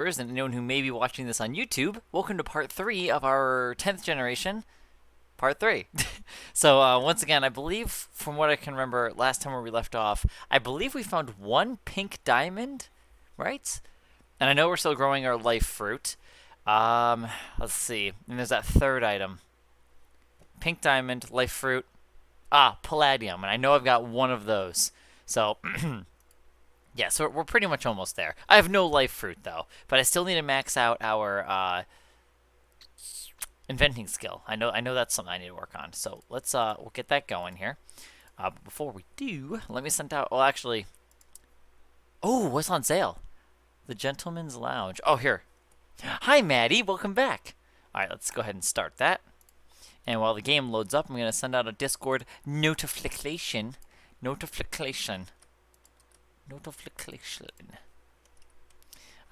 and anyone who may be watching this on YouTube, welcome to part 3 of our 10th generation, part 3. So once again, I believe, from what I can remember last time where we left off, I believe we found one pink diamond, right? And I know we're still growing our life fruit. Let's see. And there's that third item. Pink diamond, life fruit. Palladium. And I know I've got one of those. So yeah, so we're pretty much almost there. I have no life fruit, though, but I still need to max out our inventing skill. I know that's something I need to work on. So we'll get that going here. But before we do, let me send out. Well, actually, what's on sale? The Gentleman's Lounge. Oh, here. Hi, Maddie. Welcome back. All right, let's go ahead and start that. And while the game loads up, I'm gonna send out a Discord notification. Notification. I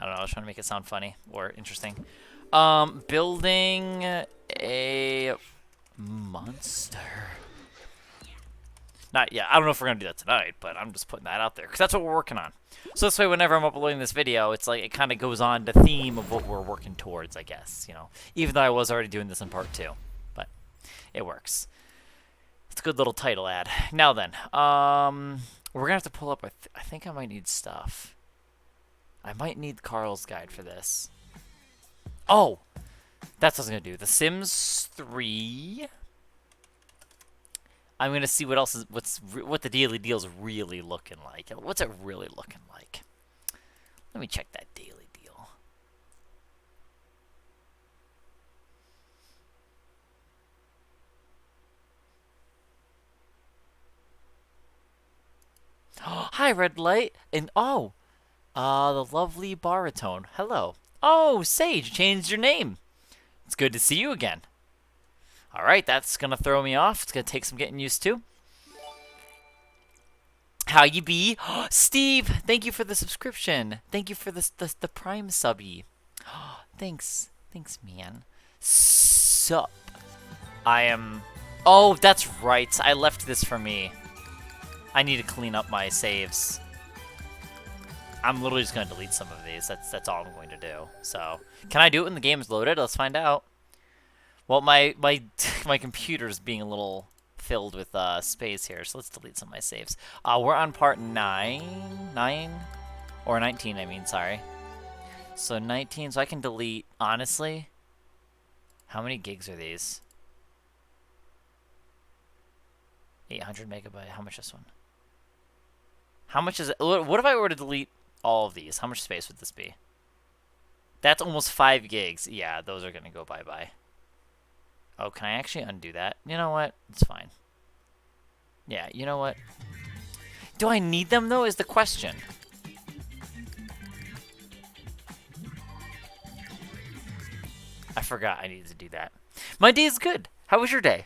don't know, I was trying to make it sound funny or interesting. Building a monster. Not yet. I don't know if we're going to do that tonight, but I'm just putting that out there because that's what we're working on. So this way, whenever I'm uploading this video, it's like it kind of goes on the theme of what we're working towards, I guess, you know. Even though I was already doing this in part 2, but it works. It's a good little title ad. Now then, we're going to have to pull up, I think I might need stuff. I might need Carl's guide for this. Oh, that's what I was going to do. The Sims 3. I'm going to see what else is, what the daily deal's really looking like. What's it really looking like? Let me check that daily deal. Hi, Red Light. And the lovely baritone. Hello. Oh, Sage, changed your name. It's good to see you again. All right, that's going to throw me off. It's going to take some getting used to. How you be? Steve, thank you for the subscription. Thank you for the Prime subby. Thanks. Thanks, man. Sup. I am... Oh, that's right. I left this for me. I need to clean up my saves. I'm literally just going to delete some of these. That's all I'm going to do. So, can I do it when the game is loaded? Let's find out. Well, my my computer's being a little filled with space here, so let's delete some of my saves. We're on part 9 or 19. I mean, sorry. So 19. So I can delete. Honestly, how many gigs are these? 800 megabyte. How much is this one? How much is it? What if I were to delete all of these? How much space would this be? That's almost 5 gigs. Yeah, those are gonna go bye-bye. Oh, can I actually undo that? You know what? It's fine. Yeah, you know what? Do I need them, though, is the question. I forgot I needed to do that. My day is good. How was your day?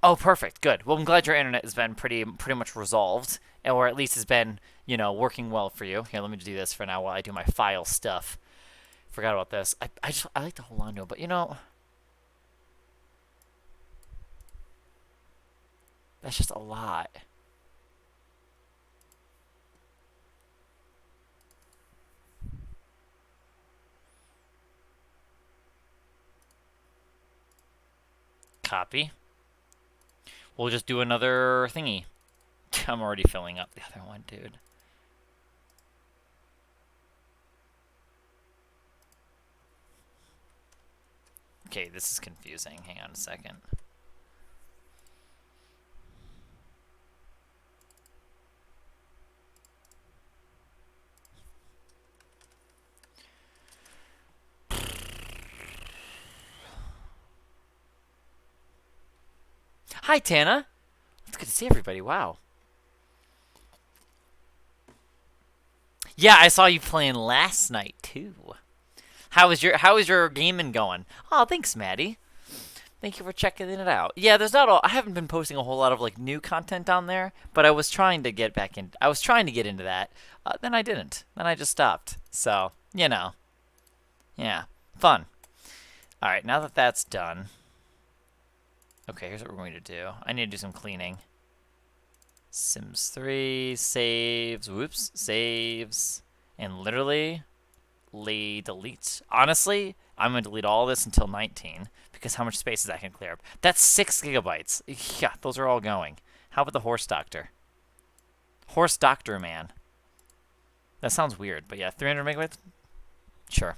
Oh, perfect. Good. Well, I'm glad your internet has been pretty much resolved, or at least has been, you know, working well for you. Here, let me do this for now while I do my file stuff. Forgot about this. I like to hold on to it, but you know, that's just a lot. Copy. We'll just do another thingy. I'm already filling up the other one, dude. Okay, this is confusing. Hang on a second. Hi, Tana. It's good to see everybody. Wow. Yeah, I saw you playing last night too. How is your gaming going? Oh, thanks, Maddie. Thank you for checking it out. Yeah, I haven't been posting a whole lot of like new content on there, but I was trying to get back in. I was trying to get into that. Then I didn't. Then I just stopped. So, you know. Yeah. Fun. All right, now that that's done. Okay, here's what we're going to do. I need to do some cleaning. Sims 3 saves. Whoops, saves. and literally delete. Honestly, I'm going to delete all this until 19 because how much space is that can clear up? That's 6 gigabytes. Yeah, those are all going. How about the horse doctor? Horse doctor, man. That sounds weird, but yeah, 300 megabytes? Sure.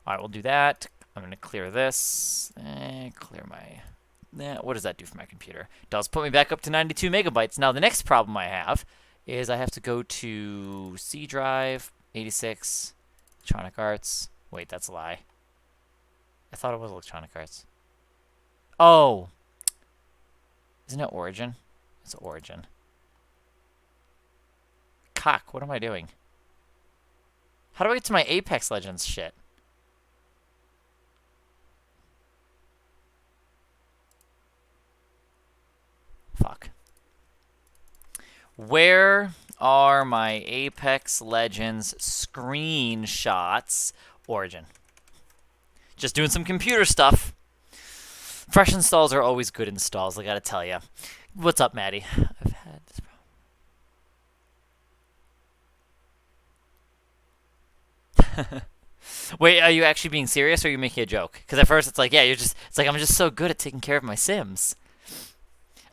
All right, we'll do that. I'm going to clear this. Clear my... what does that do for my computer? It does put me back up to 92 megabytes. Now, the next problem I have is I have to go to C drive, 86, Electronic Arts. Wait, that's a lie. I thought it was Electronic Arts. Oh. Isn't it Origin? It's Origin. Cock, what am I doing? How do I get to my Apex Legends shit? Fuck. Where are my Apex Legends screenshots? Origin. Just doing some computer stuff. Fresh installs are always good installs, I gotta tell you. What's up, Maddie? I've had this problem. Wait, are you actually being serious, or are you making a joke? Because at first it's like, yeah, it's like I'm just so good at taking care of my Sims.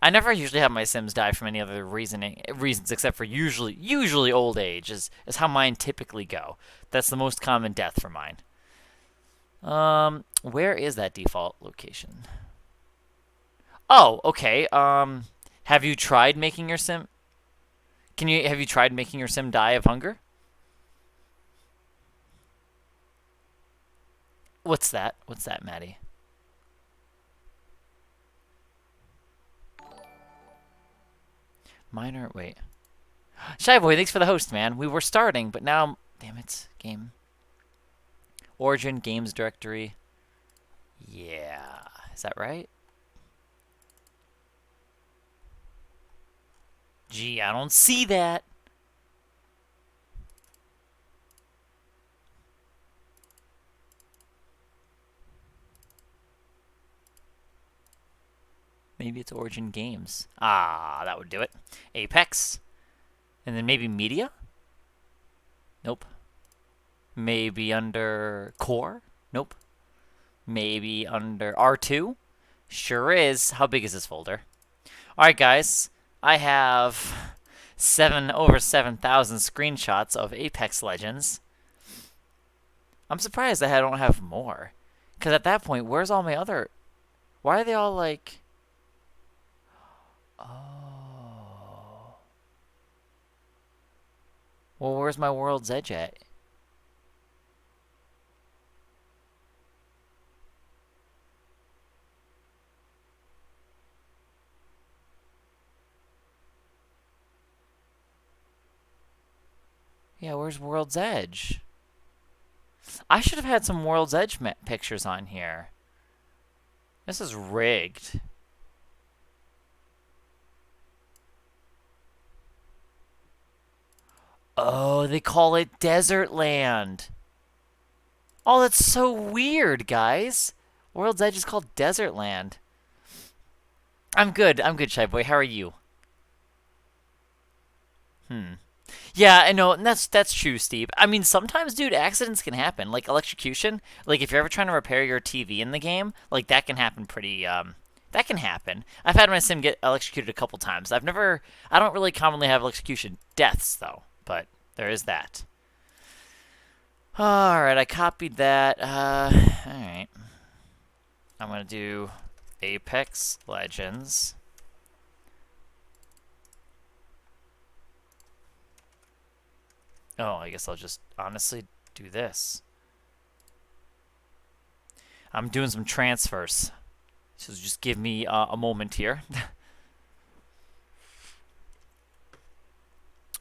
I never usually have my Sims die from any other reasons except for usually old age is how mine typically go. That's the most common death for mine. Where is that default location? Oh, okay. Have you tried making your Sim? Have you tried making your Sim die of hunger? What's that? What's that, Maddie? Minor, wait. Shy Boy, thanks for the host, man. We were starting, but now, damn it, game. Origin, games directory. Yeah, is that right? Gee, I don't see that. Maybe it's Origin Games. Ah, that would do it. Apex. And then maybe Media? Nope. Maybe under Core? Nope. Maybe under R2? Sure is. How big is this folder? Alright, guys. I have over 7,000 screenshots of Apex Legends. I'm surprised I don't have more. Because at that point, where's all my other... Why are they all like... Oh. Well, where's my World's Edge at? Yeah, where's World's Edge? I should have had some World's Edge pictures on here. This is rigged. Oh, they call it Desert Land. Oh, that's so weird, guys. World's Edge is called Desert Land. I'm good, Shy Boy. How are you? Yeah, I know, and that's true, Steve. I mean, sometimes, dude, accidents can happen. Like electrocution. Like if you're ever trying to repair your TV in the game, like that can happen pretty that can happen. I've had my sim get electrocuted a couple times. I don't really commonly have electrocution deaths though, but there is that. All right, I copied that. All right. I'm going to do Apex Legends. Oh, I guess I'll just honestly do this. I'm doing some transfers. So just give me a moment here.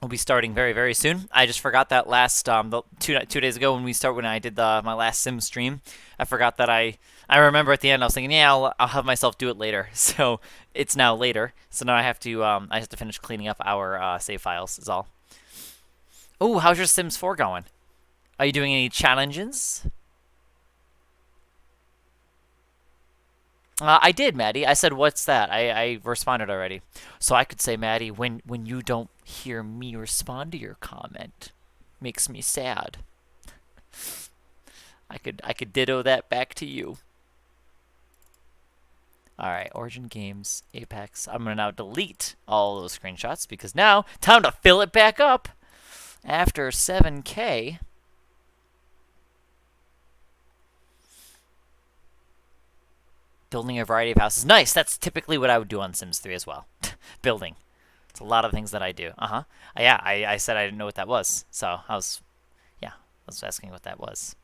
We'll be starting very, very soon. I just forgot that last 2 days ago when I did my last sim stream. I forgot that I remember at the end I was thinking, yeah, I'll have myself do it later. So it's now later. So now I have to finish cleaning up our save files. Is all. Oh, how's your Sims 4 going? Are you doing any challenges? I did, Maddie. I said, what's that? I responded already. So I could say, Maddie, when you don't hear me respond to your comment. makes me sad. I could ditto that back to you. Alright, Origin Games, Apex. I'm gonna now delete all those screenshots because now, time to fill it back up after 7K. Building a variety of houses. Nice! That's typically what I would do on Sims 3 as well. Building. It's a lot of things that I do. Yeah, I said I didn't know what that was. So, I was asking what that was.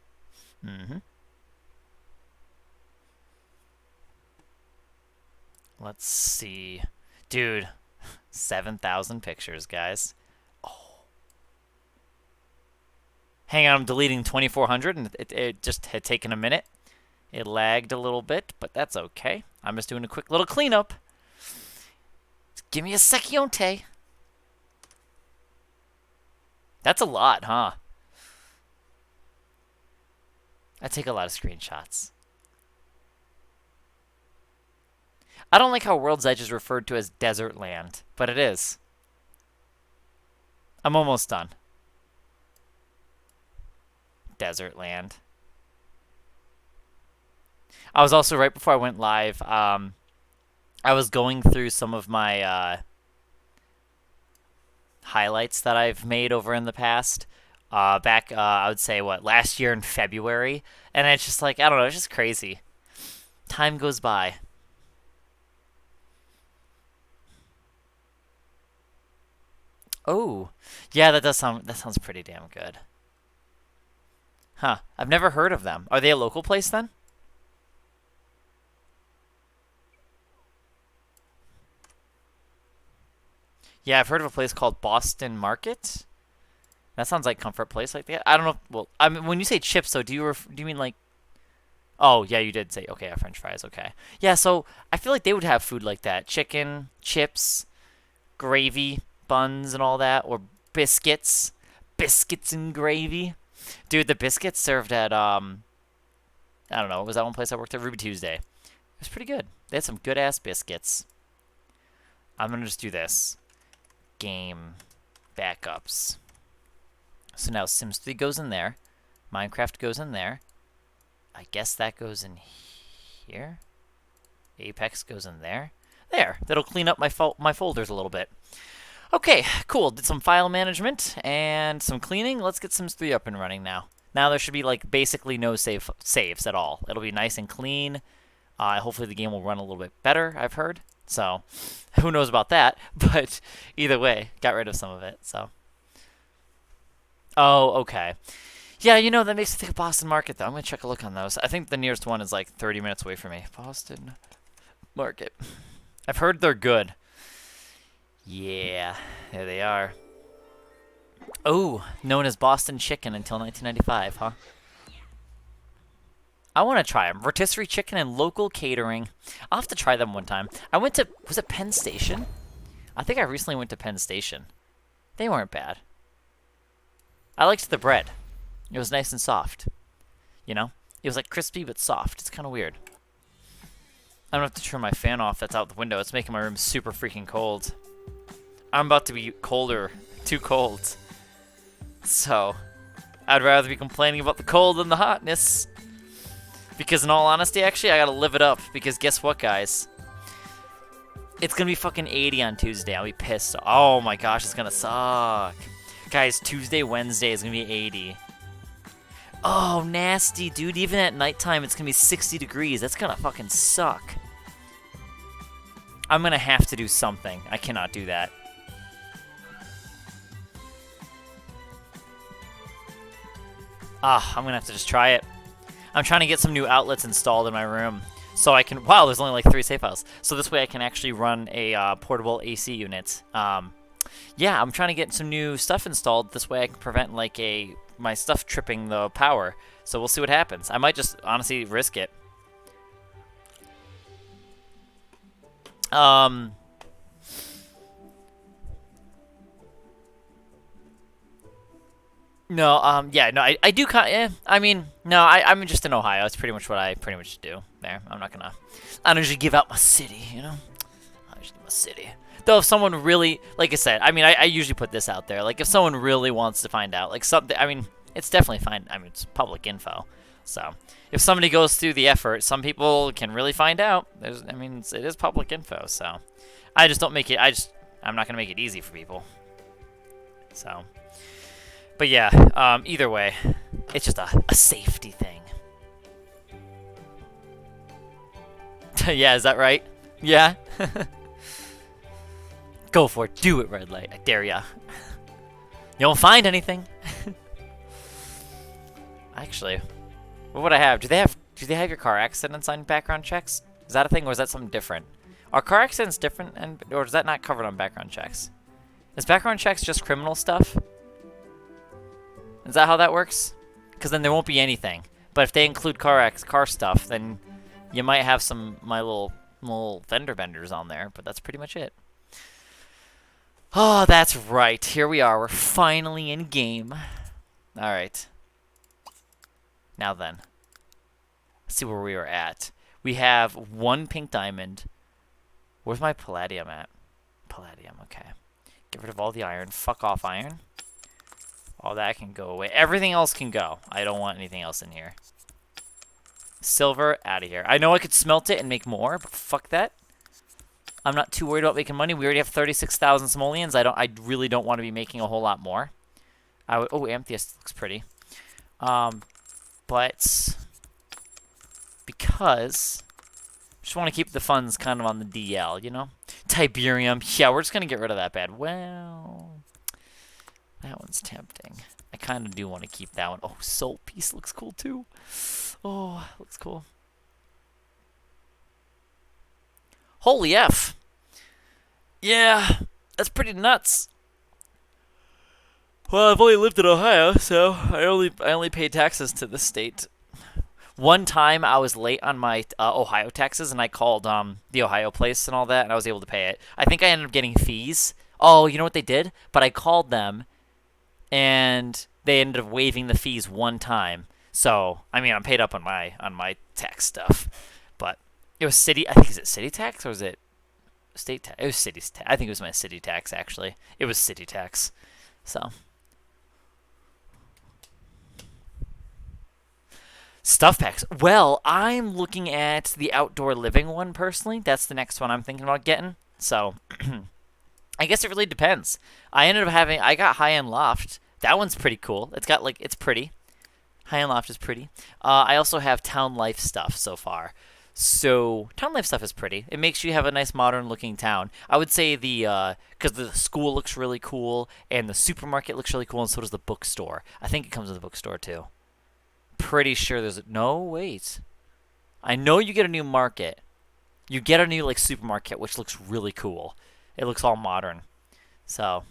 Let's see. Dude, 7,000 pictures, guys. Oh. Hang on, I'm deleting 2,400, and it just had taken a minute. It lagged a little bit, but that's okay. I'm just doing a quick little cleanup. Give me a secchione. That's a lot, huh? I take a lot of screenshots. I don't like how World's Edge is referred to as desert land, but it is. I'm almost done. Desert land. I was also, right before I went live, I was going through some of my highlights that I've made over in the past. Back, I would say, last year in February. And it's just like, I don't know, it's just crazy. Time goes by. Oh, yeah, that sounds pretty damn good. Huh, I've never heard of them. Are they a local place then? Yeah, I've heard of a place called Boston Market. That sounds like comfort place like that. I don't know. Well, I mean, when you say chips, though, do you mean like? Oh, yeah, you did say okay. French fries. Okay. Yeah, so I feel like they would have food like that: chicken, chips, gravy, buns, and all that, or biscuits and gravy. Dude, the biscuits served at I don't know. Was that one place I worked at? Ruby Tuesday. It was pretty good. They had some good ass biscuits. I'm gonna just do this. Game backups. So now Sims 3 goes in there. Minecraft goes in there. I guess that goes in here. Apex goes in there. There. That'll clean up my folders a little bit. Okay, cool. Did some file management and some cleaning. Let's get Sims 3 up and running now. Now there should be like basically no saves at all. It'll be nice and clean. Hopefully the game will run a little bit better, I've heard. So, who knows about that? But either way, got rid of some of it, so. Oh, okay. Yeah, you know, that makes me think of Boston Market, though. I'm going to check a look on those. I think the nearest one is like 30 minutes away from me. Boston Market. I've heard they're good. Yeah, there they are. Oh, known as Boston Chicken until 1995, huh? I want to try them. Rotisserie chicken and local catering. I'll have to try them one time. I went to, was it Penn Station? I think I recently went to Penn Station. They weren't bad. I liked the bread. It was nice and soft. You know? It was like crispy but soft. It's kind of weird. I don't have to turn my fan off that's out the window. It's making my room super freaking cold. I'm about to be colder. Too cold. So, I'd rather be complaining about the cold than the hotness. Because in all honesty, actually, I gotta live it up. Because guess what, guys? It's gonna be fucking 80 on Tuesday. I'll be pissed. Oh my gosh, it's gonna suck. Guys, Tuesday, Wednesday is gonna be 80. Oh, nasty, dude. Even at nighttime, it's gonna be 60 degrees. That's gonna fucking suck. I'm gonna have to do something. I cannot do that. I'm gonna have to just try it. I'm trying to get some new outlets installed in my room so I can. Wow, there's only like 3 save files. So this way I can actually run a portable AC unit. Yeah, I'm trying to get some new stuff installed. This way I can prevent like my stuff tripping the power. So we'll see what happens. I might just honestly risk it. No, yeah, no, I do kind of, I mean, no, I'm just in Ohio. It's pretty much what I do there. I don't usually give out my city, you know? I usually give my city. Though if someone really, like I said, I mean, I usually put this out there. Like if someone really wants to find out, like something, I mean, it's definitely fine. I mean, it's public info. So if somebody goes through the effort, some people can really find out. I mean, it is public info. So I just don't make it. I'm not gonna make it easy for people. So, but yeah, either way, it's just a safety thing. Yeah, is that right? Yeah. Go for it. Do it, red light. I dare ya. You won't find anything. Actually, what would I have? Do they have your car accidents on background checks? Is that a thing, or is that something different? Are car accidents different, or is that not covered on background checks? Is background checks just criminal stuff? Is that how that works? Because then there won't be anything. But if they include car stuff, then you might have my little vendor benders on there. But that's pretty much it. Oh, that's right. Here we are. We're finally in game. All right. Now then, let's see where we are at. We have 1 pink diamond. Where's my palladium at? Palladium, okay. Get rid of all the iron. Fuck off iron. All that can go away. Everything else can go. I don't want anything else in here. Silver, out of here. I know I could smelt it and make more, but fuck that. I'm not too worried about making money. We already have 36,000 simoleons. I really don't want to be making a whole lot more. Oh, amethyst looks pretty. But because I just want to keep the funds kind of on the DL, you know? Tiberium. Yeah, we're just going to get rid of that bad. Well, that one's tempting. I kind of do want to keep that one. Oh, soul piece looks cool too. Oh, looks cool. Holy F. Yeah, that's pretty nuts. Well, I've only lived in Ohio, so I only pay taxes to this state. One time I was late on my Ohio taxes, and I called the Ohio place and all that, and I was able to pay it. I think I ended up getting fees. Oh, you know what they did? But I called them, and they ended up waiving the fees one time. So, I mean, I'm paid up on my tax stuff. But it was city. I think is it city tax or was it state tax? It was city tax. I think it was my city tax actually. It was city tax. So. Stuff packs. Well, I'm looking at the outdoor living one personally. That's the next one I'm thinking about getting. So, I guess it really depends. I got high-end loft. That one's pretty cool. It's pretty. High-end loft is pretty. I also have town life stuff so far. So, town life stuff is pretty. It makes you have a nice modern-looking town. I would say because the school looks really cool, and the supermarket looks really cool, and so does the bookstore. I think it comes with the bookstore, too. Pretty sure no, wait. I know you get a new market. You get a new, like, supermarket, which looks really cool. It looks all modern. So.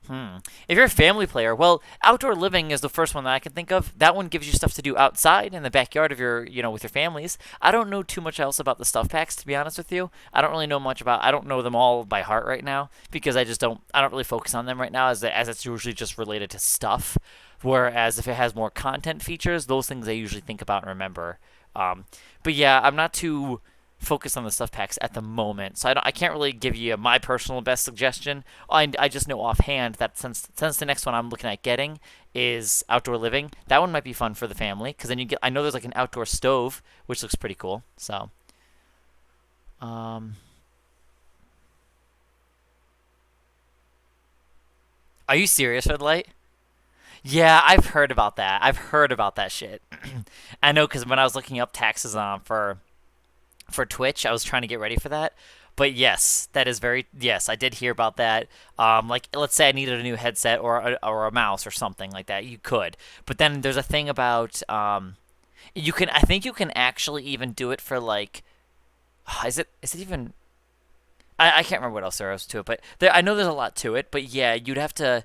If you're a family player, well, outdoor living is the first one that I can think of. That one gives you stuff to do outside in the backyard of with your families. I don't know too much else about the stuff packs, to be honest with you. I don't really know much I don't know them all by heart right now because I don't really focus on them right now as it's usually just related to stuff. Whereas if it has more content features, those things I usually think about and remember. But yeah, I'm not too focus on the stuff packs at the moment, so I can't really give you my personal best suggestion. I just know offhand that since the next one I'm looking at getting is outdoor living, that one might be fun for the family because then I know there's like an outdoor stove which looks pretty cool. So, are you serious, Red Light? Yeah, I've heard about that. I've heard about that shit. I know because when I was looking up taxes for Twitch, I was trying to get ready for that. But yes, that is yes, I did hear about that. Like, let's say I needed a new headset or a mouse or something like that. You could. But then there's a thing about, I think you can actually even do it for, like, is it even, I can't remember what else there is to it. But I know there's a lot to it. But yeah, you'd have to,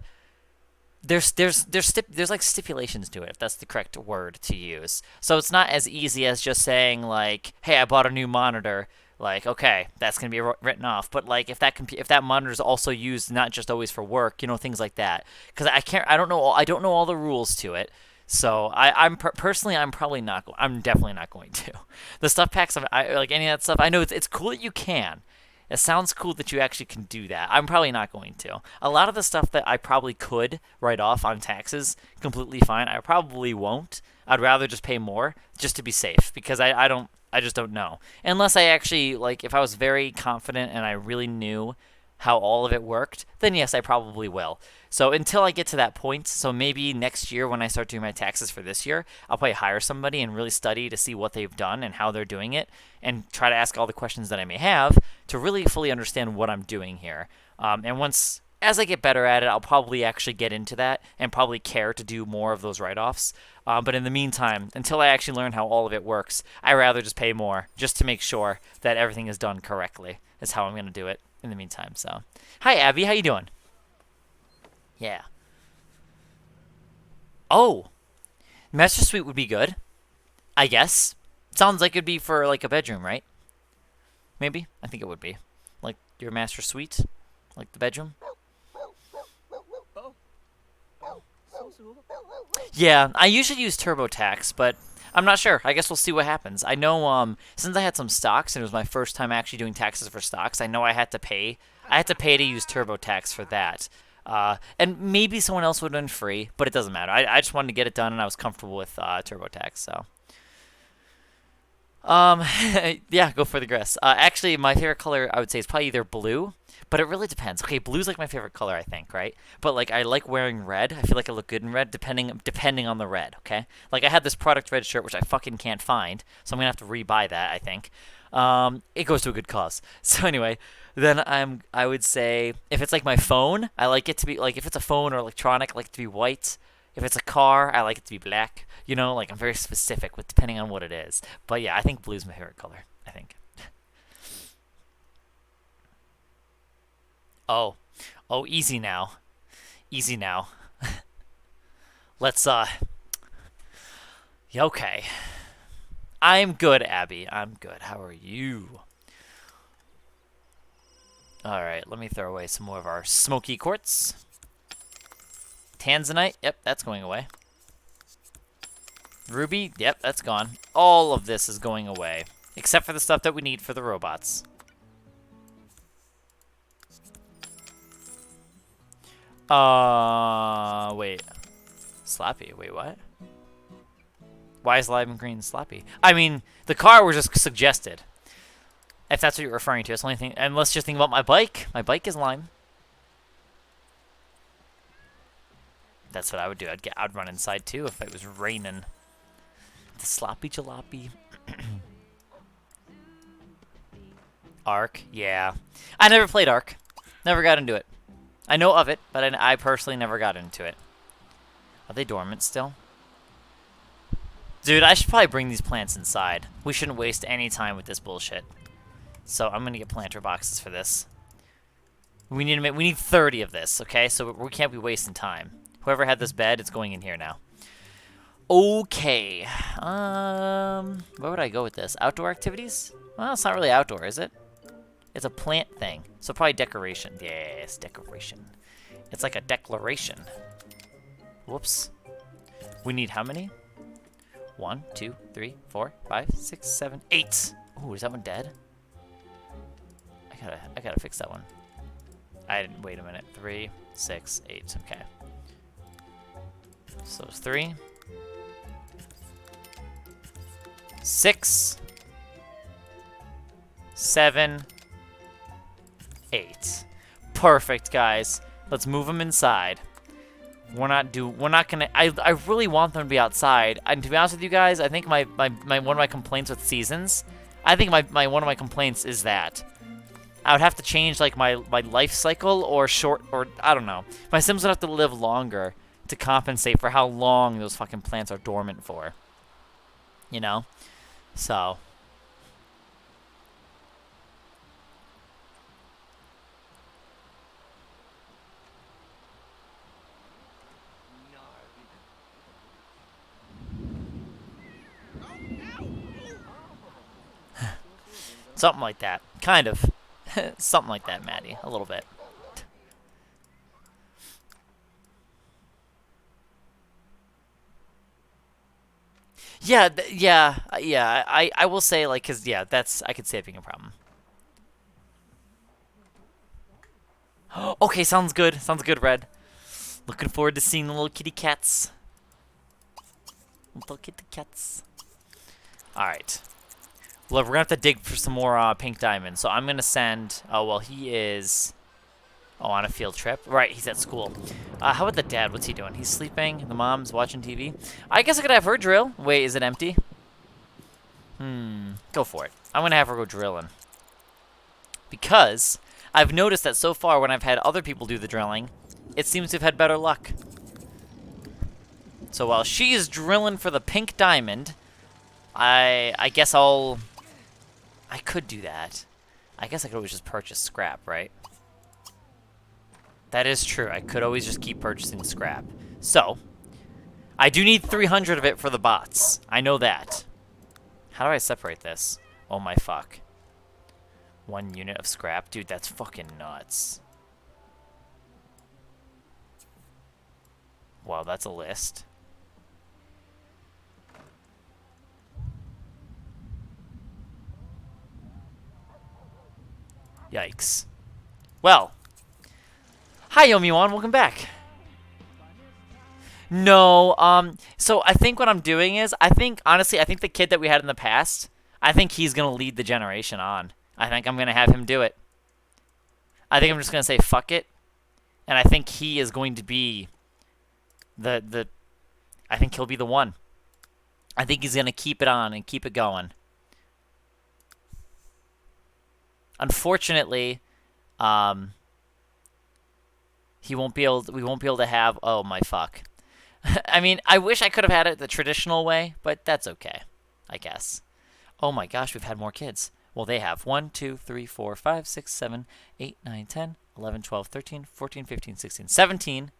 there's like stipulations to it, if that's the correct word to use. So it's not as easy as just saying like, hey, I bought a new monitor. Like, okay, that's gonna be written off. But like, if that monitor is also used not just always for work, things like that. Because I don't know all the rules to it. So I'm personally, I'm probably not. I'm definitely not going to. The stuff packs, like any of that stuff. I know it's cool that you can. It sounds cool that you actually can do that. I'm probably not going to. A lot of the stuff that I probably could write off on taxes completely fine. I probably won't. I'd rather just pay more just to be safe because I just don't know. Unless I actually like if I was very confident and I really knew how all of it worked, then yes, I probably will. So until I get to that point, so maybe next year when I start doing my taxes for this year, I'll probably hire somebody and really study to see what they've done and how they're doing it and try to ask all the questions that I may have to really fully understand what I'm doing here. And once, as I get better at it, I'll probably actually get into that and probably care to do more of those write-offs. But in the meantime, until I actually learn how all of it works, I rather just pay more just to make sure that everything is done correctly. Is how I'm going to do it in the meantime. So, hi Abby, how you doing? Yeah. Oh, master suite would be good, I guess. Sounds like it'd be for like a bedroom, right? Maybe. I think it would be. Like your master suite, like the bedroom. Yeah, I usually use TurboTax, but I'm not sure. I guess we'll see what happens. I know since I had some stocks and it was my first time actually doing taxes for stocks, I know I had to pay. I had to pay to use TurboTax for that. And maybe someone else would have been free, but it doesn't matter. I just wanted to get it done and I was comfortable with TurboTax, so. Um, yeah, go for the grass. Actually, my favorite color I would say is probably either blue, but it really depends. Okay, blue's like my favorite color, I think, right? But like I like wearing red. I feel like I look good in red, depending on the red. Okay, like I had this product red shirt which I fucking can't find, so I'm gonna have to rebuy that. I think. It goes to a good cause. So anyway, then I would say if it's like my phone, I like it to be like if it's a phone or electronic, I like it to be white. If it's a car, I like it to be black. You know, like I'm very specific with depending on what it is. But yeah, I think blue's my favorite color. I think. Oh, oh, easy now, easy now. Let's yeah, okay. I'm good, Abby. I'm good. How are you? All right, let me throw away some more of our smoky quartz. Tanzanite, yep, that's going away. Ruby, yep, that's gone. All of this is going away, except for the stuff that we need for the robots. Wait. Slappy, wait, what? Why is lime green slappy? I mean, the car was just suggested. If that's what you're referring to, it's the only thing. And let's just think about my bike. My bike is lime. That's what I would do. I'd run inside too if it was raining. The sloppy jalopy. Ark, yeah. I never played Ark. Never got into it. I know of it, but I personally never got into it. Are they dormant still? Dude, I should probably bring these plants inside. We shouldn't waste any time with this bullshit. So I'm gonna get planter boxes for this. We need 30 of this, okay? So we can't be wasting time. Whoever had this bed, it's going in here now. Okay. Where would I go with this? Outdoor activities? Well, it's not really outdoor, is it? It's a plant thing. So probably decoration. Yes, decoration. It's like a declaration. Whoops. We need how many? 1, 2, 3, 4, 5, 6, 7, 8. Ooh, is that one dead? I gotta fix that one. I didn't, wait a minute. 3, 6, 8, okay. So it's 3, 6, 7, 8. Perfect, guys. Let's move them inside. We're not gonna, I really want them to be outside. And to be honest with you guys, I think my one of my complaints with seasons, I think one of my complaints is that I would have to change like my life cycle or I don't know. My Sims would have to live longer to compensate for how long those fucking plants are dormant for. You know? So. Something like that. Kind of. Something like that, Maddie. A little bit. Yeah, yeah. I will say, like, cause yeah, that's I could see it being a problem. Okay, sounds good. Sounds good, Red. Looking forward to seeing the little kitty cats. Little kitty cats. All right. Well, we're gonna have to dig for some more pink diamonds. So I'm gonna send. Oh well, he is. Oh, on a field trip. Right, he's at school. How about the dad? What's he doing? He's sleeping. The mom's watching TV. I guess I could have her drill. Wait, is it empty? Go for it. I'm gonna have her go drilling. Because I've noticed that so far when I've had other people do the drilling, it seems to have had better luck. So while she is drilling for the pink diamond, I guess I could do that. I guess I could always just purchase scrap, right? That is true. I could always just keep purchasing scrap. So, I do need 300 of it for the bots. I know that. How do I separate this? Oh my fuck. 1 unit of scrap? Dude, that's fucking nuts. Wow, that's a list. Yikes. Well. Hi, Yomiwan. Welcome back. No, so I think what I'm doing is, honestly, I think the kid that we had in the past, I think he's going to lead the generation on. I think I'm going to have him do it. I think I'm just going to say fuck it, and I think he is going to be I think he'll be the one. I think he's going to keep it on and keep it going. Unfortunately, we won't be able to have, oh my fuck. I mean, I wish I could have had it the traditional way, but that's okay, I guess. Oh my gosh, we've had more kids. Well, they have 1, 2, 3, 4, 5, 6, 7, 8, 9, 10, 11, 12, 13, 14, 15, 16, 17,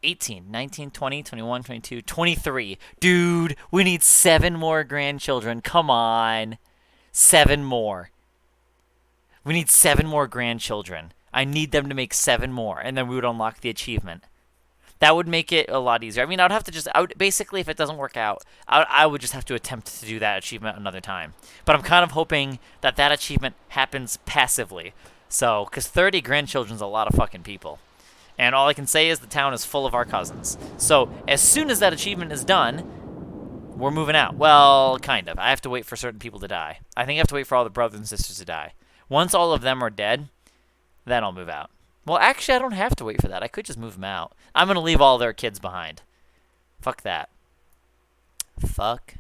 18, 19, 20, 21, 22, 23. Dude, we need 7 more grandchildren. Come on. 7 more. We need 7 more grandchildren. I need them to make 7 more, and then we would unlock the achievement. That would make it a lot easier. I mean, basically, if it doesn't work out, I would just have to attempt to do that achievement another time. But I'm kind of hoping that that achievement happens passively. So, because 30 grandchildren's a lot of fucking people. And all I can say is the town is full of our cousins. So, as soon as that achievement is done, we're moving out. Well, kind of. I have to wait for certain people to die. I think I have to wait for all the brothers and sisters to die. Once all of them are dead, then I'll move out. Well, actually, I don't have to wait for that. I could just move them out. I'm going to leave all their kids behind. Fuck that. Fuck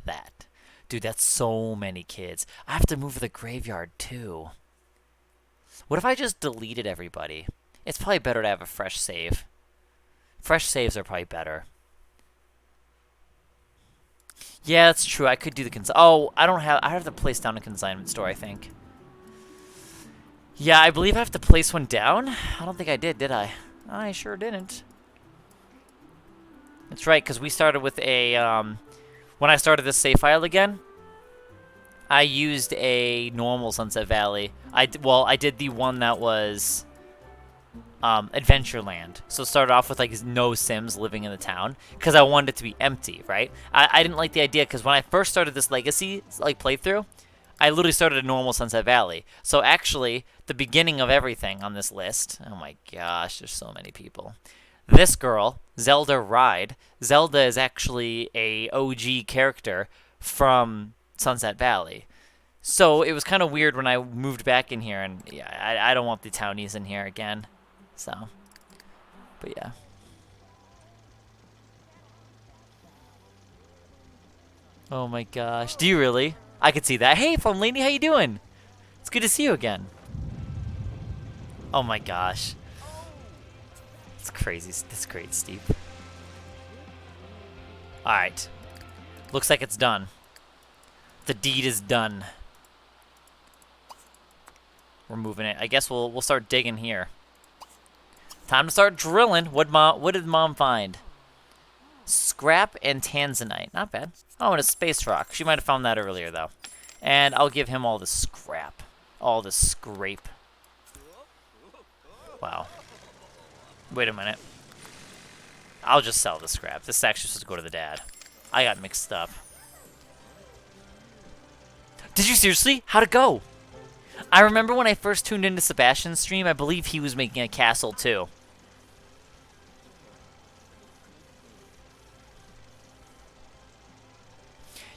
that. Dude, that's so many kids. I have to move the graveyard, too. What if I just deleted everybody? It's probably better to have a fresh save. Fresh saves are probably better. Yeah, that's true. I could do the Oh, I have to place down a consignment store, I think. Yeah, I believe I have to place one down. I don't think I did I? I sure didn't. That's right, because we started with a, when I started this save file again, I used a normal Sunset Valley. I did the one that was, Adventureland. So it started off with, like, no Sims living in the town, because I wanted it to be empty, right? I didn't like the idea, because when I first started this Legacy, like, playthrough, I literally started a normal Sunset Valley. So actually, the beginning of everything on this list, oh my gosh, there's so many people. This girl, Zelda Ride, Zelda is actually a OG character from Sunset Valley. So it was kind of weird when I moved back in here, and yeah, I don't want the townies in here again. So, but yeah. Oh my gosh, do you really? I could see that. Hey, Fun Lady, how you doing? It's good to see you again. Oh my gosh. It's crazy. That's great, Steve. Alright. Looks like it's done. The deed is done. We're moving it. I guess we'll start digging here. Time to start drilling. What did Mom find? Scrap and Tanzanite. Not bad. Oh, and a space rock. She might have found that earlier, though. And I'll give him all the scrap. All the scrape. Wow. Wait a minute. I'll just sell the scrap. This is actually supposed to go to the dad. I got mixed up. Did you seriously? How'd it go? I remember when I first tuned into Sebastian's stream, I believe he was making a castle too.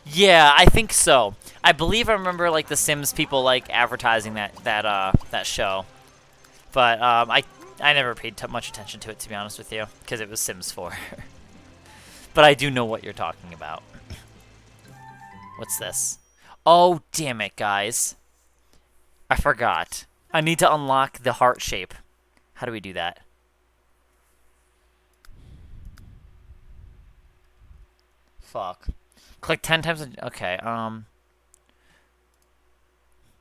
Yeah, I think so. I believe I remember like the Sims people like advertising that show, but I never paid much attention to it, to be honest with you, because it was Sims 4. But I do know what you're talking about. What's this? Oh, damn it, guys. I forgot. I need to unlock the heart shape. How do we do that? Fuck. Click 10 times. Okay,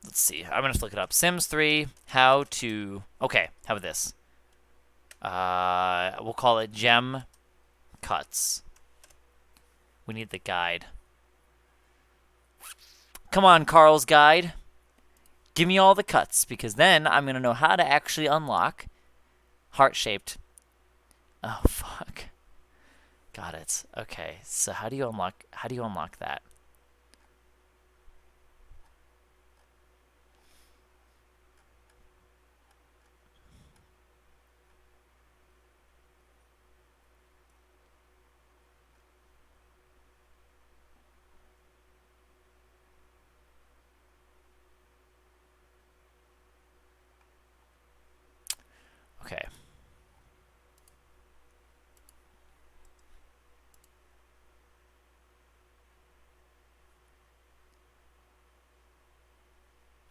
let's see. I'm gonna have to look it up. Sims 3, how to... Okay, how about this? We'll call it Gem Cuts. We need the guide. Come on, Carl's guide. Give me all the cuts, because then I'm gonna know how to actually unlock heart-shaped. Oh, fuck. Got it. Okay, so how do you unlock that? Okay.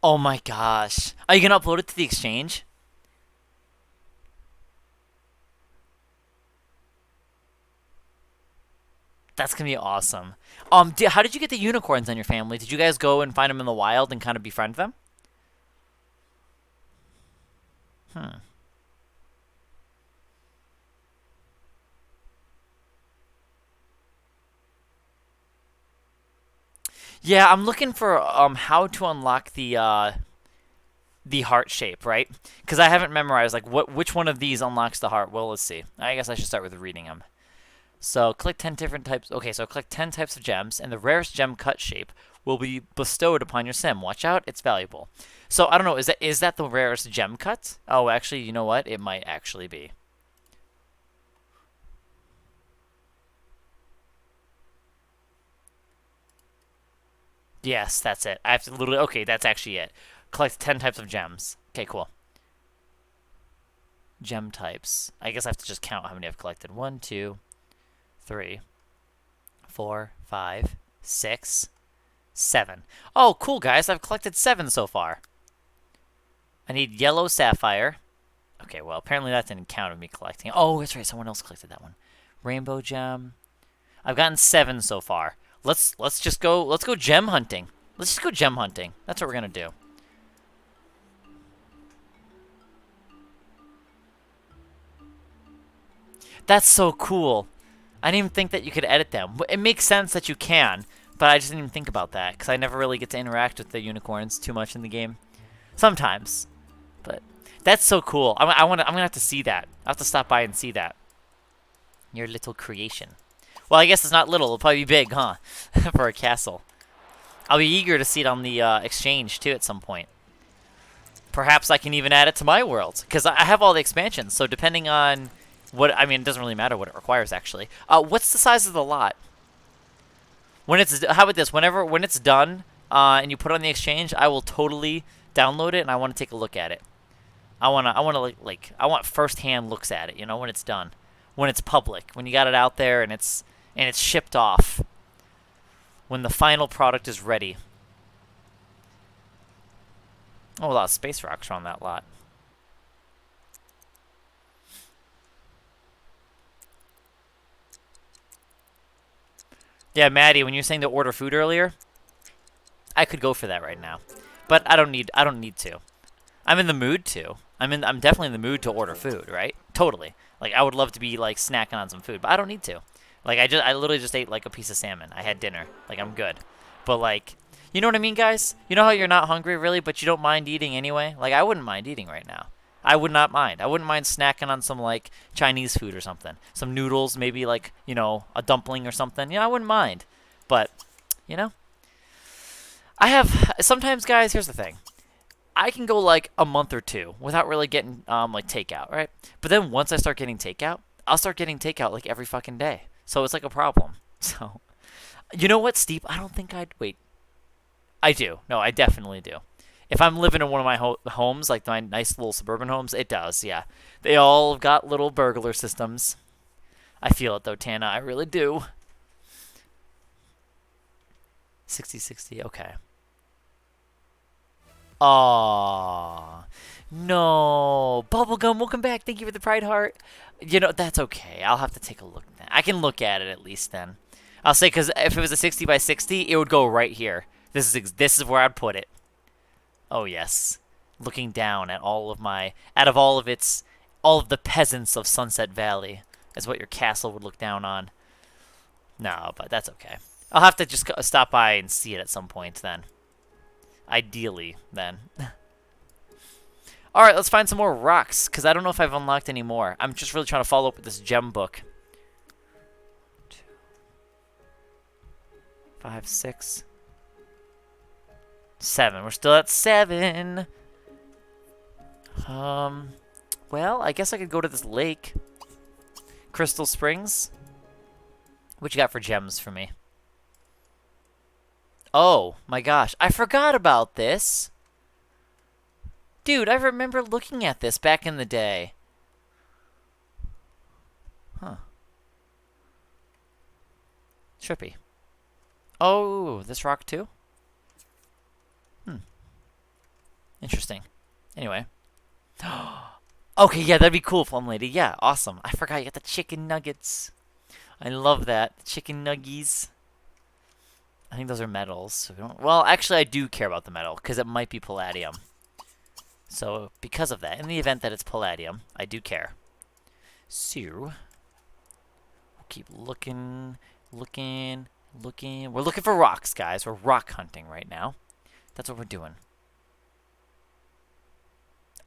Oh my gosh. Are you gonna upload it to the exchange? That's gonna be awesome. How did you get the unicorns on your family? Did you guys go and find them in the wild and kind of befriend them? Hmm. Yeah, I'm looking for how to unlock the heart shape, right? Because I haven't memorized like which one of these unlocks the heart. Well, let's see. I guess I should start with reading them. So click 10 different types. Okay, so click 10 types of gems, and the rarest gem cut shape will be bestowed upon your sim. Watch out, it's valuable. So I don't know. Is that the rarest gem cut? Oh, actually, you know what? It might actually be. Yes, that's it. I have to literally. Okay, that's actually it. Collect 10 types of gems. Okay, cool. Gem types. I guess I have to just count how many I've collected. 1, 2, 3, 4, 5, 6, 7. Oh, cool, guys. I've collected 7 so far. I need yellow sapphire. Okay, well, apparently that didn't count of me collecting. Oh, that's right. Someone else collected that one. Rainbow gem. I've gotten 7 so far. Let's just go. Let's go gem hunting. Let's just go gem hunting. That's what we're gonna do. That's so cool. I didn't even think that you could edit them. It makes sense that you can, but I just didn't even think about that because I never really get to interact with the unicorns too much in the game. Sometimes, but that's so cool. I'm gonna have to see that. I have to stop by and see that. Your little creation. Well, I guess it's not little. It'll probably be big, huh? For a castle. I'll be eager to see it on the exchange too at some point. Perhaps I can even add it to my world because I have all the expansions. So depending on what I mean, it doesn't really matter what it requires actually. What's the size of the lot? When it's how about this? When it's done and you put it on the exchange, I will totally download it and I want to take a look at it. I want I want first-hand looks at it. You know, when it's done, when it's public, when you got it out there and it's shipped off. When the final product is ready. Oh, a lot of space rocks are on that lot. Yeah, Maddie, when you were saying to order food earlier, I could go for that right now, but I don't need to. I'm in the mood to. I'm definitely in the mood to order food, right? Totally. Like I would love to be like snacking on some food, but I don't need to. Like I literally just ate like a piece of salmon. I had dinner. Like I'm good. But like, you know what I mean, guys? You know how you're not hungry really, but you don't mind eating anyway? Like I wouldn't mind eating right now. I would not mind. I wouldn't mind snacking on some like Chinese food or something. Some noodles, maybe like, a dumpling or something. I wouldn't mind. But, you know, I have sometimes, guys, here's the thing. I can go like a month or two without really getting like takeout, right? But then once I start getting takeout, I'll start getting takeout like every fucking day. So it's like a problem. So, you know what, Steve? I don't think I'd wait. I do. No, I definitely do. If I'm living in one of my homes, like my nice little suburban homes, it does, yeah. They all have got little burglar systems. I feel it though, Tana. I really do. 60-60, okay. Aww. No. Bubblegum, welcome back. Thank you for the Pride Heart. That's okay. I'll have to take a look at that. I can look at it at least then. I'll say, because if it was a 60 by 60, it would go right here. This is where I'd put it. Oh, yes. Looking down at all of all of the peasants of Sunset Valley is what your castle would look down on. No, but that's okay. I'll have to just stop by and see it at some point then. Ideally, then. Alright, let's find some more rocks, because I don't know if I've unlocked any more. I'm just really trying to follow up with this gem book. 2, 5, 6, 7. We're still at 7. Well, I guess I could go to this lake. Crystal Springs. What you got for gems for me? Oh, my gosh. I forgot about this. Dude, I remember looking at this back in the day. Huh. Trippy. Oh, this rock too? Interesting. Anyway. Okay, yeah, that'd be cool, Plum Lady. Yeah, awesome. I forgot you got the chicken nuggets. I love that. Chicken nuggies. I think those are metals. So well, actually, I do care about the metal, because it might be palladium. So, because of that, in the event that it's palladium, I do care. So, we'll keep looking. We're looking for rocks, guys. We're rock hunting right now. That's what we're doing.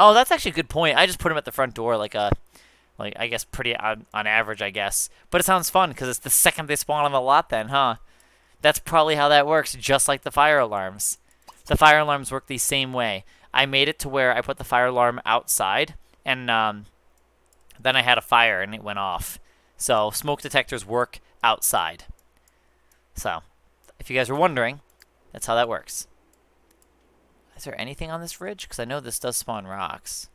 Oh, that's actually a good point. I just put them at the front door like I guess pretty on average, I guess. But it sounds fun, because it's the second they spawn on the lot then, huh? That's probably how that works, just like the fire alarms. The fire alarms work the same way. I made it to where I put the fire alarm outside, and then I had a fire, and it went off. So smoke detectors work outside. So, if you guys were wondering, that's how that works. Is there anything on this ridge? Because I know this does spawn rocks.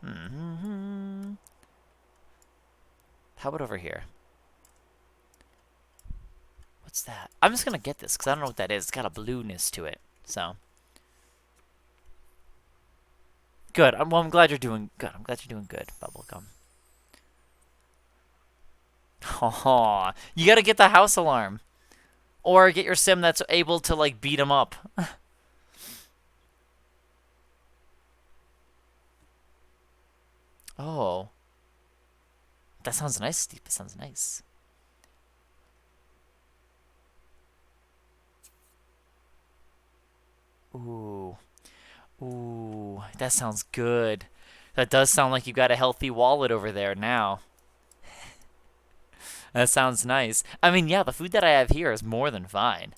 How about over here? What's that? I'm just going to get this, because I don't know what that is. It's got a blueness to it. So, good. I'm glad you're doing good. I'm glad you're doing good, Bubblegum. Oh, you got to get the house alarm. Or get your sim that's able to, like, beat him up. Oh. That sounds nice, Steve. That sounds nice. Ooh. Ooh. That sounds good. That does sound like you got a healthy wallet over there now. That sounds nice. I mean, yeah, the food that I have here is more than fine.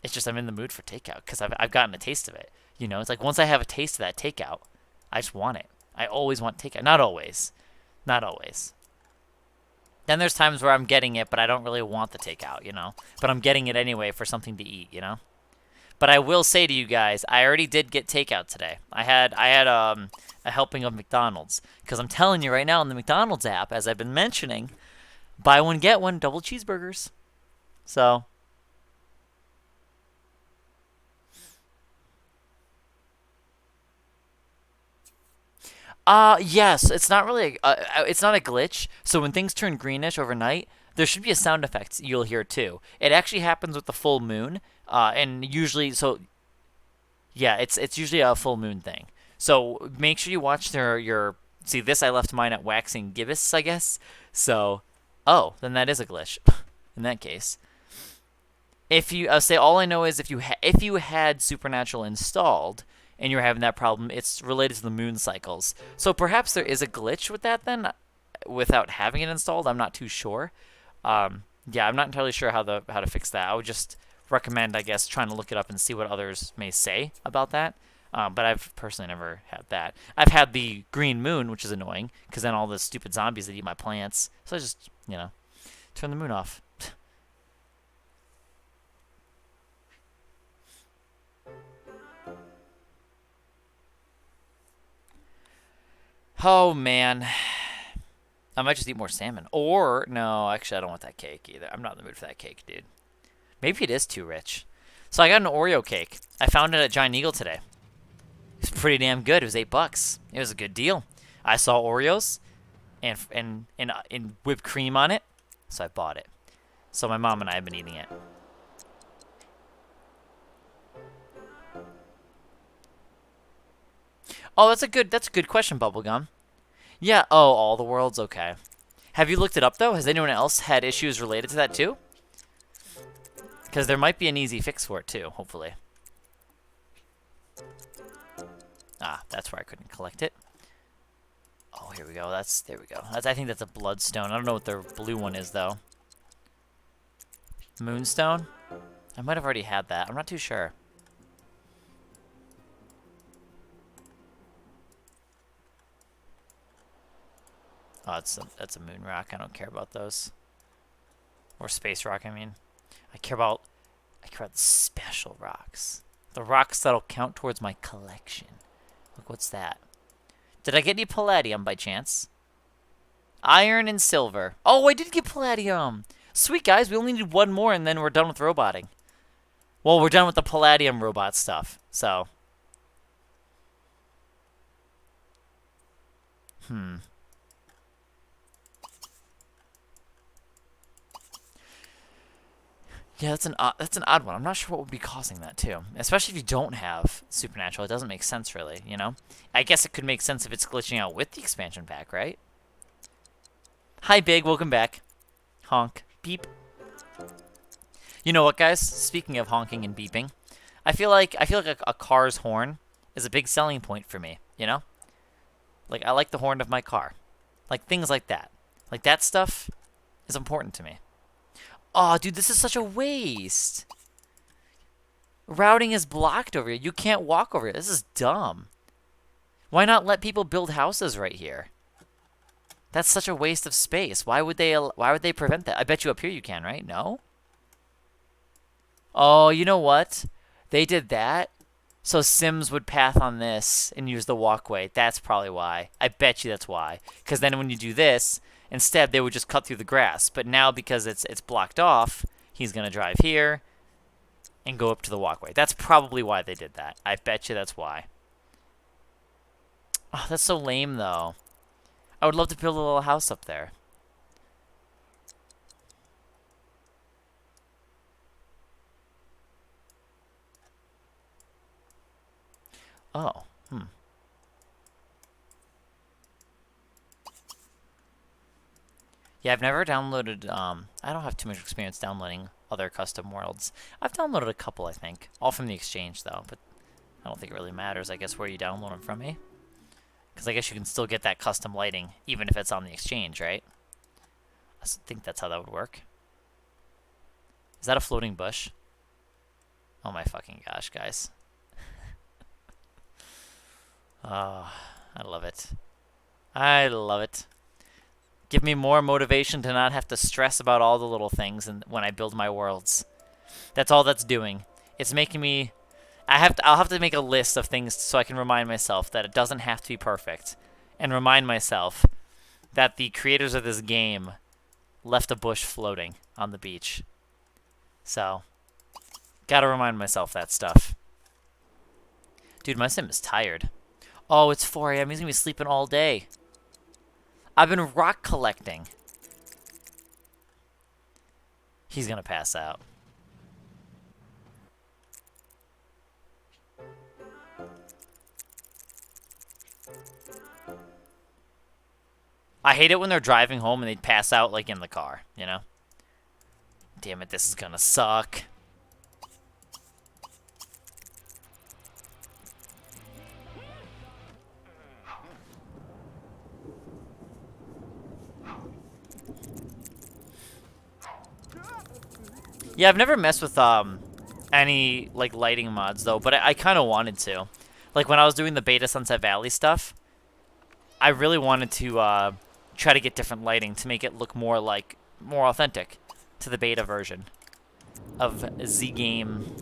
It's just I'm in the mood for takeout because I've gotten a taste of it. It's like once I have a taste of that takeout, I just want it. I always want takeout. Not always. Not always. Then there's times where I'm getting it, but I don't really want the takeout, But I'm getting it anyway for something to eat, But I will say to you guys, I already did get takeout today. I had a helping of McDonald's. Because I'm telling you right now in the McDonald's app, as I've been mentioning, buy one, get one, double cheeseburgers. So... yes, it's not really it's not a glitch. So when things turn greenish overnight, there should be a sound effect you'll hear too. It actually happens with the full moon, and usually yeah, it's usually a full moon thing. So make sure you watch your see this I left mine at waxing gibbous, I guess. So, then that is a glitch in that case. If you say all I know is if you had Supernatural installed and you're having that problem, it's related to the moon cycles. So perhaps there is a glitch with that then, without having it installed. I'm not too sure. Yeah, I'm not entirely sure how to fix that. I would just recommend, I guess, trying to look it up and see what others may say about that. But I've personally never had that. I've had the green moon, which is annoying, because then all the stupid zombies that eat my plants. So I just, turn the moon off. Oh, man. I might just eat more salmon. Or, no, actually, I don't want that cake either. I'm not in the mood for that cake, dude. Maybe it is too rich. So I got an Oreo cake. I found it at Giant Eagle today. It's pretty damn good. It was $8. It was a good deal. I saw Oreos and whipped cream on it, so I bought it. So my mom and I have been eating it. Oh, that's a good question, Bubblegum. Yeah, oh, all the worlds, okay. Have you looked it up though? Has anyone else had issues related to that too? Because there might be an easy fix for it too, hopefully. Ah, that's where I couldn't collect it. Oh, here we go. There we go. I think that's a bloodstone. I don't know what the blue one is though. Moonstone? I might have already had that. I'm not too sure. Oh, that's a moon rock. I don't care about those. Or space rock, I mean. I care about the special rocks. The rocks that'll count towards my collection. Look, what's that? Did I get any palladium by chance? Iron and silver. Oh, I did get palladium. Sweet, guys. We only need one more, and then we're done with roboting. Well, we're done with the palladium robot stuff, so. Yeah, that's an odd one. I'm not sure what would be causing that too. Especially if you don't have supernatural, it doesn't make sense really. I guess it could make sense if it's glitching out with the expansion pack, right? Hi, Big. Welcome back. Honk. Beep. You know what, guys? Speaking of honking and beeping, I feel like a car's horn is a big selling point for me. Like I like the horn of my car, like things like that. Like that stuff is important to me. Oh, dude, this is such a waste. Routing is blocked over here. You can't walk over here. This is dumb. Why not let people build houses right here? That's such a waste of space. Why would they prevent that? I bet you up here you can, right? No? Oh, you know what? They did that so Sims would path on this and use the walkway. That's probably why. I bet you that's why. Because then when you do this, instead, they would just cut through the grass. But now, because it's blocked off, he's going to drive here and go up to the walkway. That's probably why they did that. I bet you that's why. Oh, that's so lame, though. I would love to build a little house up there. Oh, Yeah, I've never downloaded, I don't have too much experience downloading other custom worlds. I've downloaded a couple, I think. All from the exchange, though, but I don't think it really matters, I guess, where you download them from, eh? Because I guess you can still get that custom lighting, even if it's on the exchange, right? I think that's how that would work. Is that a floating bush? Oh my fucking gosh, guys. Oh, I love it. I love it. Give me more motivation to not have to stress about all the little things when I build my worlds. That's all that's doing. It's making me... I'll have to make a list of things so I can remind myself that it doesn't have to be perfect. And remind myself that the creators of this game left a bush floating on the beach. So, gotta remind myself that stuff. Dude, my sim is tired. Oh, it's 4 a.m. He's gonna be sleeping all day. I've been rock collecting. He's gonna pass out. I hate it when they're driving home and they pass out like in the car, you know? Damn it, this is gonna suck. Yeah, I've never messed with any like lighting mods though, but I kind of wanted to. Like when I was doing the beta Sunset Valley stuff, I really wanted to try to get different lighting to make it look more authentic to the beta version of Z game.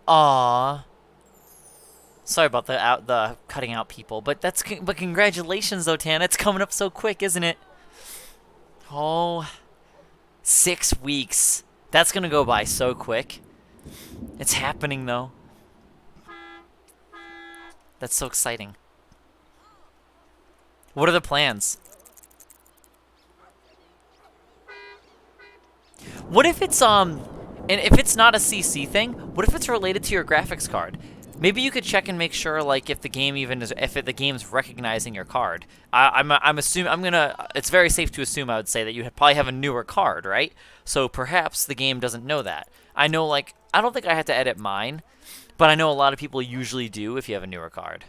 Aww. Sorry about the cutting out people, but but congratulations though, Tana. It's coming up so quick, isn't it? Oh, 6 weeks. That's gonna go by so quick. It's happening though. That's so exciting. What are the plans? What if it's and if it's not a CC thing, what if it's related to your graphics card? Maybe you could check and make sure, like, if the game even is, if the game's recognizing your card. I'm assuming, it's very safe to assume, I would say, that you probably have a newer card, right? So perhaps the game doesn't know that. I know, like, I don't think I had to edit mine, but I know a lot of people usually do if you have a newer card.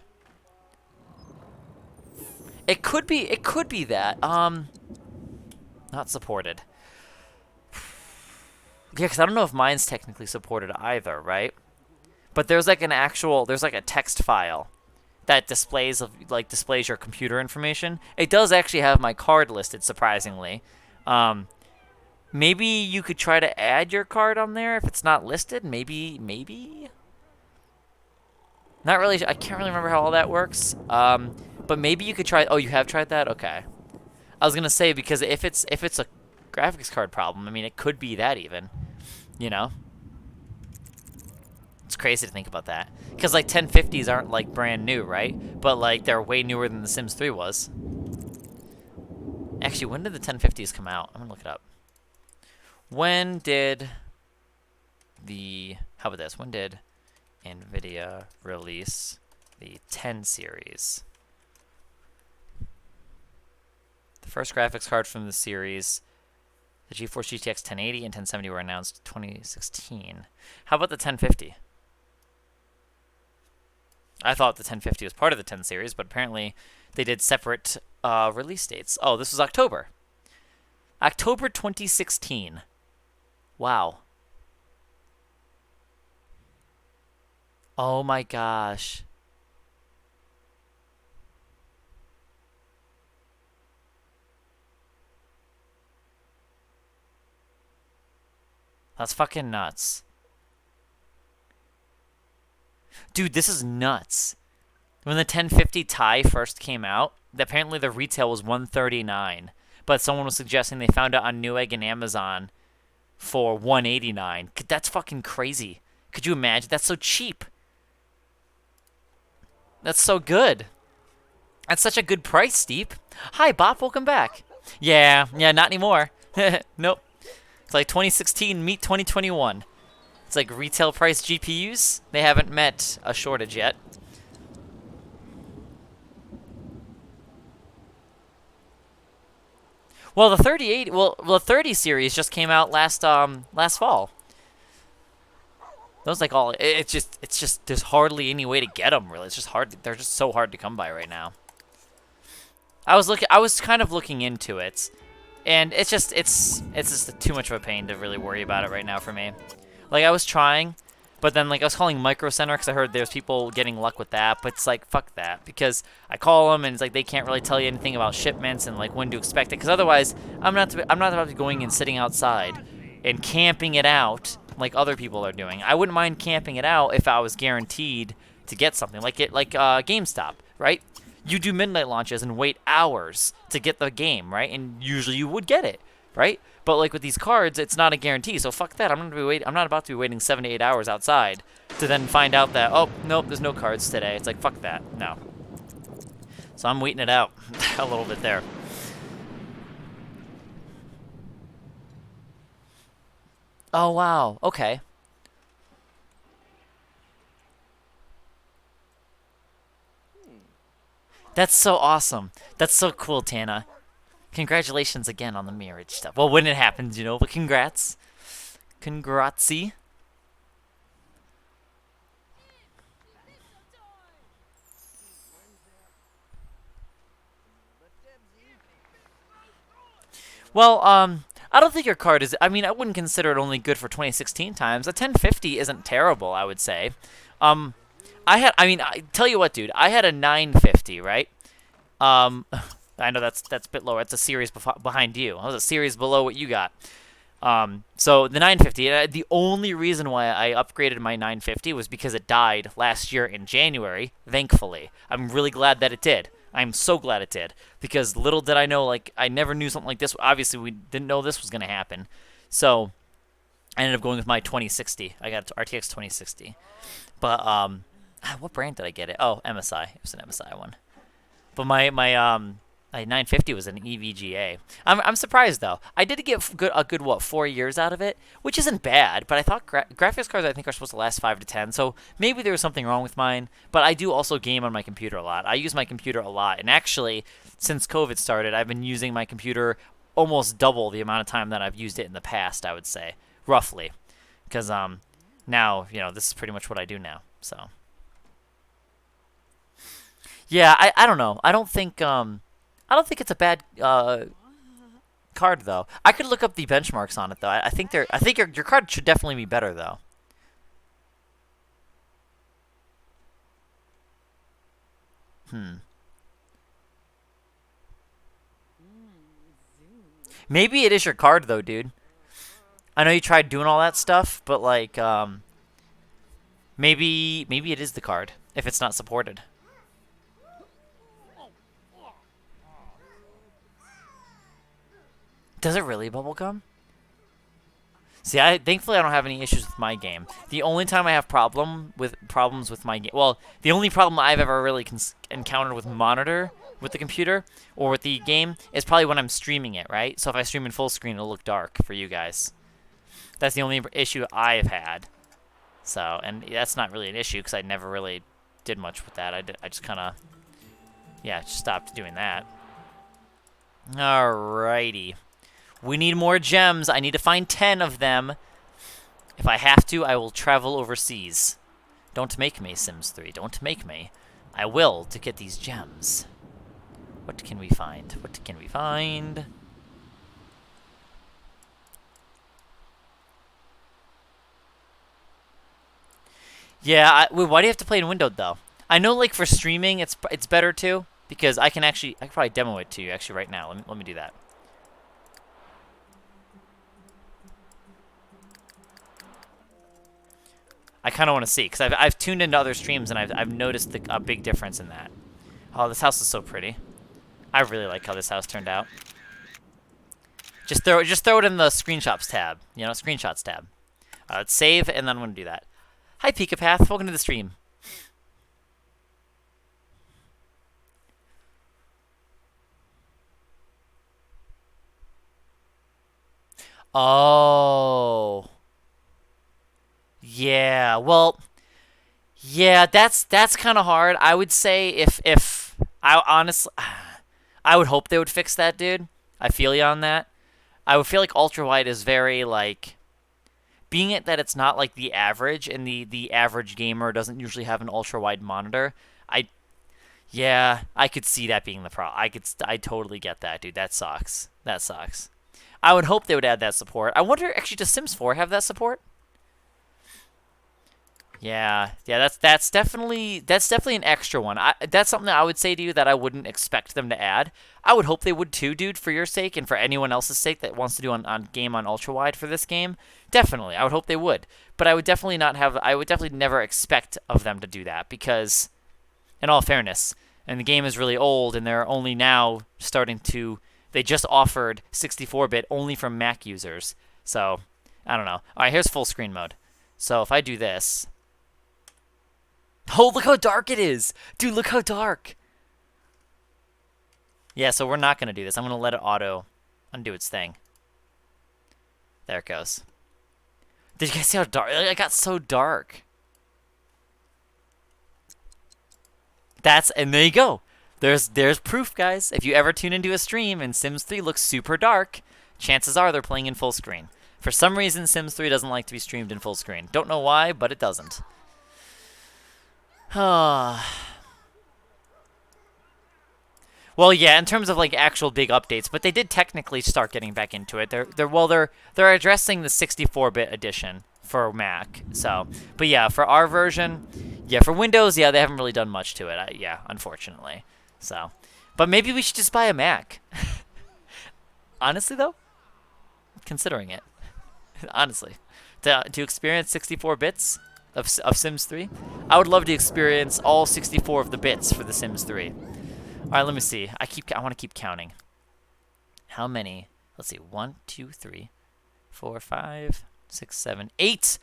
It could be that. Not supported. Yeah, because I don't know if mine's technically supported either, right? But there's like there's like a text file that displays your computer information. It does actually have my card listed, surprisingly. Maybe you could try to add your card on there if it's not listed. Maybe. Not really. I can't really remember how all that works. But maybe you could try. Oh, you have tried that? Okay. I was gonna say because if it's a graphics card problem, I mean it could be that even. You know. It's crazy to think about that. Because, like, 1050s aren't, like, brand new, right? But, like, they're way newer than The Sims 3 was. Actually, when did the 1050s come out? I'm gonna look it up. When did how about this? When did NVIDIA release the 10 series? The first graphics card from the series, the GeForce GTX 1080 and 1070 were announced 2016. How about the 1050? I thought the 1050 was part of the 10 series, but apparently they did separate release dates. Oh, this was October. October 2016. Wow. Oh my gosh. That's fucking nuts. Dude, this is nuts. When the 1050 Ti first came out, apparently the retail was $139, but someone was suggesting they found it on Newegg and Amazon for $189. That's fucking crazy. Could you imagine? That's so cheap. That's so good. That's such a good price, Steve. Hi, Bop. Welcome back. Yeah, not anymore. Nope. It's like 2016 meet 2021. It's like retail price GPUs. They haven't met a shortage yet. Well, the 30 series just came out last fall. Those like all it's just there's hardly any way to get them really. It's just hard. They're just so hard to come by right now. I was kind of looking into it, and it's just too much of a pain to really worry about it right now for me. Like, I was trying, but then, like, I was calling Micro Center because I heard there's people getting luck with that, but it's like, fuck that, because I call them, and it's like they can't really tell you anything about shipments and, like, when to expect it, because otherwise, I'm not about to be going and sitting outside and camping it out like other people are doing. I wouldn't mind camping it out if I was guaranteed to get something, like GameStop, right? You do midnight launches and wait hours to get the game, right? And usually you would get it, right? But like with these cards, it's not a guarantee. So fuck that. I'm not about to be waiting 7 to 8 hours outside to then find out that, oh nope, there's no cards today. It's like, fuck that. No. So I'm waiting it out a little bit there. Oh wow. Okay. That's so awesome. That's so cool, Tana. Congratulations again on the marriage stuff. Well, when it happens, but congrats. Congrazie. Well, I don't think your card is. I mean, I wouldn't consider it only good for 2016 times. A 1050 isn't terrible, I would say. Um, I had. I mean, I tell you what, dude. I had a 950, right? Um, I know that's a bit lower. It's a series behind you. I was a series below what you got. So the 950. The only reason why I upgraded my 950 was because it died last year in January. Thankfully, I'm really glad that it did. I'm so glad it did because little did I know, like I never knew something like this. Obviously, we didn't know this was gonna happen. So I ended up going with my 2060. I got RTX 2060. But what brand did I get it? Oh, MSI. It was an MSI one. But my 950 was an EVGA. I'm surprised though. I did get a good what 4 years out of it, which isn't bad. But I thought graphics cards I think are supposed to last 5 to 10. So maybe there was something wrong with mine. But I do also game on my computer a lot. I use my computer a lot, and actually, since COVID started, I've been using my computer almost double the amount of time that I've used it in the past. I would say roughly, because now this is pretty much what I do now. So yeah, I don't know. I don't think it's a bad card though. I could look up the benchmarks on it though. I think your card should definitely be better though. Hmm. Maybe it is your card though, dude. I know you tried doing all that stuff, but like maybe it is the card if it's not supported. Does it really bubblegum? See, I thankfully I don't have any issues with my game. The only time I have problems with my game, well, the only problem I've ever really encountered with monitor with the computer or with the game is probably when I'm streaming it, right? So if I stream in full screen, it'll look dark for you guys. That's the only issue I've had. So, and that's not really an issue because I never really did much with that. I just kind of, yeah, just stopped doing that. Alrighty. We need more gems. I need to find 10 of them. If I have to, I will travel overseas. Don't make me, Sims 3. Don't make me. I will to get these gems. What can we find? What can we find? Yeah, wait, why do you have to play in windowed, though? I know, like, for streaming, it's better, too. Because I can probably demo it to you, actually, right now. Let me do that. I kind of want to see, because I've tuned into other streams, and I've noticed a big difference in that. Oh, this house is so pretty. I really like how this house turned out. Just throw it in the screenshots tab. Screenshots tab. Let's save, and then I'm going to do that. Hi, Pikapath. Welcome to the stream. Oh. Yeah, well, yeah, that's kind of hard. I would say if I honestly, I would hope they would fix that, dude. I feel you on that. I would feel like ultra wide is very like being it that it's not like the average and the average gamer doesn't usually have an ultra wide monitor. I Yeah, I could see that being the problem. I totally get that, dude. That sucks. That sucks. I would hope they would add that support. I wonder actually does Sims 4 have that support? Yeah, that's definitely an extra one. That's something that I would say to you that I wouldn't expect them to add. I would hope they would too, dude, for your sake and for anyone else's sake that wants to do on game on ultra wide for this game. Definitely, I would hope they would. But I would definitely not have. I would definitely never expect of them to do that because, in all fairness, and the game is really old and they're only now starting to. They just offered 64-bit only for Mac users. So I don't know. All right, here's full screen mode. So if I do this. Oh, look how dark it is! Dude, look how dark! Yeah, so we're not going to do this. I'm going to let it auto undo its thing. There it goes. Did you guys see how dark? It got so dark. And there you go. There's proof, guys. If you ever tune into a stream and Sims 3 looks super dark, chances are they're playing in full screen. For some reason, Sims 3 doesn't like to be streamed in full screen. Don't know why, but it doesn't. Well, Well, yeah, in terms of like actual big updates, but they did technically start getting back into it. They're addressing the 64-bit edition for Mac. So, but yeah, for our version, yeah, for Windows, yeah, they haven't really done much to it. Yeah, unfortunately. So, but maybe we should just buy a Mac. Honestly, though, considering it, honestly, to experience 64 bits of Sims 3, I would love to experience all 64 of the bits for The Sims 3. All right, let me see. I want to keep counting. How many? Let's see. 1, 2, 3, 4, 5, 6, 7, 8.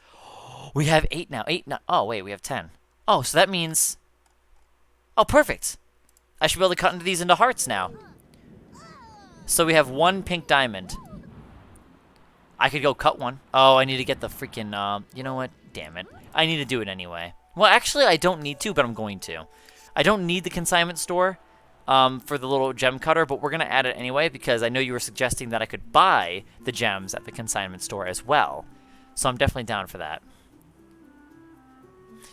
We have 8 now. 8 now. Oh, wait, we have 10. Oh, so that means... Oh, perfect. I should be able to cut into these into hearts now. So we have 1 pink diamond. I could go cut one. Oh, I need to get the freaking... you know what? Damn it. I need to do it anyway. Well, actually, I don't need to, but I'm going to. I don't need the consignment store for the little gem cutter, but we're going to add it anyway because I know you were suggesting that I could buy the gems at the consignment store as well. So I'm definitely down for that.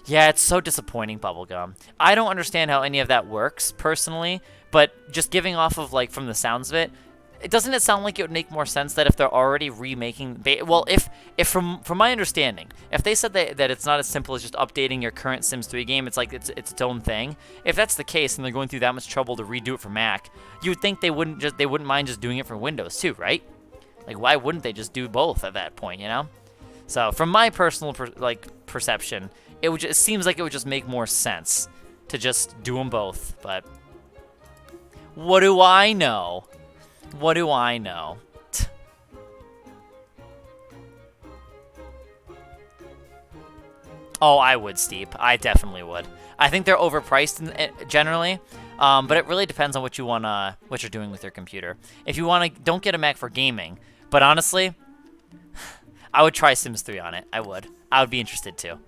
Yeah, it's so disappointing, Bubblegum. I don't understand how any of that works, personally, but just giving off of, like, from the sounds of it, doesn't it sound like it would make more sense that if they're already remaking... Well, if from my understanding, if they said that it's not as simple as just updating your current Sims 3 game, it's like it's its own thing. If that's the case and they're going through that much trouble to redo it for Mac, you would think they wouldn't mind just doing it for Windows too, right? Like, why wouldn't they just do both at that point, you know? So, from my personal perception, it seems like it would just make more sense to just do them both, but what do I know? What do I know? Oh, I would, Steep. I definitely would. I think they're overpriced generally, but it really depends on what you're doing with your computer. If you want to, don't get a Mac for gaming. But honestly, I would try Sims 3 on it. I would. I would be interested too.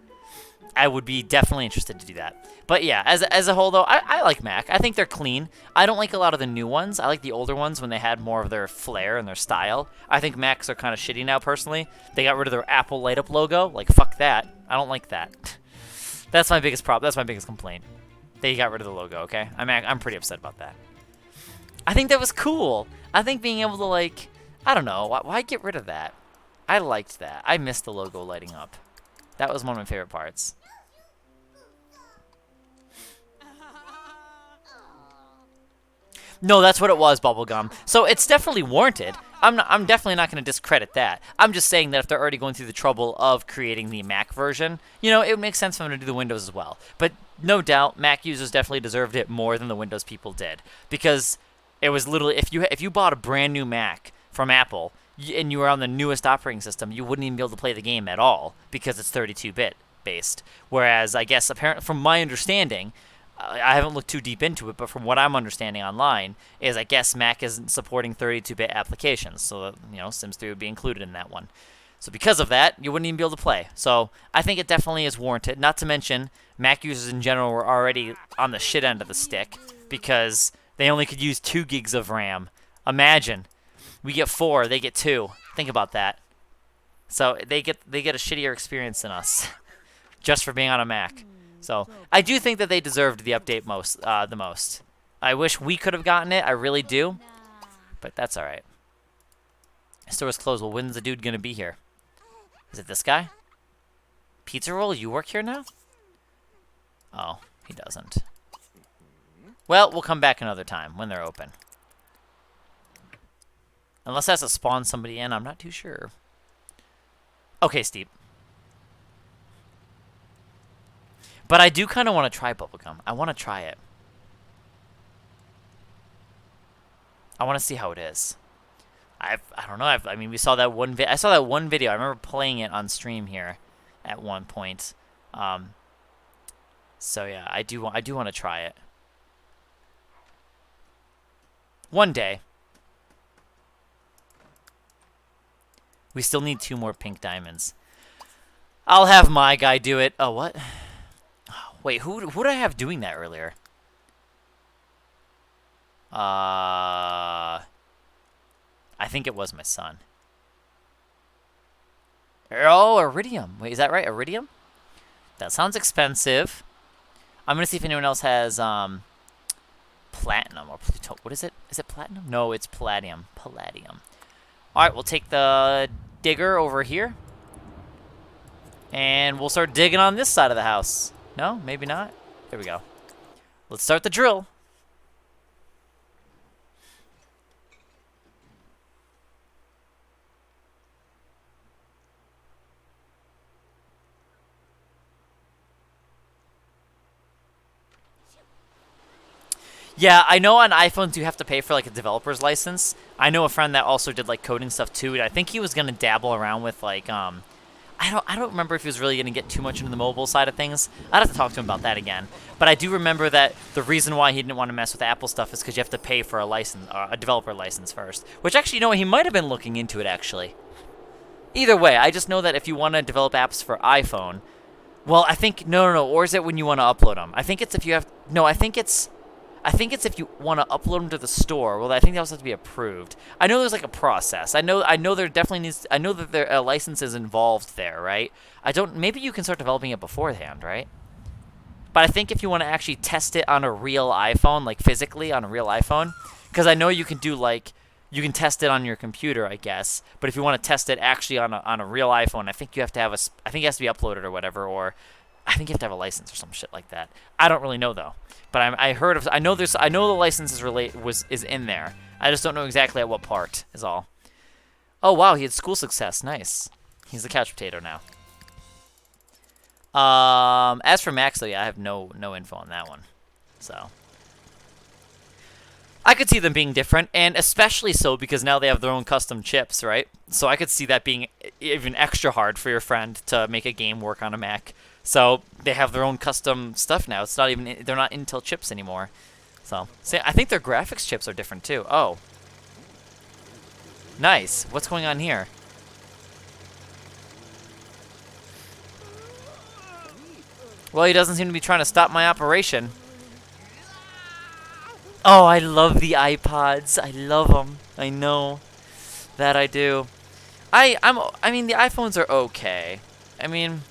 I would be definitely interested to do that. But yeah, as a whole though, I like Mac. I think they're clean. I don't like a lot of the new ones. I like the older ones when they had more of their flair and their style. I think Macs are kind of shitty now personally. They got rid of their Apple light up logo. Like, fuck that. I don't like that. That's my biggest problem. That's my biggest complaint. They got rid of the logo, okay? I'm pretty upset about that. I think that was cool. I think being able to, like, I don't know, why get rid of that? I liked that. I missed the logo lighting up. That was one of my favorite parts. No, that's what it was, Bubblegum. So it's definitely warranted. I'm definitely not going to discredit that. I'm just saying that if they're already going through the trouble of creating the Mac version, you know, it would make sense for them to do the Windows as well. But no doubt, Mac users definitely deserved it more than the Windows people did. Because it was literally, if you bought a brand new Mac from Apple, and you were on the newest operating system, you wouldn't even be able to play the game at all because it's 32-bit based. Whereas, I guess, apparently, from my understanding, I haven't looked too deep into it, but from what I'm understanding online, is I guess Mac isn't supporting 32-bit applications, so you know, Sims 3 would be included in that one. So because of that, you wouldn't even be able to play. So I think it definitely is warranted. Not to mention, Mac users in general were already on the shit end of the stick because they only could use 2 gigs of RAM. Imagine. We get 4, they get 2. Think about that. So they get a shittier experience than us, just for being on a Mac. So I do think that they deserved the update the most. I wish we could have gotten it. I really do, but that's all right. Store's closed. Well, when's the dude gonna be here? Is it this guy? Pizza Roll, you work here now? Oh, he doesn't. Well, we'll come back another time when they're open. Unless that's to spawn somebody in, I'm not too sure. Okay, Steve. But I do kind of want to try Bubblegum. I want to try it. I want to see how it is. I don't know. I mean, we saw that one I saw that one video. I remember playing it on stream here at one point. So yeah, I do want to try it. One day. We still need 2 more pink diamonds. I'll have my guy do it. Oh, what? Wait, who did I have doing that earlier? I think it was my son. Oh, Iridium. Wait, is that right? Iridium? That sounds expensive. I'm going to see if anyone else has platinum or plutonium. What is it? Is it platinum? No, it's palladium. Palladium. All right, we'll take the digger over here. And we'll start digging on this side of the house. No, maybe not. There we go. Let's start the drill. Yeah, I know on iPhones you have to pay for like a developer's license. I know a friend that also did like coding stuff too, and I think he was gonna dabble around with like I don't remember if he was really gonna get too much into the mobile side of things. I'd have to talk to him about that again. But I do remember that the reason why he didn't want to mess with Apple stuff is because you have to pay for a license, a developer license first. Which actually, you know, he might have been looking into it actually. Either way, I just know that if you want to develop apps for iPhone, well, I think no, or is it when you want to upload them? I think it's if you have I think it's if you want to upload them to the store. Well, I think that also has to be approved. I know there's like a process. I know there definitely needs. I know that there are licenses involved there, right? Maybe you can start developing it beforehand, right? But I think if you want to actually test it on a real iPhone, like physically on a real iPhone, because I know you can do like you can test it on your computer, I guess. But if you want to test it actually on a real iPhone, I think you have to have I think it has to be uploaded or whatever, or I think you have to have a license or some shit like that. I don't really know though. But I heard of. I know the license is in there. I just don't know exactly at what part is all. Oh wow, he had school success. Nice. He's the couch potato now. As for Max, though, yeah, I have no info on that one. So I could see them being different, and especially so because now they have their own custom chips, right? So I could see that being even extra hard for your friend to make a game work on a Mac. So they have their own custom stuff now. It's not even they're not Intel chips anymore. So I think their graphics chips are different too. Oh, nice. What's going on here? Well, he doesn't seem to be trying to stop my operation. Oh, I love the iPods. I love them. I know that I do. I mean, the iPhones are okay. I mean,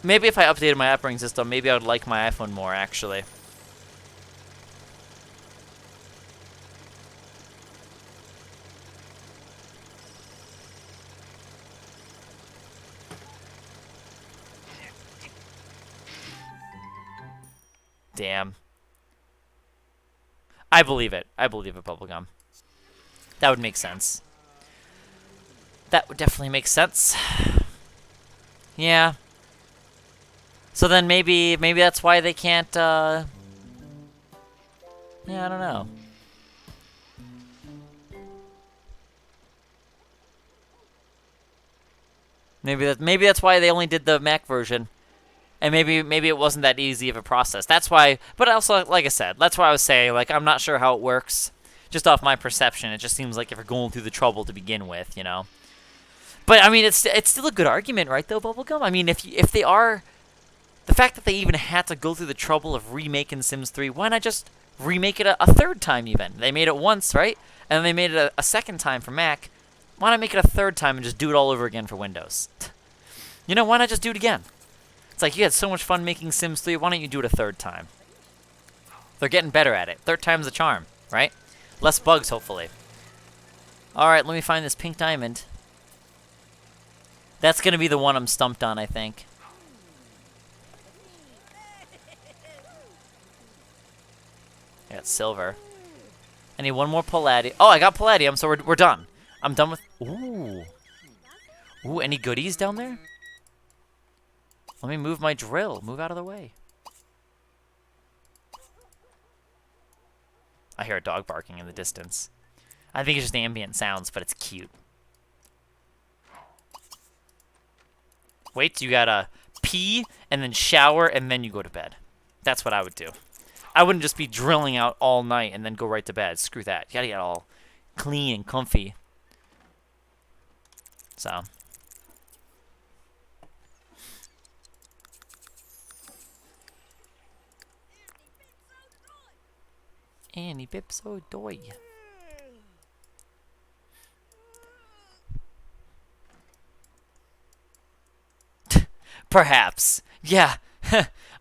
maybe if I updated my operating system, maybe I would like my iPhone more, actually. Damn. I believe it. I believe it, Bubblegum. That would make sense. That would definitely make sense. Yeah. So then maybe that's why they can't, yeah, I don't know. Maybe that's why they only did the Mac version. And maybe it wasn't that easy of a process. That's why, but also, like I said, that's why I was saying, like, I'm not sure how it works. Just off my perception, it just seems like if you're going through the trouble to begin with, you know. But, I mean, it's still a good argument, right, though, Bubblegum? I mean, if they are... The fact that they even had to go through the trouble of remaking Sims 3, why not just remake it a third time, even? They made it once, right? And then they made it a second time for Mac. Why not make it a third time and just do it all over again for Windows? You know, why not just do it again? It's like, you had so much fun making Sims 3, why don't you do it a third time? They're getting better at it. Third time's the charm, right? Less bugs, hopefully. Alright, let me find this pink diamond. That's going to be the one I'm stumped on, I think. I got silver. I need one more palladium. Oh, I got palladium, so we're done. I'm done with... Ooh. Ooh, any goodies down there? Let me move my drill. Move out of the way. I hear a dog barking in the distance. I think it's just ambient sounds, but it's cute. Wait, you gotta pee, and then shower, and then you go to bed. That's what I would do. I wouldn't just be drilling out all night and then go right to bed. Screw that. You gotta get all clean and comfy. So... Annie Bipso Doy. Perhaps. Yeah.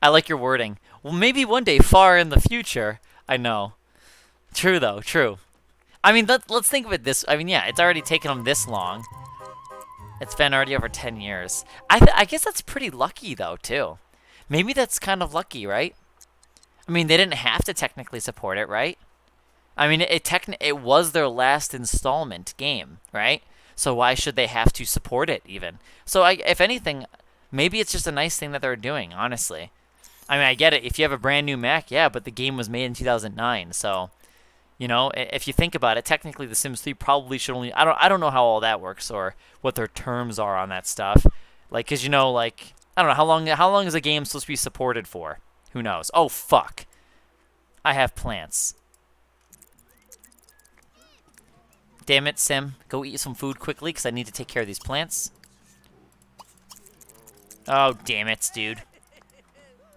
I like your wording. Well, maybe one day far in the future. I know. True though, true. I mean, let's think of it this. I mean, yeah, it's already taken them this long. It's been already over 10 years. I guess that's pretty lucky though too. Maybe that's kind of lucky, right? I mean, they didn't have to technically support it, right? I mean, it was their last installment game, right? So why should they have to support it even? So if anything, maybe it's just a nice thing that they're doing, honestly. I mean, I get it. If you have a brand new Mac, yeah, but the game was made in 2009, so you know, if you think about it, technically The Sims 3 probably should only I don't know how all that works or what their terms are on that stuff. Like cuz you know like I don't know how long is a game supposed to be supported for? Who knows? Oh fuck. I have plants. Damn it, Sim. Go eat some food quickly cuz I need to take care of these plants. Oh, damn it, dude.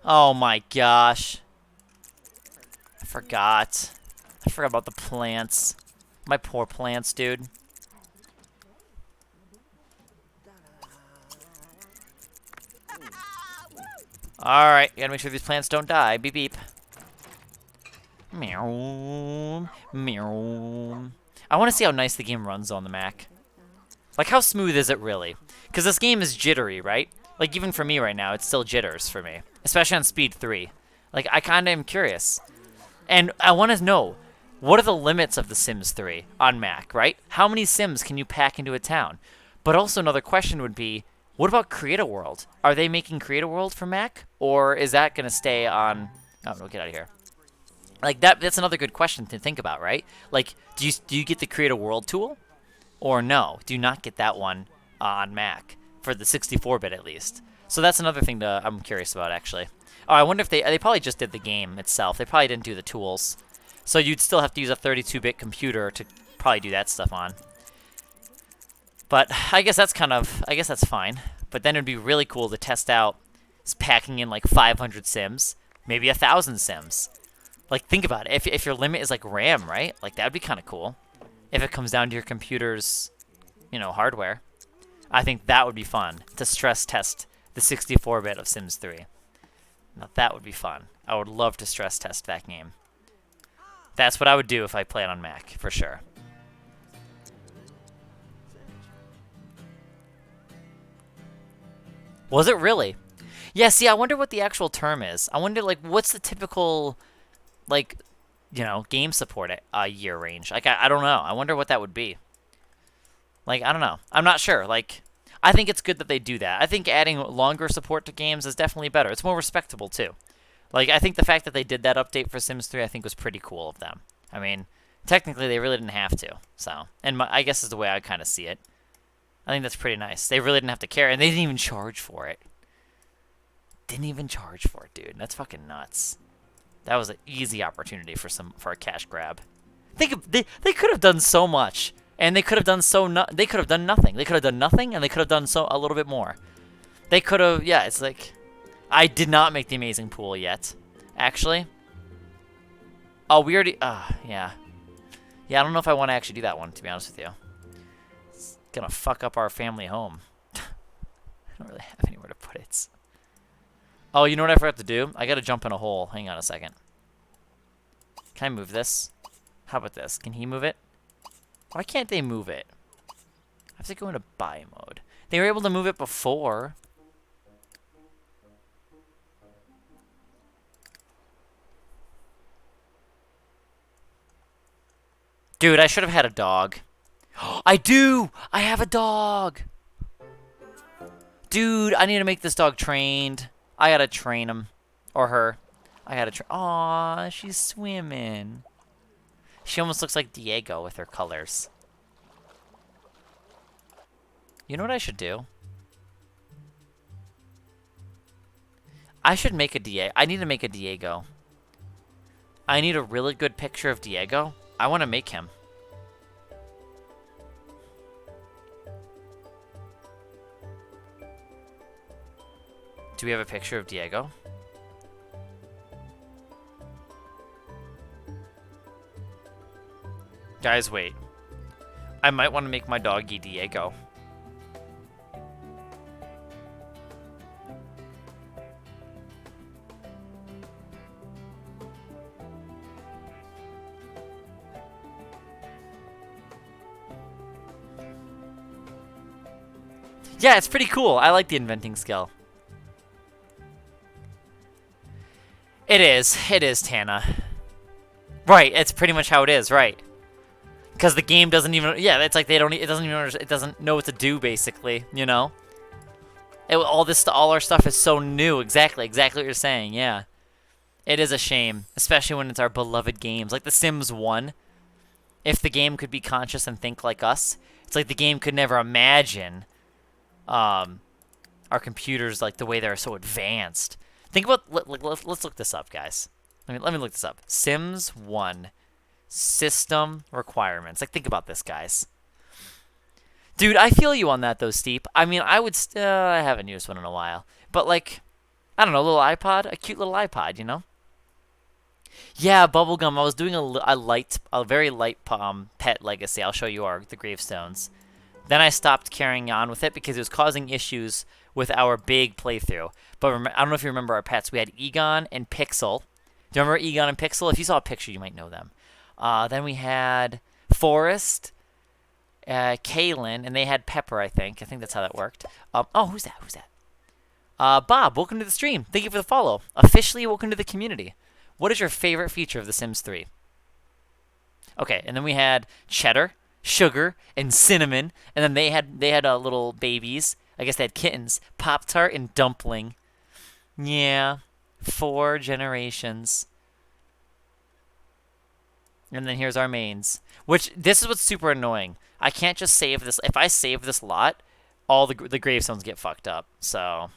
Oh my gosh. I forgot. I forgot about the plants. My poor plants, dude. Alright, gotta make sure these plants don't die. Beep beep. Meow. Meow. I want to see how nice the game runs on the Mac. Like, how smooth is it really? Because this game is jittery, right? Like, even for me right now, it still jitters for me. Especially on Speed 3. Like, I kind of am curious. And I want to know, what are the limits of The Sims 3 on Mac, right? How many Sims can you pack into a town? But also another question would be, what about Create a World? Are they making Create a World for Mac? Or is that going to stay on... Oh, no, get out of here. Like, that's another good question to think about, right? Like, do you get the Create a World tool? Or no, do you not get that one on Mac? For the 64-bit, at least. So that's another thing I'm curious about, actually. Oh, I wonder if they probably just did the game itself. They probably didn't do the tools. So you'd still have to use a 32-bit computer to probably do that stuff on. But I guess that's fine. But then it'd be really cool to test out packing in like 500 Sims, maybe 1,000 Sims. Like, think about it. If your limit is like RAM, right? Like, that'd be kind of cool. If it comes down to your computer's, you know, hardware. I think that would be fun to stress test the 64-bit of Sims 3. Now, that would be fun. I would love to stress test that game. That's what I would do if I played on Mac, for sure. Was it really? Yeah, see, I wonder what the actual term is. I wonder, like, what's the typical, like, you know, game support year range? Like, I don't know. I wonder what that would be. Like, I don't know. I'm not sure. Like, I think it's good that they do that. I think adding longer support to games is definitely better. It's more respectable, too. Like, I think the fact that they did that update for Sims 3, I think was pretty cool of them. I mean, technically, they really didn't have to. So, and I guess is the way I kind of see it. I think that's pretty nice. They really didn't have to care, and they didn't even charge for it. Didn't even charge for it, dude. That's fucking nuts. That was an easy opportunity for a cash grab. They could have done so much, and they could have done they could have done nothing. They could have done nothing, and they could have done a little bit more. They could have, yeah. It's like, I did not make the amazing pool yet, actually. Oh, we already, yeah. Yeah, I don't know if I want to actually do that one, to be honest with you. It's gonna fuck up our family home. I don't really have anywhere to put it. Oh, you know what I forgot to do? I gotta jump in a hole. Hang on a second. Can I move this? How about this? Can he move it? Why can't they move it? I have to go into buy mode. They were able to move it before. Dude, I should have had a dog. I do! I have a dog! Dude, I need to make this dog trained. I gotta train him. Or her. I gotta train. Aw, she's swimming. She almost looks like Diego with her colors. You know what I should do? I should make a Diego. I need to make a Diego. I need a really good picture of Diego. I want to make him. Do we have a picture of Diego? Guys, wait. I might want to make my doggy Diego. Yeah, it's pretty cool. I like the inventing skill. It is, Tana. Right, it's pretty much how it is, right? Because the game doesn't even, yeah, it's like they don't, it doesn't even, it doesn't know what to do, basically, you know? All our stuff is so new. Exactly what you're saying, yeah. It is a shame, especially when it's our beloved games. Like The Sims 1, if the game could be conscious and think like us, it's like the game could never imagine our computers, like, the way they're so advanced. Think about, let's look this up, guys. Let me look this up. Sims 1 system requirements. Like, think about this, guys. Dude, I feel you on that, though, Steep. I mean, I haven't used one in a while. But, like, I don't know, a little iPod? A cute little iPod, you know? Yeah, bubblegum. I was doing a very light pet legacy. I'll show you the gravestones. Then I stopped carrying on with it because it was causing issues with our big playthrough. But I don't know if you remember our pets. We had Egon and Pixel. Do you remember Egon and Pixel? If you saw a picture, you might know them. Then we had Forrest, Kaylin, and they had Pepper, I think. I think that's how that worked. Oh, who's that? Who's that? Bob, welcome to the stream. Thank you for the follow. Officially welcome to the community. What is your favorite feature of The Sims 3? Okay, and then we had Cheddar, Sugar, and Cinnamon, and then they had little babies. I guess they had kittens, Pop-Tart and Dumpling. Yeah, 4 generations. And then here's our mains. Which, this is what's super annoying. I can't just save this. If I save this lot, all the gravestones get fucked up. So,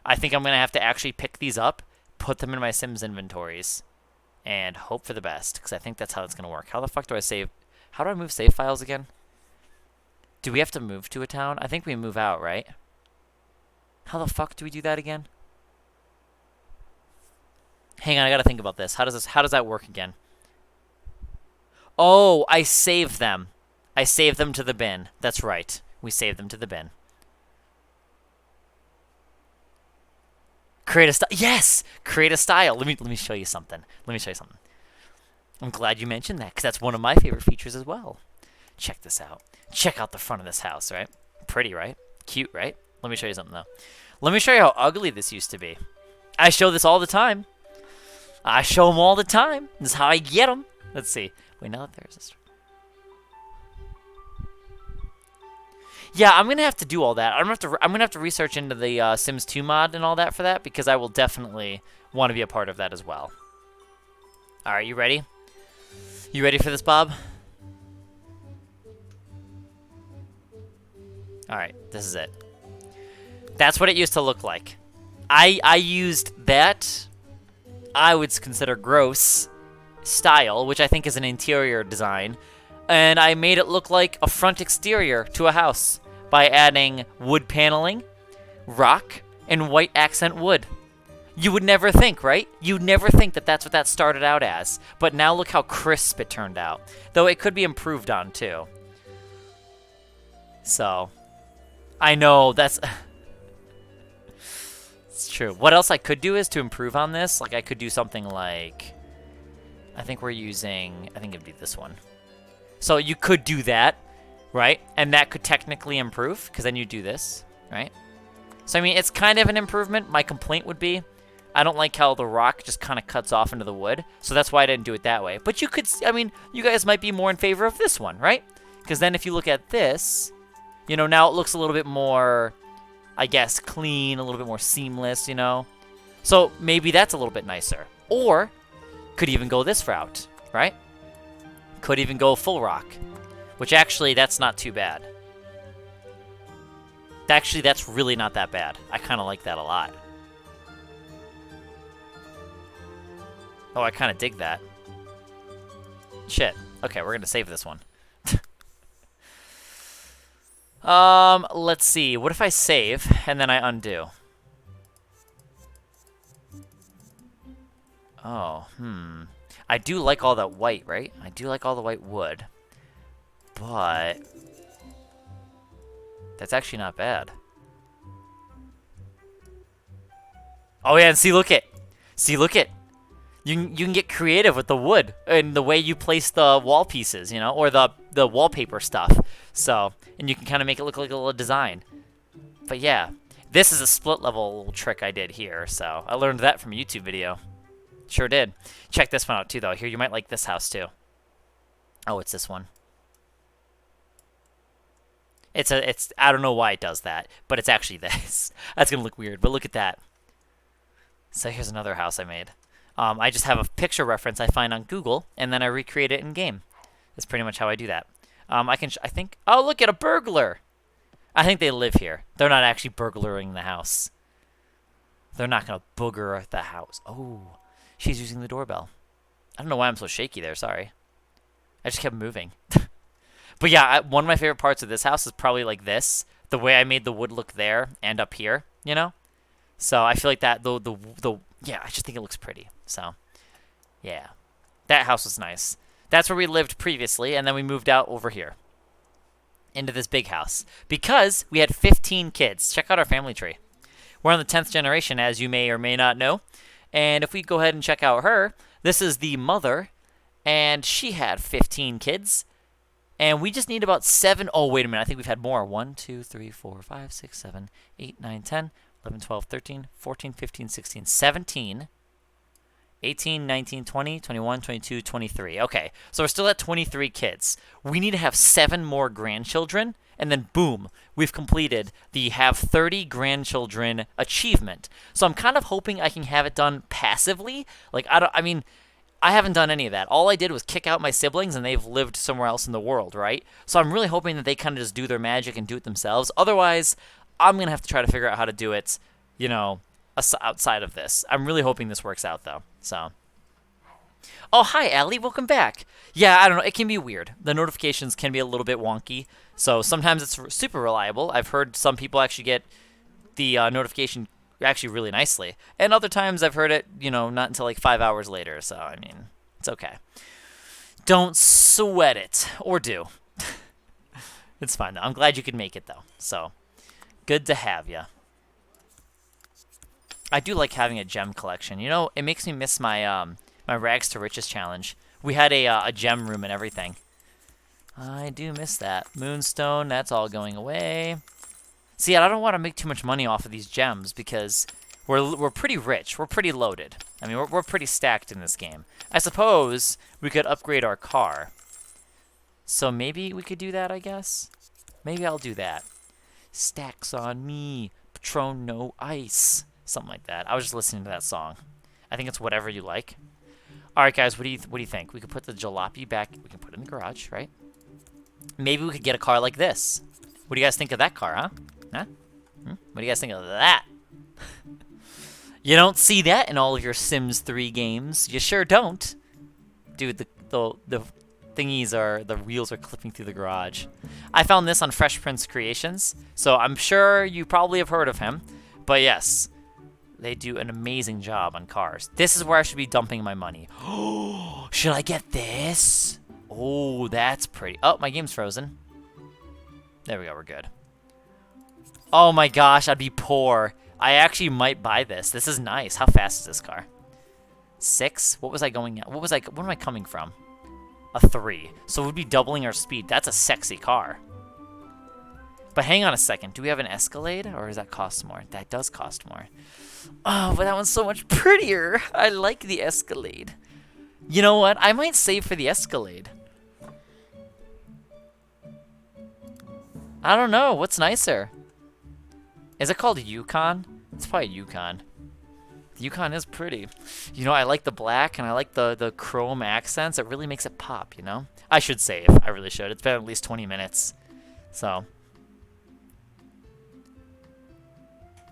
I think I'm going to have to actually pick these up, put them in my Sims inventories, and hope for the best. Because I think that's how it's going to work. How the fuck do I save? How do I move save files again? Do we have to move to a town? I think we move out, right? How the fuck do we do that again? Hang on, I got to think about this. How does that work again? Oh, I save them. I save them to the bin. That's right. We save them to the bin. Create a style. Yes! Create a style. Let me show you something. I'm glad you mentioned that, because that's one of my favorite features as well. Check this out. Check out the front of this house, right? Pretty, right? Cute, right? Let me show you something, though. Let me show you how ugly this used to be. I show this all the time. I show them all the time. This is how I get them. Let's see. Wait, now that there's this. Yeah, I'm gonna have to do all that. I'm gonna have to research into the Sims 2 mod and all that for that, because I will definitely want to be a part of that as well. All right, you ready? You ready for this, Bob? All right, this is it. That's what it used to look like. I used that, I would consider gross, style, which I think is an interior design, and I made it look like a front exterior to a house by adding wood paneling, rock, and white accent wood. You would never think, right? You'd never think that that's what that started out as. But now look how crisp it turned out. Though it could be improved on, too. So, I know, that's... It's true. What else I could do is to improve on this. Like, I could do something like... I think it'd be this one. So you could do that, right? And that could technically improve, because then you do this, right? So, I mean, it's kind of an improvement. My complaint would be, I don't like how the rock just kind of cuts off into the wood. So that's why I didn't do it that way. But you could, I mean, you guys might be more in favor of this one, right? Because then if you look at this, you know, now it looks a little bit more, I guess, clean, a little bit more seamless, you know? So maybe that's a little bit nicer. Or could even go this route, right? Could even go full rock. Which actually, that's not too bad. Actually, that's really not that bad. I kind of like that a lot. Oh, I kind of dig that. Shit. Okay, we're going to save this one. Let's see. What if I save, and then I undo? Oh, I do like all that white, right? I do like all the white wood. But... that's actually not bad. Oh yeah, and see, look it. See, look it. You can get creative with the wood and the way you place the wall pieces, you know, or the wallpaper stuff. So, and you can kind of make it look like a little design. But yeah, this is a split level trick I did here, so I learned that from a YouTube video. Sure did. Check this one out too, though. Here, you might like this house too. Oh, it's this one. It's I don't know why it does that, but it's actually this. That's gonna look weird, but look at that. So here's another house I made. I just have a picture reference I find on Google, and then I recreate it in game. That's pretty much how I do that. I think. Oh, look at a burglar. I think they live here. They're not actually burglaring the house. They're not gonna booger the house. Oh, she's using the doorbell. I don't know why I'm so shaky there. Sorry. I just kept moving. But yeah, one of my favorite parts of this house is probably like this. The way I made the wood look there and up here, you know? So I feel like that, yeah, I just think it looks pretty. So, yeah. That house was nice. That's where we lived previously, and then we moved out over here. Into this big house. Because we had 15 kids. Check out our family tree. We're on the 10th generation, as you may or may not know. And if we go ahead and check out her, this is the mother, and she had 15 kids. And we just need about 7. Oh, wait a minute. I think we've had more. 1, 2, 3, 4, 5, 6, 7, 8, 9, 10, 11, 12, 13, 14, 15, 16, 17, 18, 19, 20, 21, 22, 23. Okay, so we're still at 23 kids. We need to have 7 more grandchildren, and then boom, we've completed the have 30 grandchildren achievement. So I'm kind of hoping I can have it done passively. Like, I haven't done any of that. All I did was kick out my siblings, and they've lived somewhere else in the world, right? So I'm really hoping that they kind of just do their magic and do it themselves. Otherwise, I'm going to have to try to figure out how to do it, you know, outside of this. I'm really hoping this works out, though. So. Oh, hi, Allie. Welcome back. Yeah, I don't know. It can be weird. The notifications can be a little bit wonky. So sometimes it's super reliable. I've heard some people actually get the notification actually really nicely. And other times I've heard it, you know, not until like 5 hours later. So, I mean, it's okay. Don't sweat it. Or do. It's fine, though. I'm glad you could make it, though. So, good to have ya. I do like having a gem collection. You know, it makes me miss my my Rags to Riches challenge. We had a gem room and everything. I do miss that. Moonstone, that's all going away. See, I don't want to make too much money off of these gems because we're pretty rich. We're pretty loaded. I mean, we're pretty stacked in this game. I suppose we could upgrade our car. So maybe we could do that, I guess. Maybe I'll do that. Stacks on me, Patron no ice. Something like that. I was just listening to that song. I think it's Whatever You Like. All right, guys, what do you think? We could put the jalopy back. We can put it in the garage, right? Maybe we could get a car like this. What do you guys think of that car, huh? Huh? What do you guys think of that? You don't see that in all of your Sims 3 games. You sure don't. Dude, the thingies the wheels are clipping through the garage. I found this on Fresh Prince Creations, so I'm sure you probably have heard of him. But yes, they do an amazing job on cars. This is where I should be dumping my money. Oh, should I get this? Oh, that's pretty. Oh, my game's frozen. There we go, we're good. Oh my gosh, I'd be poor. I actually might buy this. This is nice. How fast is this car? 6? What was I going at? What am I coming from? A 3. So we'd be doubling our speed. That's a sexy car. But hang on a second. Do we have an Escalade? Or does that cost more? That does cost more. Oh, but that one's so much prettier. I like the Escalade. You know what? I might save for the Escalade. I don't know. What's nicer? Is it called Yukon? It's probably Yukon. The Yukon is pretty. You know, I like the black and I like the chrome accents. It really makes it pop, you know? I should save. I really should. It's been at least 20 minutes. So.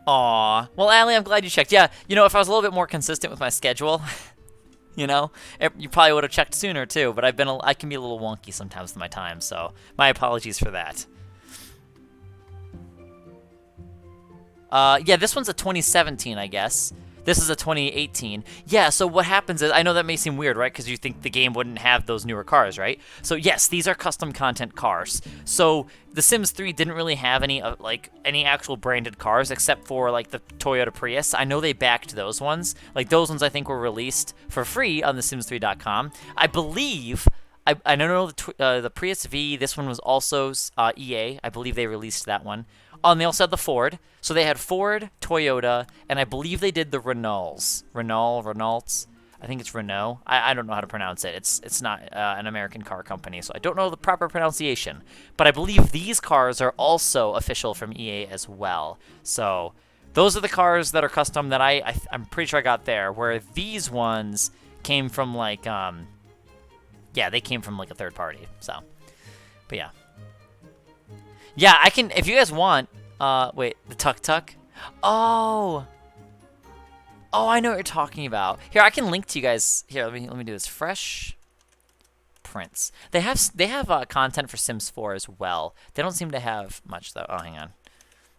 Aw. Well, Allie, I'm glad you checked. Yeah, you know, if I was a little bit more consistent with my schedule, you know, you probably would have checked sooner too, but I can be a little wonky sometimes with my time, so my apologies for that. Yeah, this one's a 2017, I guess. This is a 2018. Yeah, so what happens is, I know that may seem weird, right? Because you think the game wouldn't have those newer cars, right? So yes, these are custom content cars. So The Sims 3 didn't really have any actual branded cars except for like the Toyota Prius. I know they backed those ones. Like those ones I think were released for free on thesims3.com. I believe I don't know the Prius V. This one was also EA. I believe they released that one. and they also had the Ford. So they had Ford, Toyota, and I believe they did the Renaults. Renaults. I think it's Renault. I don't know how to pronounce it. It's not an American car company, so I don't know the proper pronunciation. But I believe these cars are also official from EA as well. So those are the cars that are custom that I'm pretty sure I got there. Where these ones came from like yeah, they came from like a third party. So, but yeah. Yeah, I can, if you guys want, wait, the Tuk Tuk? Oh! Oh, I know what you're talking about. Here, I can link to you guys. Here, let me do this. Fresh Prince. They have content for Sims 4 as well. They don't seem to have much, though. Oh, hang on.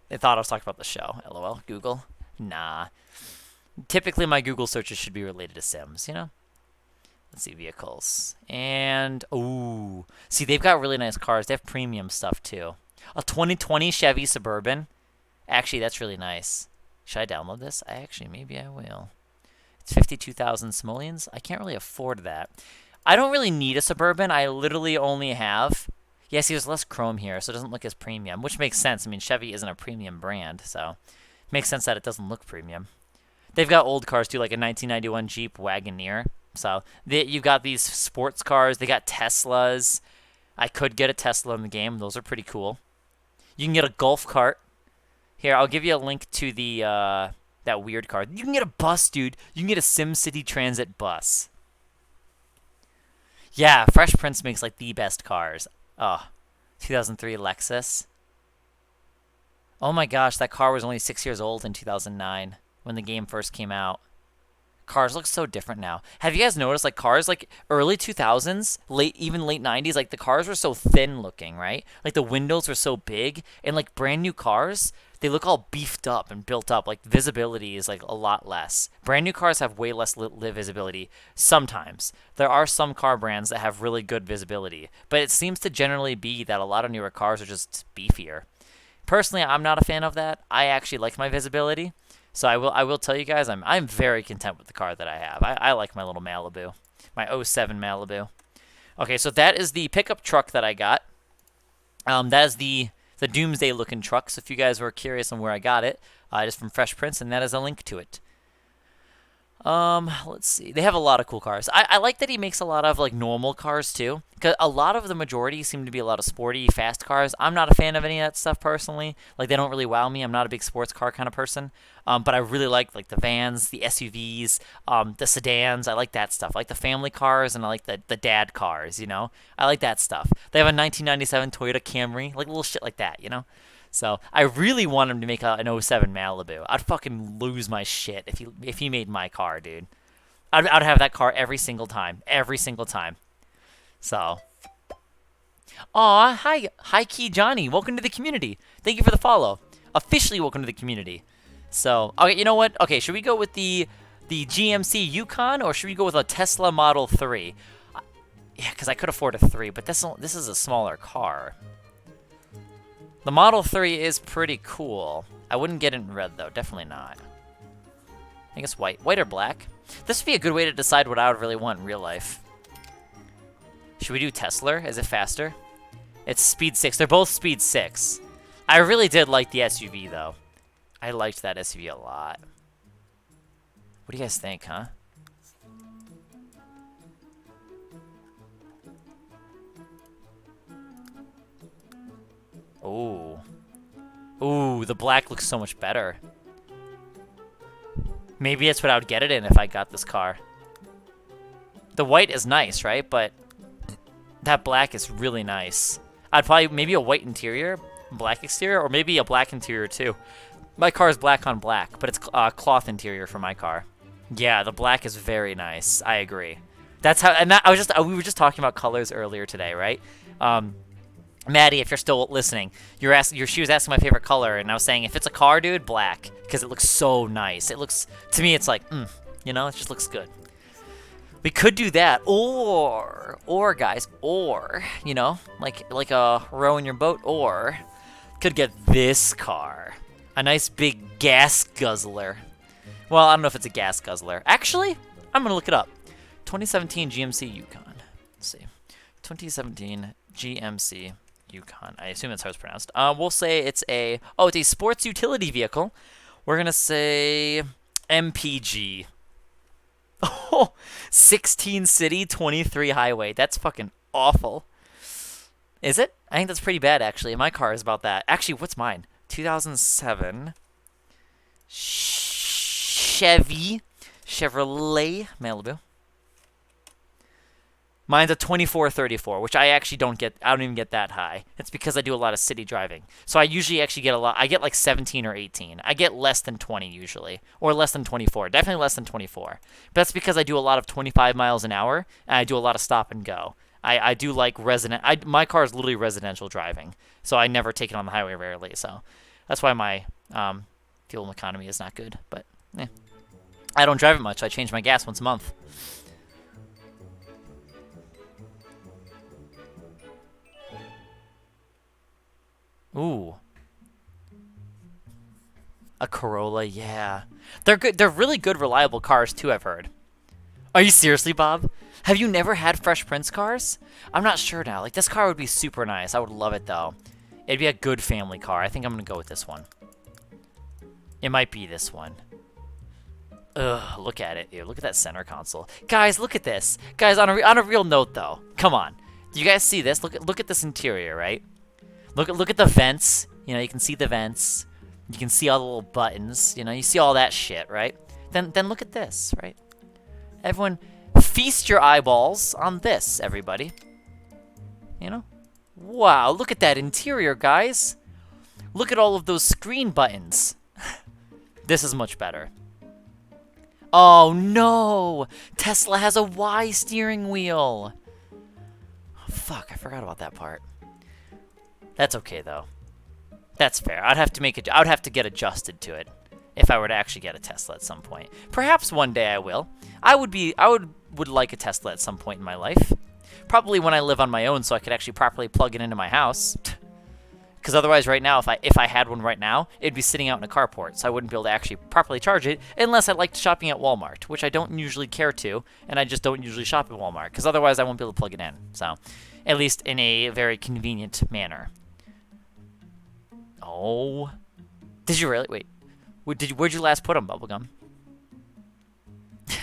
They thought I was talking about the show. LOL. Google? Nah. Typically, my Google searches should be related to Sims, you know? Let's see, vehicles. And, ooh. See, they've got really nice cars. They have premium stuff, too. A 2020 Chevy Suburban. Actually, that's really nice. Should I download this? Maybe I will. It's 52,000 simoleons. I can't really afford that. I don't really need a Suburban. I literally only have... Yeah, see, there's less chrome here, so it doesn't look as premium, which makes sense. I mean, Chevy isn't a premium brand, so it makes sense that it doesn't look premium. They've got old cars, too, like a 1991 Jeep Wagoneer. So you've got these sports cars. They got Teslas. I could get a Tesla in the game. Those are pretty cool. You can get a golf cart. Here, I'll give you a link to the that weird car. You can get a bus, dude. You can get a SimCity Transit bus. Yeah, Fresh Prince makes like the best cars. Oh, 2003 Lexus. Oh my gosh, that car was only 6 years old in 2009 when the game first came out. Cars look so different now. Have you guys noticed, like, cars, like, early 2000s, even late 90s, like, the cars were so thin looking, right? Like, the windows were so big, and, like, brand new cars, they look all beefed up and built up. Like, visibility is, like, a lot less. Brand new cars have way less visibility sometimes. There are some car brands that have really good visibility, but it seems to generally be that a lot of newer cars are just beefier. Personally, I'm not a fan of that. I actually like my visibility. So I will tell you guys, I'm very content with the car that I have. I like my little Malibu, my '07 Malibu. Okay, so that is the pickup truck that I got. That is the Doomsday looking truck. So if you guys were curious on where I got it, it is from Fresh Prince, and that is a link to it. Let's see. They have a lot of cool cars. I like that he makes a lot of, like, normal cars, too. Because a lot of the majority seem to be a lot of sporty, fast cars. I'm not a fan of any of that stuff, personally. Like, they don't really wow me. I'm not a big sports car kind of person. But I really like the vans, the SUVs, the sedans. I like that stuff. I like the family cars, and I like the dad cars, you know? I like that stuff. They have a 1997 Toyota Camry. Like, little shit like that, you know? So I really want him to make an '07 Malibu. I'd fucking lose my shit if he made my car, dude. I'd have that car every single time. So, aw, hi Key Johnny. Welcome to the community. Thank you for the follow. Officially welcome to the community. So, okay, you know what? Okay, should we go with the GMC Yukon, or should we go with a Tesla Model 3? Yeah, because I could afford a 3, but this is a smaller car. The Model 3 is pretty cool. I wouldn't get it in red, though. Definitely not. I guess white. White or black? This would be a good way to decide what I would really want in real life. Should we do Tesla? Is it faster? It's speed 6. They're both speed 6. I really did like the SUV, though. I liked that SUV a lot. What do you guys think, huh? Ooh. Ooh, the black looks so much better. Maybe that's what I would get it in if I got this car. The white is nice, right? But that black is really nice. I'd probably, maybe a white interior, black exterior, or maybe a black interior too. My car is black on black, but it's cloth interior for my car. Yeah, the black is very nice. I agree. That's how, and that, we were just talking about colors earlier today, right? Maddie, if you're still listening, she was asking my favorite color, and I was saying if it's a car, dude, black, because it looks so nice. It looks, to me, it's like, you know, it just looks good. We could do that, or guys, you know, like a row in your boat, or could get this car, a nice big gas guzzler. Well, I don't know if it's a gas guzzler. Actually, I'm gonna look it up. 2017 GMC Yukon. Let's see, 2017 GMC Yukon. I assume that's how it's pronounced. We'll say it's a... Oh, it's a sports utility vehicle. We're going to say MPG. Oh, 16 city, 23 highway. That's fucking awful. Is it? I think that's pretty bad, actually. My car is about that. Actually, what's mine? 2007 Chevrolet Malibu. Mine's a 2434, which I actually don't get. I don't even get that high. It's because I do a lot of city driving. So I usually actually get a lot. I get like 17 or 18. I get less than 20 usually, or less than 24. Definitely less than 24. But that's because I do a lot of 25 miles an hour, and I do a lot of stop and go. I do like my car is literally residential driving, so I never take it on the highway rarely. So that's why my fuel economy is not good. But I don't drive it much. I change my gas once a month. Ooh. A Corolla, yeah. They're good. They're really good, reliable cars too, I've heard. Are you seriously, Bob? Have you never had Fresh Prince cars? I'm not sure now. Like, this car would be super nice. I would love it, though. It'd be a good family car. I think I'm going to go with this one. It might be this one. Ugh, look at it. Ew, look at that center console. Guys, look at this. Guys, on a real note, though. Come on. Do you guys see this? Look at this interior, right? Look at the vents. You know, you can see the vents. You can see all the little buttons. You know, you see all that shit, right? Then look at this, right? Everyone, feast your eyeballs on this, everybody. You know? Wow, look at that interior, guys. Look at all of those screen buttons. This is much better. Oh, no! Tesla has a Y steering wheel. Oh, fuck, I forgot about that part. That's okay, though. That's fair. I'd have to get adjusted to it if I were to actually get a Tesla at some point. Perhaps one day I will. I would like a Tesla at some point in my life. Probably when I live on my own, so I could actually properly plug it into my house. Because otherwise, right now, if I had one right now, it'd be sitting out in a carport, so I wouldn't be able to actually properly charge it unless I liked shopping at Walmart, which I don't usually care to, and I just don't usually shop at Walmart, because otherwise I won't be able to plug it in. So, at least in a very convenient manner. Oh, did you really? Wait, where'd you last put them, Bubblegum?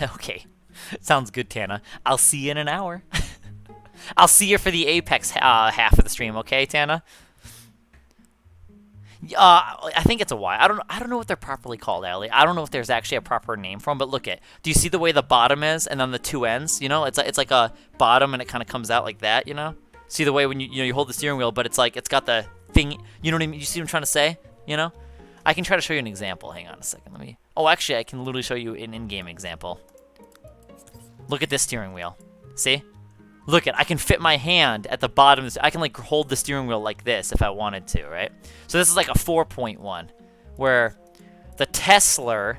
Okay, sounds good, Tana. I'll see you in an hour. I'll see you for the Apex half of the stream, okay, Tana? I think it's a Y. I don't know what they're properly called, Allie. I don't know if there's actually a proper name for them, but look at. Do you see the way the bottom is, and then the two ends? You know, it's like a bottom, and it kind of comes out like that. You know, see the way when you hold the steering wheel, but it's got the thing. You know what I mean? You see what I'm trying to say? You know, I can try to show you an example. Hang on a second. Let me. Oh, actually, I can literally show you an in-game example. Look at this steering wheel. See? Look at, I can fit my hand at the bottom. I can like hold the steering wheel like this if I wanted to, right? So this is like a 4.1, where the Tesla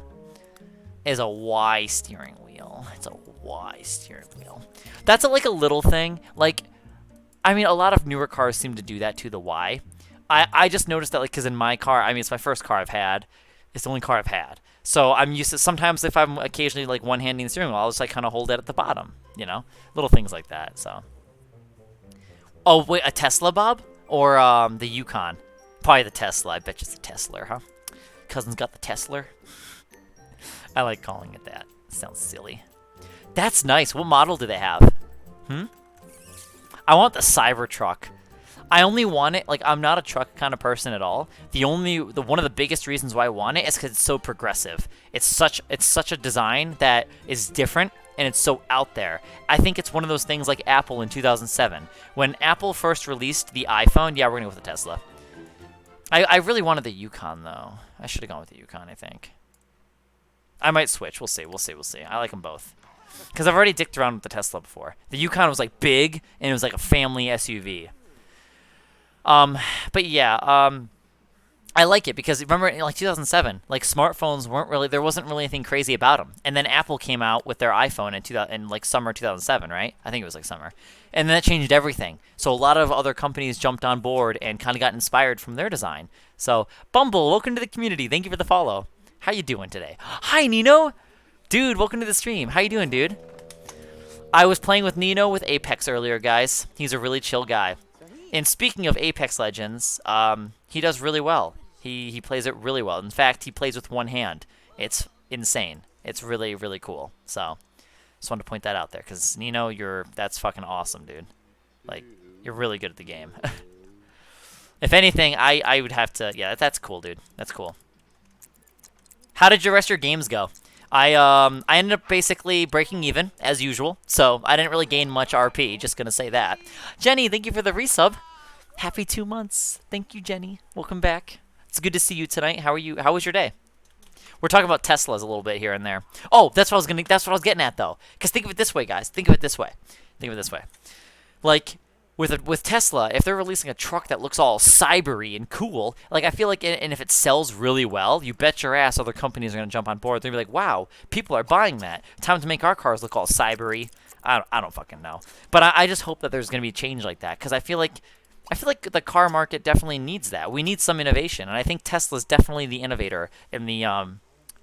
is a Y steering wheel. It's a Y steering wheel. That's like a little thing. Like, I mean, a lot of newer cars seem to do that to the Y. I just noticed that, like, because in my car, I mean, it's my first car I've had. It's the only car I've had. So I'm used to, sometimes if I'm occasionally like one-handing the steering wheel, I'll just like kind of hold it at the bottom, you know? Little things like that, so. Oh, wait, a Tesla, Bob? Or the Yukon? Probably the Tesla. I bet you it's the Tesla, huh? Cousin's got the Tesla. I like calling it that. Sounds silly. That's nice. What model do they have? I want the Cybertruck. I only want it, like, I'm not a truck kind of person at all. One of the biggest reasons why I want it is because it's so progressive. It's such a design that is different, and it's so out there. I think it's one of those things like Apple in 2007. When Apple first released the iPhone, yeah, we're going to go with the Tesla. I really wanted the Yukon, though. I should have gone with the Yukon, I think. I might switch. We'll see. I like them both. Because I've already dicked around with the Tesla before. The Yukon was, like, big, and it was like a family SUV. But yeah, I like it because remember in like 2007, like smartphones there wasn't really anything crazy about them. And then Apple came out with their iPhone in like summer 2007, right? I think it was like summer. And then that changed everything. So a lot of other companies jumped on board and kind of got inspired from their design. So Bumble, welcome to the community. Thank you for the follow. How you doing today? Hi, Nino. Dude, welcome to the stream. How you doing, dude? I was playing with Nino with Apex earlier, guys. He's a really chill guy. And speaking of Apex Legends, he does really well. He plays it really well. In fact, he plays with one hand. It's insane. It's really, really cool. So, just wanted to point that out there because Nino, that's fucking awesome, dude. Like, you're really good at the game. If anything, I would have to. Yeah, that's cool, dude. That's cool. How did your rest of your games go? I ended up basically breaking even as usual, so I didn't really gain much RP. Just gonna say that. Jenny, thank you for the resub. Happy 2 months. Thank you, Jenny. Welcome back. It's good to see you tonight. How are you? How was your day? We're talking about Teslas a little bit here and there. Oh, that's what I was getting at though. Cause think of it this way, guys. Think of it this way. Like with Tesla, if they're releasing a truck that looks all cybery and cool, like I feel like, and if it sells really well, you bet your ass other companies are gonna jump on board. They're gonna be like, wow, people are buying that. Time to make our cars look all cybery. I don't fucking know. But I just hope that there's gonna be a change like that because I feel like the car market definitely needs that. We need some innovation, and I think Tesla's definitely the innovator in the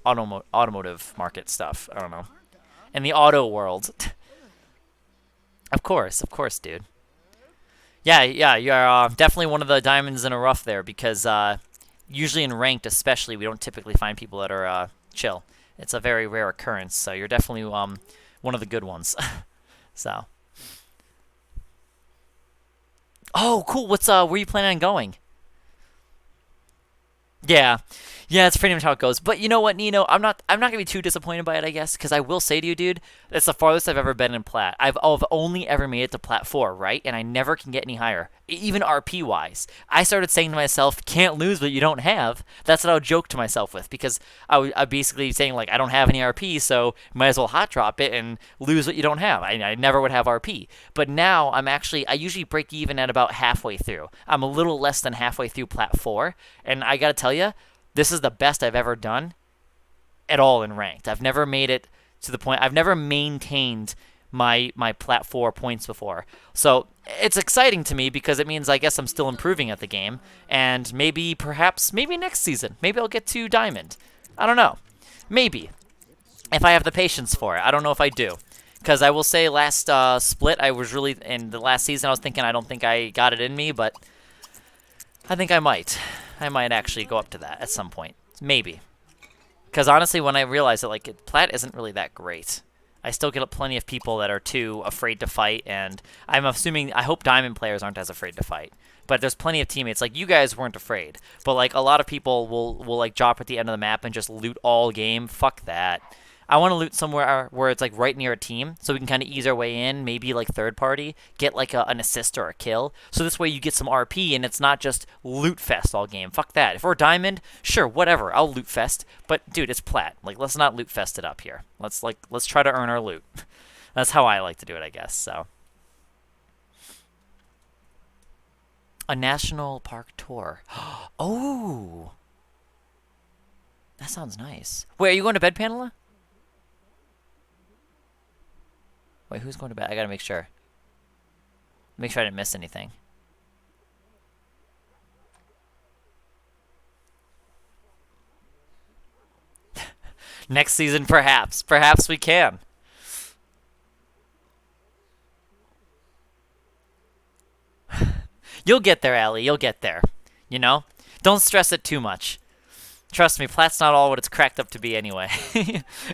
automotive market stuff. I don't know, in the auto world. Of course, dude. Yeah, you're definitely one of the diamonds in a rough there because usually in ranked, especially, we don't typically find people that are chill. It's a very rare occurrence, so you're definitely one of the good ones. So. Oh, cool. Where are you planning on going? Yeah. Yeah, that's pretty much how it goes. But you know what, Nino? I'm not gonna be too disappointed by it, I guess, because I will say to you, dude, it's the farthest I've ever been in Plat. I've only ever made it to Plat 4, right? And I never can get any higher, even RP wise. I started saying to myself, "Can't lose what you don't have." That's what I would joke to myself with, because I basically saying like, I don't have any RP, so might as well hot drop it and lose what you don't have. I never would have RP. But now I usually break even at about halfway through. I'm a little less than halfway through Plat 4, and I gotta tell you, this is the best I've ever done at all in ranked. I've never made it to the point. I've never maintained my Plat 4 points before. So it's exciting to me because it means I guess I'm still improving at the game. And maybe next season, maybe I'll get to Diamond. I don't know. Maybe. If I have the patience for it. I don't know if I do. Because I will say last split, in the last season, I was thinking I don't think I got it in me, but I think I might. I might actually go up to that at some point. Maybe. Because honestly, when I realized that like Plat isn't really that great, I still get plenty of people that are too afraid to fight, and I hope Diamond players aren't as afraid to fight. But there's plenty of teammates, like you guys weren't afraid, but like a lot of people will like drop at the end of the map and just loot all game. Fuck that. I want to loot somewhere where it's like right near a team, so we can kind of ease our way in, maybe like third party, get like an assist or a kill. So this way you get some RP and it's not just loot fest all game. Fuck that. If we're diamond, sure, whatever, I'll loot fest. But dude, it's Plat. Like let's not loot fest it up here. Let's try to earn our loot. That's how I like to do it, I guess. So a national park tour. Oh, that sounds nice. Wait, are you going to bed, Pamela? Wait, who's going to bed? I gotta make sure. Make sure I didn't miss anything. Next season, perhaps. Perhaps we can. You'll get there, Allie. You'll get there. You know? Don't stress it too much. Trust me, Plat's not all what it's cracked up to be anyway.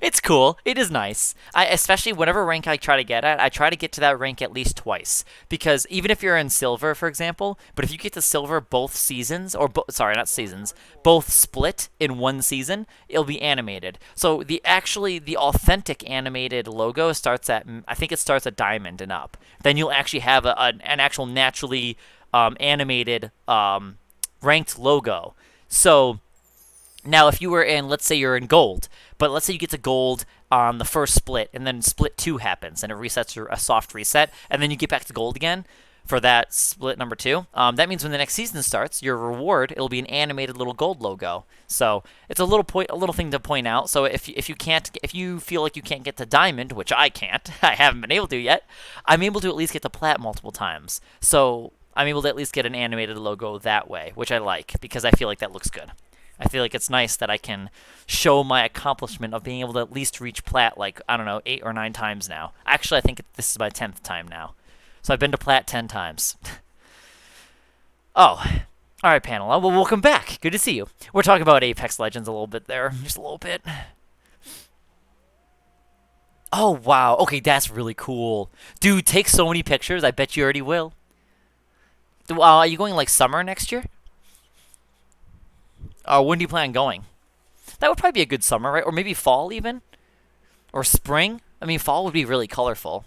It's cool. It is nice. Especially whatever rank I try to get at, I try to get to that rank at least twice. Because even if you're in silver, for example, but if you get to silver both seasons, or sorry, not seasons, both split in one season, it'll be animated. So the authentic animated logo starts at, I think it starts at diamond and up. Then you'll actually have an actual naturally animated ranked logo. So now, if you were in, let's say you're in gold, but let's say you get to gold on the first split, and then split 2 happens, and it resets a soft reset, and then you get back to gold again for that split number 2. That means when the next season starts, your reward, it'll be an animated little gold logo. So it's a little thing to point out. So if you feel like you can't get to diamond, which I can't, I haven't been able to yet, I'm able to at least get to plat multiple times. So I'm able to at least get an animated logo that way, which I like because I feel like that looks good. I feel like it's nice that I can show my accomplishment of being able to at least reach Plat, like, I don't know, 8 or 9 times now. Actually, I think this is my 10th time now. So I've been to Plat 10 times. Oh, all right, panel. Well, welcome back. Good to see you. We're talking about Apex Legends a little bit there, just a little bit. Oh, wow. Okay, that's really cool. Dude, take so many pictures. I bet you already will. Are you going like summer next year? Or when do you plan on going? That would probably be a good summer, right? Or maybe fall even? Or spring? I mean, fall would be really colorful.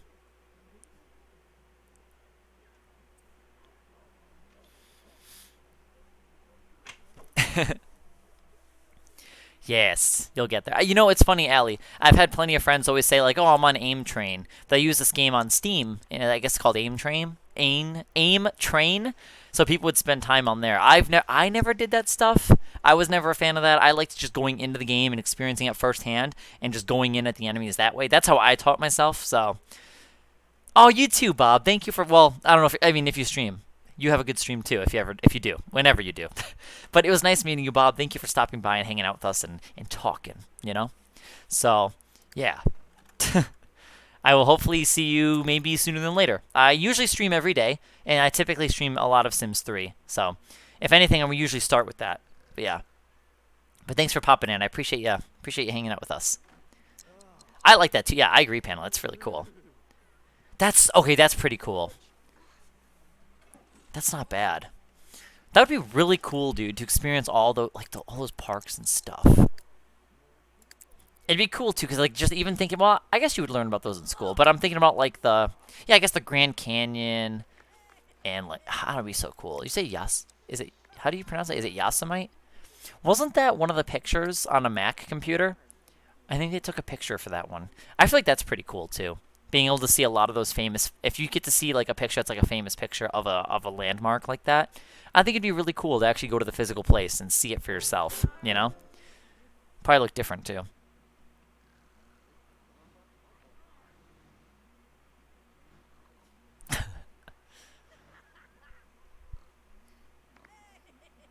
Yes, you'll get there. You know, it's funny, Allie. I've had plenty of friends always say like, "Oh, I'm on Aim Train." They use this game on Steam, and I guess it's called Aim Train. Aim Train. So people would spend time on there. I never did that stuff. I was never a fan of that. I liked just going into the game and experiencing it firsthand, and just going in at the enemies that way. That's how I taught myself. So, oh, you too, Bob. Thank you for. Well, I don't know if you stream. You have a good stream too, if you do, whenever you do. But it was nice meeting you, Bob. Thank you for stopping by and hanging out with us and talking, you know? So, yeah. I will hopefully see you maybe sooner than later. I usually stream every day, and I typically stream a lot of Sims 3. So, if anything, I will usually start with that. But yeah. But thanks for popping in. I appreciate you. Appreciate you hanging out with us. I like that too. Yeah, I agree, panel. That's really cool. That's okay. That's pretty cool. That's not bad. That would be really cool, dude, to experience all all those parks and stuff. It'd be cool too, cause like just even thinking, well, I guess you would learn about those in school, but I'm thinking about like yeah, I guess the Grand Canyon, and like, how would be so cool. You say yes? Is it? How do you pronounce it? Is it Yosemite? Wasn't that one of the pictures on a Mac computer? I think they took a picture for that one. I feel like that's pretty cool too. Being able to see a lot of those famous, if you get to see like a picture that's like a famous picture of a landmark like that, I think it'd be really cool to actually go to the physical place and see it for yourself. You know, probably look different too.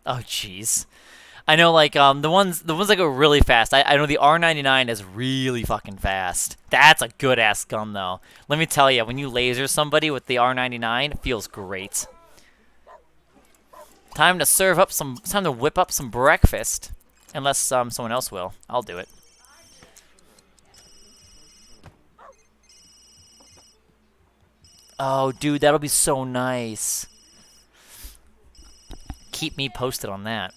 Oh jeez. I know like the ones that go really fast. I know the R99 is really fucking fast. That's a good ass gun though. Let me tell you, when you laser somebody with the R99, it feels great. Time to serve up some. Time to whip up some breakfast. Unless someone else will, I'll do it. Oh, dude, that'll be so nice. Keep me posted on that.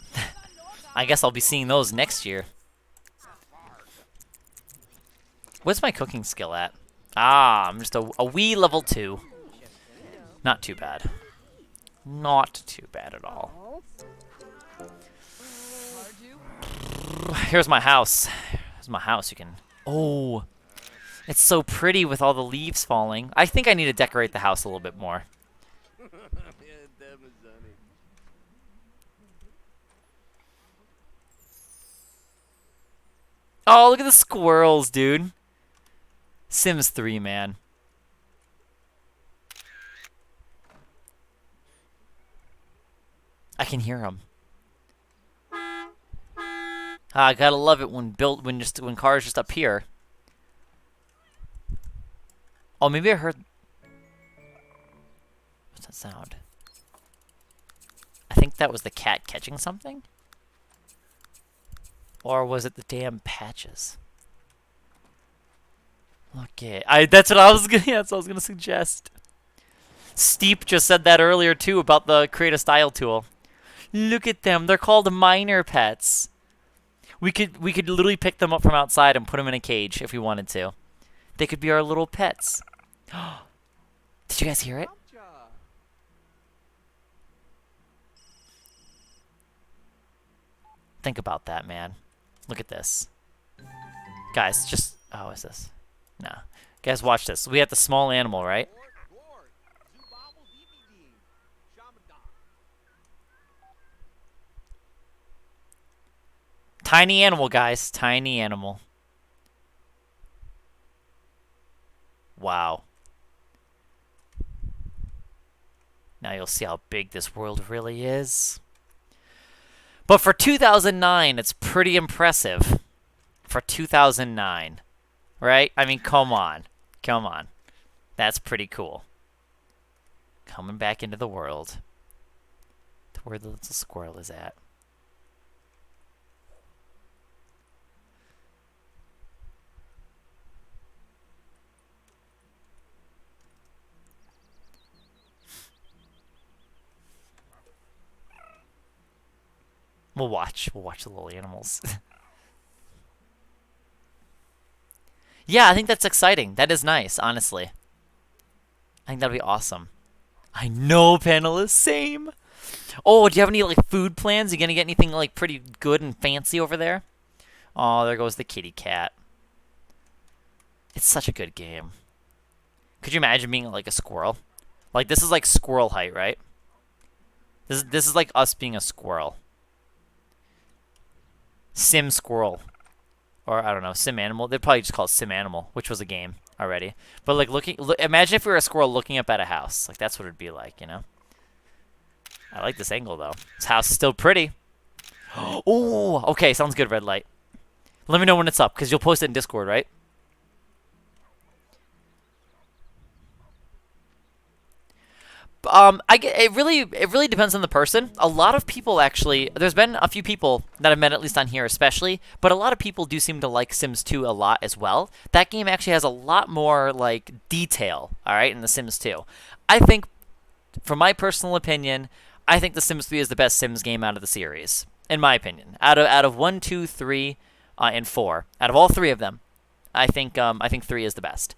I guess I'll be seeing those next year. What's my cooking skill at? Ah, I'm just a wee level 2. Not too bad. Not too bad at all. Here's my house. Here's my house. You can... Oh, it's so pretty with all the leaves falling. I think I need to decorate the house a little bit more. Oh, look at the squirrels, dude. Sims 3, man. I can hear them. I gotta love it when cars just appear. Oh, maybe I heard. What's that sound? I think that was the cat catching something. Or was it the damn patches? Okay, that's what I was gonna. Yeah, that's what I was gonna suggest. Steep just said that earlier too about the create a style tool. Look at them. They're called minor pets. We could literally pick them up from outside and put them in a cage if we wanted to. They could be our little pets. Did you guys hear it? Think about that, man. Look at this. Guys, just... Oh, what is this? No. Guys, watch this. We have the small animal, right? Tiny animal, guys. Tiny animal. Wow. Now you'll see how big this world really is. But for 2009, it's pretty impressive. For 2009. Right? I mean, come on. Come on. That's pretty cool. Coming back into the world. where the little squirrel is at. We'll watch. We'll watch the little animals. Yeah, I think that's exciting. That is nice, honestly. I think that'd be awesome. I know, Panelist. Same. Oh, do you have any like food plans? You gonna get anything like pretty good and fancy over there? Oh, there goes the kitty cat. It's such a good game. Could you imagine being like a squirrel? Like this is like squirrel height, right? This is like us being a squirrel. Sim Squirrel. Or, I don't know, Sim Animal. They'd probably just call it Sim Animal, which was a game already. But, like, imagine if we were a squirrel looking up at a house. Like, that's what it'd be like, you know? I like this angle, though. This house is still pretty. Oh, okay, sounds good, red light. Let me know when it's up, because you'll post it in Discord, right? It really depends on the person. A lot of people actually, there's been a few people that I've met at least on here especially, but a lot of people do seem to like Sims 2 a lot as well. That game actually has a lot more like detail, all right, in the Sims 2. I think, from my personal opinion, I think the Sims 3 is the best Sims game out of the series, in my opinion. Out of 1, 2, 3, and 4, out of all three of them, I think 3 is the best.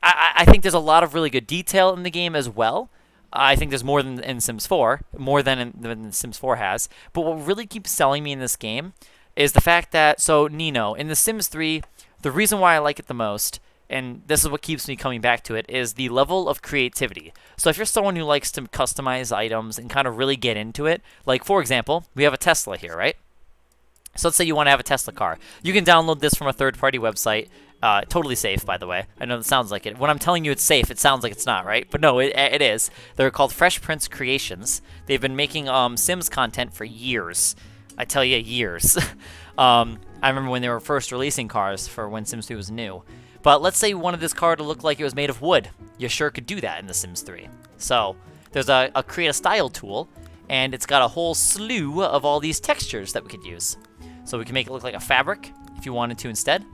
I think there's a lot of really good detail in the game as well. I think there's more than in Sims 4, more than Sims 4 has. But what really keeps selling me in this game is the fact that, so Nino, in The Sims 3, the reason why I like it the most, and this is what keeps me coming back to it, is the level of creativity. So if you're someone who likes to customize items and kind of really get into it, like for example, we have a Tesla here, right? So let's say you want to have a Tesla car. You can download this from a third-party website. Totally safe, by the way. I know that sounds like it. When I'm telling you it's safe, it sounds like it's not, right? But no, it is. They're called Fresh Prince Creations. They've been making Sims content for years. I tell you, years. I remember when they were first releasing cars for when Sims 3 was new. But let's say you wanted this car to look like it was made of wood. You sure could do that in The Sims 3. So there's a Create a Style tool, and it's got a whole slew of all these textures that we could use. So we can make it look like a fabric if you wanted to instead.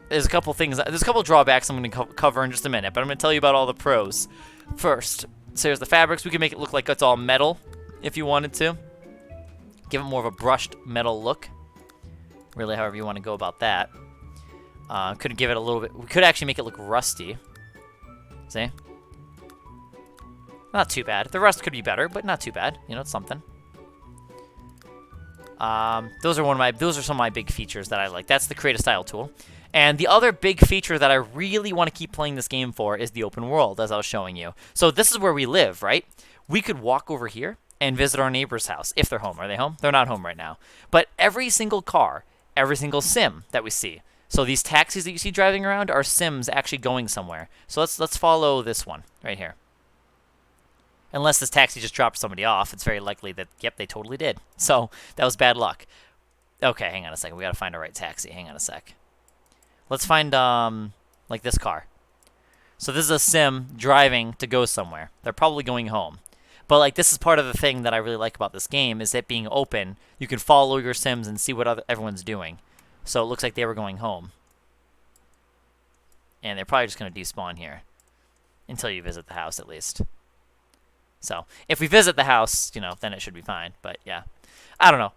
There's a couple things, there's a couple drawbacks I'm going to cover in just a minute, but I'm going to tell you about all the pros. First, so here's the fabrics. We can make it look like it's all metal if you wanted to. Give it more of a brushed metal look. Really, however you want to go about that. Could give it a little bit, we could actually make it look rusty. See? Not too bad. The rust could be better, but not too bad. You know, it's something. Those are some of my big features that I like. That's the Create a Style tool. And the other big feature that I really want to keep playing this game for is the open world, as I was showing you. So this is where we live, right? We could walk over here and visit our neighbor's house, if they're home. Are they home? They're not home right now. But every single car, every single sim that we see, so these taxis that you see driving around are sims actually going somewhere. So let's follow this one right here. Unless this taxi just dropped somebody off, it's very likely that, yep, they totally did. So that was bad luck. Okay, hang on a second. We got to find a right taxi. Hang on a sec. Let's find, like this car. So this is a sim driving to go somewhere. They're probably going home. But, like, this is part of the thing that I really like about this game, is it being open. You can follow your sims and see what everyone's doing. So it looks like they were going home. And they're probably just going to despawn here. Until you visit the house, at least. So, if we visit the house, you know, then it should be fine. But, yeah. I don't know.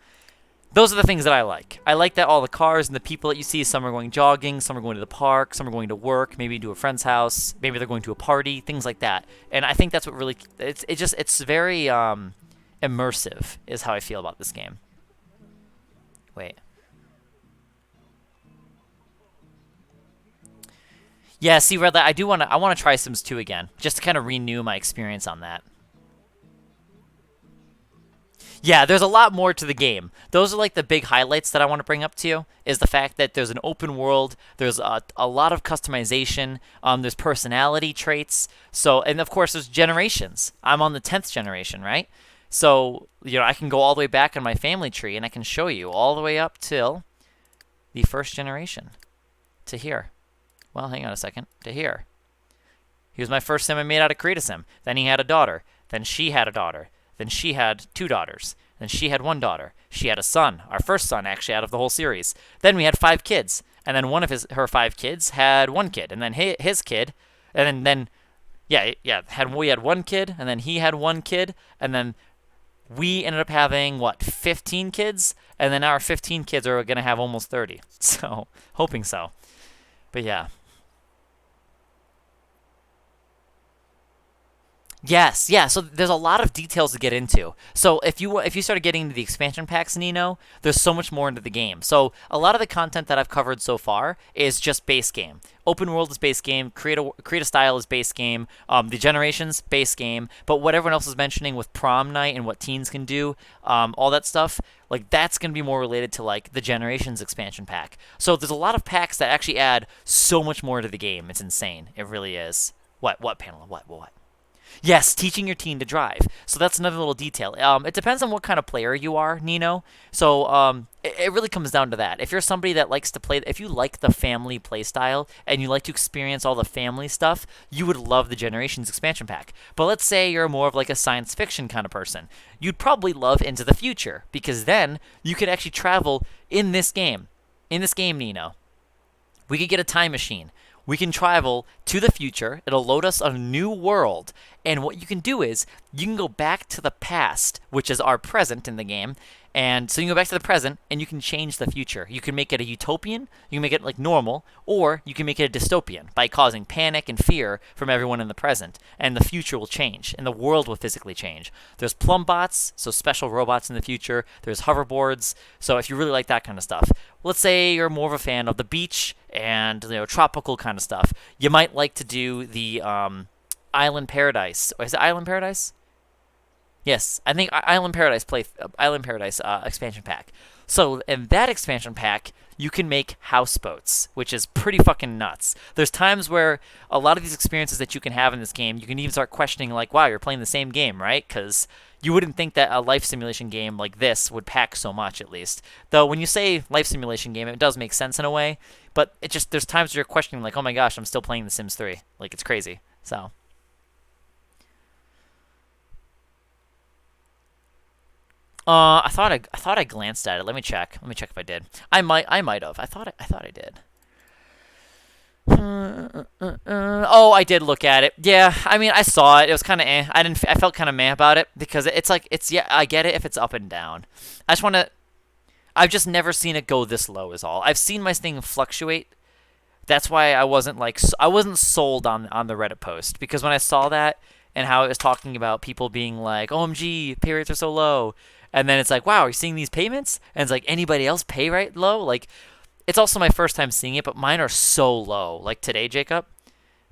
Those are the things that I like. I like that all the cars and the people that you see, some are going jogging, some are going to the park, some are going to work, maybe to a friend's house, maybe they're going to a party, things like that. And I think that's what really, it's very immersive is how I feel about this game. Wait. Yeah, see, Red Light, I want to try Sims 2 again, just to kind of renew my experience on that. Yeah, there's a lot more to the game. Those are like the big highlights that I want to bring up to you, is the fact that there's an open world, there's a lot of customization, there's personality traits, so, and of course there's generations. I'm on the 10th generation, right? So, you know, I can go all the way back on my family tree and I can show you all the way up till the first generation, to here. Well, hang on a second, to here. He was my first sim I made out of Create a Sim. Then he had a daughter. Then she had a daughter. Then she had two daughters. Then she had one daughter. She had a son, our first son actually out of the whole series. Then we had 5 kids, and then one of her 5 kids had one kid, and then his kid, and then we had one kid, and then he had one kid, and then we ended up having what 15 kids, and then our 15 kids are gonna have almost 30. So hoping so, but yeah. Yes, yeah. So there's a lot of details to get into. So if you started getting into the expansion packs, Nino, there's so much more into the game. So a lot of the content that I've covered so far is just base game. Open world is base game. Create a style is base game. The generations base game. But what everyone else is mentioning with prom night and what teens can do, all that stuff, like that's gonna be more related to like the generations expansion pack. So there's a lot of packs that actually add so much more to the game. It's insane. It really is. What panel? What? Yes, teaching your teen to drive. So that's another little detail. It depends on what kind of player you are, Nino. So it really comes down to that. If you're somebody that likes to play, if you like the family play style and you like to experience all the family stuff, you would love the Generations expansion pack. But let's say you're more of like a science fiction kind of person. You'd probably love Into the Future because then you could actually travel in this game. In this game, Nino, we could get a time machine. We can travel to the future. It'll load us a new world. And what you can do is you can go back to the past, which is our present in the game. And so you can go back to the present and you can change the future. You can make it a utopian, you can make it like normal, or you can make it a dystopian by causing panic and fear from everyone in the present. And the future will change and the world will physically change. There's plumbots, so special robots in the future. There's hoverboards. So if you really like that kind of stuff, let's say you're more of a fan of the beach and tropical kind of stuff. You might like to do the Island Paradise. Is it Island Paradise? Yes, I think Island Paradise expansion pack. So in that expansion pack, you can make houseboats, which is pretty fucking nuts. There's times where a lot of these experiences that you can have in this game, you can even start questioning like, wow, you're playing the same game, right? Because you wouldn't think that a life simulation game like this would pack so much, at least. Though when you say life simulation game, it does make sense in a way. But it just there's times where you're questioning like, oh my gosh, I'm still playing The Sims 3. Like it's crazy. So. I thought I glanced at it. Let me check. Let me check if I did. I might have. I thought I did. Oh, I did look at it. Yeah, I mean, I saw it. It was kind of eh. I felt kind of meh about it because it's like yeah. I get it if it's up and down. I just want to. I've just never seen it go this low. Is all. I've seen my thing fluctuate. That's why I wasn't sold on the Reddit post because when I saw that and how it was talking about people being like, OMG, pay rates are so low. And then it's like, wow, are you seeing these payments? And it's like, anybody else pay right low? Like, it's also my first time seeing it, but mine are so low. Like today, Jacob,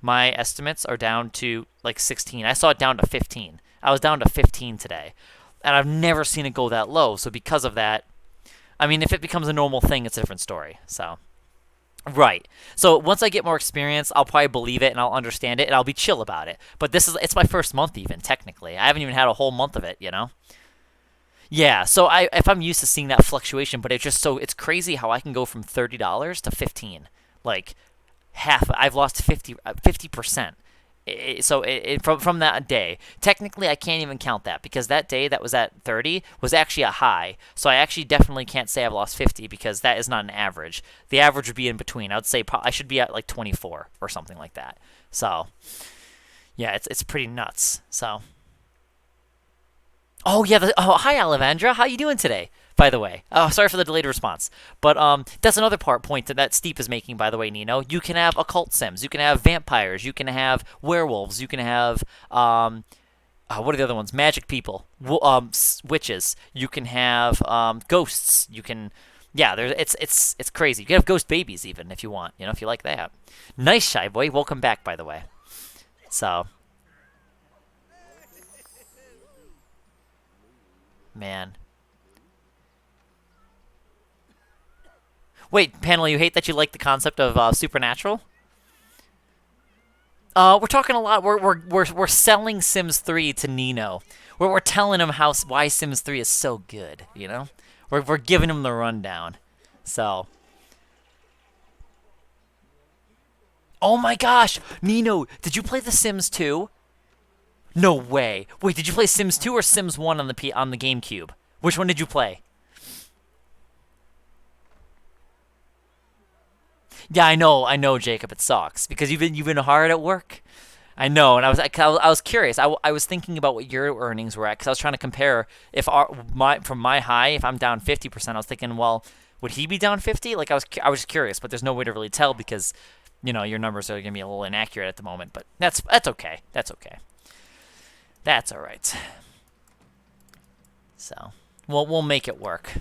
my estimates are down to like 16. I saw it down to 15. I was down to 15 today. And I've never seen it go that low. So because of that, I mean, if it becomes a normal thing, it's a different story. So, right. So once I get more experience, I'll probably believe it and I'll understand it and I'll be chill about it. But it's my first month even, technically. I haven't even had a whole month of it, you know? Yeah, so if I'm used to seeing that fluctuation, but it's crazy how I can go from $30 to 15, like half. I've lost 50%. From that day, technically I can't even count that because that day that was at 30 was actually a high. So I actually definitely can't say I've lost 50 because that is not an average. The average would be in between. I would say I should be at like 24 or something like that. So yeah, it's pretty nuts. So. Oh yeah. Hi, Alevandra. How you doing today? By the way. Oh, sorry for the delayed response. But that's another point that Steep is making. By the way, Nino. You can have occult sims. You can have vampires. You can have werewolves. You can have what are the other ones? Magic people. Witches. You can have ghosts. You can. Yeah, it's crazy. You can have ghost babies even if you want. You know, if you like that. Nice, Shy Boy. Welcome back, by the way. So. Man. Wait, panel, you hate that you like the concept of Supernatural? We're talking a lot. We're selling Sims 3 to Nino. We're telling him why Sims 3 is so good. You know, we're giving him the rundown. So. Oh my gosh, Nino, did you play The Sims 2? No way. Wait, did you play Sims 2 or Sims 1 on the GameCube? Which one did you play? Yeah, I know, Jacob. It sucks because you've been hard at work. I know, and I was curious. I was thinking about what your earnings were at because I was trying to compare if from my high, if I'm down 50%, I was thinking, well, would he be down 50? Like I was curious, but there's no way to really tell because, your numbers are gonna be a little inaccurate at the moment. But that's okay. That's okay. That's all right. So we'll make it work.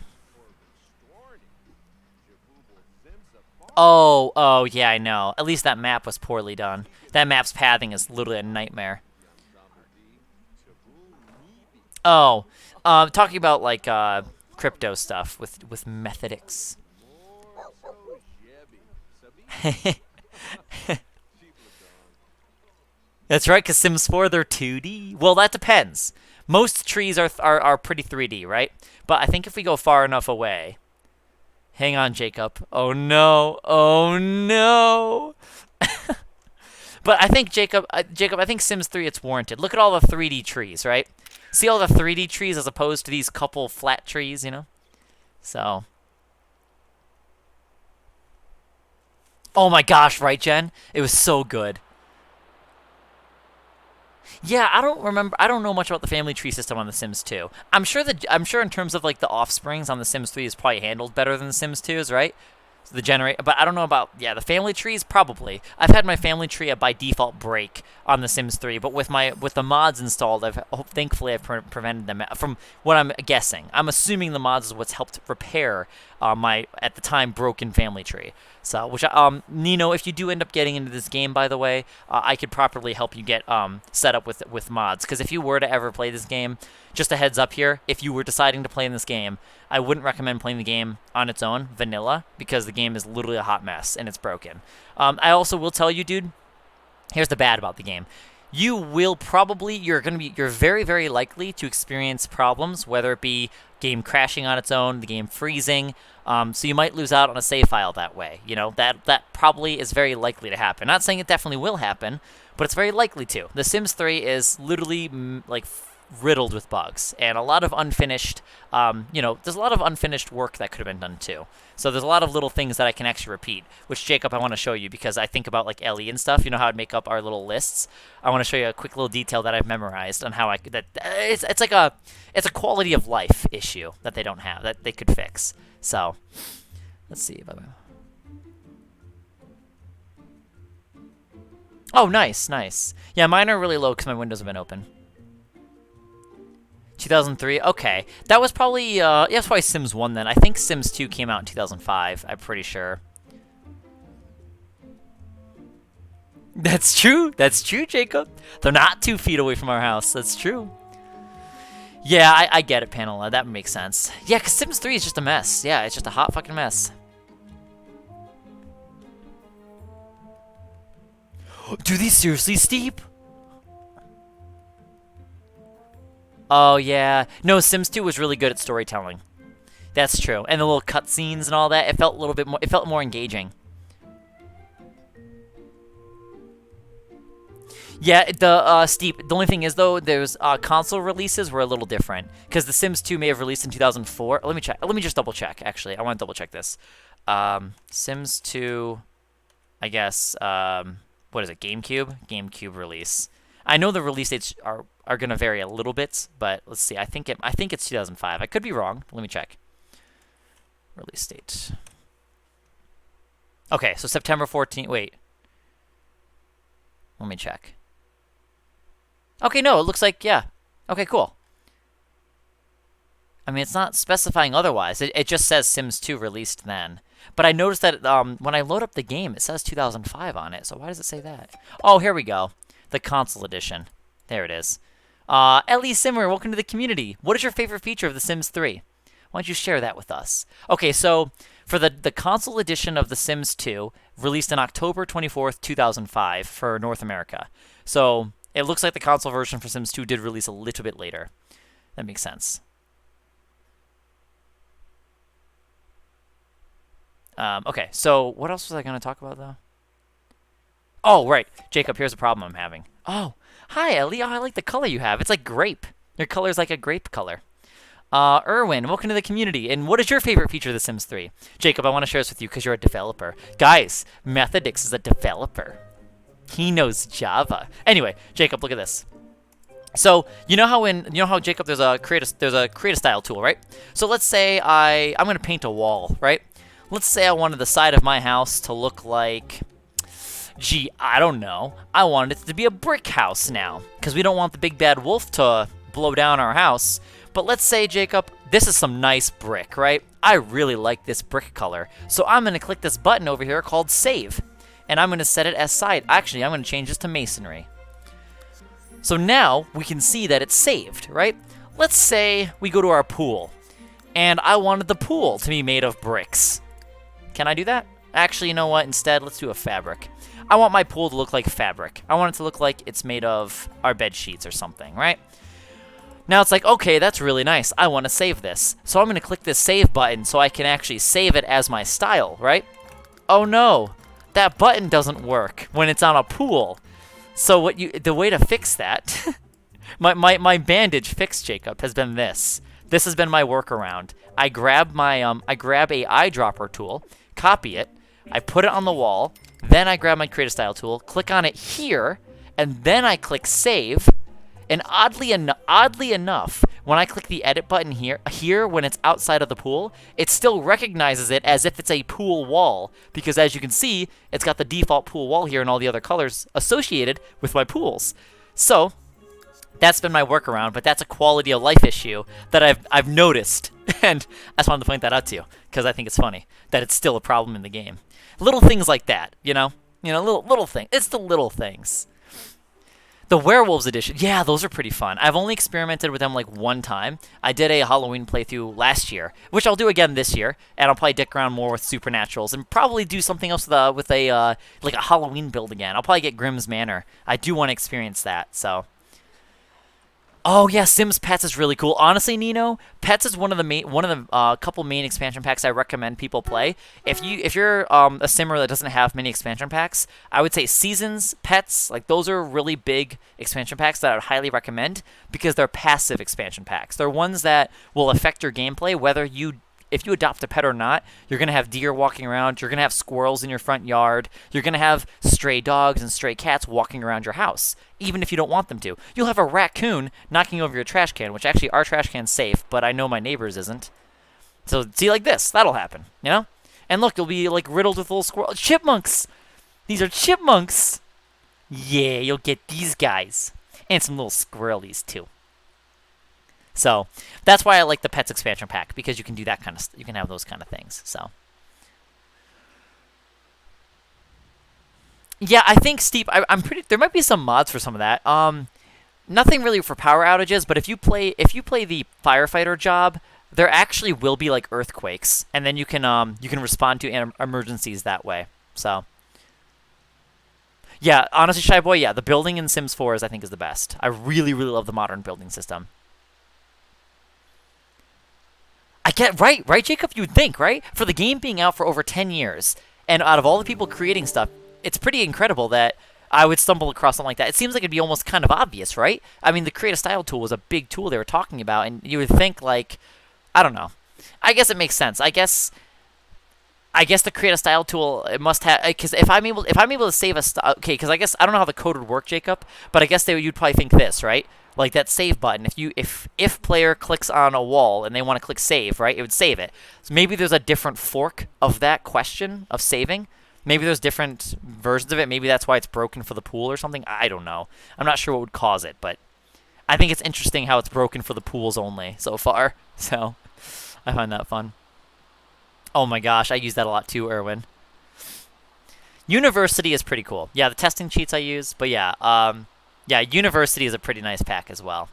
Oh, yeah, I know. At least that map was poorly done. That map's pathing is literally a nightmare. Oh, talking about like crypto stuff with Methodix. That's right, because Sims 4 they're 2D. Well, that depends. Most trees are pretty 3D, right? But I think if we go far enough away. Hang on, Jacob. Oh no. Oh no. But I think Jacob, I think Sims 3 it's warranted. Look at all the 3D trees, right? See all the 3D trees as opposed to these couple flat trees, So. Oh my gosh, right, Jen? It was so good. Yeah, I don't remember. I don't know much about the family tree system on The Sims 2. I'm sure in terms of like the offsprings on The Sims 3 is probably handled better than The Sims 2's, right? The generate, but I don't know about the family trees probably. I've had my family tree by default break on The Sims 3, but with the mods installed, thankfully I've prevented them from what I'm guessing. I'm assuming the mods is what's helped repair my at the time broken family tree. So, Nino, if you do end up getting into this game, by the way, I could properly help you get set up with mods. Because if you were to ever play this game, just a heads up here, if you were deciding to play in this game, I wouldn't recommend playing the game on its own, vanilla, because the game is literally a hot mess and it's broken. I also will tell you, dude, here's the bad about the game. You're very, very likely to experience problems, whether it be game crashing on its own, the game freezing. So you might lose out on a save file that way. That probably is very likely to happen. Not saying it definitely will happen, but it's very likely to. The Sims 3 is literally like riddled with bugs and a lot of unfinished. There's a lot of unfinished work that could have been done too. So there's a lot of little things that I can actually repeat, which Jacob, I want to show you because I think about like Ellie and stuff. You know how I'd make up our little lists. I want to show you a quick little detail that I've memorized on how it's like it's a quality of life issue that they don't have that they could fix. So let's see if I. Oh, nice. Yeah, mine are really low because my windows have been open. 2003. Okay, that was probably that's probably Sims 1 then. I think Sims 2 came out in 2005. I'm pretty sure. That's true. That's true, Jacob. They're not 2 feet away from our house. That's true. Yeah, I get it, Panela. That makes sense. Yeah, because Sims 3 is just a mess. Yeah, it's just a hot fucking mess. Do these seriously steep? Oh, yeah. No, Sims 2 was really good at storytelling. That's true. And the little cutscenes and all that, it felt a little bit more, it felt more engaging. Yeah, the steep. The only thing is though, there's console releases were a little different because The Sims 2 may have released in 2004. Let me check. Let me just double check. Actually, I want to double check this. Sims 2, I guess. What is it? GameCube. GameCube release. I know the release dates are gonna vary a little bit, but let's see. I think it's 2005. I could be wrong. Let me check. Release date. Okay, so September 14th. Wait. Let me check. Okay, no, it looks like, yeah. Okay, cool. I mean, it's not specifying otherwise. It just says Sims 2 released then. But I noticed that when I load up the game, it says 2005 on it. So why does it say that? Oh, here we go. The console edition. There it is. Ellie Simmer, welcome to the community. What is your favorite feature of The Sims 3? Why don't you share that with us? Okay, so for the console edition of The Sims 2, released on October 24th, 2005 for North America. So it looks like the console version for Sims 2 did release a little bit later. That makes sense. Okay, so what else was I going to talk about, though? Oh, right. Jacob, here's a problem I'm having. Oh, hi, Ellie. Oh, I like the color you have. It's like grape. Your color's like a grape color. Erwin, welcome to the community. And what is your favorite feature of The Sims 3? Jacob, I want to share this with you because you're a developer. Guys, Methodix is a developer. He knows Java. Anyway, Jacob, look at this. So you know how Jacob, there's a create a style tool, right? So let's say I'm gonna paint a wall, right? Let's say I wanted the side of my house to look like, gee, I don't know. I wanted it to be a brick house now because we don't want the big bad wolf to blow down our house. But let's say, Jacob, this is some nice brick, right? I really like this brick color. So I'm going to click this button over here called Save. And I'm going to set it as side. Actually, I'm going to change this to masonry. So now we can see that it's saved, right? Let's say we go to our pool. And I wanted the pool to be made of bricks. Can I do that? Actually, you know what? Instead, let's do a fabric. I want my pool to look like fabric. I want it to look like it's made of our bed sheets or something, right? Now it's like, okay, that's really nice. I want to save this. So I'm going to click this save button so I can actually save it as my style, right? Oh no, that button doesn't work when it's on a pool. So the way to fix that, my bandage fix, Jacob, has been this. This has been my workaround. I grab a eyedropper tool, copy it, I put it on the wall, then I grab my create a style tool, click on it here, and then I click save. And oddly enough, when I click the edit button here when it's outside of the pool, it still recognizes it as if it's a pool wall. Because as you can see, it's got the default pool wall here and all the other colors associated with my pools. So that's been my workaround, but that's a quality of life issue that I've noticed. And I just wanted to point that out to you because I think it's funny that it's still a problem in the game. Little things like that, you know? Little things. It's the little things. The Werewolves edition, yeah, those are pretty fun. I've only experimented with them like one time. I did a Halloween playthrough last year, which I'll do again this year, and I'll probably dick around more with Supernaturals and probably do something else with a Halloween build again. I'll probably get Grimm's Manor. I do want to experience that, so. Oh yeah, Sims Pets is really cool. Honestly, Nino, Pets is one of the couple main expansion packs I recommend people play. If you're a simmer that doesn't have many expansion packs, I would say Seasons, Pets, like those are really big expansion packs that I would highly recommend because they're passive expansion packs. They're ones that will affect your gameplay whether if you adopt a pet or not. You're going to have deer walking around. You're going to have squirrels in your front yard. You're going to have stray dogs and stray cats walking around your house, even if you don't want them to. You'll have a raccoon knocking over your trash can, which actually our trash can's safe, but I know my neighbor's isn't. So see, like this, that'll happen, you know? And look, you'll be like riddled with little squirrels. Chipmunks! These are chipmunks! Yeah, you'll get these guys. And some little squirrelies, too. So that's why I like the Pets expansion pack, because you can do that kind of you can have those kind of things. So yeah, I think Steve, I'm pretty. There might be some mods for some of that. Nothing really for power outages, but if you play the firefighter job, there actually will be like earthquakes, and then you can respond to emergencies that way. So yeah, honestly, Shy Boy, yeah, the building in Sims 4 I think is the best. I really love the modern building system. I get right, Jacob? You'd think, right? For the game being out for over 10 years, and out of all the people creating stuff, it's pretty incredible that I would stumble across something like that. It seems like it'd be almost kind of obvious, right? I mean, the Create a Style tool was a big tool they were talking about, and you would think, like, I don't know. I guess it makes sense. I guess the Create a Style tool, it must have, because if I'm able to save a okay, because I guess I don't know how the code would work, Jacob, but I guess you'd probably think this, right? Like that save button, if player clicks on a wall and they want to click save, right, it would save it. So maybe there's a different fork of that question of saving. Maybe there's different versions of it. Maybe that's why it's broken for the pool or something. I don't know. I'm not sure what would cause it, but I think it's interesting how it's broken for the pools only so far. So I find that fun. Oh my gosh, I use that a lot too, Erwin. University is pretty cool. Yeah, the testing cheats I use, but yeah, yeah, University is a pretty nice pack as well.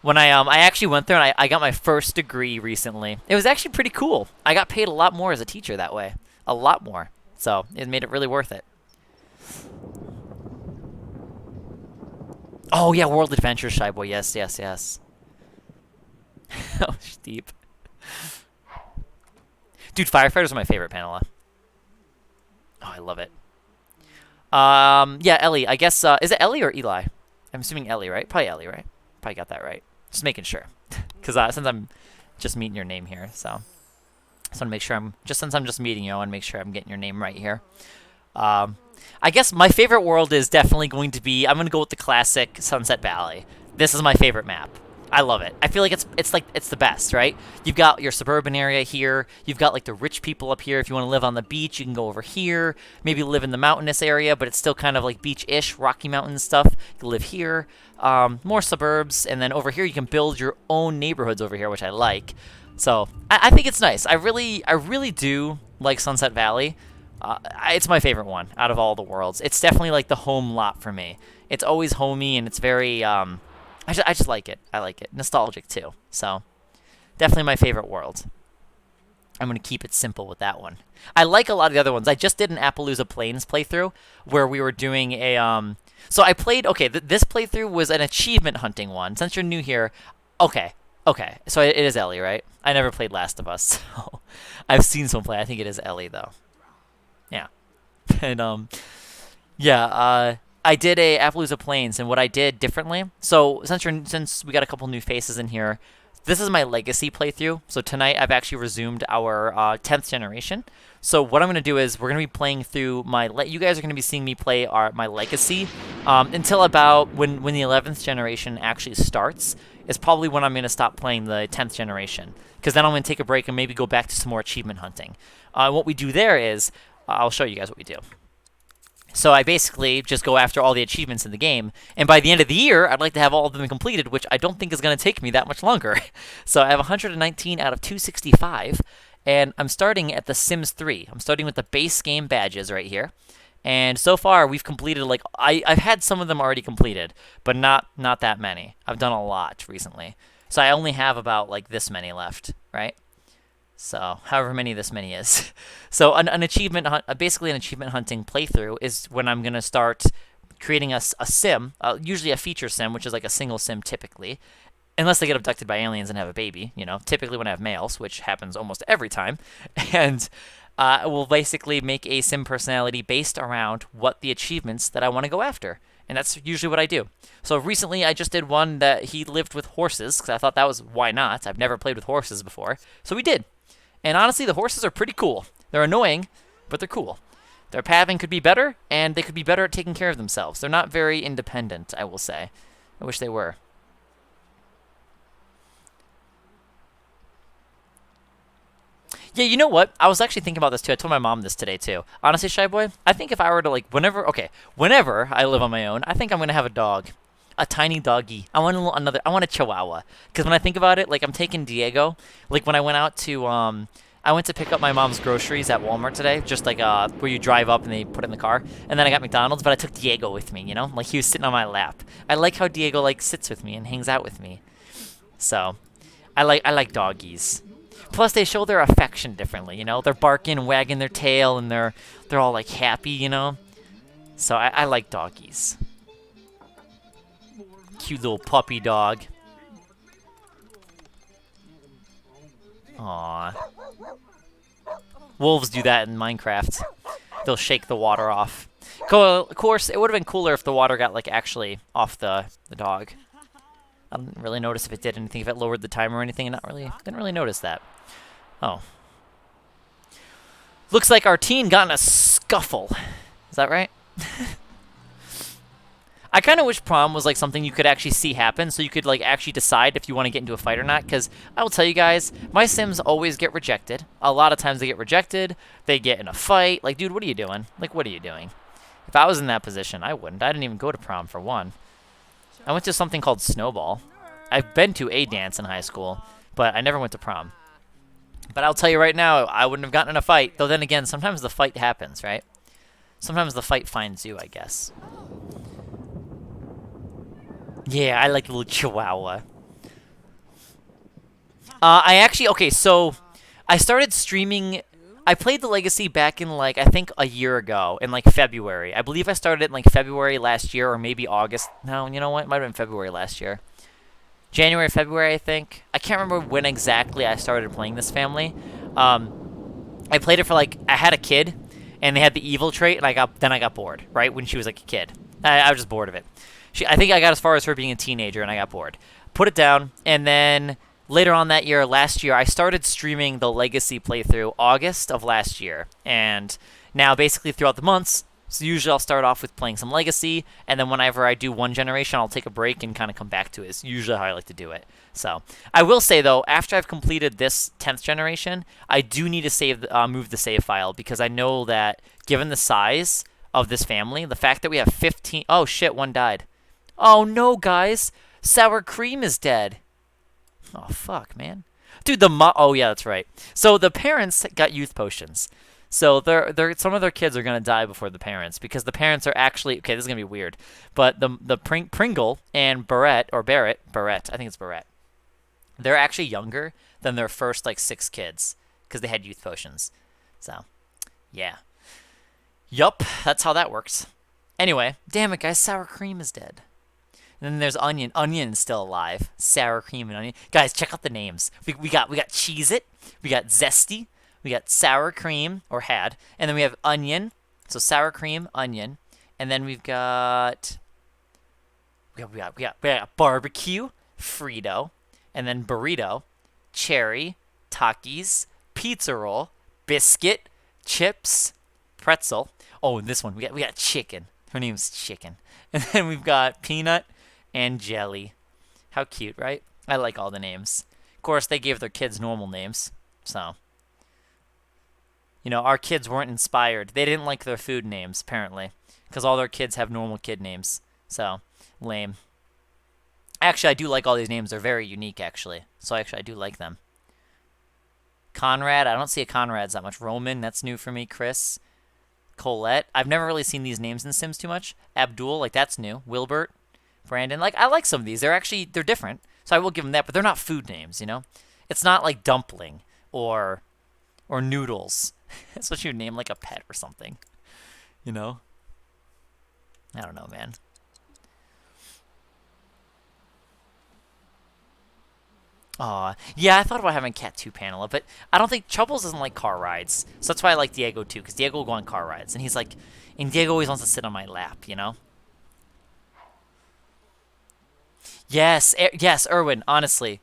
When I actually went there and I got my first degree recently. It was actually pretty cool. I got paid a lot more as a teacher that way. A lot more. So it made it really worth it. Oh yeah, World Adventures, Shy Boy. Yes. Oh, steep. Dude, firefighters are my favorite, Pamela. Oh, I love it. Yeah, Ellie. I guess is it Ellie or Eli? I'm assuming Ellie, right? Probably Ellie, right? Probably got that right. Just making sure. Because since I'm just meeting your name here, so. Just want to make sure since I'm just meeting you, I want to make sure I'm getting your name right here. I guess my favorite world is definitely going to be, I'm going to go with the classic Sunset Valley. This is my favorite map. I love it. I feel like it's the best, right? You've got your suburban area here. You've got like the rich people up here. If you want to live on the beach, you can go over here. Maybe live in the mountainous area, but it's still kind of like beach-ish, Rocky Mountain stuff. You can live here. More suburbs, and then over here you can build your own neighborhoods over here, which I like. So I think it's nice. I really do like Sunset Valley. It's my favorite one out of all the worlds. It's definitely like the home lot for me. It's always homey, and it's very I just like it. I like it. Nostalgic too. So definitely my favorite world. I'm gonna keep it simple with that one. I like a lot of the other ones. I just did an Appaloosa Plains playthrough where we were doing a So I played. Okay, this playthrough was an achievement hunting one. Since you're new here, okay. Okay, so it is Ellie, right? I never played Last of Us, so I've seen someone play. I think it is Ellie, though. Yeah. And, yeah, I did a Appaloosa Plains, and what I did differently, so since we got a couple new faces in here, this is my Legacy playthrough. So tonight I've actually resumed our 10th generation. So what I'm going to do is we're going to be playing through you guys are going to be seeing me play my Legacy until about when the 11th generation actually starts. Is probably when I'm going to stop playing the 10th generation. Because then I'm going to take a break and maybe go back to some more achievement hunting. What we do there is, I'll show you guys what we do. So I basically just go after all the achievements in the game. And by the end of the year, I'd like to have all of them completed, which I don't think is going to take me that much longer. So I have 119 out of 265. And I'm starting at The Sims 3. I'm starting with the base game badges right here. And so far, we've completed, like, I've had some of them already completed, but not that many. I've done a lot recently. So I only have about, like, this many left, right? So, however many this many is. So, an achievement hunt, basically an achievement hunting playthrough is when I'm going to start creating a sim, usually a feature sim, which is like a single sim typically, unless they get abducted by aliens and have a baby, you know, typically when I have males, which happens almost every time. And we'll basically make a sim personality based around what the achievements that I want to go after. And that's usually what I do. So recently I just did one that he lived with horses, because I thought that was, why not? I've never played with horses before. So we did. And honestly, the horses are pretty cool. They're annoying, but they're cool. Their pathing could be better, and they could be better at taking care of themselves. They're not very independent, I will say. I wish they were. Yeah, you know what? I was actually thinking about this too. I told my mom this today too. Honestly, Shy Boy, I think if I were to like whenever I live on my own, I think I'm gonna have a dog, a tiny doggy. I want I want a Chihuahua. Because when I think about it, like I'm taking Diego. Like when I went out to I went to pick up my mom's groceries at Walmart today, just like where you drive up and they put it in the car. And then I got McDonald's, but I took Diego with me. You know, like he was sitting on my lap. I like how Diego like sits with me and hangs out with me. So, I like doggies. Plus, they show their affection differently, you know? They're barking, wagging their tail, and they're all, like, happy, you know? So, I like doggies. Cute little puppy dog. Aww. Wolves do that in Minecraft. They'll shake the water off. Of course, it would have been cooler if the water got, like, actually off the dog. I didn't really notice if it did anything, if it lowered the timer or anything. Didn't really notice that. Oh. Looks like our teen got in a scuffle. Is that right? I kind of wish prom was like something you could actually see happen, so you could like actually decide if you want to get into a fight or not, because I will tell you guys, my Sims always get rejected. A lot of times they get rejected, they get in a fight. Like, dude, what are you doing? Like, what are you doing? If I was in that position, I wouldn't. I didn't even go to prom, for one. I went to something called Snowball. I've been to a dance in high school, but I never went to prom. But I'll tell you right now, I wouldn't have gotten in a fight. Though then again, sometimes the fight happens, right? Sometimes the fight finds you, I guess. Yeah, I like the little Chihuahua. Okay, so I started streaming. I played the Legacy back in, like, I think a year ago, in, like, February. I believe I started in, like, February last year, or maybe August. No, you know what? It might have been February last year. January, February, I think. I can't remember when exactly I started playing this family. I played it for, like, I had a kid, and they had the evil trait, and then I got bored, right, when she was, like, a kid. I was just bored of it. I think I got as far as her being a teenager, and I got bored. Put it down, and then later on that year, last year, I started streaming the Legacy playthrough August of last year, and now basically throughout the months. So usually I'll start off with playing some Legacy, and then whenever I do one generation, I'll take a break and kind of come back to it. It's usually how I like to do it. So I will say though, after I've completed this 10th generation, I do need to move the save file because I know that given the size of this family, the fact that we have 15. Oh shit, one died. Oh no, guys, Sour Cream is dead. Oh fuck, man. Dude, oh yeah, that's right. So the parents got youth potions. So some of their kids are gonna die before the parents because the parents are actually okay. This is gonna be weird, but the Pringle and Barrett, I think it's Barrett. They're actually younger than their first like 6 kids because they had youth potions. So, yeah, yup, that's how that works. Anyway, damn it, guys, Sour Cream is dead. And then there's Onion. Onion is still alive. Sour Cream and Onion. Guys, check out the names. We got Cheez-It. We got Zesty. We got Sour Cream, or had. And then we have Onion. So Sour Cream, Onion. And then we've got... We got Barbecue, Frito. And then Burrito, Cherry, Takis, Pizza Roll, Biscuit, Chips, Pretzel. Oh, and this one. We got Chicken. Her name's Chicken. And then we've got Peanut and Jelly. How cute, right? I like all the names. Of course, they gave their kids normal names. So... You know, our kids weren't inspired. They didn't like their food names, apparently. Because all their kids have normal kid names. So, lame. Actually, I do like all these names. They're very unique, actually. So, actually, I do like them. Conrad. I don't see a Conrad's that much. Roman. That's new for me. Chris. Colette. I've never really seen these names in Sims too much. Abdul. Like, that's new. Wilbert. Brandon. Like, I like some of these. They're different. So, I will give them that. But they're not food names, you know? It's not like Dumpling or Noodles. That's what you would name like a pet or something. You know? I don't know, man. Aw. Yeah, I thought about having Cat 2 Panela, but I don't think... Troubles doesn't like car rides. So that's why I like Diego too, because Diego will go on car rides. And he's like... And Diego always wants to sit on my lap, you know? Yes, yes, Erwin, honestly.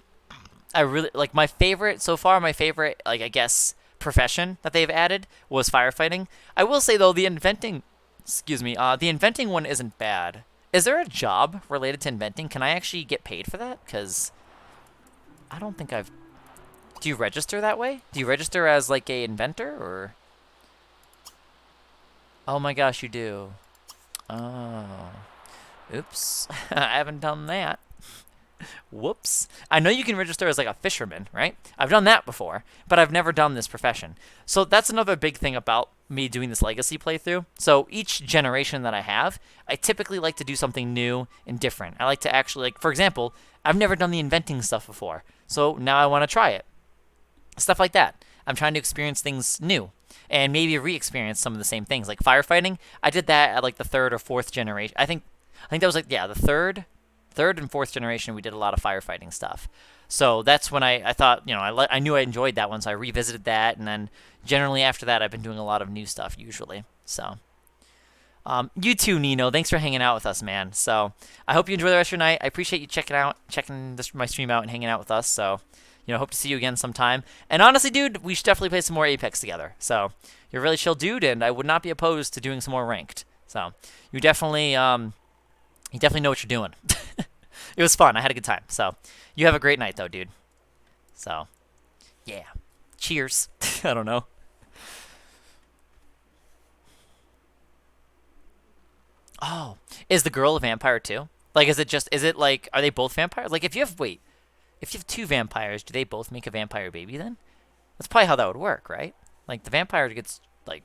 I really... Like, my favorite... So far, my favorite, like, I guess... profession that they've added was firefighting. I will say though, the inventing one isn't bad. Is there a job related to inventing? Can I actually get paid for that? Because I don't think I've... Do you register that way? Do you register as like a inventor or... Oh my gosh, you do. Oh. Oops. I haven't done that. Whoops. I know you can register as like a fisherman, right? I've done that before, but I've never done this profession. So that's another big thing about me doing this Legacy playthrough. So each generation that I have, I typically like to do something new and different. I like to actually, like, for example, I've never done the inventing stuff before. So now I want to try it. Stuff like that. I'm trying to experience things new and maybe re-experience some of the same things. Like firefighting, I did that at like the 3rd or 4th generation. I think that was like, yeah, the third and 4th generation, we did a lot of firefighting stuff. So that's when I thought, you know, I knew I enjoyed that one, so I revisited that. And then generally after that, I've been doing a lot of new stuff usually. So you too, Nino. Thanks for hanging out with us, man. So I hope you enjoy the rest of your night. I appreciate you checking my stream out and hanging out with us. So, you know, hope to see you again sometime. And honestly, dude, we should definitely play some more Apex together. So you're a really chill dude, and I would not be opposed to doing some more ranked. So you definitely know what you're doing. It was fun. I had a good time. So you have a great night, though, dude. So, yeah. Cheers. I don't know. Oh, is the girl a vampire, too? Like, is it like, are they both vampires? Like, if you have 2 vampires, do they both make a vampire baby then? That's probably how that would work, right? Like, the vampire gets, like,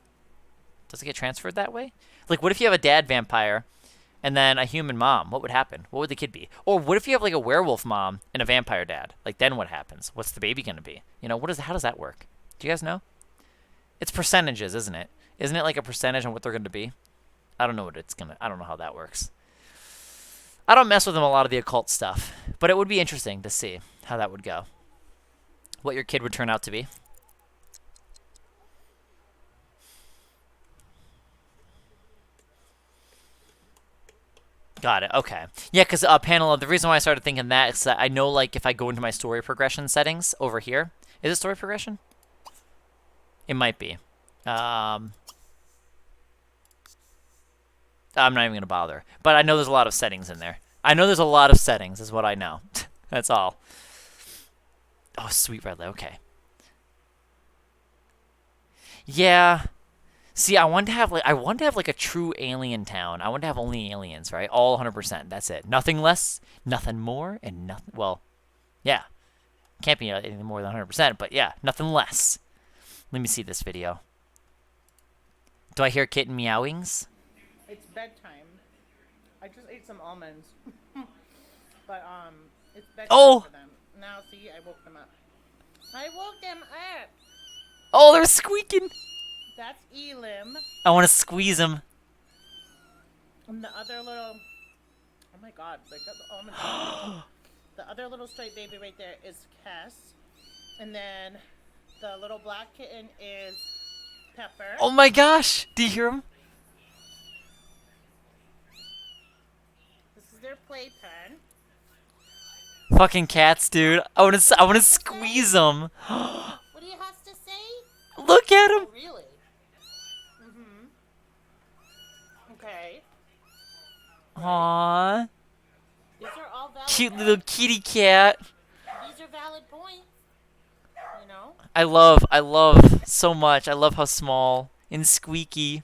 does it get transferred that way? Like, what if you have a dad vampire and then a human mom? What would happen? What would the kid be? Or what if you have like a werewolf mom and a vampire dad? Like then what happens? What's the baby gonna be? You know, how does that work? Do you guys know? It's percentages, isn't it? Isn't it like a percentage on what they're gonna be? I don't know I don't know how that works. I don't mess with them a lot of the occult stuff, but it would be interesting to see how that would go. What your kid would turn out to be. Got it. Okay. Yeah, because panel. The reason why I started thinking that is that I know, like, if I go into my story progression settings over here, is it story progression? It might be. Um, I'm not even gonna bother. But I know there's a lot of settings in there. I know there's a lot of settings, is what I know. That's all. Oh, sweet red light. Okay. Yeah. See, I want to have like a true alien town. I want to have only aliens, right? All 100%. That's it. Nothing less, nothing more, and nothing. Well, yeah. Can't be anything more than 100%, but yeah, nothing less. Let me see this video. Do I hear kitten meowings? It's bedtime. I just ate some almonds. But it's bedtime Oh! for them. Now see, I woke them up. I woke them up. Oh, they're squeaking. That's Elim. I want to squeeze them. And the other little, oh my god, like the almond. The other little straight baby right there is Cass. And then the little black kitten is Pepper. Oh my gosh! Do you hear them? This is their playpen. Fucking cats, dude. I want to squeeze them. What do you have to say? Look at them. Oh, really? Okay. Aww. These are all valid Cute points. little kitty cat. These are valid points. You know? I love so much. I love how small and squeaky.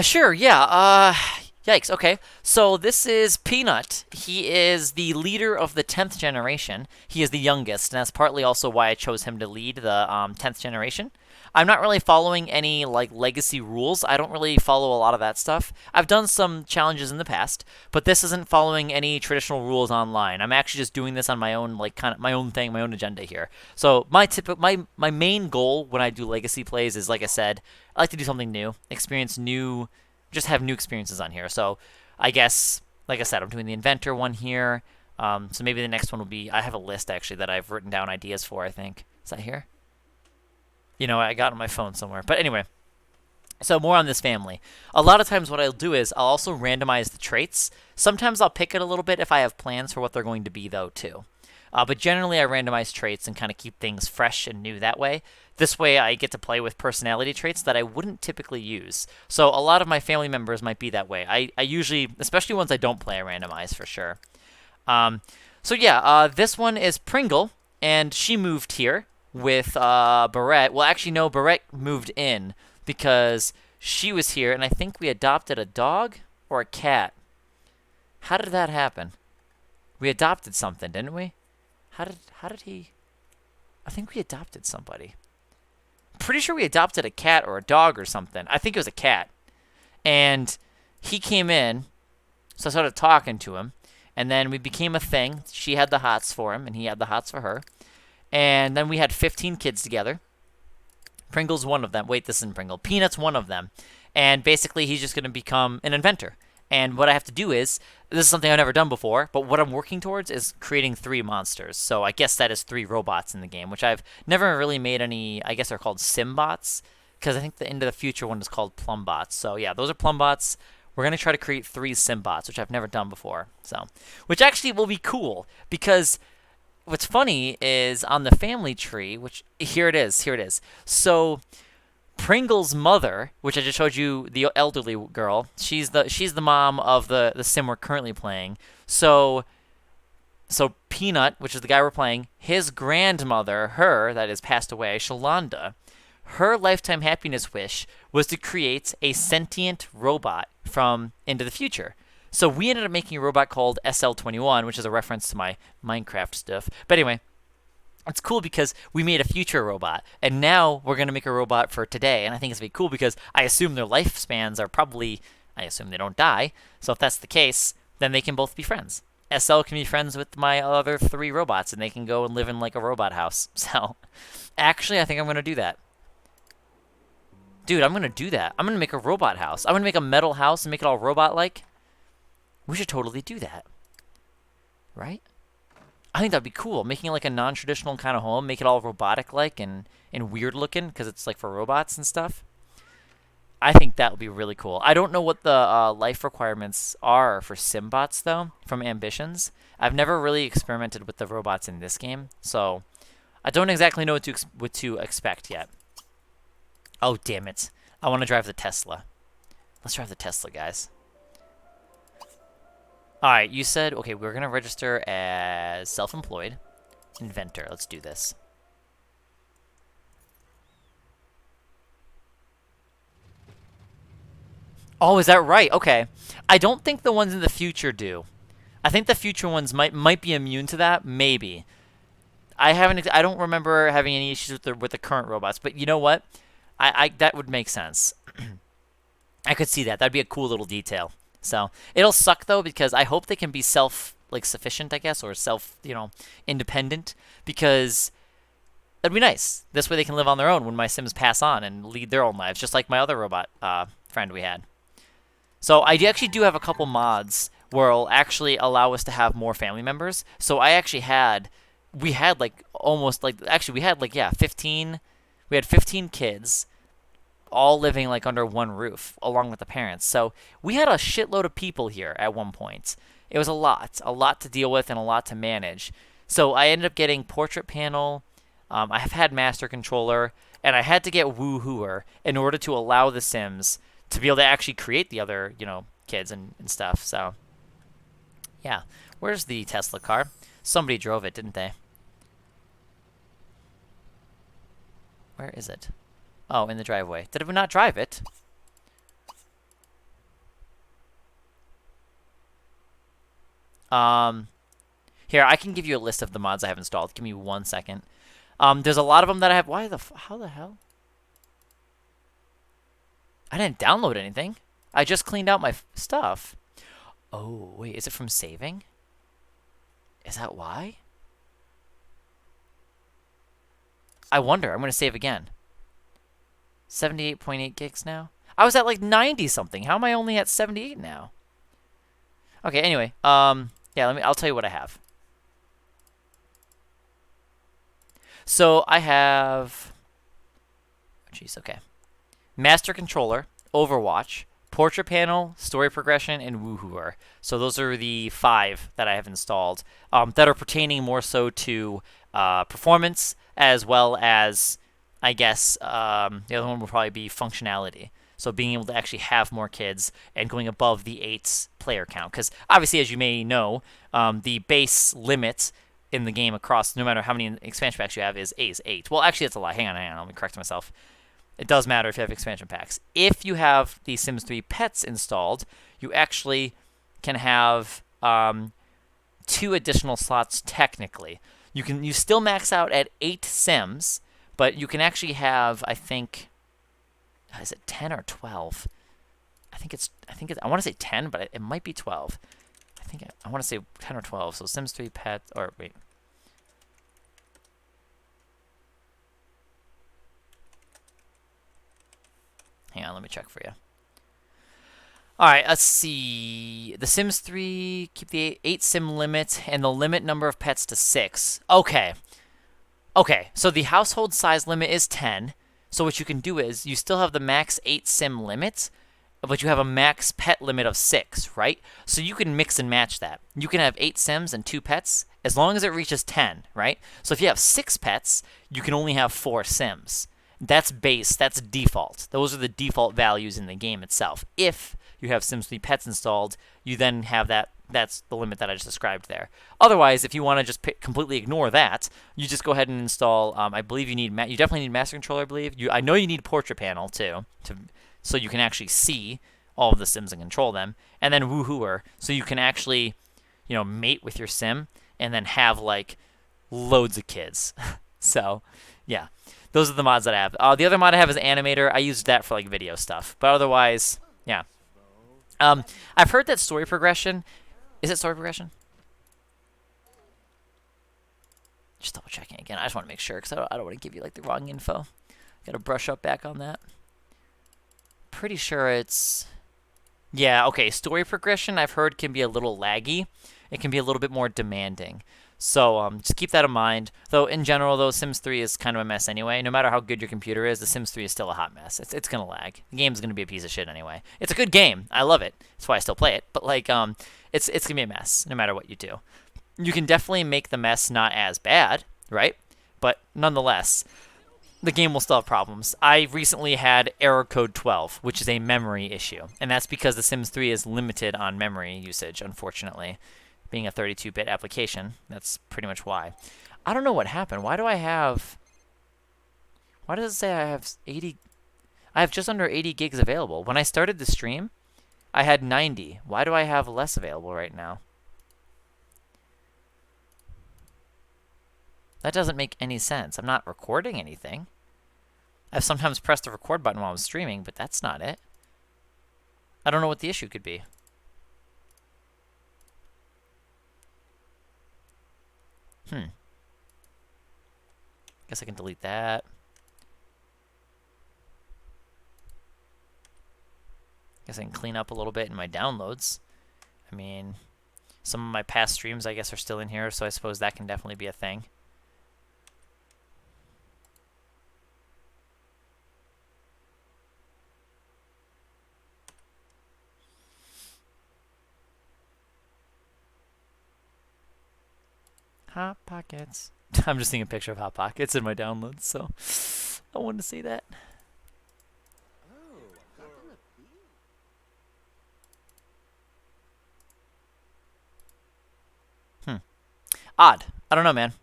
Sure, yeah. Yikes, okay. So this is Peanut. He is the leader of the 10th generation. He is the youngest, and that's partly also why I chose him to lead the 10th generation. I'm not really following any, like, legacy rules. I don't really follow a lot of that stuff. I've done some challenges in the past, but this isn't following any traditional rules online. I'm actually just doing this on my own, like, kind of my own thing, my own agenda here. So my main goal when I do legacy plays is, like I said, I like to do something new, experience new, just have new experiences on here. So I guess, like I said, I'm doing the inventor one here. So maybe the next one will be, I have a list actually that I've written down ideas for, I think. Is that here? You know, I got it on my phone somewhere. But anyway, so more on this family. A lot of times what I'll do is I'll also randomize the traits. Sometimes I'll pick it a little bit if I have plans for what they're going to be, though, too. But generally, I randomize traits and kind of keep things fresh and new that way. This way, I get to play with personality traits that I wouldn't typically use. So a lot of my family members might be that way. I usually, especially ones I don't play, I randomize for sure. So yeah, this one is Pringle, and she moved here with Barrett. Well, actually, no, Barrett moved in because she was here, and I think we adopted a dog or a cat. How did that happen? We adopted something, didn't we? How did he? I think we adopted somebody. Pretty sure we adopted a cat or a dog or something. I think it was a cat. And he came in, so I started talking to him, and then we became a thing. She had the hots for him, and he had the hots for her. And then we had 15 kids together. Pringle's one of them. Wait, this isn't Pringle. Peanut's one of them. And basically, he's just going to become an inventor. And what I have to do is, this is something I've never done before, but what I'm working towards is creating 3 monsters. So I guess that is 3 robots in the game, which I've never really made any, I guess they're called Simbots, because I think the Into the Future one is called Plumbots. So yeah, those are Plumbots. We're going to try to create 3 Simbots, which I've never done before. So, which actually will be cool, because what's funny is on the family tree, which, here it is. So Pringle's mother, which I just showed you, the elderly girl, she's the mom of the sim we're currently playing. So Peanut, which is the guy we're playing, his grandmother, her that is passed away, Shalonda, her lifetime happiness wish was to create a sentient robot from Into the Future. So we ended up making a robot called SL21, which is a reference to my Minecraft stuff. But anyway, it's cool because we made a future robot, and now we're going to make a robot for today. And I think it's going to be cool because I assume their lifespans are probably, I assume they don't die. So if that's the case, then they can both be friends. SL can be friends with my other 3 robots, and they can go and live in like a robot house. So actually, I think I'm going to do that. Dude, I'm going to do that. I'm going to make a robot house. I'm going to make a metal house and make it all robot-like. We should totally do that. Right? I think that'd be cool. Making it like a non-traditional kind of home, make it all robotic-like and weird-looking because it's like for robots and stuff. I think that would be really cool. I don't know what the life requirements are for Simbots, though, from Ambitions. I've never really experimented with the robots in this game, so I don't exactly know what to expect yet. Oh, damn it. I want to drive the Tesla. Let's drive the Tesla, guys. Alright, you said, okay, we're going to register as self-employed. Inventor, let's do this. Oh, is that right? Okay. I don't think the ones in the future do. I think the future ones might be immune to that, maybe. I don't remember having any issues with the current robots, but you know what? I that would make sense. I could see that. That'd be a cool little detail. So, it'll suck though because I hope they can be sufficient, I guess, or independent, because that'd be nice. This way they can live on their own when my Sims pass on and lead their own lives, just like my other robot friend we had. So I actually do have a couple mods where it'll actually allow us to have more family members. So we had like almost like, actually we had like, yeah, 15, we had 15 kids all living like under one roof along with the parents. So we had a shitload of people here at one point. It was a lot to deal with and a lot to manage. So I ended up getting Portrait Panel. I have had Master Controller, and I had to get Woohooer in order to allow the Sims to be able to actually create the other, kids and stuff. So, yeah. Where's the Tesla car? Somebody drove it, didn't they? Where is it? Oh, in the driveway. Did we not drive it? Here, I can give you a list of the mods I have installed. Give me 1 second. There's a lot of them that I have. How the hell? I didn't download anything. I just cleaned out my stuff. Oh, wait, is it from saving? Is that why? I wonder. I'm going to save again. 78.8 gigs now? I was at like 90 something. How am I only at 78 now? Okay, anyway. Yeah, I'll tell you what I have. So I have, jeez, okay. Master Controller, Overwatch, Portrait Panel, Story Progression, and Woohooer. So those are the 5 that I have installed that are pertaining more so to performance, as well as, I guess, the other one would probably be functionality. So being able to actually have more kids and going above the 8 player count. Because obviously, as you may know, the base limit in the game across, no matter how many expansion packs you have, is 8. Well, actually, that's a lie. Hang on. Let me correct myself. It does matter if you have expansion packs. If you have the Sims 3 Pets installed, you actually can have 2 additional slots technically. You still max out at 8 Sims, but you can actually have, I think, is it 10 or 12? I want to say 10, but it might be 12. I want to say 10 or 12. So Sims 3 Pets, or wait. Hang on, let me check for you. Alright, let's see. The Sims 3, keep the 8 sim limit and the limit number of pets to 6. Okay. Okay, so the household size limit is 10. So what you can do is, you still have the max 8 sim limit, but you have a max pet limit of 6, right? So you can mix and match that. You can have 8 sims and 2 pets, as long as it reaches 10, right? So if you have 6 pets, you can only have 4 sims. That's base, that's default. Those are the default values in the game itself. If you have Sims 3 Pets installed, you then have that's the limit that I just described there. Otherwise, if you want to just completely ignore that, you just go ahead and install, I believe you definitely need Master Controller, I believe. I know you need Portrait Panel, too, so you can actually see all of the Sims and control them. And then Woohooer, so you can actually, mate with your Sim, and then have, like, loads of kids. So, yeah. Those are the mods that I have. The other mod I have is Animator. I use that for, like, video stuff. But otherwise, yeah. I've heard that story progression... Is it story progression? Just double checking again. I just want to make sure, because I don't want to give you, like, the wrong info. Got to brush up back on that. Pretty sure it's... Yeah, okay. Story progression, I've heard, can be a little laggy. It can be a little bit more demanding. So just keep that in mind. Though in general, though, Sims 3 is kind of a mess anyway. No matter how good your computer is, The Sims 3 is still a hot mess. It's gonna lag. The game's gonna be a piece of shit anyway. It's a good game. I love it. That's why I still play it. But like it's gonna be a mess no matter what you do. You can definitely make the mess not as bad, right? But nonetheless, the game will still have problems. I recently had error code 12, which is a memory issue, and that's because The Sims 3 is limited on memory usage, unfortunately. Being a 32-bit application, that's pretty much why. I don't know what happened. Why does it say I have 80? I have just under 80 gigs available. When I started the stream, I had 90. Why do I have less available right now? That doesn't make any sense. I'm not recording anything. I've sometimes pressed the record button while I'm streaming, but that's not it. I don't know what the issue could be. Guess I can delete that. Guess I can clean up a little bit in my downloads. I mean, some of my past streams, I guess, are still in here, so I suppose that can definitely be a thing. Hot Pockets. I'm just seeing a picture of Hot Pockets in my downloads, so I wanted to see that. Odd. I don't know, man.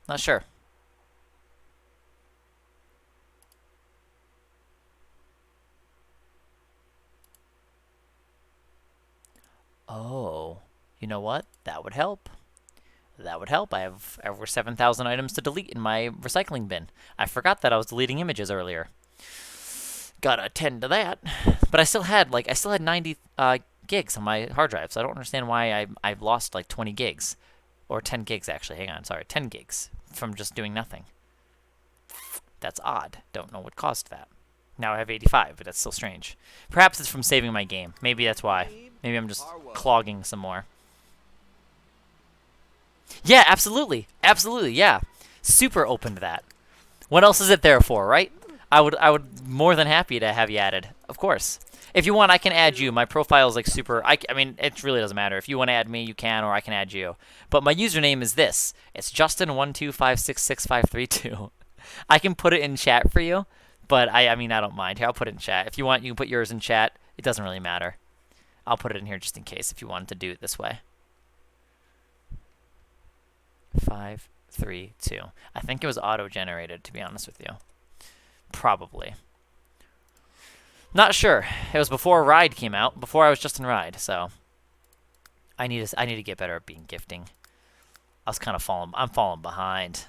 Not sure. Oh, you know what? That would help. That would help. I have over 7,000 items to delete in my recycling bin. I forgot that I was deleting images earlier. Gotta attend to that. But I still had 90 gigs on my hard drive, so I don't understand why I've lost like 20 gigs. Or 10 gigs, actually. Hang on, sorry. 10 gigs from just doing nothing. That's odd. Don't know what caused that. Now I have 85, but that's still strange. Perhaps it's from saving my game. Maybe that's why. Maybe I'm just clogging some more. Yeah, absolutely. Absolutely, yeah. Super open to that. What else is it there for, right? I would more than happy to have you added. Of course. If you want, I can add you. My profile is like super... I mean, it really doesn't matter. If you want to add me, you can, or I can add you. But my username is this. It's Justin125666532. I can put it in chat for you, but I mean, I don't mind. Here, I'll put it in chat. If you want, you can put yours in chat. It doesn't really matter. I'll put it in here just in case if you wanted to do it this way. 5, 3, 2. I think it was auto-generated, to be honest with you. Probably. Not sure. It was before Ride came out, before I was just in Ride, so I need to get better at being gifting. I'm falling behind.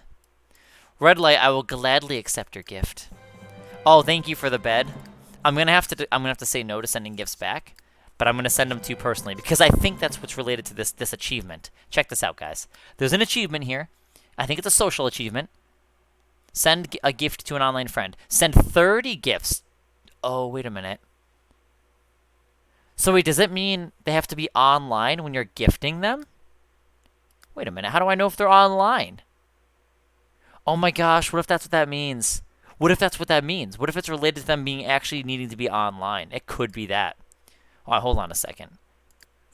Red Light, I will gladly accept your gift. Oh, thank you for the bed. I'm gonna have to say no to sending gifts back, but I'm gonna send them to you personally because I think that's what's related to this achievement. Check this out, guys. There's an achievement here. I think it's a social achievement. Send a gift to an online friend. Send 30 gifts. Oh, wait a minute. So wait, does it mean they have to be online when you're gifting them? Wait a minute, how do I know if they're online? Oh my gosh, what if that's what that means? What if that's what that means? What if it's related to them being actually needing to be online? It could be that. Oh, hold on a second.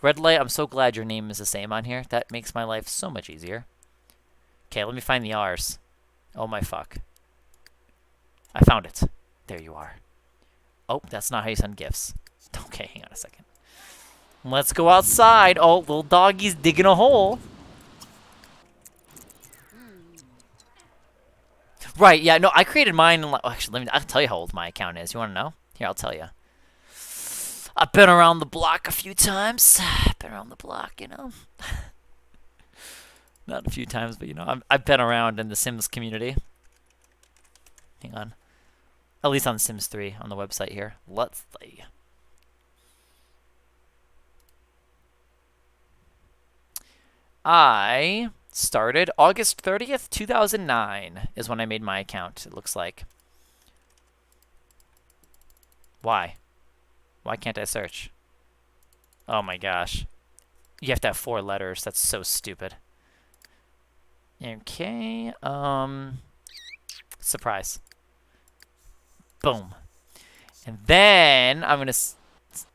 Red Light, I'm so glad your name is the same on here. That makes my life so much easier. Okay, let me find the R's. Oh my fuck. I found it. There you are. Oh, that's not how you send gifts. Okay, hang on a second. Let's go outside. Oh, little doggy's digging a hole. Right, yeah, no, I created mine. Actually, I'll tell you how old my account is. You want to know? Here, I'll tell you. I've been around the block a few times. Been around the block, you know. Not a few times, but, you know, I've been around in the Sims community. Hang on. At least on Sims 3 on the website here. Let's see. I started August 30th, 2009 is when I made my account, it looks like. Why? Why can't I search? Oh my gosh. You have to have 4 letters. That's so stupid. Okay. Surprise. Boom. And then I'm gonna.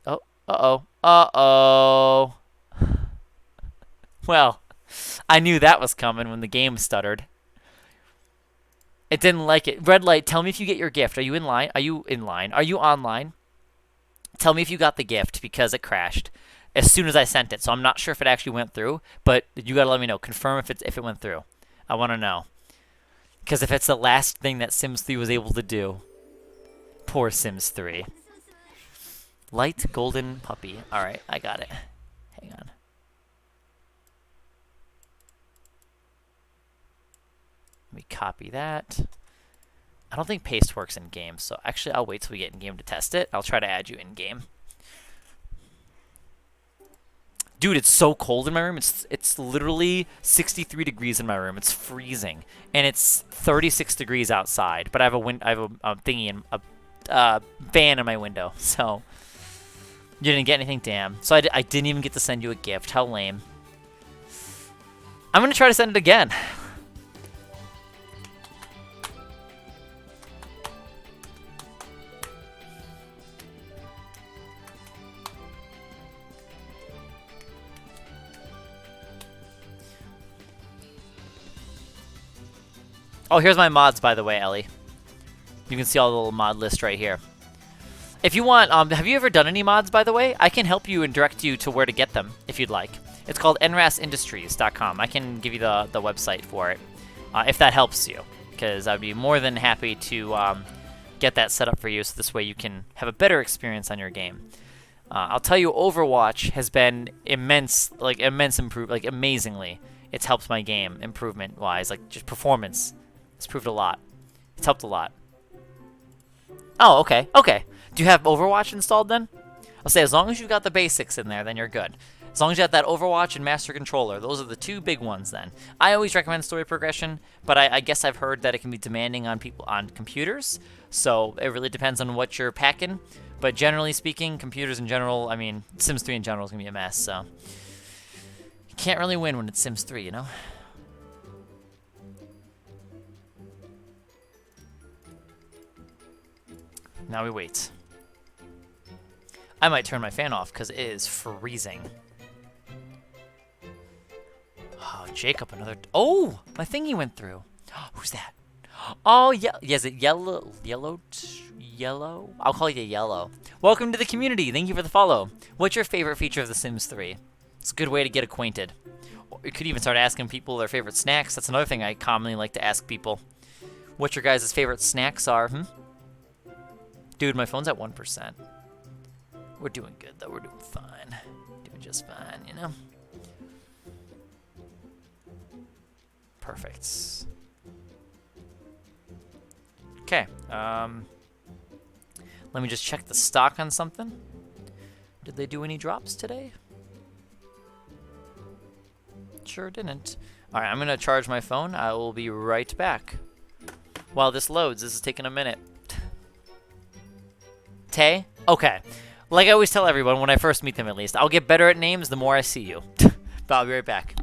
Oh. Uh-oh. Uh-oh. Well, I knew that was coming when the game stuttered. It didn't like it. Red light, tell me if you get your gift. Are you in line? Are you in line? Are you online? Tell me if you got the gift because it crashed as soon as I sent it. So I'm not sure if it actually went through, but you got to let me know. Confirm if it went through. I want to know. Because if it's the last thing that Sims 3 was able to do. Poor Sims 3. Light golden puppy. All right, I got it. Hang on. Let me copy that. I don't think paste works in game, so actually I'll wait till we get in game to test it. I'll try to add you in game. Dude, it's so cold in my room. It's literally 63 degrees in my room. It's freezing, and it's 36 degrees outside. But I have a thingy and a fan in my window, so you didn't get anything. Damn. So I didn't even get to send you a gift. How lame. I'm gonna try to send it again. Oh, here's my mods, by the way, Ellie. You can see all the little mod list right here. If you want, have you ever done any mods, by the way? I can help you and direct you to where to get them, if you'd like. It's called nrasindustries.com. I can give you the website for it, if that helps you, because I'd be more than happy to get that set up for you, so this way you can have a better experience on your game. I'll tell you, Overwatch has been immense improvement, like amazingly. It's helped my game improvement-wise, like just performance. It's proved a lot. It's helped a lot. Oh, okay. Okay. Do you have Overwatch installed then? I'll say as long as you've got the basics in there, then you're good. As long as you have that Overwatch and Master Controller, those are the two big ones then. I always recommend story progression, but I guess I've heard that it can be demanding on people on computers, so it really depends on what you're packing. But generally speaking, computers in general, I mean, Sims 3 in general is going to be a mess, so you can't really win when it's Sims 3, you know? Now we wait. I might turn my fan off because it is freezing. Oh, Jacob, another... Oh, my thingy went through. Who's that? Oh, yeah. Is it yellow? Yellow? I'll call you Yellow. Welcome to the community. Thank you for the follow. What's your favorite feature of The Sims 3? It's a good way to get acquainted. Or you could even start asking people their favorite snacks. That's another thing I commonly like to ask people. What your guys' favorite snacks are, Dude, my phone's at 1%. We're doing good, though. We're doing fine. Doing just fine, you know? Perfect. Okay. Let me just check the stock on something. Did they do any drops today? Sure didn't. All right, I'm going to charge my phone. I will be right back. While this loads, this is taking a minute. Tay? Okay. Like I always tell everyone when I first meet them, at least, I'll get better at names the more I see you. But I'll be right back.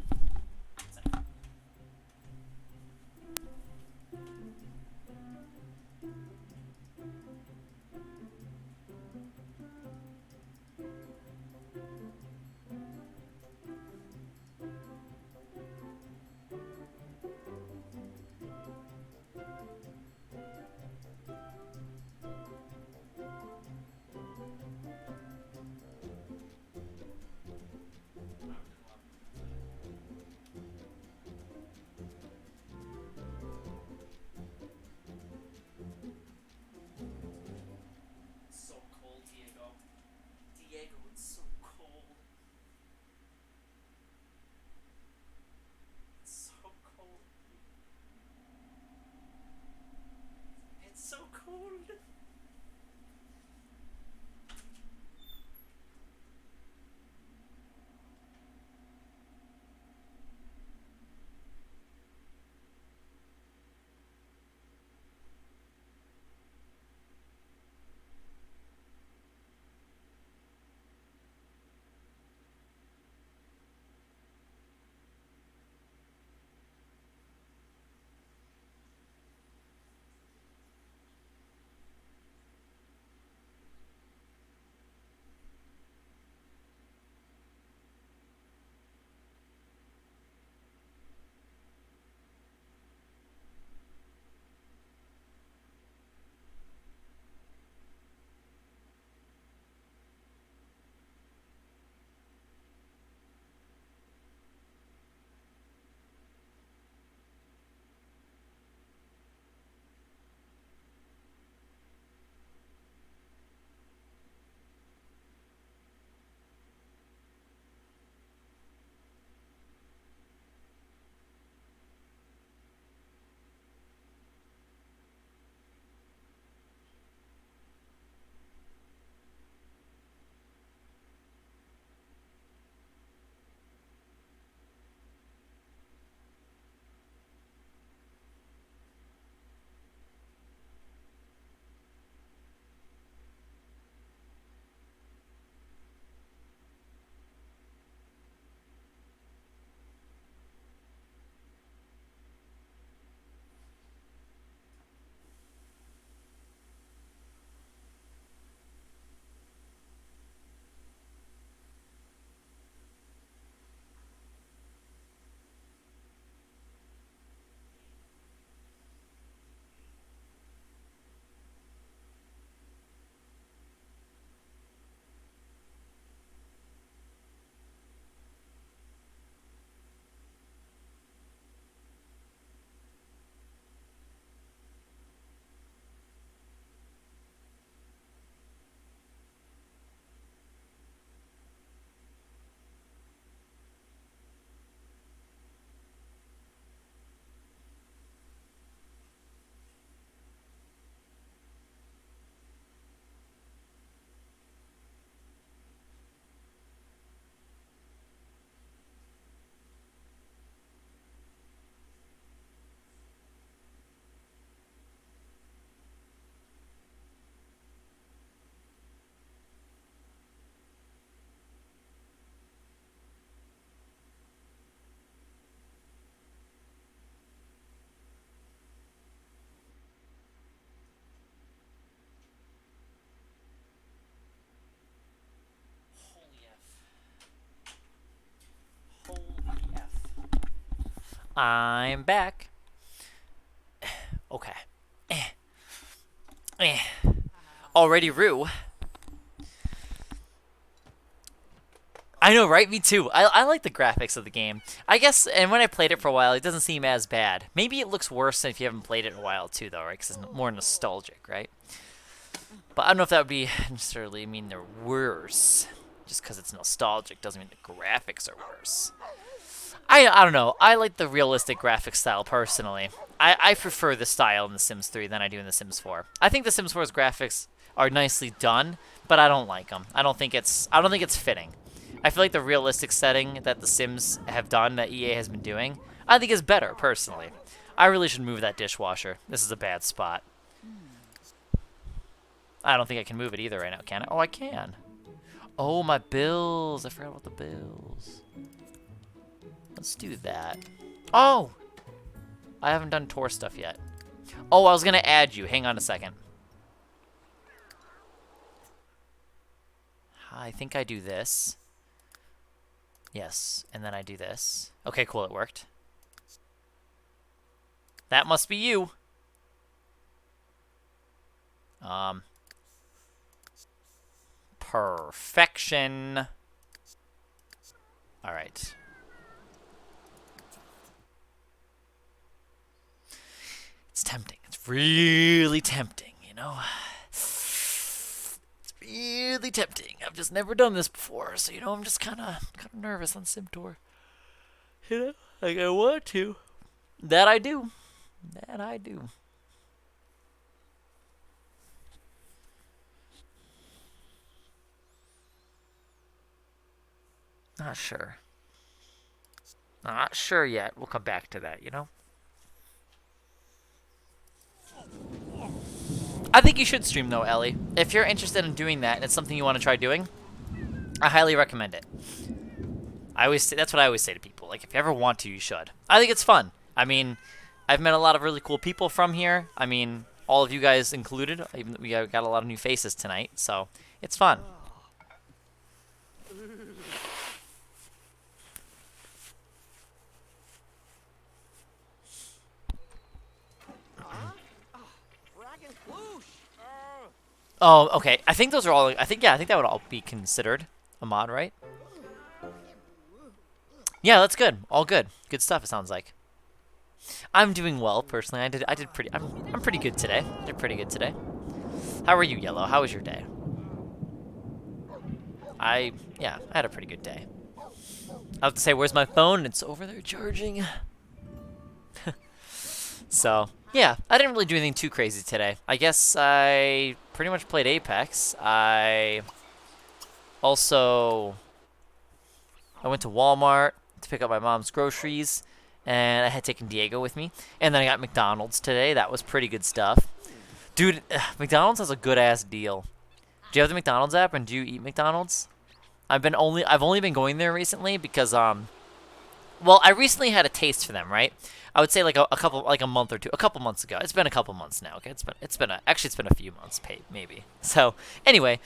I'm back. Okay. Already Rue. I know, right? Me too. I like the graphics of the game. I guess, and when I played it for a while, it doesn't seem as bad. Maybe it looks worse if you haven't played it in a while too, though, right? Because it's more nostalgic, right? But I don't know if that would be necessarily mean they're worse. Just because it's nostalgic doesn't mean the graphics are worse. I don't know. I like the realistic graphic style personally. I prefer the style in The Sims 3 than I do in The Sims 4. I think The Sims 4's graphics are nicely done, but I don't like them. I don't think it's fitting. I feel like the realistic setting that The Sims have done, that EA has been doing, I think is better personally. I really should move that dishwasher. This is a bad spot. I don't think I can move it either right now, can I? Oh, I can. Oh, my bills. I forgot about the bills. Let's do that. Oh! I haven't done tour stuff yet. Oh, I was going to add you. Hang on a second. I think I do this. Yes, and then I do this. Okay, cool. It worked. That must be you. Perfection. All right. It's tempting. It's really tempting, you know? It's really tempting. I've just never done this before, so, you know, I'm just kind of nervous on SimTour. You know? Like, I want to. That I do. That I do. Not sure. Not sure yet. We'll come back to that, you know? I think you should stream, though, Ellie. If you're interested in doing that and it's something you want to try doing, I highly recommend it. That's what I always say to people. Like, if you ever want to, you should. I think it's fun. I mean, I've met a lot of really cool people from here. I mean, all of you guys included. Even we got a lot of new faces tonight, so it's fun. Oh, okay. I think those are all. I think that would all be considered a mod, right? Yeah, that's good. All good. Good stuff. It sounds like. I'm doing well personally. I'm pretty good today. I did pretty good today. How are you, Yellow? How was your day? I had a pretty good day. I have to say, where's my phone? It's over there charging. So, yeah, I didn't really do anything too crazy today. I guess I pretty much played Apex. I went to Walmart to pick up my mom's groceries, and I had taken Diego with me. And then I got McDonald's today. That was pretty good stuff. Dude, McDonald's has a good-ass deal. Do you have the McDonald's app, and do you eat McDonald's? I've only been going there recently because, well, I recently had a taste for them, right? I would say like a month or two, a couple months ago. It's been a couple months now. Okay, it's been a few months, maybe. So anyway,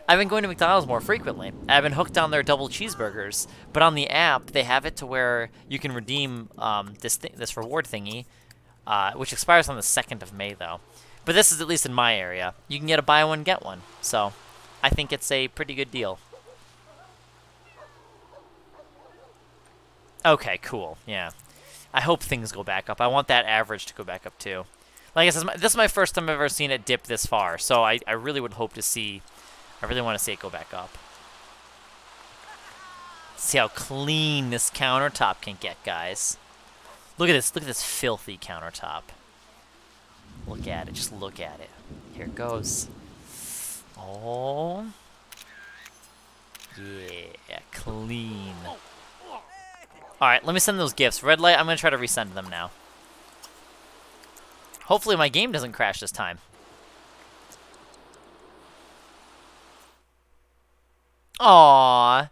I've been going to McDonald's more frequently. I've been hooked on their double cheeseburgers, but on the app they have it to where you can redeem this reward thingy, which expires on the 2nd of May though. But this is at least in my area. You can get a buy one get one, so I think it's a pretty good deal. Okay, cool. Yeah. I hope things go back up. I want that average to go back up too. Like I said, this is my first time I've ever seen it dip this far, so I really would hope to see. I really want to see it go back up. See how clean this countertop can get, guys. Look at this. Look at this filthy countertop. Look at it. Just look at it. Here it goes. Oh. Yeah, clean. Alright, let me send those gifts. Red light, I'm going to try to resend them now. Hopefully my game doesn't crash this time. Aww.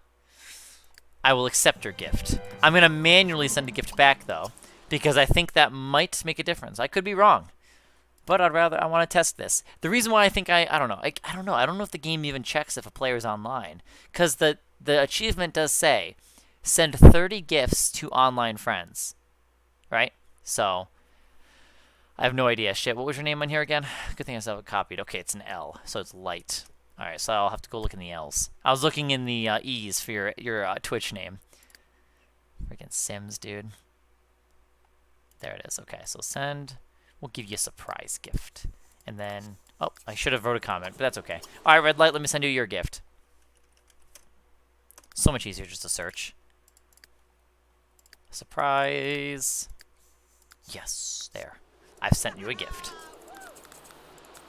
I will accept your gift. I'm going to manually send a gift back, though, because I think that might make a difference. I could be wrong, but I want to test this. The reason why I think I don't know. I don't know if the game even checks if a player is online, because the achievement does say, send 30 gifts to online friends. right? So I have no idea. Shit, what was your name on here again? Good thing I still have it copied. Okay, it's an L, so it's light. All right, so I'll have to go look in the L's. I was looking in the E's for your Twitch name. Freaking Sims, dude. There it is. Okay, so send. We'll give you a surprise gift. And then, oh, I should have wrote a comment, but that's okay. All right, Red Light, let me send you your gift. So much easier just to search. Surprise. Yes, there. I've sent you a gift.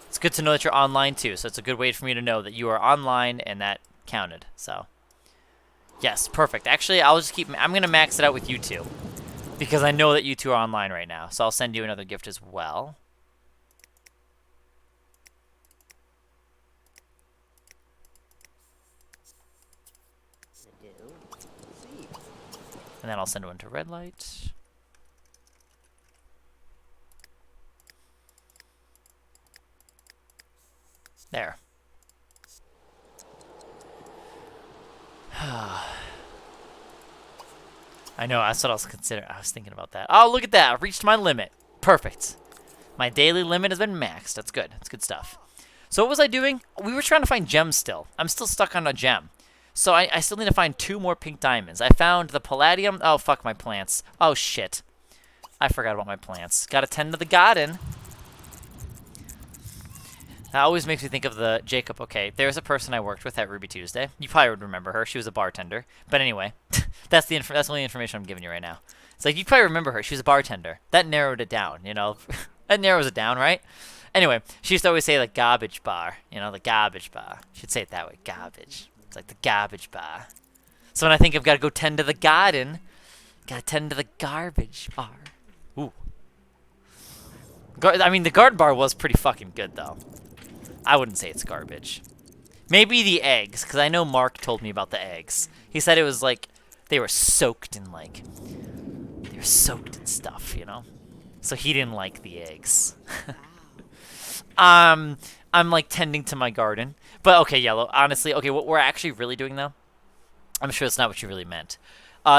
It's good to know that you're online too, so it's a good way for me to know that you are online and that counted. So, yes, perfect. Actually, I'll just I'm gonna max it out with you two because I know that you two are online right now. So I'll send you another gift as well. And then I'll send one to Red Light. There. I know, that's what I was considering. I was thinking about that. Oh, look at that. I've reached my limit. Perfect. My daily limit has been maxed. That's good. That's good stuff. So what was I doing? We were trying to find gems still. I'm still stuck on a gem. So I still need to find 2 more pink diamonds. I found the palladium. Oh, fuck my plants. Oh, shit. I forgot about my plants. Gotta tend to the garden. That always makes me think of the Jacob. Okay, there's a person I worked with at Ruby Tuesday. You probably would remember her. She was a bartender. But anyway, that's the only information I'm giving you right now. It's like you probably remember her. She was a bartender. That narrowed it down, you know. That narrows it down, right? Anyway, she used to always say the garbage bar. You know, the garbage bar. She'd say it that way, garbage. It's like the garbage bar. So when I think I've got to go tend to the garden, gotta tend to the garbage bar. Ooh. I mean, the guard bar was pretty fucking good, though. I wouldn't say it's garbage. Maybe the eggs, because I know Mark told me about the eggs. He said it was like, they were soaked in stuff, you know? So he didn't like the eggs. I'm like tending to my garden. But okay, Yellow, honestly, okay, what we're actually really doing though, I'm sure it's not what you really meant.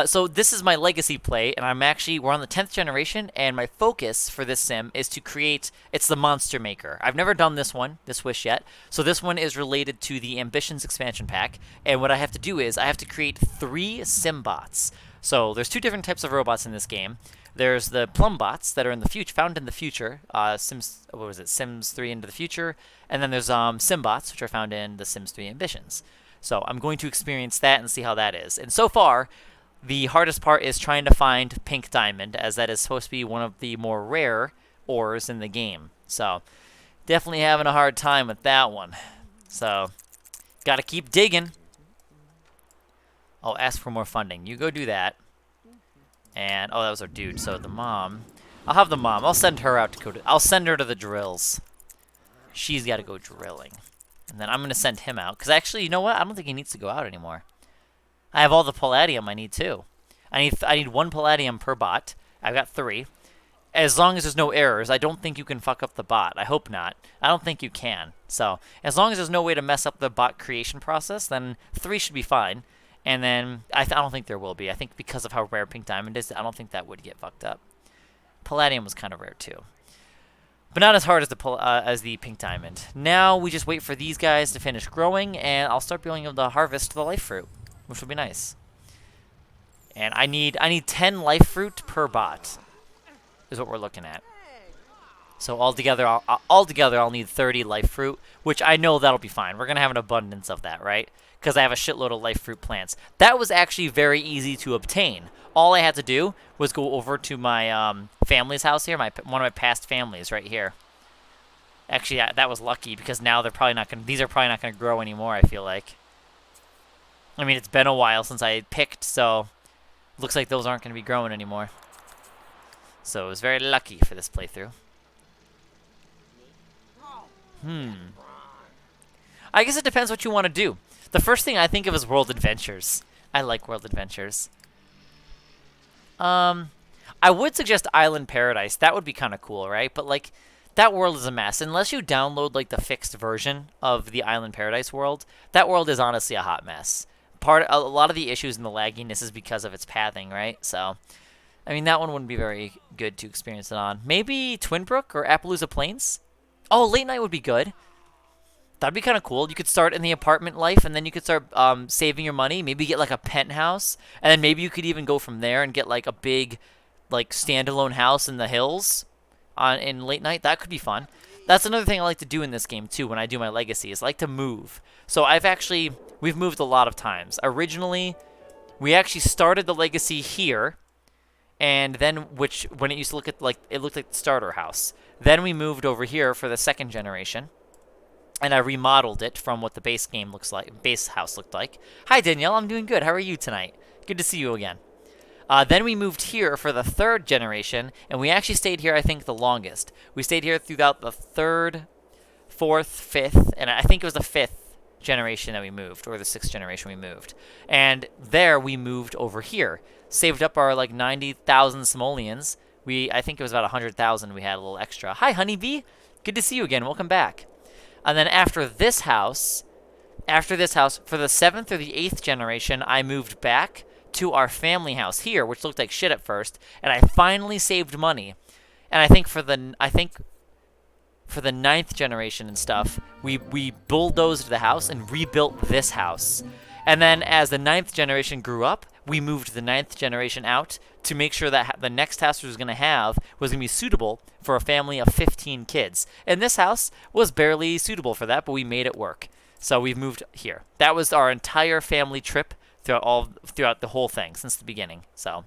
So this is my legacy play, and we're on the 10th generation, and my focus for this sim is to create, it's the Monster Maker. I've never done this wish yet, so this one is related to the Ambitions expansion pack, and what I have to do is, I have to create 3 Simbots. So there's 2 different types of robots in this game. There's the Plumbots that are in the future, found in the future, Sims 3 Into the Future, and then there's Simbots, which are found in the Sims 3 Ambitions. So I'm going to experience that and see how that is. And so far, the hardest part is trying to find Pink Diamond, as that is supposed to be one of the more rare ores in the game. So, definitely having a hard time with that one. So, gotta keep digging. I'll ask for more funding. You go do that. And, oh, that was our dude. So, the mom. I'll have the mom. I'll send her out to go to... I'll send her to the drills. She's gotta go drilling. And then I'm gonna send him out. Because actually, you know what? I don't think he needs to go out anymore. I have all the palladium I need too. I need 1 palladium per bot. I've got 3. As long as there's no errors, I don't think you can fuck up the bot. I hope not. I don't think you can. So as long as there's no way to mess up the bot creation process, then 3 should be fine. And then I don't think there will be. I think because of how rare Pink Diamond is, I don't think that would get fucked up. Palladium was kind of rare too, but not as hard as the Pink Diamond. Now we just wait for these guys to finish growing, and I'll start being able to harvest the life fruit, which will be nice. And I need 10 life fruit per bot, is what we're looking at. So altogether, I'll need 30 life fruit, which I know that'll be fine. We're gonna have an abundance of that, right? Because I have a shitload of life fruit plants. That was actually very easy to obtain. All I had to do was go over to my family's house here, one of my past families right here. Actually, that was lucky because now these are probably not gonna grow anymore. I feel like. I mean, it's been a while since I picked, so looks like those aren't going to be growing anymore. So it was very lucky for this playthrough. I guess it depends what you want to do. The first thing I think of is World Adventures. I like World Adventures. I would suggest Island Paradise. That would be kind of cool, right? But, like, that world is a mess. Unless you download, like, the fixed version of the Island Paradise world, that world is honestly a hot mess. A lot of the issues in the lagginess is because of its pathing, right? So I mean, that one wouldn't be very good to experience it on. Maybe Twinbrook or Appaloosa Plains? Oh, late night would be good. That'd be kind of cool. You could start in the apartment life, and then you could start saving your money. Maybe get like a penthouse, and then maybe you could even go from there and get like a big, like standalone house in the hills, on in late night. That could be fun. That's another thing I like to do in this game too. When I do my legacy, is I like to move. So we've moved a lot of times. Originally, we actually started the legacy here, and then when it used to look at like it looked like the starter house. Then we moved over here for the second generation, and I remodeled it from what the base house looked like. Hi Danielle, I'm doing good. How are you tonight? Good to see you again. Then we moved here for the third generation, and we actually stayed here, I think, the longest. We stayed here throughout the third, fourth, fifth, and I think it was the fifth generation that we moved, or the sixth generation we moved. And there we moved over here. Saved up our like 90,000 simoleons. I think it was about 100,000 we had a little extra. Hi, Honeybee. Good to see you again. Welcome back. And then after this house, for the seventh or the eighth generation, I moved back to our family house here, which looked like shit at first, and I finally saved money. And I think for the ninth generation and stuff, we bulldozed the house and rebuilt this house. And then as the ninth generation grew up, we moved the ninth generation out to make sure that the next house was going to be suitable for a family of 15 kids. And this house was barely suitable for that, but we made it work. So we've moved here. That was our entire family trip throughout the whole thing since the beginning. So,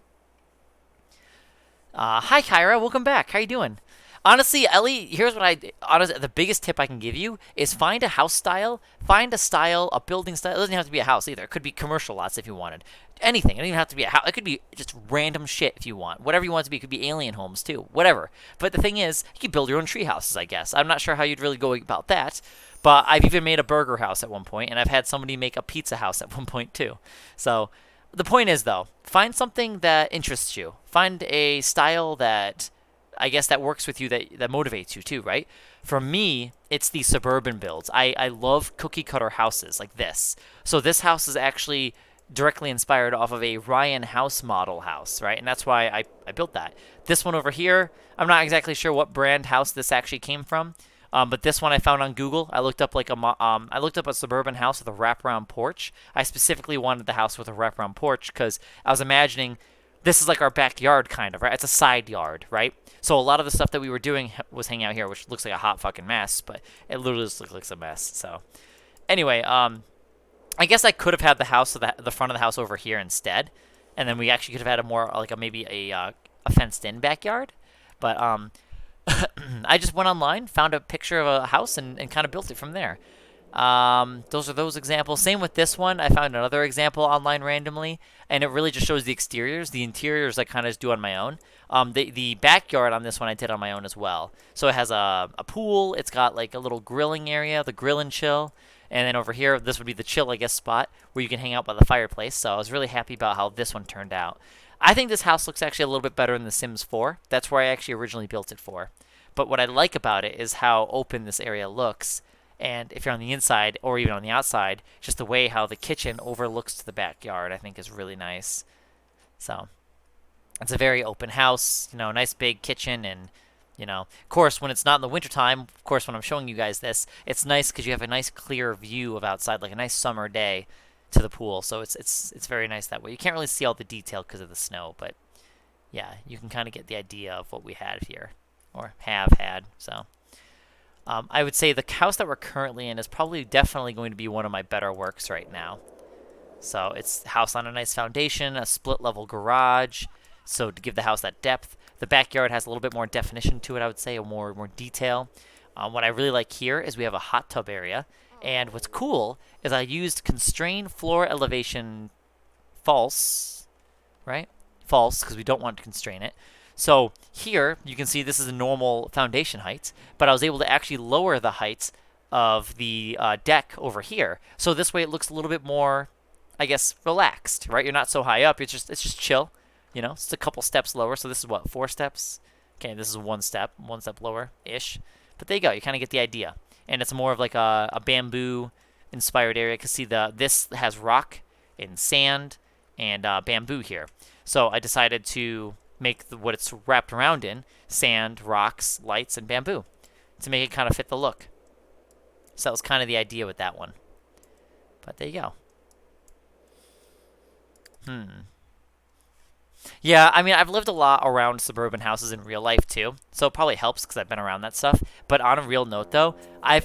hi Kyra, welcome back. How you doing? Honestly, Ellie, here's what the biggest tip I can give you is find a house style, a building style. It doesn't have to be a house either. It could be commercial lots if you wanted. Anything. It doesn't even have to be a house. It could be just random shit if you want. Whatever you want it to be. It could be alien homes too. Whatever. But the thing is, you can build your own tree houses, I guess. I'm not sure how you'd really go about that. But I've even made a burger house at one point, and I've had somebody make a pizza house at one point too. So the point is, though, find something that interests you. Find a style that I guess that works with you, that motivates you too, right? For me, it's the suburban builds. I love cookie cutter houses like this. So this house is actually directly inspired off of a Ryan House model house, right? And that's why I built that. This one over here, I'm not exactly sure what brand house this actually came from. But this one I found on Google. I looked up a suburban house with a wraparound porch. I specifically wanted the house with a wraparound porch because I was imagining this is like our backyard kind of, right? It's a side yard, right? So a lot of the stuff that we were doing was hanging out here, which looks like a hot fucking mess, but it literally just looks like a mess. So anyway, I guess I could have had the front of the house over here instead, and then we actually could have had maybe a fenced-in backyard, but I just went online, found a picture of a house, and kind of built it from there. Those are those examples. Same with this one. I found another example online randomly, and it really just shows the exteriors. The interiors I kind of just do on my own. The backyard on this one I did on my own as well. So it has a pool. It's got like a little grilling area, the grill and chill. And then over here, this would be the chill, I guess, spot where you can hang out by the fireplace. So I was really happy about how this one turned out. I think this house looks actually a little bit better in The Sims 4. That's where I actually originally built it for. But what I like about it is how open this area looks. And if you're on the inside or even on the outside, just the way how the kitchen overlooks to the backyard, I think is really nice. So it's a very open house, nice big kitchen, and of course, when it's not in the wintertime, of course, when I'm showing you guys this, it's nice because you have a nice clear view of outside, like a nice summer day to the pool. So it's very nice that way. You can't really see all the detail because of the snow, but yeah, you can kind of get the idea of what we had here, or have had. So I would say the house that we're currently in is probably definitely going to be one of my better works right now. So it's a house on a nice foundation, a split-level garage, so to give the house that depth. The backyard has a little bit more definition to it, I would say, or more detail. What I really like here is we have a hot tub area, and what's cool is I used constrained floor elevation false, right? False, because we don't want to constrain it. So here, you can see this is a normal foundation height, but I was able to actually lower the height of the deck over here. So this way it looks a little bit more, I guess, relaxed, right? You're not so high up. It's just chill, It's a couple steps lower. So this is what, 4 steps? Okay, this is one step lower-ish. But there you go. You kind of get the idea. And it's more of like a bamboo-inspired area. You can see this has rock and sand and bamboo here. So I decided to make what it's wrapped around in sand, rocks, lights, and bamboo to make it kind of fit the look. So that was kind of the idea with that one. But there you go. Yeah, I mean, I've lived a lot around suburban houses in real life too, so it probably helps because I've been around that stuff. But on a real note, though, I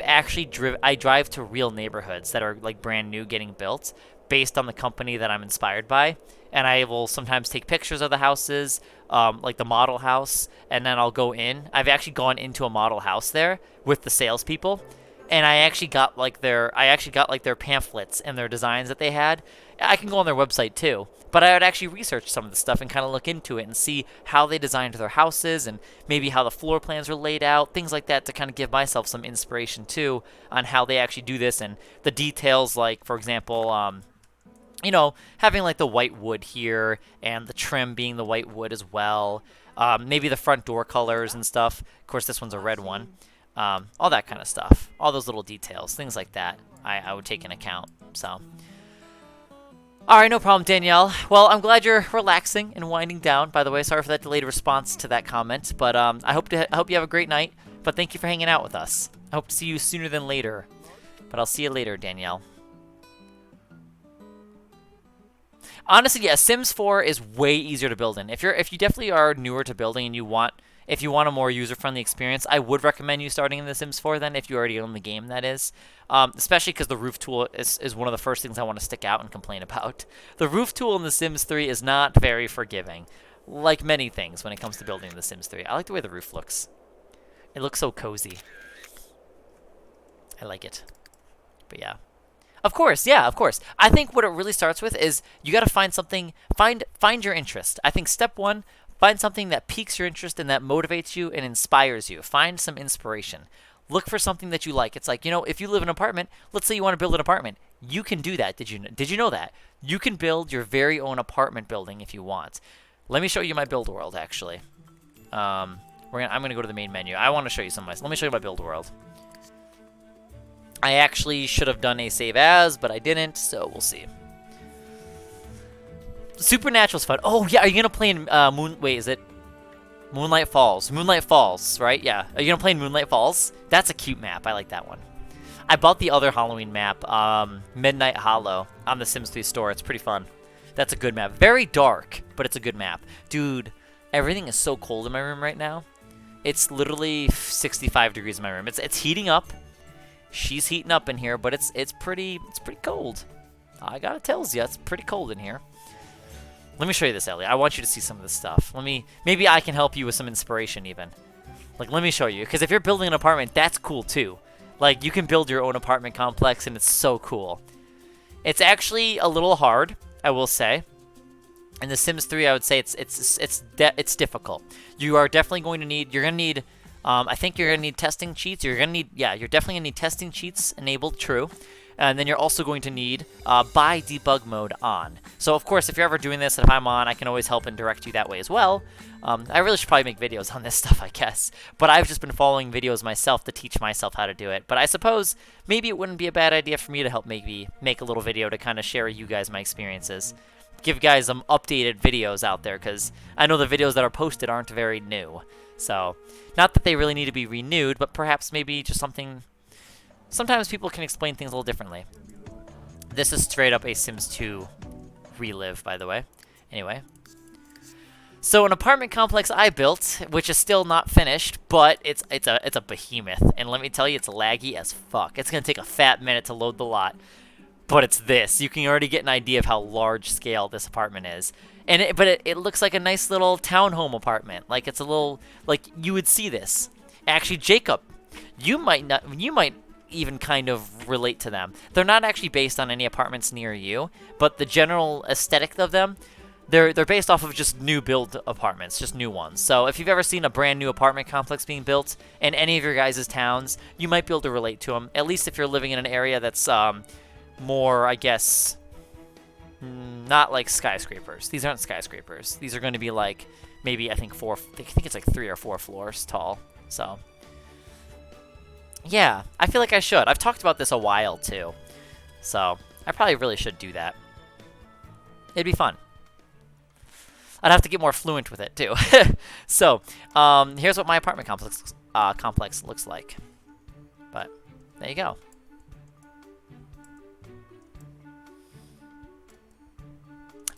drive to real neighborhoods that are like brand new, getting built, based on the company that I'm inspired by, and I will sometimes take pictures of the houses, like the model house, and then I'll go in. I've actually gone into a model house there with the salespeople, and I actually got like their pamphlets and their designs that they had. I can go on their website too, but I would actually research some of the stuff and kind of look into it and see how they designed their houses and maybe how the floor plans were laid out, things like that, to kind of give myself some inspiration too on how they actually do this and the details, like for example, having like the white wood here and the trim being the white wood as well. Maybe the front door colors and stuff. Of course, this one's a red one. All that kind of stuff. All those little details, things like that, I would take into account. So, all right, no problem, Danielle. Well, I'm glad you're relaxing and winding down. By the way, sorry for that delayed response to that comment, but I hope you have a great night. But thank you for hanging out with us. I hope to see you sooner than later. But I'll see you later, Danielle. Honestly, yeah, Sims 4 is way easier to build in. If you definitely are newer to building and if you want a more user-friendly experience, I would recommend you starting in The Sims 4 then, if you already own the game, that is. Especially because the roof tool is one of the first things I want to stick out and complain about. The roof tool in The Sims 3 is not very forgiving, like many things when it comes to building in The Sims 3. I like the way the roof looks. It looks so cozy. I like it. But yeah. Of course, yeah, of course. I think what it really starts with is you got to find something, find your interest. I think step one, find something that piques your interest and that motivates you and inspires you. Find some inspiration. Look for something that you like. It's like, if you live in an apartment, let's say you want to build an apartment. You can do that. Did you know that? You can build your very own apartment building if you want. Let me show you my build world, actually. I'm going to go to the main menu. I want to show you some of my, let me show you my build world. I actually should have done a save as, but I didn't, so we'll see. Supernatural's fun. Oh, yeah, are you going to play in is it Moonlight Falls? Moonlight Falls, right? Yeah. Are you going to play in Moonlight Falls? That's a cute map. I like that one. I bought the other Halloween map, Midnight Hollow, on the Sims 3 store. It's pretty fun. That's a good map. Very dark, but it's a good map. Dude, everything is so cold in my room right now. It's literally 65 degrees in my room. It's heating up. She's heating up in here, but it's pretty cold. I gotta tell you, it's pretty cold in here. Let me show you this, Ellie. I want you to see some of this stuff. Maybe I can help you with some inspiration even. Like, let me show you, because if you're building an apartment, that's cool too. Like, you can build your own apartment complex, and it's so cool. It's actually a little hard, I will say. In The Sims 3, I would say it's difficult. You are definitely going to need. I think you're gonna need testing cheats. You're definitely gonna need testing cheats enabled, true. And then you're also going to need buy debug mode on. So of course, if you're ever doing this, and if I'm on, I can always help and direct you that way as well. I really should probably make videos on this stuff, I guess. But I've just been following videos myself to teach myself how to do it. But I suppose maybe it wouldn't be a bad idea for me to help maybe make a little video to kind of share with you guys my experiences. Give you guys some updated videos out there, because I know the videos that are posted aren't very new. So, not that they really need to be renewed, but perhaps maybe just something. Sometimes people can explain things a little differently. This is straight up a Sims 2 relive, by the way. Anyway. So an apartment complex I built, which is still not finished, but it's a behemoth. And let me tell you, it's laggy as fuck. It's going to take a fat minute to load the lot. But it's this. You can already get an idea of how large scale this apartment is. And it looks like a nice little townhome apartment. Like, it's a little, like, you would see this. Actually, Jacob, you might even kind of relate to them. They're not actually based on any apartments near you, but the general aesthetic of them, they're based off of just new build apartments, just new ones. So if you've ever seen a brand new apartment complex being built in any of your guys' towns, you might be able to relate to them. At least if you're living in an area that's more, I guess, not like skyscrapers. These aren't skyscrapers. These are going to be like maybe I think it's like 3 or 4 floors tall. So yeah, I feel like I should. I've talked about this a while too, so I probably really should do that. It'd be fun. I'd have to get more fluent with it too. So, here's what my apartment complex looks like. But there you go.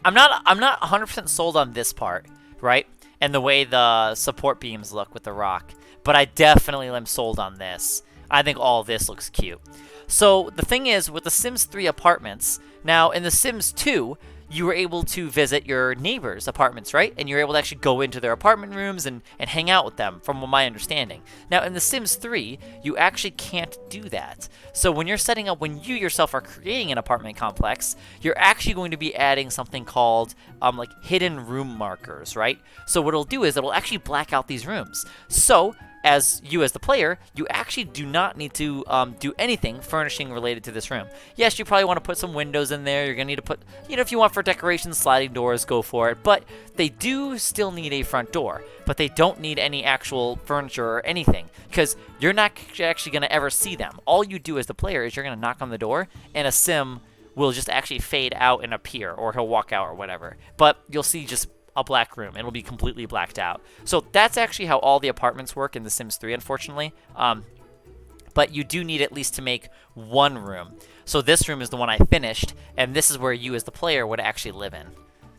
I'm not 100% sold on this part, right? And the way the support beams look with the rock. But I definitely am sold on this. I think all this looks cute. So the thing is, with the Sims 3 apartments, now in the Sims 2, you were able to visit your neighbors' apartments, right? And you're able to actually go into their apartment rooms and hang out with them, from my understanding. Now, in The Sims 3, you actually can't do that. So when you're setting up, when you yourself are creating an apartment complex, you're actually going to be adding something called like hidden room markers, right? So what it'll do is it'll actually black out these rooms. So as the player, you actually do not need to do anything furnishing related to this room. Yes, you probably want to put some windows in there. You're going to need to put, if you want for decorations, sliding doors, go for it. But they do still need a front door. But they don't need any actual furniture or anything, because you're not actually going to ever see them. All you do as the player is you're going to knock on the door, and a Sim will just actually fade out and appear, or he'll walk out or whatever. But you'll see just a black room. It'll be completely blacked out. So that's actually how all the apartments work in The Sims 3, unfortunately. But you do need at least to make one room. So this room is the one I finished, and this is where you as the player would actually live in.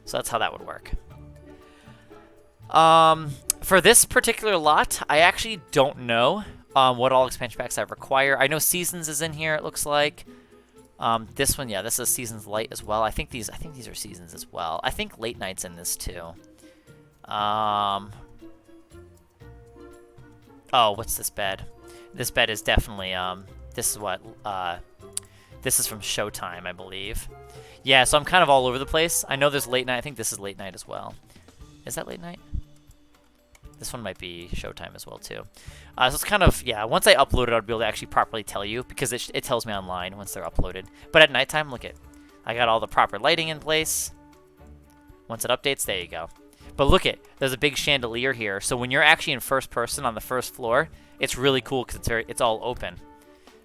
So that's how that would work. For this particular lot, I actually don't know what all expansion packs I require. I know Seasons is in here, it looks like. This one, yeah, this is Seasons Light as well. I think these are Seasons as well. I think Late Night's in this too. Oh, what's this bed? This bed is definitely, this is what, this is from Showtime, I believe. Yeah, so I'm kind of all over the place. I know there's Late Night. I think this is Late Night as well. Is that Late Night? This one might be Showtime as well, too. So it's kind of, yeah, once I upload it, I'll be able to actually properly tell you, because it tells me online once they're uploaded. But at nighttime, look it. I got all the proper lighting in place. Once it updates, there you go. But look it, there's a big chandelier here. So when you're actually in first person on the first floor, it's really cool because it's all open.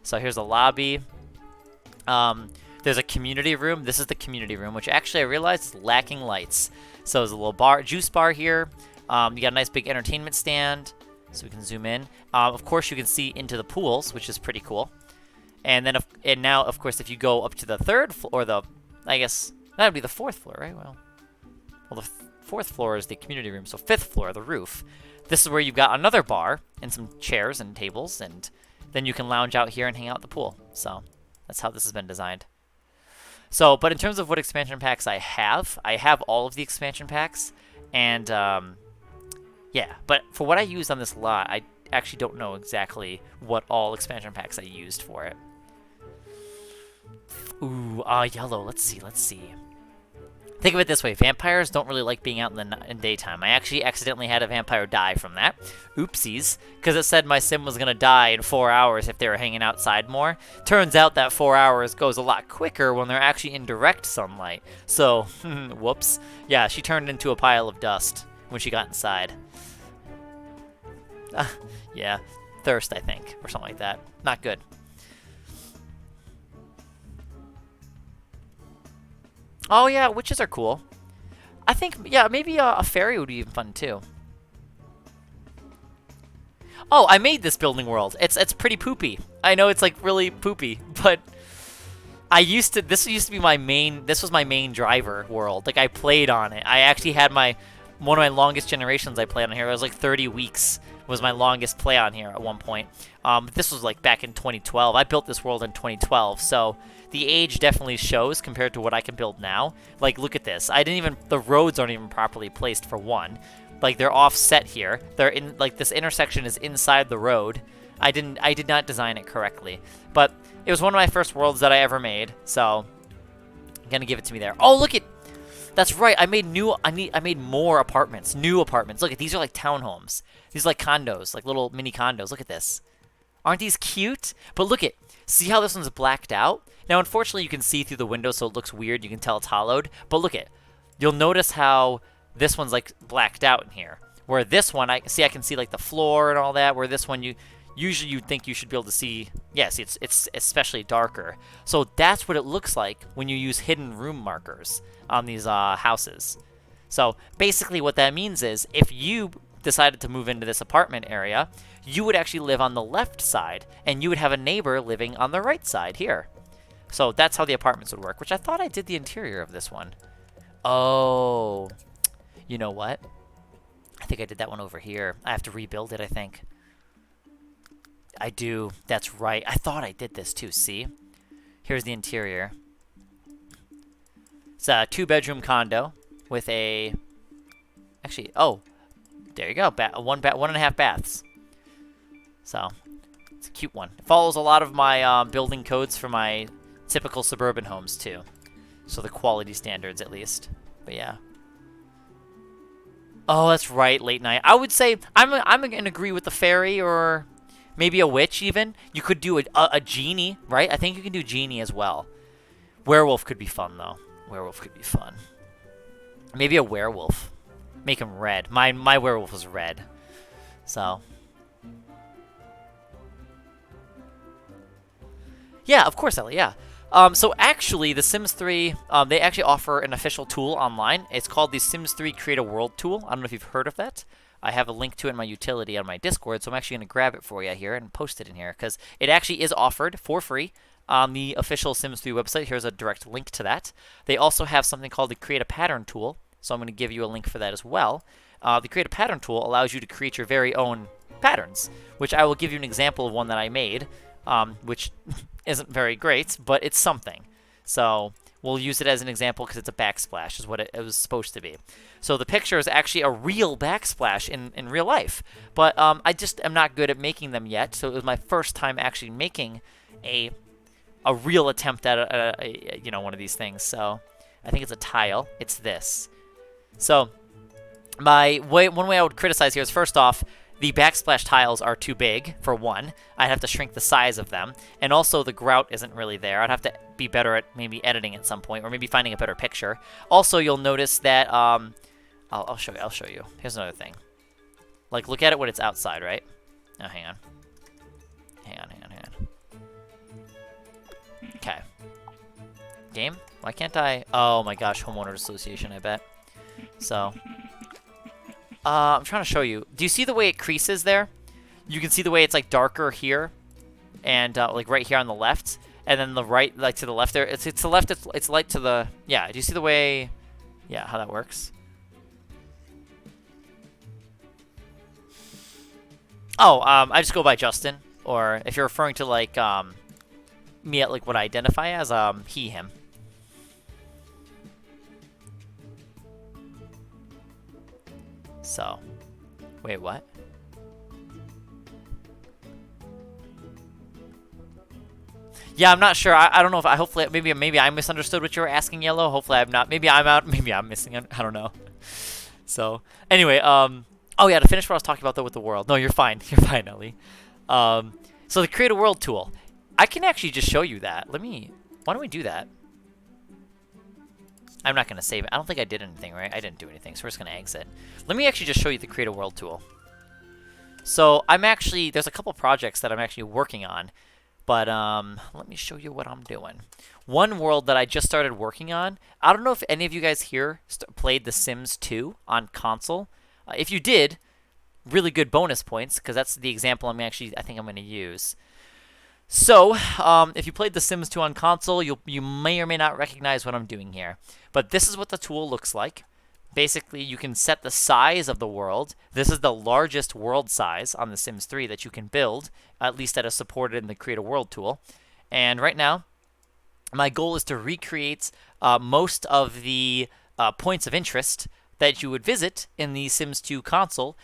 So here's a lobby. There's a community room. This is the community room, which actually I realized is lacking lights. So there's a little juice bar here. You got a nice big entertainment stand, so we can zoom in. Of course, you can see into the pools, which is pretty cool. And then, now, of course, if you go up to the third floor, or I guess that would be the fourth floor, right? Well, the fourth floor is the community room, so fifth floor, the roof. This is where you've got another bar and some chairs and tables, and then you can lounge out here and hang out at the pool. So that's how this has been designed. So, but in terms of what expansion packs I have all of the expansion packs, and yeah, but for what I used on this lot, I actually don't know exactly what all expansion packs I used for it. Ooh, yellow. Let's see. Think of it this way. Vampires don't really like being out in daytime. I actually accidentally had a vampire die from that. Oopsies. Because it said my sim was going to die in 4 hours if they were hanging outside more. Turns out that 4 hours goes a lot quicker when they're actually in direct sunlight. So, whoops. Yeah, she turned into a pile of dust when she got inside. Yeah, thirst, I think, or something like that. Not good. Oh yeah, witches are cool. I think, yeah, maybe a fairy would be even fun too. Oh, I made this building world. It's pretty poopy. I know it's like really poopy, but this used to be this was my main driver world. Like I played on it. I actually had one of my longest generations I played on here. It was like 30 weeks was my longest play on here at one point. This was like back in 2012. I built this world in 2012, so the age definitely shows compared to what I can build now. Like, look at this. The roads aren't even properly placed for one. Like, they're offset here. They're in, like, this intersection is inside the road. I did not design it correctly. But it was one of my first worlds that I ever made, so I'm gonna give it to me there. Oh, look at, that's right. I made more apartments, new apartments. Look at these are like townhomes. These are like condos, like little mini condos. Look at this. Aren't these cute? But look at, see how this one's blacked out? Now, unfortunately, you can see through the window, so it looks weird. You can tell it's hollowed. But look at, you'll notice how this one's like blacked out in here. Where this one, I can see like the floor and all that. Where this one, usually you'd think you should be able to see. Yes, it's especially darker. So that's what it looks like when you use hidden room markers on these houses. So basically what that means is if you decided to move into this apartment area, you would actually live on the left side, and you would have a neighbor living on the right side here. So that's how the apartments would work, which I thought I did the interior of this one. Oh, you know what? I think I did that one over here. I have to rebuild it, I think. I do. That's right. I thought I did this too, see? Here's the interior. It's a 2-bedroom condo with a... Actually, oh, there you go. 1.5 baths. So, it's a cute one. It follows a lot of my building codes for my typical suburban homes, too. So the quality standards, at least. But yeah. Oh, that's right, late night. I would say I'm going to agree with the fairy or maybe a witch even. You could do a genie, right? I think you can do genie as well. Werewolf could be fun, though. Werewolf could be fun. Maybe a werewolf. Make him red. My werewolf was red. So. Yeah, of course, Ellie, yeah. So actually, The Sims 3, they actually offer an official tool online. It's called the Sims 3 Create a World tool. I don't know if you've heard of that. I have a link to it in my utility on my Discord, so I'm actually going to grab it for you here and post it in here, because it actually is offered for free on the official Sims 3 website. Here's a direct link to that. They also have something called the Create a Pattern tool, so I'm going to give you a link for that as well. The Create a Pattern tool allows you to create your very own patterns, which I will give you an example of one that I made, which isn't very great, but it's something. So we'll use it as an example because it's a backsplash is what it was supposed to be. So the picture is actually a real backsplash in real life, but I just am not good at making them yet, so it was my first time actually making a real attempt at one of these things. So I think it's a tile. It's this. So one way I would criticize here is, first off, the backsplash tiles are too big, for one. I'd have to shrink the size of them. And also, the grout isn't really there. I'd have to be better at maybe editing at some point, or maybe finding a better picture. Also, you'll notice that, I'll show you. Here's another thing. Like, look at it when it's outside, right? Oh, hang on. Hang on. Okay. Game? Why can't I? Oh my gosh, homeowners association, I bet. So... I'm trying to show you. Do you see the way it creases there? You can see the way it's like darker here, and like right here on the left, and then the right, like to the left there. It's the left. It's light to the. Yeah. Do you see the way? Yeah, how that works? Oh, I just go by Justin, or if you're referring to like me at like what I identify as he, him. So, wait, what? Yeah, I'm not sure. I don't know if hopefully maybe I misunderstood what you were asking, Yellow. Hopefully I'm not. Maybe I'm out. Maybe I'm missing it. I don't know. So, anyway, oh yeah, to finish what I was talking about though with the world. No, you're fine. You're fine, Ellie. So the Create a World tool. I can actually just show you that. Why don't we do that? I'm not going to save it. I don't think I did anything, right? I didn't do anything, so we're just going to exit. Let me actually just show you the Create a World tool. So there's a couple projects that I'm actually working on, but let me show you what I'm doing. One world that I just started working on, I don't know if any of you guys here played The Sims 2 on console. If you did, really good bonus points, because that's the example I think I'm going to use. So, if you played The Sims 2 on console, you may or may not recognize what I'm doing here. But this is what the tool looks like. Basically, you can set the size of the world. This is the largest world size on The Sims 3 that you can build, at least that is supported in the Create a World tool. And right now, my goal is to recreate most of the points of interest that you would visit in the Sims 2 console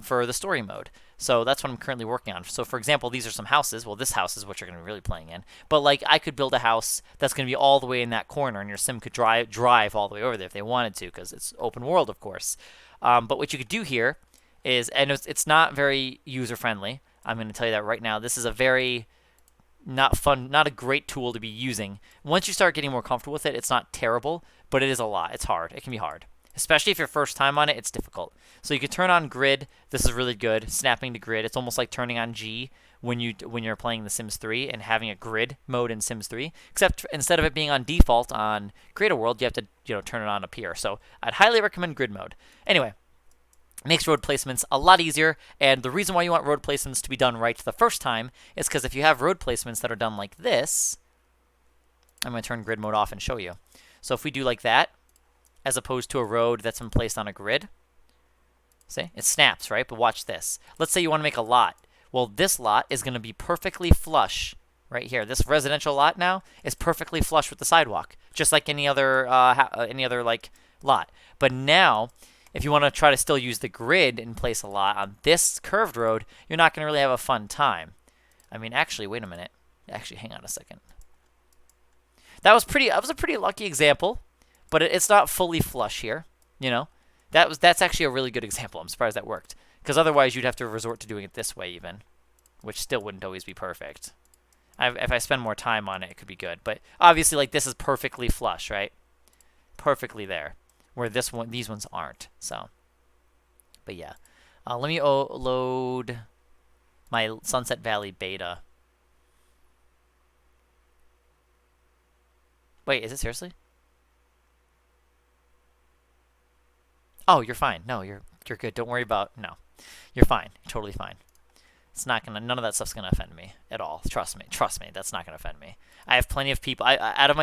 for the story mode. So that's what I'm currently working on. So for example, these are some houses. Well, this house is what you're going to be really playing in. But like I could build a house that's going to be all the way in that corner, and your sim could drive all the way over there if they wanted to, because it's open world, of course. But what you could do here is, and it's not very user friendly. I'm going to tell you that right now. This is a very not a great tool to be using. Once you start getting more comfortable with it, it's not terrible, but it is a lot. It's hard. It can be hard. Especially if you're first time on it, it's difficult. So you can turn on grid. This is really good. Snapping to grid. It's almost like turning on G, when you're playing The Sims 3 and having a grid mode in Sims 3. Except instead of it being on default on Create a World, you have to turn it on up here. So I'd highly recommend grid mode. Anyway, makes road placements a lot easier, and the reason why you want road placements to be done right the first time is because if you have road placements that are done like this, I'm going to turn grid mode off and show you. So if we do like that, as opposed to a road that's been placed on a grid, see, it snaps, right? But watch this. Let's say you want to make a lot. Well, this lot is going to be perfectly flush right here. This residential lot now is perfectly flush with the sidewalk, just like any other like lot. But now, if you want to try to still use the grid and place a lot on this curved road, you're not going to really have a fun time. I mean, actually, wait a minute. Actually, hang on a second. That was a pretty lucky example, but it's not fully flush here, you know? That's actually a really good example. I'm surprised that worked. Because otherwise you'd have to resort to doing it this way even, which still wouldn't always be perfect. If I spend more time on it, it could be good. But obviously, like, this is perfectly flush, right? Perfectly there, where these ones aren't. So, but yeah. Let me load my Sunset Valley beta. Wait, is it seriously? Oh, you're fine. No, you're good. Don't worry about You're fine. You're totally fine. It's not gonna. None of that stuff's gonna offend me at all. Trust me. Trust me. That's not gonna offend me. I have plenty of people. Out of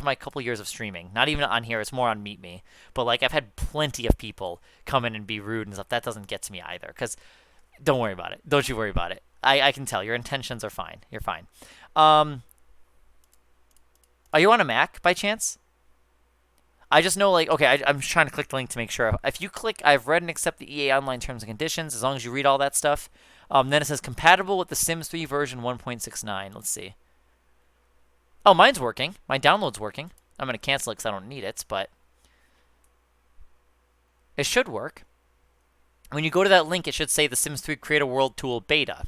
my couple years of streaming, not even on here. It's more on Meet Me. But like, I've had plenty of people come in and be rude and stuff. That doesn't get to me either. Cause don't worry about it. Don't you worry about it. I can tell your intentions are fine. You're fine. Are you on a Mac by chance? I just know, like, okay, I'm just trying to click the link to make sure. If you click, I've read and accept the EA Online terms and conditions, as long as you read all that stuff. Then it says compatible with the Sims 3 version 1.69. Let's see. Oh, mine's working. My download's working. I'm going to cancel it because I don't need it, but it should work. When you go to that link, it should say the Sims 3 Create a World Tool Beta.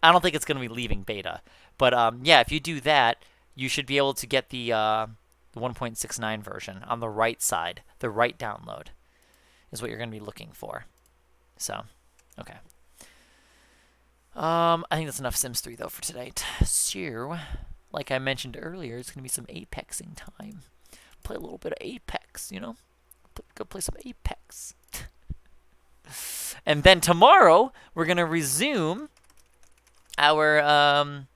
I don't think it's going to be leaving beta. But, yeah, if you do that, you should be able to get the 1.69 version on the right side. The right download is what you're going to be looking for. So, okay. I think that's enough Sims 3, though, for tonight. So, like I mentioned earlier, it's going to be some Apexing time. Play a little bit of Apex, you know? Go play some Apex. And then tomorrow, we're going to resume our,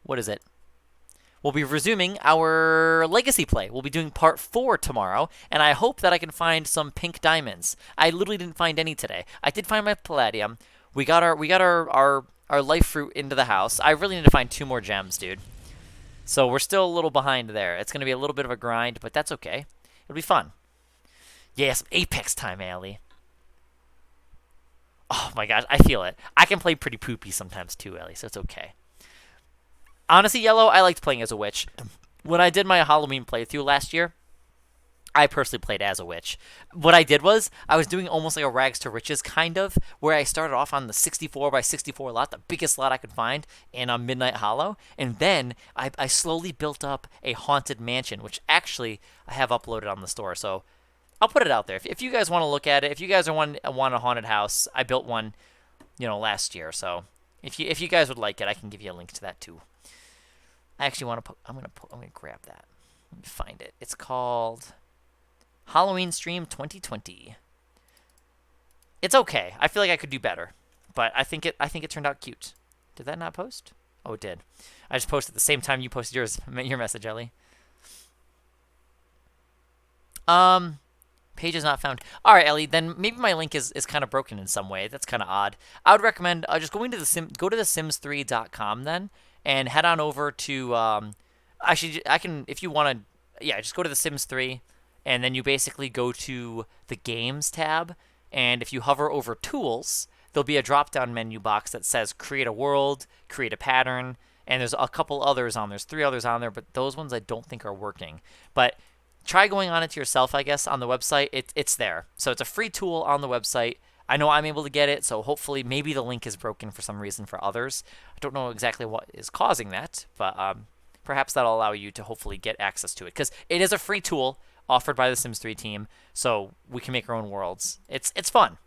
what is it? We'll be resuming our Legacy play. We'll be doing part 4 tomorrow, and I hope that I can find some pink diamonds. I literally didn't find any today. I did find my palladium. We got our life fruit into the house. I really need to find 2 more gems, dude. So we're still a little behind there. It's going to be a little bit of a grind, but that's okay. It'll be fun. Yeah, some Apex time, Allie. Oh my gosh, I feel it. I can play pretty poopy sometimes too, Ellie, so it's okay. Honestly, Yellow, I liked playing as a witch. When I did my Halloween playthrough last year, I personally played as a witch. What I did was, I was doing almost like a rags to riches kind of, where I started off on the 64 by 64 lot, the biggest lot I could find, in Midnight Hollow, and then I slowly built up a haunted mansion, which actually I have uploaded on the store, so I'll put it out there. If you guys want to look at it, if you guys want a haunted house, I built one, last year, so if you guys would like it, I can give you a link to that too. I actually want to I'm gonna grab that. Let me find it. It's called Halloween Stream 2020. It's okay. I feel like I could do better, but I think it turned out cute. Did that not post? Oh, it did. I just posted at the same time you posted your message, Ellie. Page is not found. All right, Ellie. Then maybe my link is kind of broken in some way. That's kind of odd. I would recommend just go to the sims3.com then, and head on over to actually I can, if you want to, yeah, just go to the Sims 3, and then you basically go to the Games tab, and if you hover over Tools, there'll be a drop-down menu box that says Create a World, Create a Pattern, and there's a couple others on. There's 3 others on there, but those ones I don't think are working. But try going on it yourself, I guess, on the website. It's there. So it's a free tool on the website. I know I'm able to get it, so hopefully maybe the link is broken for some reason for others. I don't know exactly what is causing that, but perhaps that'll allow you to hopefully get access to it, because it is a free tool offered by the Sims 3 team, so we can make our own worlds. It's fun.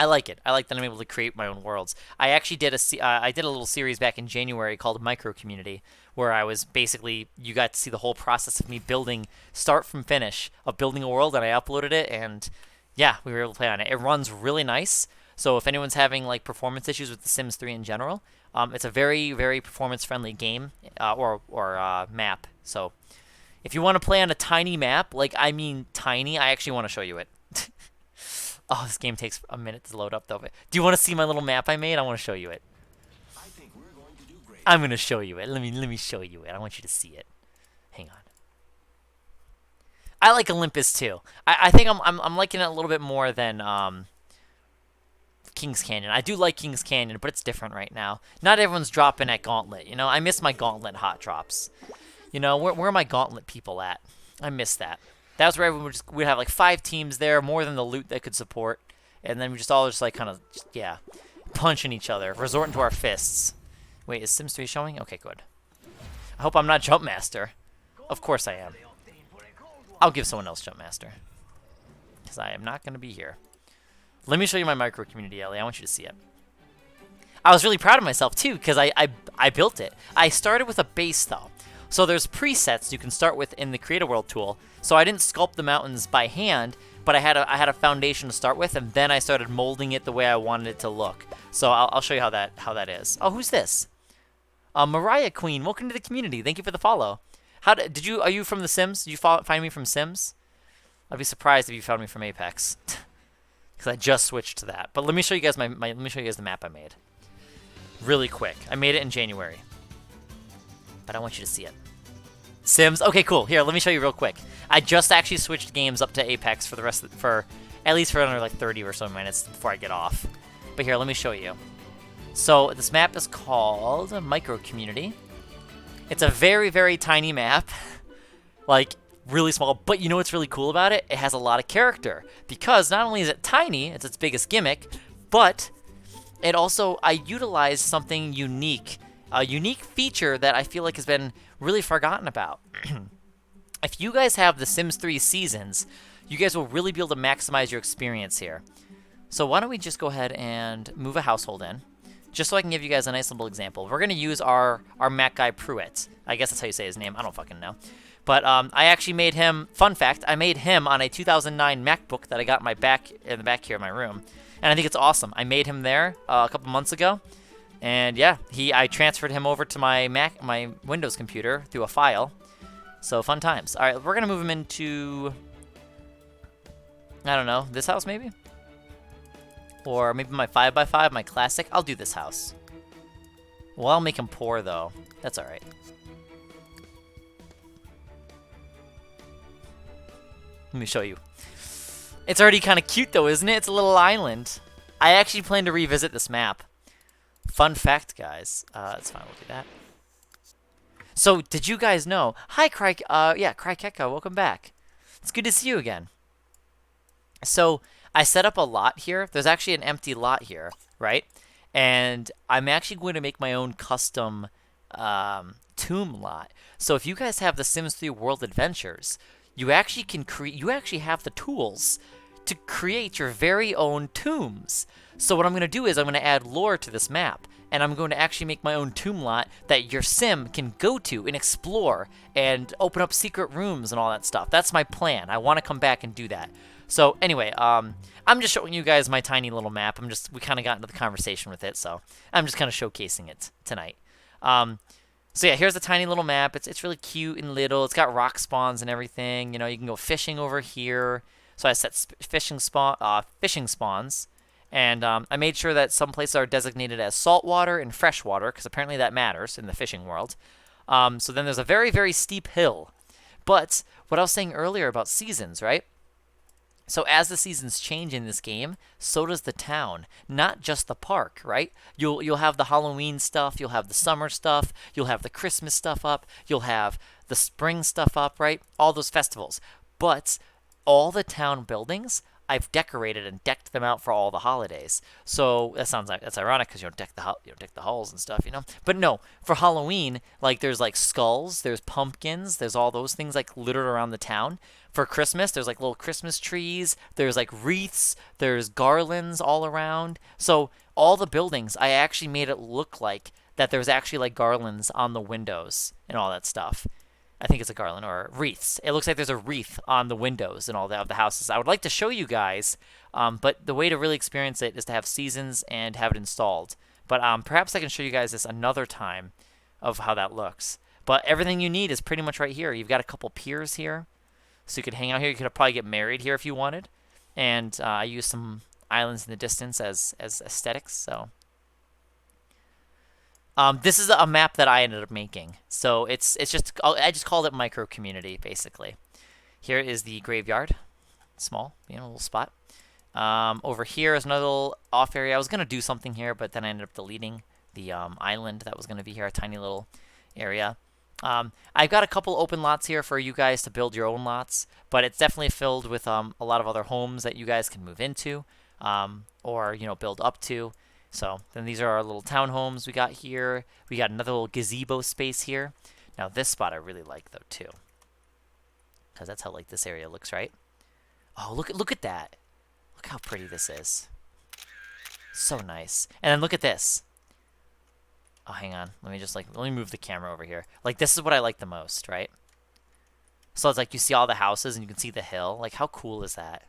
I like it. I like that I'm able to create my own worlds. I actually did I did a little series back in January called Micro Community, where I was basically you got to see the whole process of me building, start from finish, of building a world, and I uploaded it, and yeah, we were able to play on it. It runs really nice. So if anyone's having like performance issues with The Sims 3 in general, it's a very very performance friendly game or map. So if you want to play on a tiny map, like I mean tiny, I actually want to show you it. Oh, this game takes a minute to load up, though. Do you want to see my little map I made? I want to show you it. I think we're going to do great. I'm going to show you it. Let me show you it. I want you to see it. Hang on. I like Olympus, too. I think I'm liking it a little bit more than Kings Canyon. I do like Kings Canyon, but it's different right now. Not everyone's dropping at Gauntlet. You know, I miss my Gauntlet hot drops. You know, where are my Gauntlet people at? I miss that. That was where everyone we'd have like 5 teams there, more than the loot they could support, and then we just all just like kind of yeah, punching each other, resorting to our fists. Wait, is Sims 3 showing? Okay, good. I hope I'm not Jump Master. Of course I am. I'll give someone else Jump Master, because I am not going to be here. Let me show you my micro community, Ellie. I want you to see it. I was really proud of myself too, because I built it. I started with a base though. So there's presets you can start with in the Create a World tool. So I didn't sculpt the mountains by hand, but I had a foundation to start with, and then I started molding it the way I wanted it to look. So I'll show you how that is. Oh, who's this? Mariah Queen, welcome to the community. Thank you for the follow. Are you from The Sims? Did you find me from Sims? I'd be surprised if you found me from Apex, because I just switched to that. But let me show you guys let me show you guys the map I made. Really quick. I made it in January, but I want you to see it. Sims. Okay, cool. Here, let me show you real quick. I just actually switched games up to Apex for the rest for at least for another like 30 or so minutes before I get off. But here, let me show you. So this map is called Micro Community. It's a very very tiny map, like really small. But you know what's really cool about it? It has a lot of character because not only is it tiny, it's its biggest gimmick, but it also I utilized something unique. A unique feature that I feel like has been really forgotten about. If you guys have The Sims 3 Seasons, you guys will really be able to maximize your experience here. So why don't we just go ahead and move a household in, just so I can give you guys a nice little example. We're going to use our Mac guy Pruitt. I guess that's how you say his name. I don't fucking know. But I actually made him, fun fact, I made him on a 2009 MacBook that I got in the back here in my room. And I think it's awesome. I made him there a couple months ago. And yeah, I transferred him over to my Windows computer through a file. So fun times. All right, we're gonna move him into, I don't know, this house maybe, or maybe my 5x5, my classic. I'll do this house. Well, I'll make him poor though. That's all right. Let me show you. It's already kind of cute though, isn't it? It's a little island. I actually plan to revisit this map. Fun fact, guys. It's fine. We'll do that. So, did you guys know? Hi, Crykeka. Welcome back. It's good to see you again. So, I set up a lot here. There's actually an empty lot here, right? And I'm actually going to make my own custom tomb lot. So, if you guys have the Sims 3 World Adventures, you actually can create. You actually have the tools to create your very own tombs. So what I'm going to do is I'm going to add lore to this map, and I'm going to actually make my own tomb lot that your sim can go to and explore and open up secret rooms and all that stuff. That's my plan. I want to come back and do that. So anyway, I'm just showing you guys my tiny little map. We kind of got into the conversation with it, so I'm just kind of showcasing it tonight. So yeah, here's the tiny little map. It's really cute and little. It's got rock spawns and everything. You know, you can go fishing over here. So I set fishing spawns. And I made sure that some places are designated as saltwater and freshwater, because apparently that matters in the fishing world. So then there's a very, very steep hill. But what I was saying earlier about seasons, right? So as the seasons change in this game, so does the town, not just the park, right? You'll have the Halloween stuff, you'll have the summer stuff, you'll have the Christmas stuff up, you'll have the spring stuff up, right? All those festivals. But all the town buildings, I've decorated and decked them out for all the holidays. So that sounds like that's ironic because you don't deck the halls and stuff, you know. But no, for Halloween, like there's like skulls, there's pumpkins, there's all those things like littered around the town. For Christmas, there's like little Christmas trees, there's like wreaths, there's garlands all around. So all the buildings, I actually made it look like that there's actually like garlands on the windows and all that stuff. I think it's a garland or wreaths. It looks like there's a wreath on the windows and all that of the houses. I would like to show you guys, but the way to really experience it is to have seasons and have it installed. But perhaps I can show you guys this another time of how that looks. But everything you need is pretty much right here. You've got a couple piers here, so you could hang out here. You could probably get married here if you wanted. And I used some islands in the distance as aesthetics. So this is a map that I ended up making. So I just called it micro community basically. Here is the graveyard, small, you know, a little spot. Over here is another little off area. I was gonna do something here, but then I ended up deleting the island that was gonna be here, a tiny little area. I've got a couple open lots here for you guys to build your own lots, but it's definitely filled with a lot of other homes that you guys can move into, or you know, build up to. So then these are our little townhomes we got here. We got another little gazebo space here. Now this spot I really like though too, because that's how like this area looks, right? Oh, look at that! Look how pretty this is. So nice. And then look at this. Oh, hang on. Let me move the camera over here. Like this is what I like the most, right? So it's like you see all the houses and you can see the hill. Like how cool is that?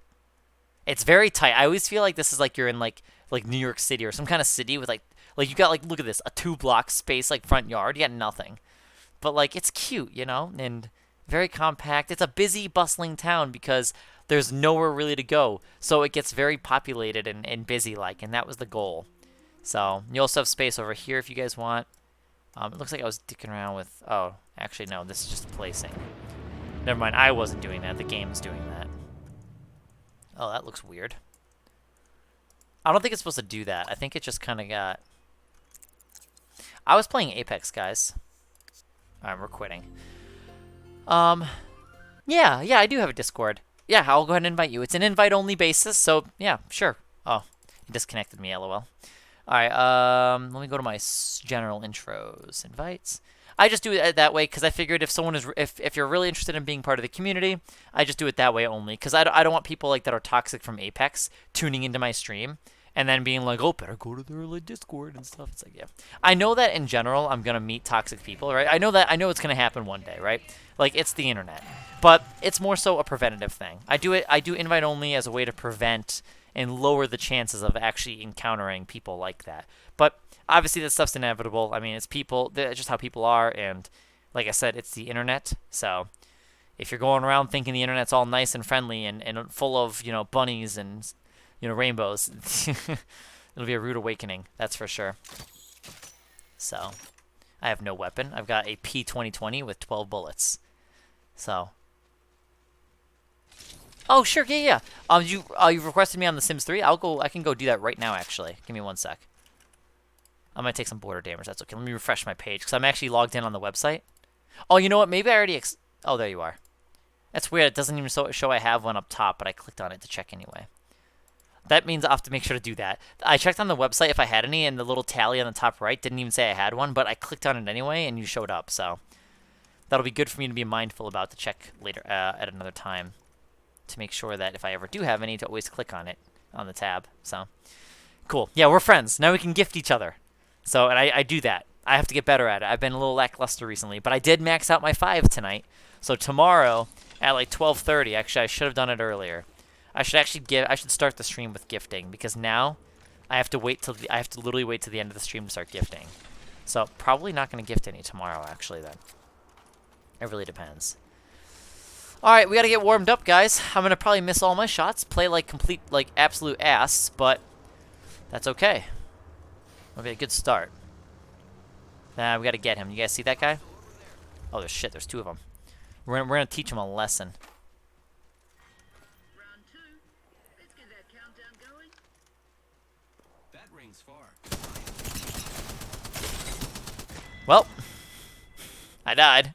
It's very tight. I always feel like this is like you're in like New York City or some kind of city with like you got like, look at this, a 2-block space like front yard. You got nothing. But like it's cute, you know, and very compact. It's a busy, bustling town because there's nowhere really to go. So it gets very populated and busy like, and that was the goal. So you also have space over here if you guys want. It looks like I was dicking around with, oh, actually no, this is just a placing. Never mind, I wasn't doing that. The game's doing that. Oh, that looks weird. I don't think it's supposed to do that. I think it just kind of got... I was playing Apex, guys. Alright, we're quitting. Yeah, I do have a Discord. Yeah, I'll go ahead and invite you. It's an invite-only basis, so yeah, sure. Oh, it disconnected me, lol. Alright, let me go to my general intros. Invites. I just do it that way because I figured if you're really interested in being part of the community, I just do it that way only. Because I don't want people like that are toxic from Apex tuning into my stream and then being like, oh, better go to their like, Discord and stuff. It's like, yeah. I know that in general I'm gonna meet toxic people, right? I know it's gonna happen one day, right? Like it's the internet, but it's more so a preventative thing. I do invite only as a way to prevent and lower the chances of actually encountering people like that. But obviously, that stuff's inevitable. I mean, it's people. That's just how people are. And like I said, it's the internet. So if you're going around thinking the internet's all nice and friendly and full of, you know, bunnies and, you know, rainbows, it'll be a rude awakening. That's for sure. So I have no weapon. I've got a P2020 with 12 bullets. So. Oh, sure. Yeah. You've requested me on The Sims 3. I can go do that right now, actually. Give me 1 sec. I might take some border damage. That's okay. Let me refresh my page because I'm actually logged in on the website. Oh, you know what? Maybe I already... oh, there you are. That's weird. It doesn't even show I have one up top, but I clicked on it to check anyway. That means I'll have to make sure to do that. I checked on the website if I had any, and the little tally on the top right didn't even say I had one, but I clicked on it anyway, and you showed up. So that'll be good for me to be mindful about to check later at another time to make sure that if I ever do have any, to always click on it on the tab. So cool. Yeah, we're friends. Now we can gift each other. So, and I do that. I have to get better at it. I've been a little lackluster recently, but I did max out my 5 tonight. So tomorrow at like 12:30, actually I should have done it earlier. I should start the stream with gifting because now I have to literally wait till the end of the stream to start gifting. So probably not going to gift any tomorrow actually then. It really depends. All right, we got to get warmed up, guys. I'm going to probably miss all my shots, play like absolute ass, but that's okay. It'll be a good start. Nah, we got to get him. You guys see that guy? Oh, there's shit. There's 2 of them. We're gonna teach him a lesson. Round 2. Let's get that countdown going. That rings far. Well, I died.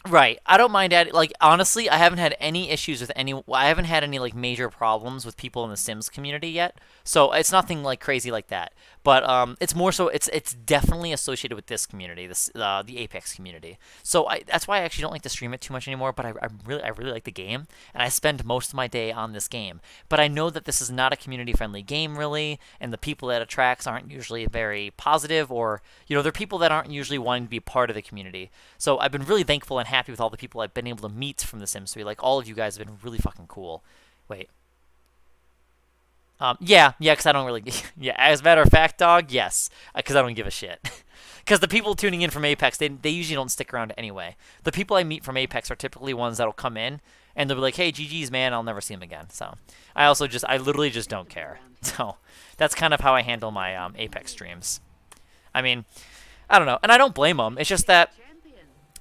Right. I don't mind adding, like, honestly, I haven't had any issues with any, I haven't had any, like, major problems with people in the Sims community yet. So it's nothing, like, crazy like that. But it's more so, it's definitely associated with this community, the Apex community. So that's why I actually don't like to stream it too much anymore, but I really like the game, and I spend most of my day on this game. But I know that this is not a community-friendly game, really, and the people that it attracts aren't usually very positive, or, you know, they're people that aren't usually wanting to be part of the community. So I've been really thankful and happy with all the people I've been able to meet from The Sims 3. Like, all of you guys have been really fucking cool. Wait. Yeah, because I don't really... Yeah, as a matter of fact, dog, yes. Because I don't give a shit. Because the people tuning in from Apex, they usually don't stick around anyway. The people I meet from Apex are typically ones that'll come in, and they'll be like, hey, GG's, man, I'll never see him again. So, I literally just don't care. So, that's kind of how I handle my Apex streams. I mean, I don't know. And I don't blame them. It's just that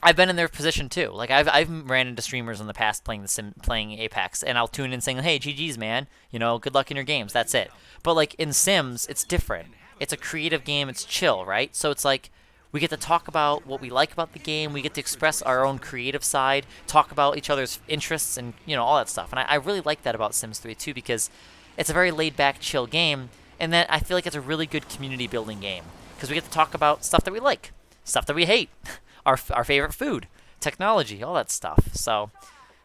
I've been in their position too. Like I've ran into streamers in the past playing Apex, and I'll tune in saying, "Hey, GG's, man. You know, good luck in your games." That's it. But like in Sims, it's different. It's a creative game. It's chill, right? So it's like we get to talk about what we like about the game. We get to express our own creative side, talk about each other's interests, and you know all that stuff. And I really like that about Sims 3 too, because it's a very laid-back, chill game, and then I feel like it's a really good community-building game because we get to talk about stuff that we like, stuff that we hate. Our favorite food, technology, all that stuff. So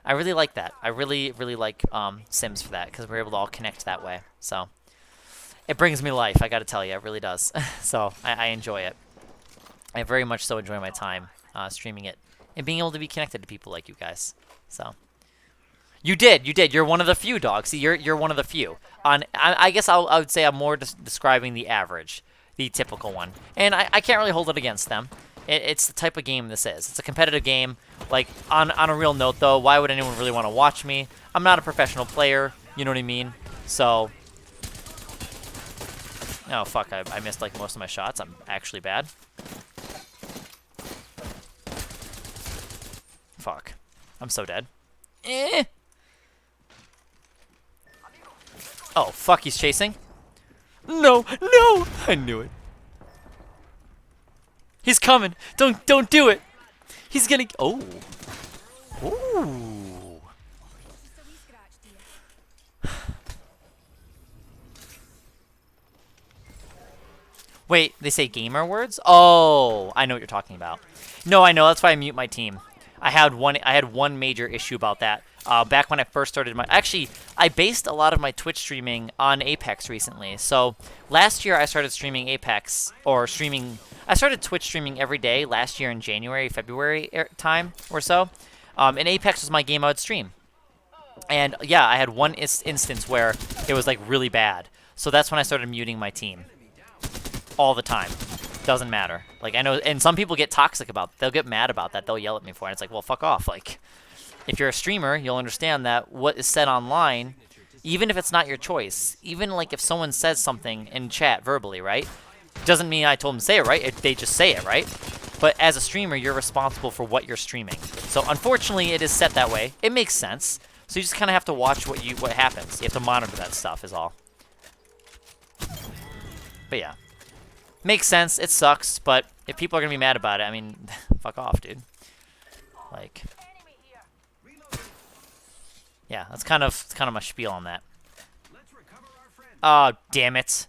I really like that. I really like Sims for that because we're able to all connect that way. So it brings me life, I got to tell you. It really does. So I enjoy it. I very much so enjoy my time streaming it and being able to be connected to people like you guys. So you did. You're one of the few, dog. See, you're one of the few. I guess I would say I'm more describing the average, the typical one, and I can't really hold it against them. It's the type of game this is. It's a competitive game. Like, on a real note, though, why would anyone really want to watch me? I'm not a professional player, you know what I mean? So... Oh, fuck, I missed, like, most of my shots. I'm actually bad. Fuck. I'm so dead. Eh! Oh, fuck, he's chasing? No! No! I knew it. He's coming. Don't do it. He's gonna. Oh. Ooh. Wait, they say gamer words? Oh, I know what you're talking about. No, I know. That's why I mute my team. I had one major issue about that. Back when I first started actually, I based a lot of my Twitch streaming on Apex recently. So last year I started streaming Apex, I started Twitch streaming every day last year in January, February time or so. And Apex was my game I would stream. And yeah, I had one instance where it was like really bad. So that's when I started muting my team. All the time. Doesn't matter. Like, I know, and some people get toxic about it. They'll get mad about that. They'll yell at me for it. It's like, well, fuck off. Like, if you're a streamer, you'll understand that what is said online, even if it's not your choice, even like if someone says something in chat verbally, right? Doesn't mean I told them to say it, right? They just say it, right? But as a streamer, you're responsible for what you're streaming. So unfortunately, it is set that way. It makes sense. So you just kind of have to watch what happens. You have to monitor that stuff is all. But yeah. Makes sense. It sucks, but if people are going to be mad about it, I mean, fuck off, dude. Like, yeah, that's kind of my spiel on that. Oh, damn it.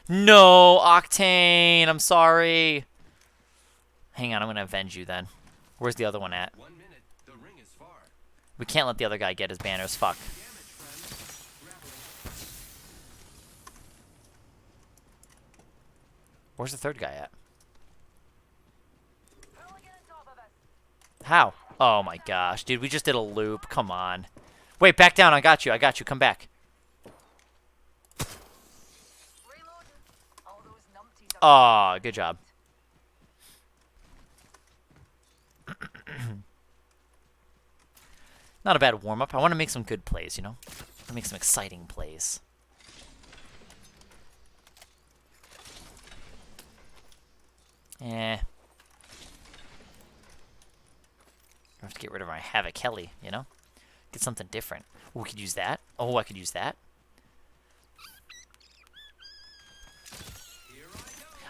No, Octane, I'm sorry. Hang on, I'm going to avenge you then. Where's the other one at? 1 minute. The ring is far. We can't let the other guy get his banners. Fuck. Where's the third guy at? How? Oh my gosh, dude, we just did a loop. Come on. Wait, back down. I got you. Come back. Oh, good job. Not a bad warm-up. I want to make some good plays, you know? I want to make some exciting plays. Eh. I have to get rid of my Havoc Kelly, you know? Get something different. Oh, we could use that. Oh, I could use that.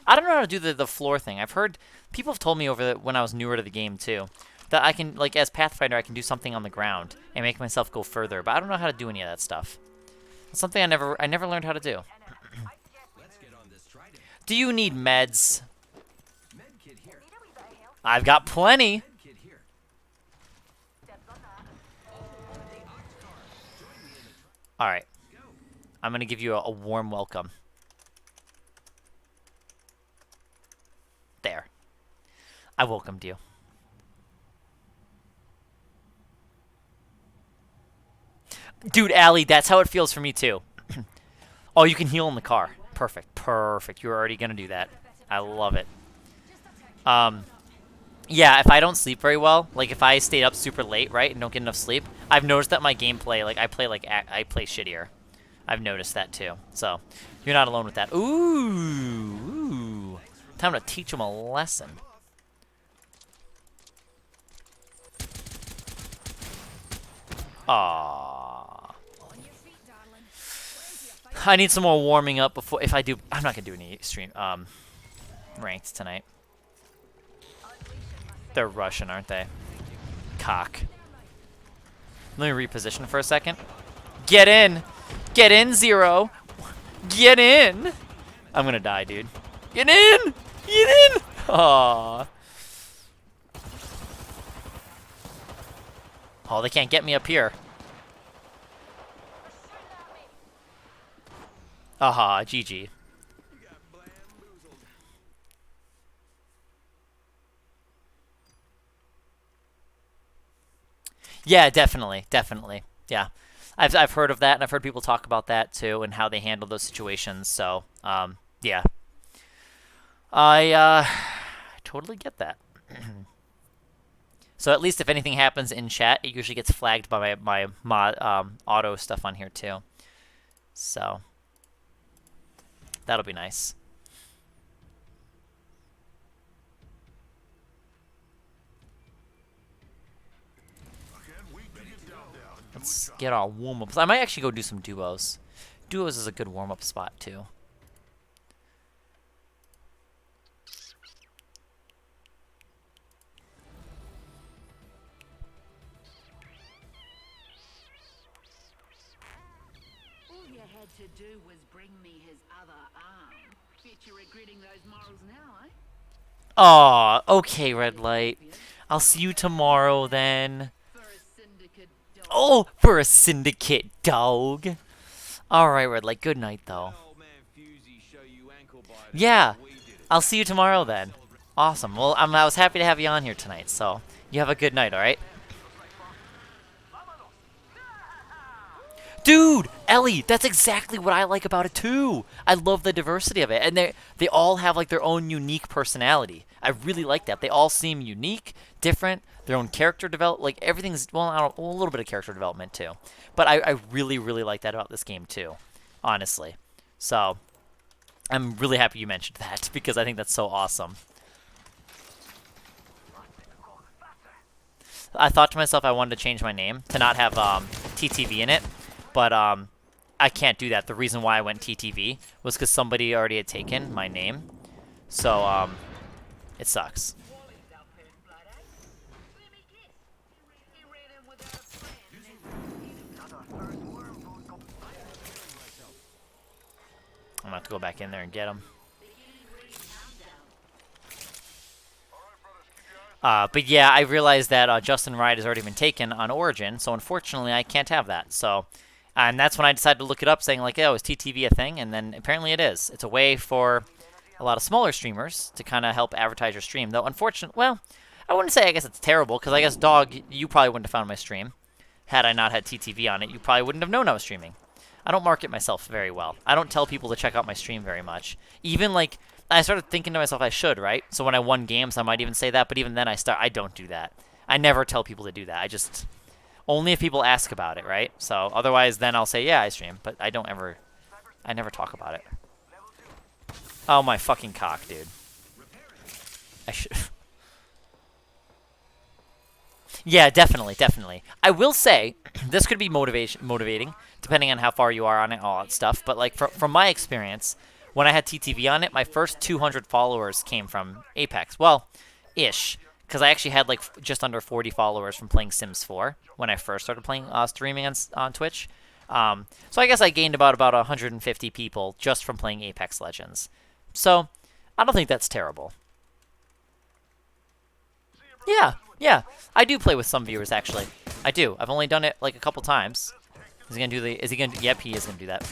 I don't know how to do the floor thing. I've heard... People have told me when I was newer to the game, too. that I can, like, as Pathfinder, I can do something on the ground and make myself go further, but I don't know how to do any of that stuff. It's something I never learned how to do. Let's get on this trident. Do you need meds? Med kit here. I've got plenty. Med kit here. All right. I'm going to give you a warm welcome. There. I welcomed you. Dude, Allie, that's how it feels for me too. Oh, you can heal in the car. Perfect. Perfect. You're already going to do that. I love it. Yeah, if I don't sleep very well, like if I stay up super late, right, and don't get enough sleep, I've noticed that my gameplay, like I play shittier. I've noticed that too. So, you're not alone with that. Ooh. Time to teach him a lesson. Aww. I need some more warming up before, if I do, I'm not gonna do any stream, ranked tonight. They're Russian, aren't they? Cock. Let me reposition for a second. Get in! Get in, Zero! Get in! I'm gonna die, dude. Get in! Get in! Aww. Oh, they can't get me up here. Aha, GG. Yeah, definitely. Yeah. I've heard of that, and I've heard people talk about that too, and how they handle those situations. So, yeah. I totally get that. So at least if anything happens in chat, it usually gets flagged by my auto stuff on here too. So that'll be nice. Let's get our warm-ups. I might actually go do some duos. Duos is a good warm-up spot too. All you had to do was bring me his other arm. Bet you're regretting those morals now, eh? Aw, okay, Red Light. I'll see you tomorrow then. For a syndicate dog. Oh, for a syndicate dog. Alright, Red Light. Good night, though. Yeah, I'll see you tomorrow then. Awesome. Well, I was happy to have you on here tonight, so you have a good night, alright? Dude, Ellie, that's exactly what I like about it too. I love the diversity of it, and they all have like their own unique personality. I really like that. They all seem unique, different, their own character develop. Like everything's a little bit of character development too. But I really like that about this game too, honestly. So I'm really happy you mentioned that because I think that's so awesome. I thought to myself I wanted to change my name to not have TTV in it. But I can't do that. The reason why I went TTV was because somebody already had taken my name. So, it sucks. I'm gonna have to go back in there and get him. But yeah, I realized that Justin Wright has already been taken on Origin, so unfortunately I can't have that. So. And that's when I decided to look it up, saying like, oh, is TTV a thing? And then apparently it is. It's a way for a lot of smaller streamers to kind of help advertise your stream. Though, unfortunately, well, I wouldn't say I guess it's terrible, because I guess, Dog, you probably wouldn't have found my stream. Had I not had TTV on it, you probably wouldn't have known I was streaming. I don't market myself very well. I don't tell people to check out my stream very much. Even, like, I started thinking to myself I should, right? So when I won games, I might even say that, but even then I don't do that. I never tell people to do that. I just... Only if people ask about it, right? So otherwise, then I'll say, yeah, I stream. But I never talk about it. Oh, my fucking cock, dude. I should... Yeah, definitely. I will say, this could be motivating, depending on how far you are on it, all that stuff. But like, from my experience, when I had TTV on it, my first 200 followers came from Apex. Well, ish. because I actually had like just under 40 followers from playing Sims 4 when I first started playing streaming on Twitch. So I guess I gained about 150 people just from playing Apex Legends. So I don't think that's terrible. Yeah, I do play with some viewers actually. I do. I've only done it like a couple times. Is he gonna do the? Is he gonna? Yep, he is gonna do that.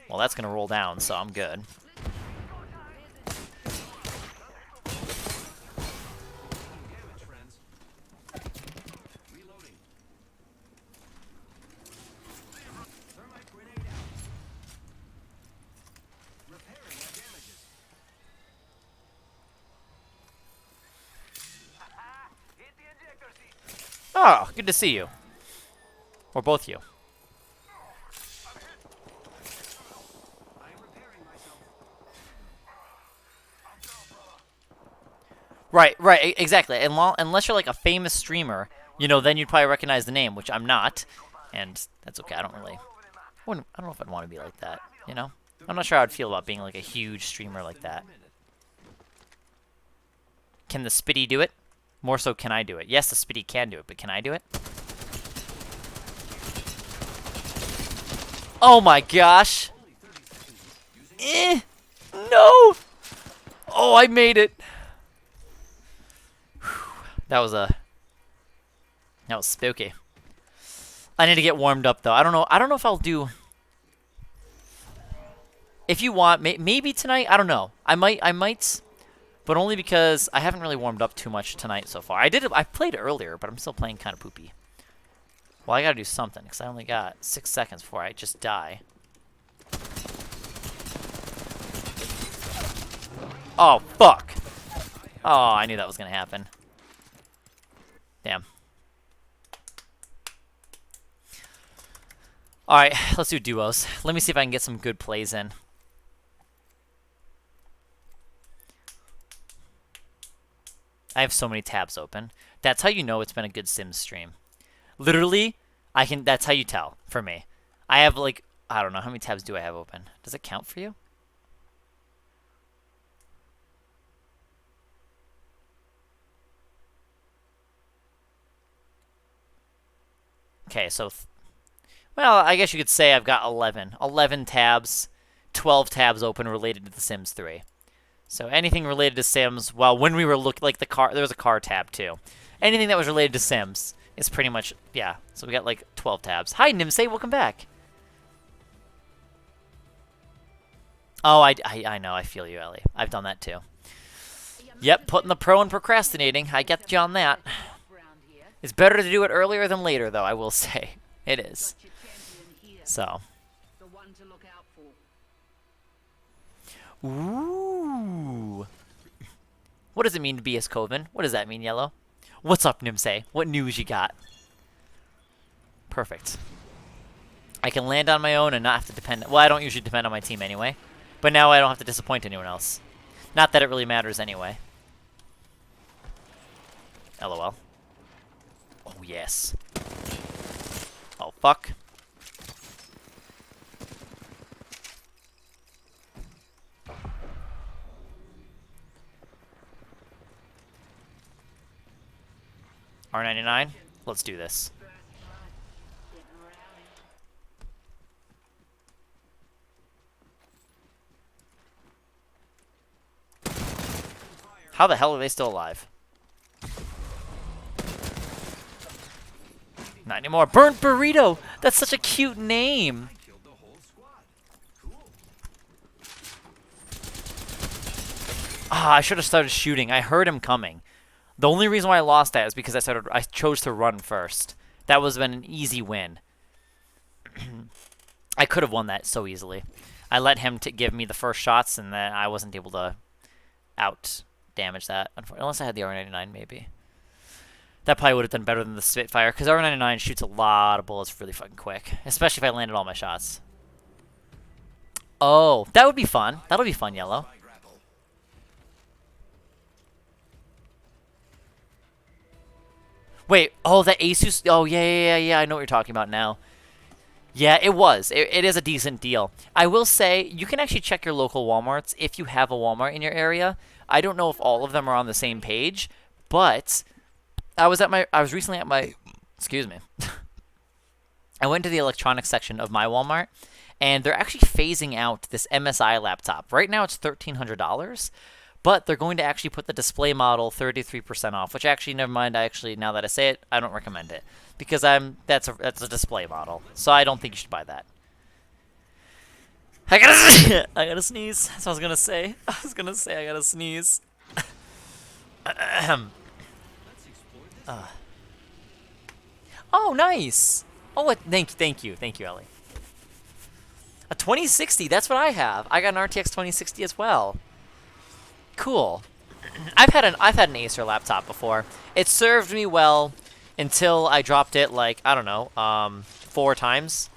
Well, that's gonna roll down, so I'm good. Damage, friends. Reloading. Thermite grenade out. Repairing the damages. Oh, good to see you. Or both you. I am repairing myself. Right, exactly. And unless you're like a famous streamer, you know, then you'd probably recognize the name, which I'm not, and that's okay. I don't know if I'd want to be like that. You know, I'm not sure how I'd feel about being like a huge streamer like that. Can the Spitty do it? More so, can I do it? Yes, the Spitty can do it, but can I do it? Oh my gosh! No! Oh, I made it. That was spooky. I need to get warmed up though. I don't know if I'll do. If you want, maybe tonight. I don't know. I might, but only because I haven't really warmed up too much tonight so far. I played earlier, but I'm still playing kind of poopy. Well, I gotta do something because I only got 6 seconds before I just die. Oh fuck! Oh, I knew that was gonna happen. Damn. Alright, let's do duos. Let me see if I can get some good plays in. I have so many tabs open. That's how you know it's been a good Sims stream. Literally, that's how you tell for me. I have like, I don't know, how many tabs do I have open? Does it count for you? Okay, so, well, I guess you could say I've got 11. 11 tabs, 12 tabs open related to The Sims 3. So anything related to Sims, well, when we were looking, like the car, there was a car tab too. Anything that was related to Sims is pretty much, yeah. So we got like 12 tabs. Hi, Nimsei, welcome back. Oh, I know, I feel you, Ellie. I've done that too. Yep, putting the pro and procrastinating. I get you on that. It's better to do it earlier than later, though, I will say. It is. So. Ooh. What does it mean to be as Coven? What does that mean, Yellow? What's up, Nimsei? What news you got? Perfect. I can land on my own and not have to depend... Well, I don't usually depend on my team anyway. But now I don't have to disappoint anyone else. Not that it really matters anyway. LOL. Oh, yes. Oh, fuck. R99? Let's do this. How the hell are they still alive? Not anymore. Burnt Burrito! That's such a cute name! Killed the whole squad. Cool. Ah, I should have started shooting. I heard him coming. The only reason why I lost that is because I chose to run first. That would have been an easy win. I could have won that so easily. I let him give me the first shots, and then I wasn't able to out-damage that. Unless I had the R99, maybe. That probably would have done better than the Spitfire, because R99 shoots a lot of bullets really fucking quick. Especially if I landed all my shots. Oh, that would be fun. That'll be fun, Yellow. Wait, oh, that Asus... Oh, yeah, I know what you're talking about now. Yeah, it was. It is a decent deal. I will say, you can actually check your local Walmarts if you have a Walmart in your area. I don't know if all of them are on the same page, But I was recently at my, excuse me. I went to the electronics section of my Walmart, and they're actually phasing out this MSI laptop. Right now it's $1,300, but they're going to actually put the display model 33% off, which actually, never mind, now that I say it, I don't recommend it, because that's a display model, so I don't think you should buy that. I gotta sneeze. That's what I was gonna say. I gotta sneeze. Oh, nice. Oh, thank you, Ellie. A 2060. That's what I have. I got an RTX 2060 as well. Cool. I've had an Acer laptop before. It served me well until I dropped it, like, I don't know, 4 times.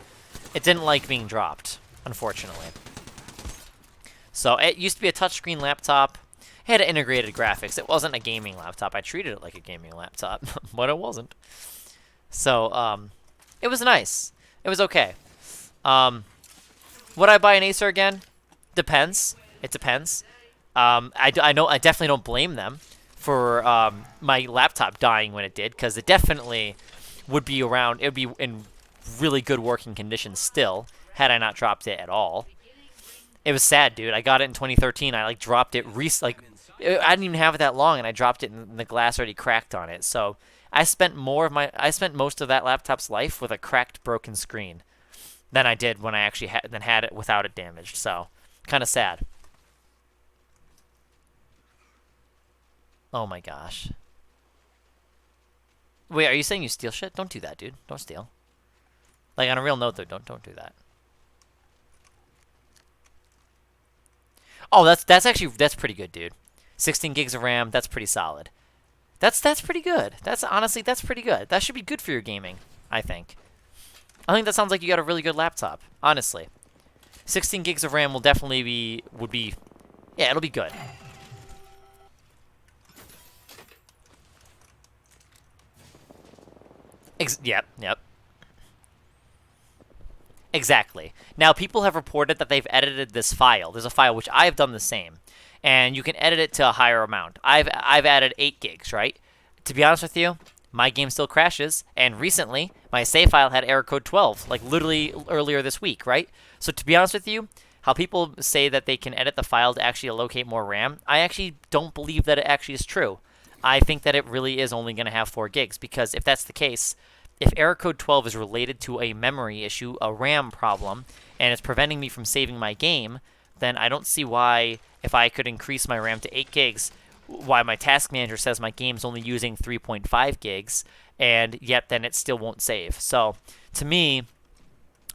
It didn't like being dropped, unfortunately. So it used to be a touchscreen laptop. It had integrated graphics. It wasn't a gaming laptop. I treated it like a gaming laptop, but it wasn't. So it was nice. It was okay. Would I buy an Acer again? Depends. It depends. I definitely don't blame them for my laptop dying when it did, because it definitely would be around. It would be in really good working condition still, had I not dropped it at all. It was sad, dude. I got it in 2013. I dropped it I didn't even have it that long, and I dropped it, and the glass already cracked on it. So I spent most of that laptop's life with a cracked, broken screen than I did when I actually had it without it damaged. So kind of sad. Oh my gosh. Wait, are you saying you steal shit? Don't do that, dude. Don't steal. Like, on a real note, though, don't do that. Oh, that's pretty good, dude. 16 gigs of RAM, that's pretty solid. That's pretty good. Honestly, that's pretty good. That should be good for your gaming, I think. I think that sounds like you got a really good laptop, honestly. 16 gigs of RAM will definitely yeah, it'll be good. Yep. Exactly. Now, people have reported that they've edited this file. There's a file which I've done the same, and you can edit it to a higher amount. I've added 8 gigs, right? To be honest with you, my game still crashes, and recently, my save file had error code 12, like literally earlier this week, right? So to be honest with you, how people say that they can edit the file to actually allocate more RAM, I actually don't believe that it actually is true. I think that it really is only going to have 4 gigs, because if that's the case, if error code 12 is related to a memory issue, a RAM problem, and it's preventing me from saving my game, then I don't see why, if I could increase my RAM to 8 gigs, why my task manager says my game's only using 3.5 gigs, and yet then it still won't save. So, to me,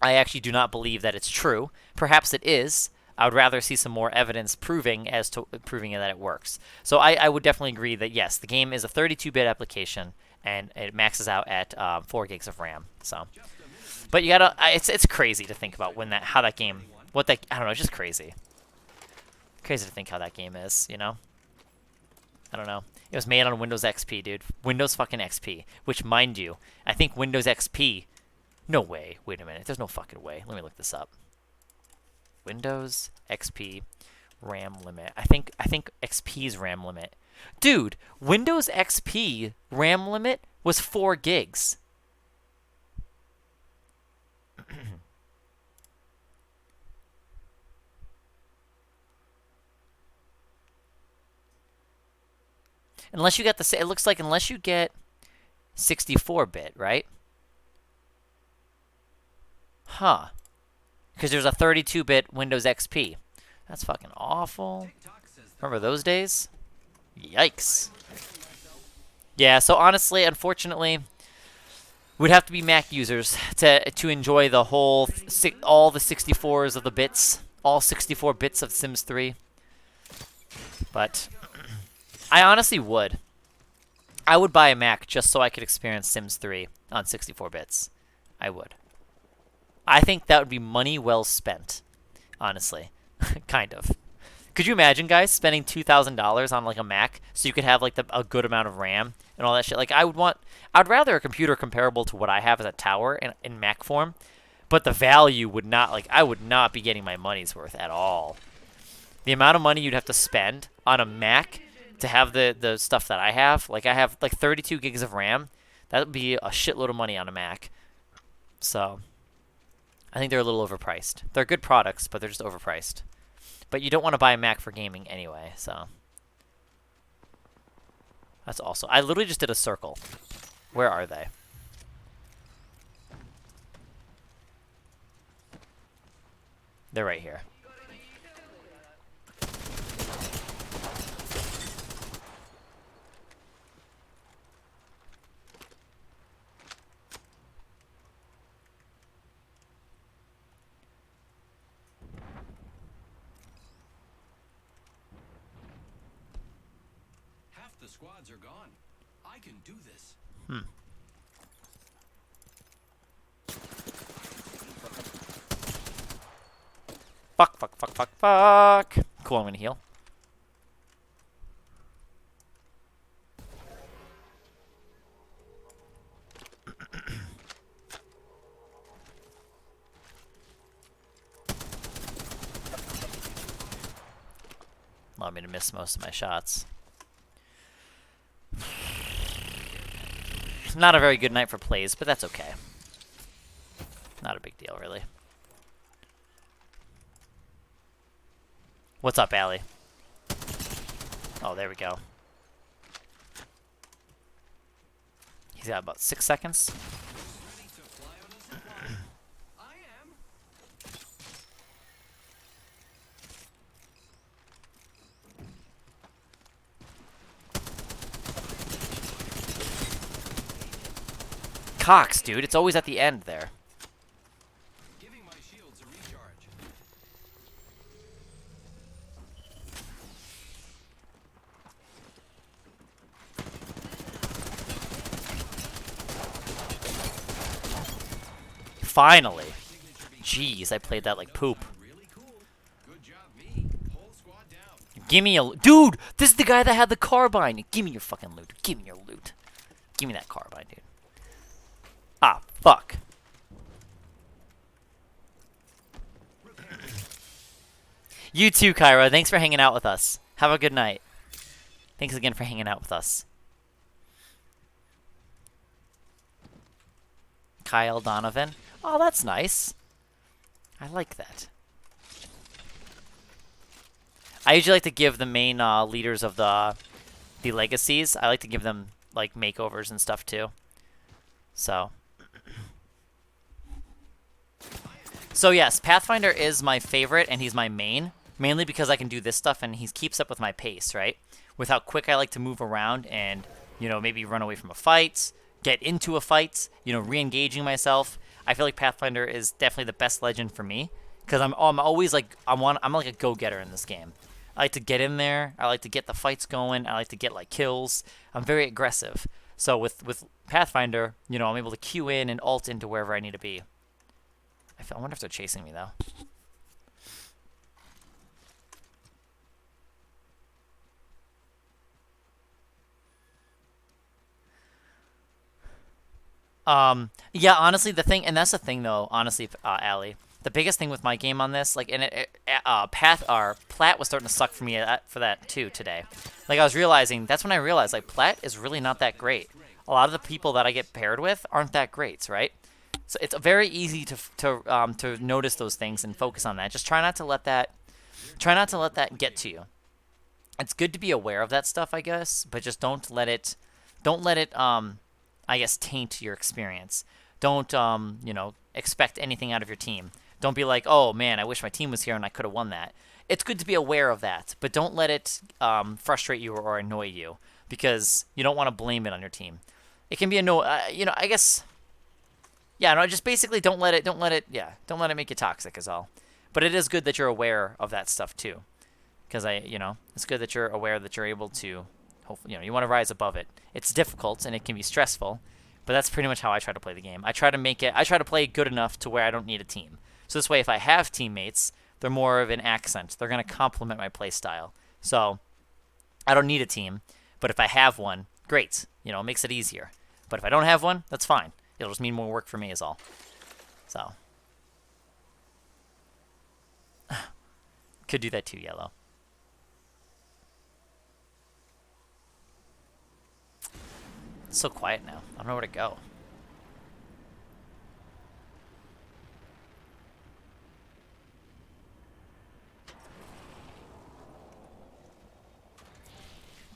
I actually do not believe that it's true. Perhaps it is. I would rather see some more evidence proving that it works. So I would definitely agree that, yes, the game is a 32-bit application, and it maxes out at 4 gigs of RAM. So, but you gotta, it's crazy to think about I don't know, it's just crazy. Crazy to think how that game is, you know? I don't know. It was made on Windows XP, dude. Windows fucking XP. Which, mind you, I think Windows XP... No way. Wait a minute. There's no fucking way. Let me look this up. Windows XP RAM limit. I think XP's RAM limit. Dude, Windows XP RAM limit was 4 gigs. Unless you get it looks like unless you get 64-bit, right? Huh. Because there's a 32-bit Windows XP. That's fucking awful. Remember those days? Yikes. Yeah, so honestly, unfortunately, we'd have to be Mac users to enjoy the whole all the 64s of the bits, all 64 bits of Sims 3. But I honestly would. I would buy a Mac just so I could experience Sims 3 on 64 bits. I would. I think that would be money well spent, honestly. Kind of. Could you imagine, guys, spending $2,000 on like a Mac so you could have like a good amount of RAM and all that shit? Like I'd rather a computer comparable to what I have as a tower in Mac form, but the value would not, like, I would not be getting my money's worth at all. The amount of money you'd have to spend on a Mac to have the stuff that I have. Like I have like 32 gigs of RAM. That would be a shitload of money on a Mac. So I think they're a little overpriced. They're good products, but they're just overpriced. But you don't want to buy a Mac for gaming anyway, so that's also. I literally just did a circle. Where are they? They're right here. Half the squads are gone. I can do this. Fuck, fuck, fuck, fuck, fuck. Cool, I'm gonna heal. Allow me to miss most of my shots. Not a very good night for plays, but that's okay. Not a big deal, really. What's up, Allie? Oh, there we go. He's got about 6 seconds. Ready to fly on a zip line. I am. Cox, dude. It's always at the end there. Giving my shields a recharge. Finally. Jeez, I played that like poop. Really cool. Good job, me. Whole squad down. Give me a... Dude! This is the guy that had the carbine. Give me your fucking loot. Give me your loot. Give me that carbine, dude. Ah, fuck. You too, Kyra. Thanks for hanging out with us. Have a good night. Thanks again for hanging out with us. Kyle Donovan. Oh, that's nice. I like that. I usually like to give the main leaders of the legacies. I like to give them like makeovers and stuff too. So yes, Pathfinder is my favorite and he's my main, mainly because I can do this stuff and he keeps up with my pace, right? With how quick I like to move around and, you know, maybe run away from a fight, get into a fight, you know, re-engaging myself. I feel like Pathfinder is definitely the best legend for me because I'm always like I'm like a go-getter in this game. I like to get in there. I like to get the fights going. I like to get like kills. I'm very aggressive. So with Pathfinder, you know, I'm able to queue in and ult into wherever I need to be. I wonder if they're chasing me though. Yeah, honestly, the thing, and that's the thing though, honestly, Allie, the biggest thing with my game on this, like, and Plat was starting to suck for me for that too today. Like, I was realizing, that's when I realized, like, Plat is really not that great. A lot of the people that I get paired with aren't that great, right? So it's very easy to notice those things and focus on that. Just try not to let that get to you. It's good to be aware of that stuff, I guess, but just don't let it I guess taint your experience. Don't you know, expect anything out of your team. Don't be like, oh man, I wish my team was here and I could have won that. It's good to be aware of that, but don't let it frustrate you or annoy you because you don't want to blame it on your team. It can be you know, I guess. Yeah, no, just basically don't let it make you toxic is all. But it is good that you're aware of that stuff too, because it's good that you're aware that you're able to, hopefully, you want to rise above it. It's difficult and it can be stressful, but that's pretty much how I try to play the game. I try to play good enough to where I don't need a team. So this way, if I have teammates, they're more of an accent. They're going to complement my play style. So I don't need a team, but if I have one, great. It makes it easier. But if I don't have one, that's fine. It'll just mean more work for me is all. So. Could do that too, Yellow. It's so quiet now. I don't know where to go.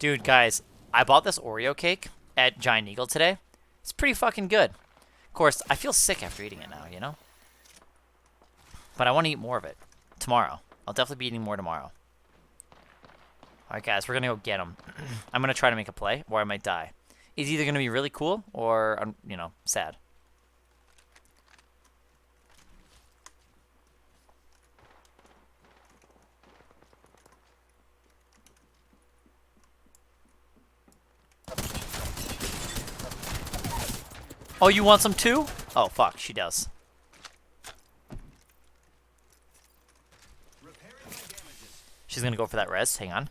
Dude, guys, I bought this Oreo cake at Giant Eagle today. It's pretty fucking good. Of course, I feel sick after eating it now, you know? But I want to eat more of it tomorrow. I'll definitely be eating more tomorrow. Alright, guys, we're going to go get them. I'm going to try to make a play, or I might die. It's either going to be really cool or, you know, sad. Oh, you want some too? Oh, fuck, she does. She's gonna go for that res. Hang on.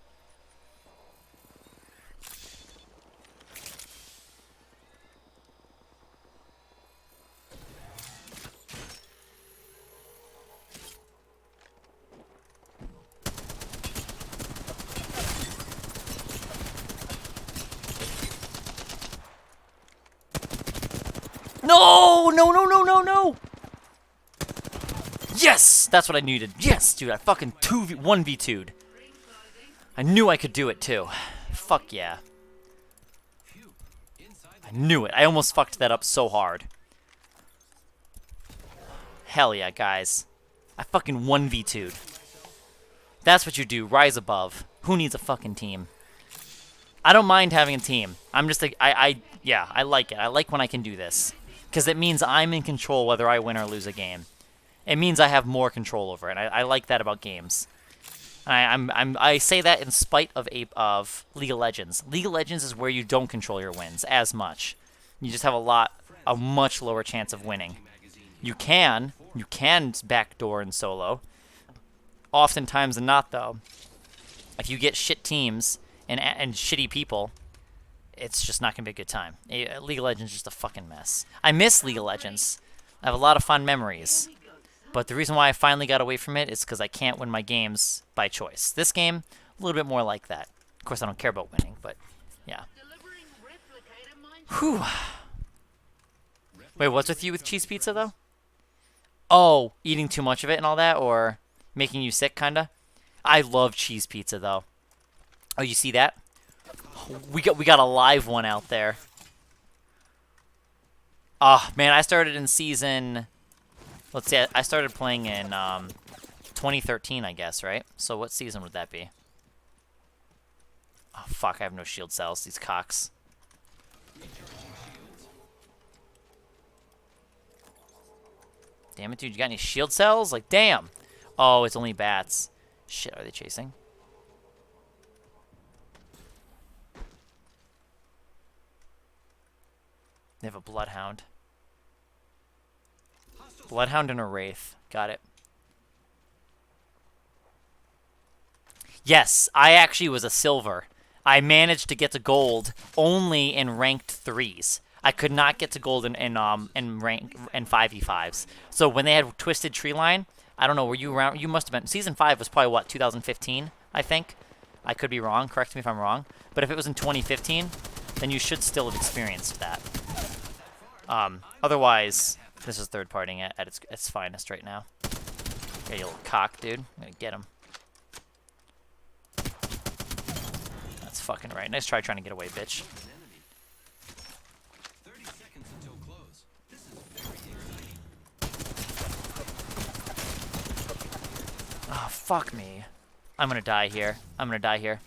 No! No, no, no, no, no! Yes! That's what I needed. Yes, dude, I fucking 1v2'd. I knew I could do it, too. Fuck yeah. I knew it. I almost fucked that up so hard. Hell yeah, guys. I fucking 1v2'd. That's what you do. Rise above. Who needs a fucking team? I don't mind having a team. I'm just like, yeah, I like it. I like when I can do this. Because it means I'm in control whether I win or lose a game. It means I have more control over it. I like that about games. I say that in spite of League of Legends. League of Legends is where you don't control your wins as much. You just have a much lower chance of winning. You can backdoor in solo. Oftentimes than not, though, if you get shit teams and shitty people, it's just not gonna be a good time. League of Legends is just a fucking mess. I miss League of Legends. I have a lot of fond memories. But the reason why I finally got away from it is because I can't win my games by choice. This game, a little bit more like that. Of course, I don't care about winning, but yeah. Whew. Wait, what's with you with cheese pizza, though? Oh, eating too much of it and all that, or making you sick, kinda? I love cheese pizza, though. Oh, you see that? We got a live one out there. Oh, man, I started in season... Let's see, I started playing in 2013, I guess, right? So what season would that be? Oh, fuck, I have no shield cells, these cocks. Damn it, dude, you got any shield cells? Like, damn! Oh, it's only bats. Shit, are they chasing? They have a Bloodhound. Bloodhound and a Wraith. Got it. Yes, I actually was a silver. I managed to get to gold only in ranked 3s. I could not get to gold in rank in 5v5s. So when they had Twisted Treeline, I don't know, were you around? You must have been. Season 5 was probably, what, 2015, I think? I could be wrong. Correct me if I'm wrong. But if it was in 2015, then you should still have experienced that. Otherwise... This is third-partying at its finest right now. Yeah, you little cock, dude. I'm gonna get him. That's fucking right. Nice try trying to get away, bitch. 30 seconds until close. This is very exciting. Oh, fuck me. I'm gonna die here. I'm gonna die here.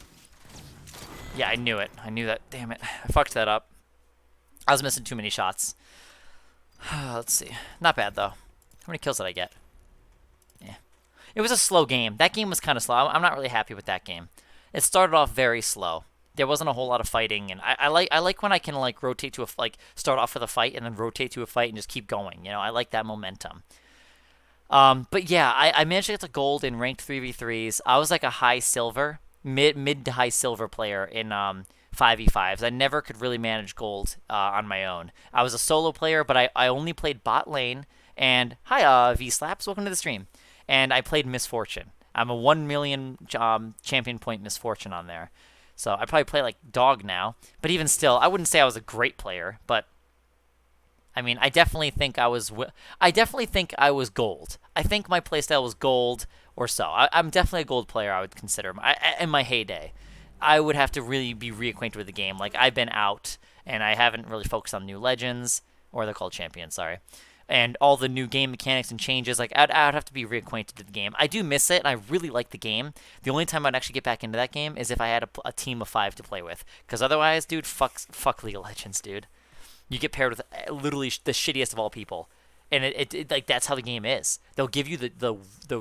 Yeah, I knew it. I knew that. Damn it. I fucked that up. I was missing too many shots. Let's see. Not bad, though. How many kills did I get? Yeah. It was a slow game. That game was kind of slow. I'm not really happy with that game. It started off very slow. There wasn't a whole lot of fighting, and I like when I can like rotate to start off with a fight and then rotate to a fight and just keep going. You know, I like that momentum. But yeah, I managed to get to gold in ranked 3v3s. I was like a high silver, mid to high silver player in 5v5s. I never could really manage gold on my own. I was a solo player, but I only played bot lane. And hi, V-Slaps, welcome to the stream. And I played Misfortune. I'm a 1 million champion point Misfortune on there. So I probably play like dog now. But even still, I wouldn't say I was a great player. But I mean, I definitely think I was. I definitely think I was gold. I think my playstyle was gold or so. I'm definitely a gold player. I would consider in my heyday. I would have to really be reacquainted with the game. Like I've been out and I haven't really focused on new legends, or they're called champions. Sorry. And all the new game mechanics and changes, like I'd have to be reacquainted with the game. I do miss it, and I really like the game. The only time I'd actually get back into that game is if I had a team of 5 to play with. Because otherwise, dude, fuck League of Legends, dude. You get paired with literally the shittiest of all people, and it like that's how the game is. They'll give you the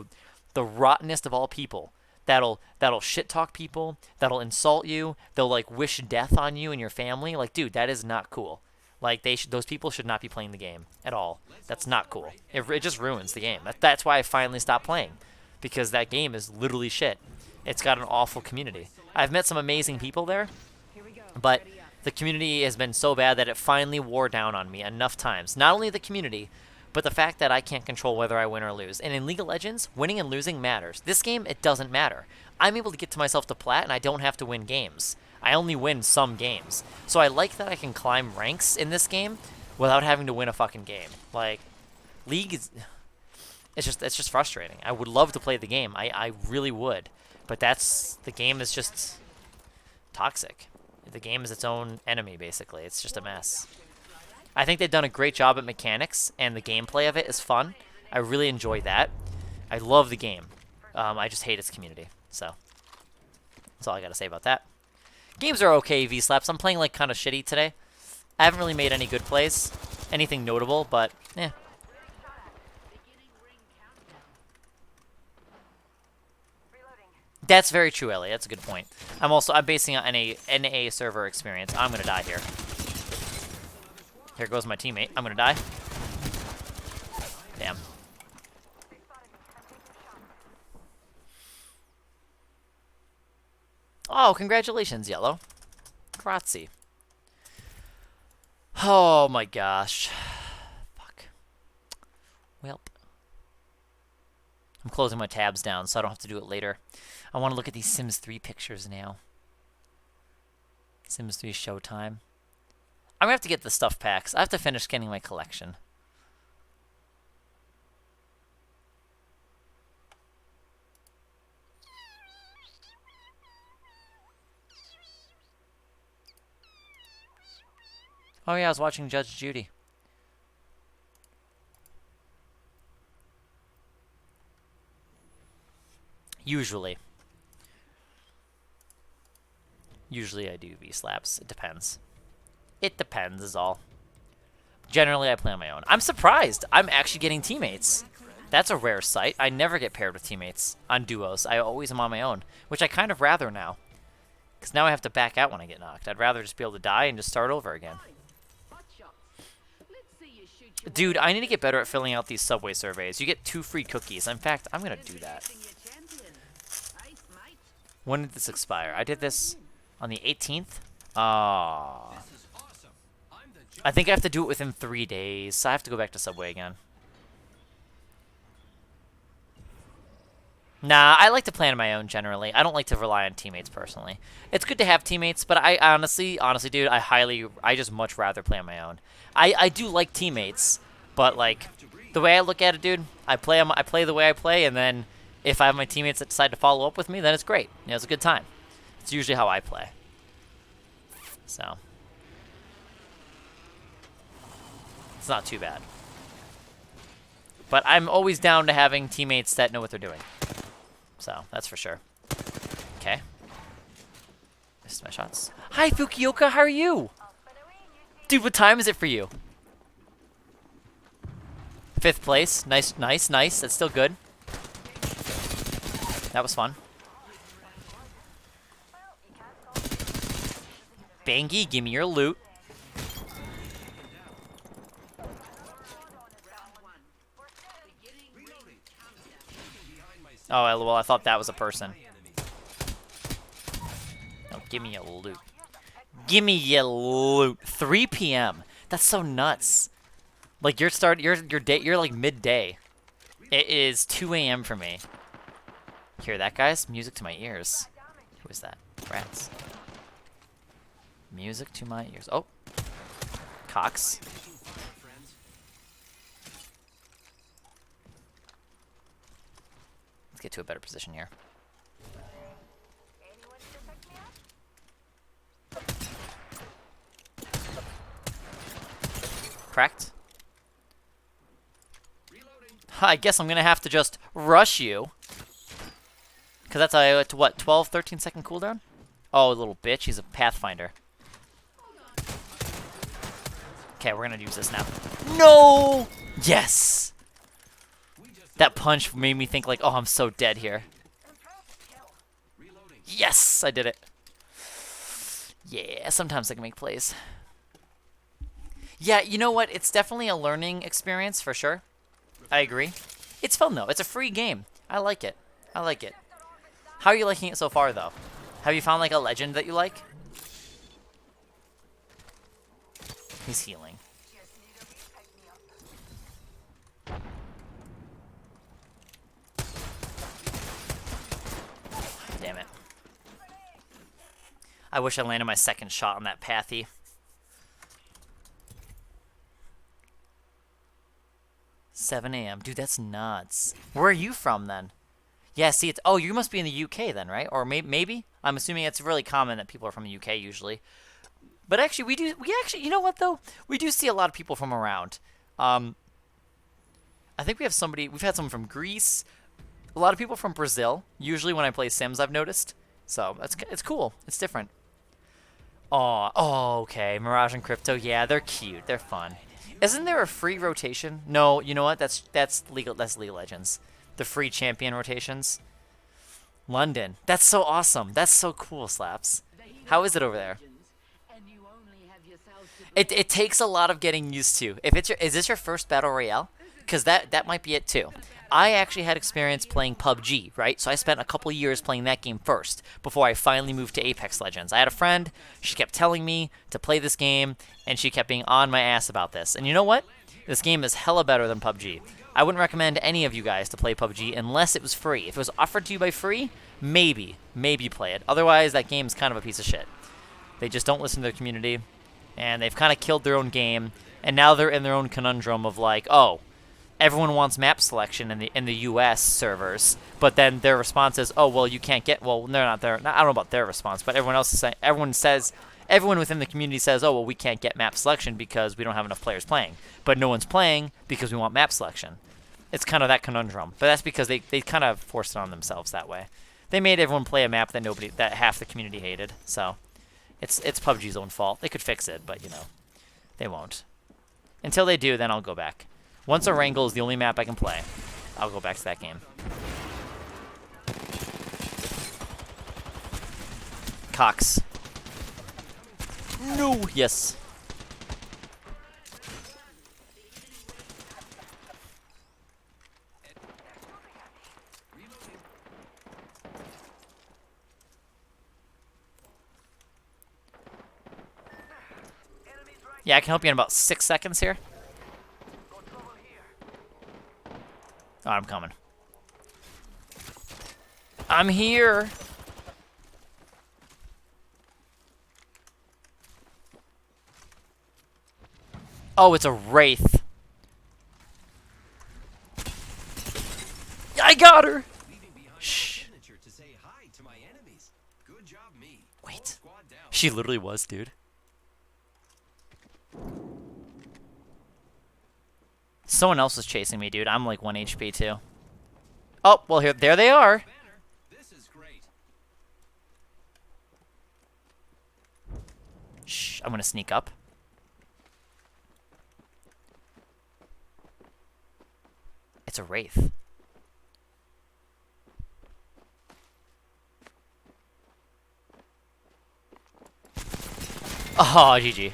rottenest of all people. That'll shit talk people. That'll insult you. They'll like wish death on you and your family. Like, dude, that is not cool. Like those people should not be playing the game at all. That's not cool. It just ruins the game. That's why I finally stopped playing, because that game is literally shit. It's got an awful community. I've met some amazing people there, but the community has been so bad that it finally wore down on me enough times. Not only the community, but the fact that I can't control whether I win or lose. And in League of Legends, winning and losing matters. This game, it doesn't matter. I'm able to get to myself to plat, and I don't have to win games. I only win some games. So I like that I can climb ranks in this game without having to win a fucking game. Like, League is... It's just frustrating. I would love to play the game. I really would. But the game is just toxic. The game is its own enemy, basically. It's just a mess. I think they've done a great job at mechanics, and the gameplay of it is fun. I really enjoy that. I love the game. I just hate its community. So, that's all I gotta say about that. Games are okay, V-Slaps. I'm playing, like, kind of shitty today. I haven't really made any good plays. Anything notable, but, eh. That's very true, Ellie. That's a good point. I'm basing it on a NA server experience. I'm gonna die here. Here goes my teammate. I'm gonna die. Damn. Oh, congratulations, Yellow. Grazie. Oh my gosh. Fuck. Welp. I'm closing my tabs down so I don't have to do it later. I want to look at these Sims 3 pictures now. Sims 3 Showtime. I'm gonna have to get the stuff packs. I have to finish getting my collection. Oh yeah, I was watching Judge Judy. Usually. Usually I do V-Slaps. It depends. It depends is all. Generally I play on my own. I'm surprised. I'm actually getting teammates. That's a rare sight. I never get paired with teammates on duos. I always am on my own, which I kind of rather now. Because now I have to back out when I get knocked. I'd rather just be able to die and just start over again. Dude, I need to get better at filling out these Subway surveys. You get 2 free cookies. In fact, I'm going to do that. When did this expire? I did this on the 18th. Aww. I think I have to do it within 3 days. So I have to go back to Subway again. Nah, I like to plan on my own generally. I don't like to rely on teammates personally. It's good to have teammates, but I honestly, dude, I just much rather play on my own. I do like teammates, but like the way I look at it, dude, I play the way I play, and then if I have my teammates that decide to follow up with me, then it's great. You know, it's a good time. It's usually how I play. So it's not too bad. But I'm always down to having teammates that know what they're doing. So, that's for sure. Okay. Missed my shots. Hi, Fukioka, how are you? Dude, what time is it for you? 5th place. Nice, nice, nice. That's still good. That was fun. Bangy, give me your loot. Oh, well, I thought that was a person. Oh, give me your loot. Give me your loot. 3 p.m. That's so nuts. Like your day, you're like midday. It is 2 a.m. for me. Hear that, guys? Music to my ears. Who is that? Rats. Music to my ears. Oh. Cox. Taking fire, friends. Let's get to a better position here. Cracked. Reloading. I guess I'm going to have to just rush you. Because that's a, what, 12, 13 second cooldown? Oh, little bitch. He's a Pathfinder. Okay, we're going to use this now. No! Yes! That punch made me think like, oh, I'm so dead here. Reloading. Yes! I did it. Yeah, sometimes I can make plays. Yeah, you know what? It's definitely a learning experience for sure. I agree. It's fun though. It's a free game. I like it. I like it. How are you liking it so far though? Have you found like a legend that you like? He's healing. Damn it. I wish I landed my second shot on that pathy. $7 a.m. Dude, that's nuts. Where are you from then? Yeah, see, it's... Oh, you must be in the UK then, right? Or maybe? I'm assuming it's really common that people are from the UK usually. But actually, we actually, you know what though? We do see a lot of people from around. I think we've had someone from Greece, a lot of people from Brazil. Usually when I play Sims, I've noticed. So it's cool. It's different. Oh, okay. Mirage and Crypto, yeah, they're cute. They're fun. Isn't there a free rotation? No, you know what? That's League of Legends. The free champion rotations. London. That's so awesome. That's so cool, Slaps. How is it over there? It takes a lot of getting used to. Is this your first battle royale? Because that might be it too. I actually had experience playing PUBG, right? So I spent a couple years playing that game first before I finally moved to Apex Legends. I had a friend, she kept telling me to play this game, and she kept being on my ass about this. And you know what? This game is hella better than PUBG. I wouldn't recommend any of you guys to play PUBG unless it was free. If it was offered to you by free, maybe play it. Otherwise, that game's kind of a piece of shit. They just don't listen to their community, and they've kind of killed their own game, and now they're in their own conundrum of like, oh, everyone wants map selection in the U.S. servers, but then their response is, "Oh, well, you can't get." Well, they're not there. I don't know about their response, but everyone else is saying. Everyone within the community says, "Oh, well, we can't get map selection because we don't have enough players playing." But no one's playing because we want map selection. It's kind of that conundrum, but that's because they kind of forced it on themselves that way. They made everyone play a map that half the community hated. So it's PUBG's own fault. They could fix it, but you know, they won't. Until they do, then I'll go back. Once Erangel is the only map I can play, I'll go back to that game. Cox. No! Yes. Yeah, I can help you in about 6 seconds here. Oh, I'm coming. I'm here. Oh, it's a Wraith. I got her. Shh. To say hi to my enemies. Good job, me. Wait. Squad down. She literally was, dude. Someone else was chasing me, dude. I'm like 1 HP too. Oh, well, there they are. Banner, this is great. Shh, I'm gonna sneak up. It's a Wraith. Oh, GG.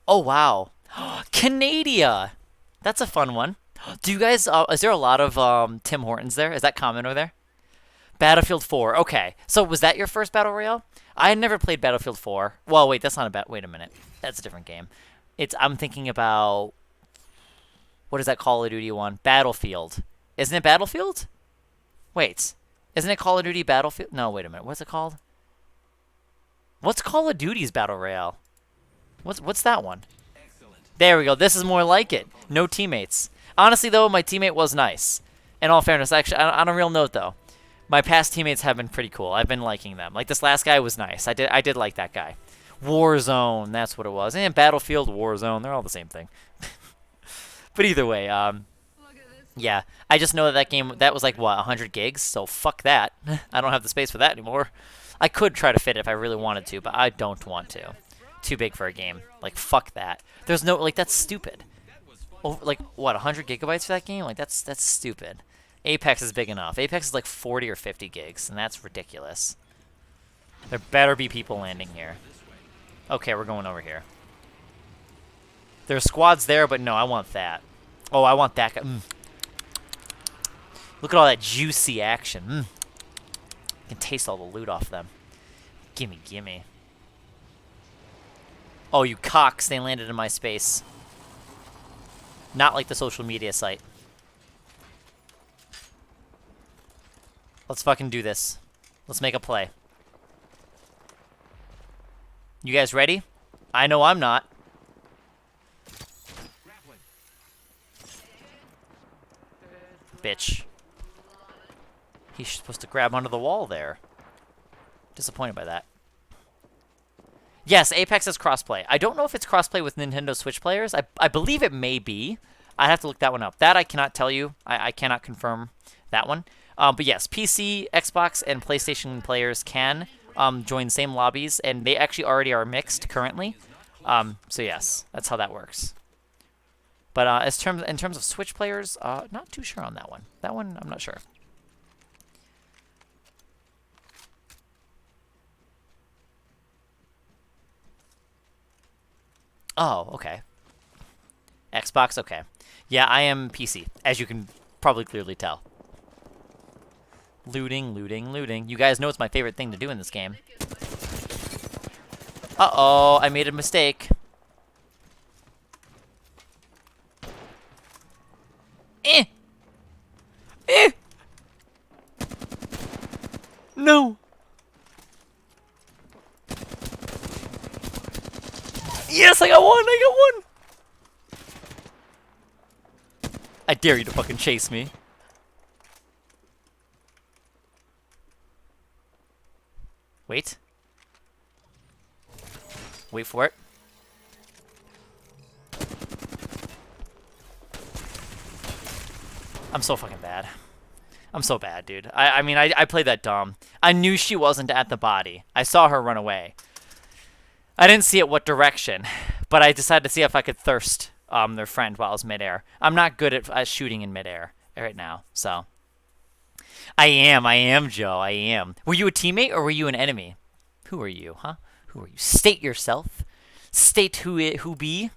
Oh, wow. Canada! That's a fun one. Do you guys, is there a lot of Tim Hortons there? Is that common over there? Battlefield 4, okay. So was that your first Battle Royale? I had never played Battlefield 4. Well, wait, that's not a wait a minute. That's a different game. I'm thinking about, what is that Call of Duty one? Battlefield. Isn't it Battlefield? Wait. Isn't it Call of Duty Battlefield? No, wait a minute. What's it called? What's Call of Duty's Battle Royale? What's that one? There we go. This is more like it. No teammates. Honestly, though, my teammate was nice. In all fairness, actually, on a real note, though, my past teammates have been pretty cool. I've been liking them. Like, this last guy was nice. I did like that guy. Warzone, that's what it was. And Battlefield, Warzone, they're all the same thing. But either way, yeah, I just know that game, that was like, what, 100 gigs? So fuck that. I don't have the space for that anymore. I could try to fit it if I really wanted to, but I don't want to. Too big for a game. Like, fuck that. There's no, like, that's stupid. Over, like, what, 100 gigabytes for that game? Like, that's stupid. Apex is big enough. Apex is like 40 or 50 gigs, and that's ridiculous. There better be people landing here. Okay, we're going over here. There's squads there, but no, I want that. Oh, I want that guy. Look at all that juicy action. I can taste all the loot off them. Gimme, gimme. Oh, you cocks, they landed in my space. Not like the social media site. Let's fucking do this. Let's make a play. You guys ready? I know I'm not. Bitch. He's supposed to grab onto the wall there. Disappointed by that. Yes, Apex has crossplay. I don't know if it's crossplay with Nintendo Switch players. I believe it may be. I'd have to look that one up. That I cannot tell you. I cannot confirm that one. But yes, PC, Xbox, and PlayStation players can join same lobbies, and they actually already are mixed currently. So yes, that's how that works. But in terms of Switch players, not too sure on that one. That one, I'm not sure. Oh, okay. Xbox, okay. Yeah, I am PC, as you can probably clearly tell. Looting, looting, looting. You guys know it's my favorite thing to do in this game. Uh-oh, I made a mistake. Eh! Eh! No! Yes, I got one! I got one! I dare you to fucking chase me. Wait. Wait for it. I'm so fucking bad. I'm so bad, dude. I mean, I played that dumb. I knew she wasn't at the body. I saw her run away. I didn't see it what direction, but I decided to see if I could thirst their friend while I was midair. I'm not good at shooting in midair right now, so. I am, Joe. I am. Were you a teammate or were you an enemy? Who are you, huh? Who are you? State yourself. State who be.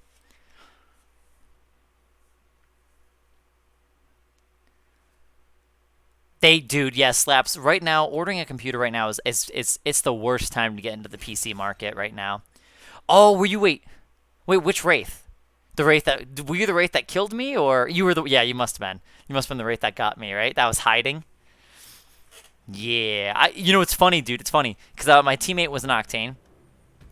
Dude, yeah, slaps. Right now, ordering a computer right now is it's the worst time to get into the PC market right now. Oh, were you wait, which Wraith? The Wraith that were you the Wraith that killed me, or you were the yeah? You must have been. You must have been the Wraith that got me, right? That was hiding. Yeah, you know it's funny, dude. It's funny because my teammate was an Octane.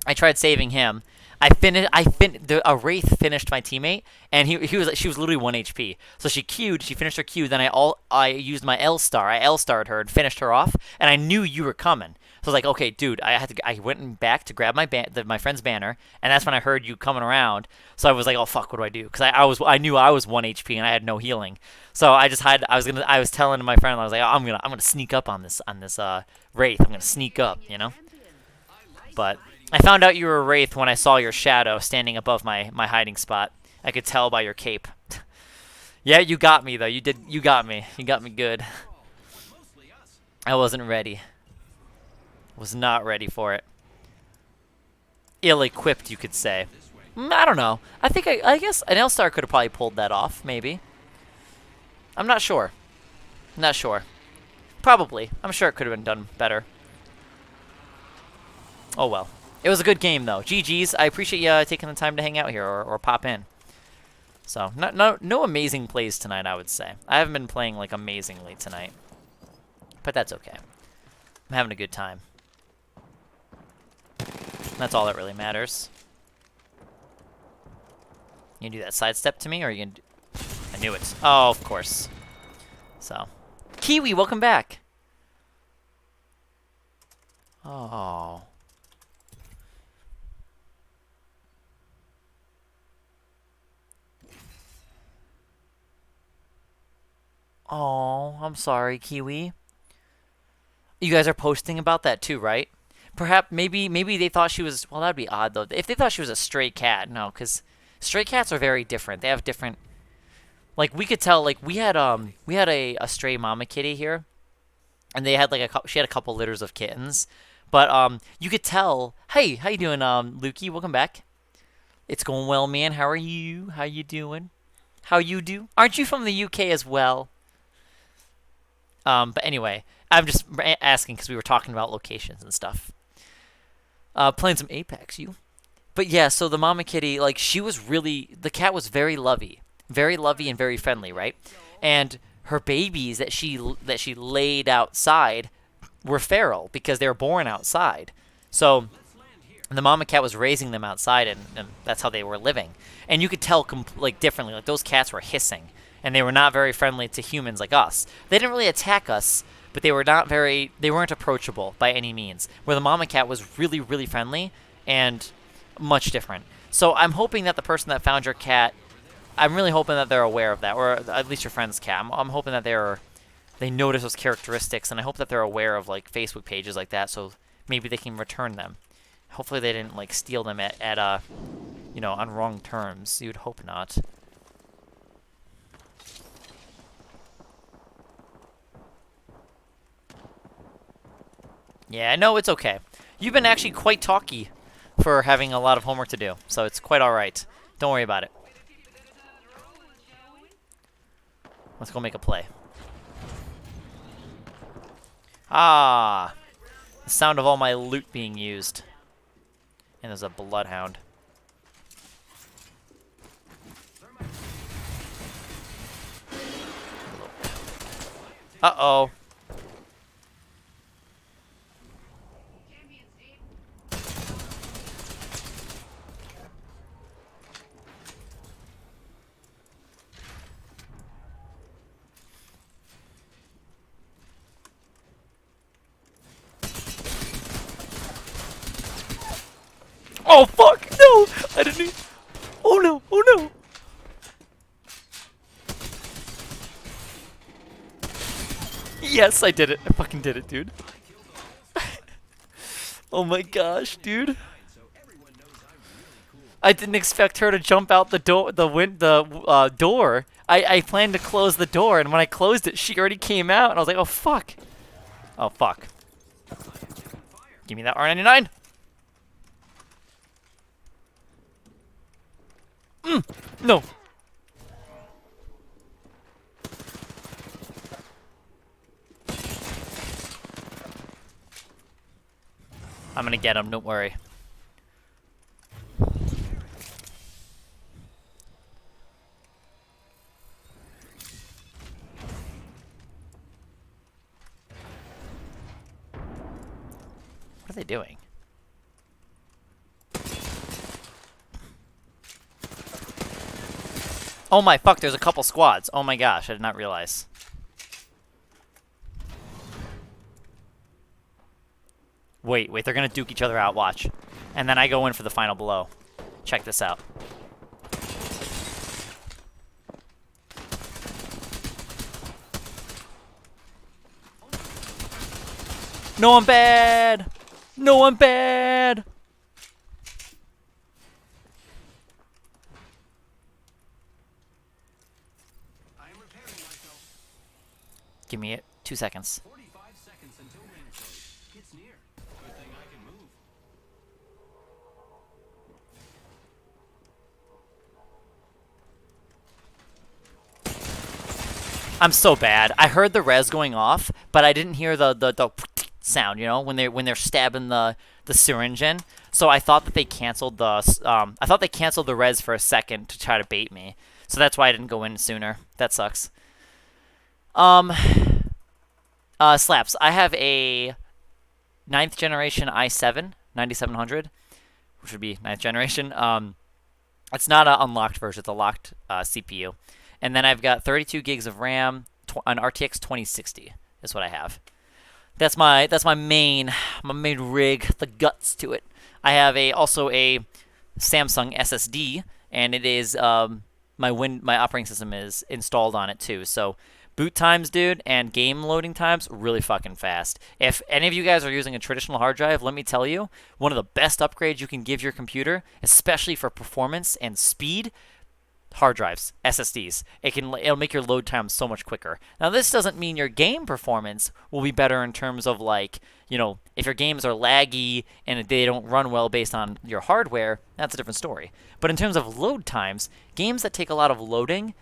I tried saving him. A Wraith finished my teammate, and she was literally 1 HP. So she finished her Q. Then I used my L star. I L starred her and finished her off. And I knew you were coming. So I was like, okay, dude, I went back to grab my friend's banner, and that's when I heard you coming around. So I was like, oh fuck, what do I do? Because I knew I was 1 HP and I had no healing. So I was telling my friend, I was like, oh, I'm gonna sneak up on this Wraith. I'm gonna sneak up, you know. But I found out you were a Wraith when I saw your shadow standing above my hiding spot. I could tell by your cape. Yeah, you got me, though. You got me. You got me good. I wasn't ready. Was not ready for it. Ill-equipped, you could say. I don't know. I guess an L-Star could have probably pulled that off, maybe. I'm not sure. Not sure. Probably. I'm sure it could have been done better. Oh, well. It was a good game, though. GG's. I appreciate you taking the time to hang out here or pop in. So, no amazing plays tonight, I would say. I haven't been playing, like, amazingly tonight. but that's okay. I'm having a good time. That's all that really matters. You gonna do that sidestep to me, or are you gonna I knew it. Oh, of course. So. Kiwi, welcome back! Oh. Oh, I'm sorry, Kiwi. You guys are posting about that too, right? Perhaps, maybe they thought she was... Well, that'd be odd, though. If they thought she was a stray cat, no, because stray cats are very different. They have different... Like, we could tell, like, we had a stray mama kitty here, and they had, like, she had a couple litters of kittens, but, you could tell... Hey, how you doing, Lukey? Welcome back. It's going well, man. How are you? How you doing? How you do? Aren't you from the UK as well? But anyway, I'm just asking because we were talking about locations and stuff. Playing some Apex, you. But yeah, so the mama kitty, like, she was really... The cat was very lovey. Very lovey and very friendly, right? And her babies that she laid outside were feral because they were born outside. So the mama cat was raising them outside, and that's how they were living. And you could tell, like, differently. Like, those cats were hissing. And they were not very friendly to humans like us. They didn't really attack us, but they weren't approachable by any means. Where the mama cat was really, really friendly and much different. So I'm hoping that the person that found your cat, I'm really hoping that they're aware of that, or at least your friend's cat. I'm hoping that they notice those characteristics, and I hope that they're aware of, like, Facebook pages like that, so maybe they can return them. Hopefully they didn't, like, steal them at you know, on wrong terms. You'd hope not. Yeah, no, it's okay. You've been actually quite talky for having a lot of homework to do, so it's quite alright. Don't worry about it. Let's go make a play. Ah! The sound of all my loot being used. And there's a bloodhound. Uh-oh. Oh, fuck! No! I didn't need... Oh, no! Oh, no! Yes, I did it. I fucking did it, dude. Oh my gosh, dude. I didn't expect her to jump out the door. Door. I planned to close the door, and when I closed it, she already came out, and I was like, oh fuck. Oh fuck. Give me that R99. No. I'm gonna get him, don't worry. What are they doing? Oh my fuck, there's a couple squads. Oh my gosh, I did not realize. Wait, they're gonna duke each other out, watch. And then I go in for the final blow. Check this out. No, I'm bad! No, I'm bad! Give me it. 2 seconds. 45 seconds until rainfall. It's near. Good thing I can move. I'm so bad. I heard the res going off, but I didn't hear the sound, you know, when they're stabbing the syringe in. So I thought that they canceled the res for a second to try to bait me. So that's why I didn't go in sooner. That sucks. Slaps. I have a ninth generation i7 9700, which would be ninth generation. It's not an unlocked version; it's a locked CPU. And then I've got 32 gigs of RAM, an RTX 2060 is what I have. That's my main rig, the guts to it. I have also a Samsung SSD, and it is my operating system is installed on it too. So boot times, dude, and game loading times really fucking fast. If any of you guys are using a traditional hard drive, let me tell you, one of the best upgrades you can give your computer, especially for performance and speed, hard drives, SSDs. It'll make your load time so much quicker. Now this doesn't mean your game performance will be better in terms of like, you know, if your games are laggy and they don't run well based on your hardware, that's a different story. But in terms of load times, games that take a lot of loading,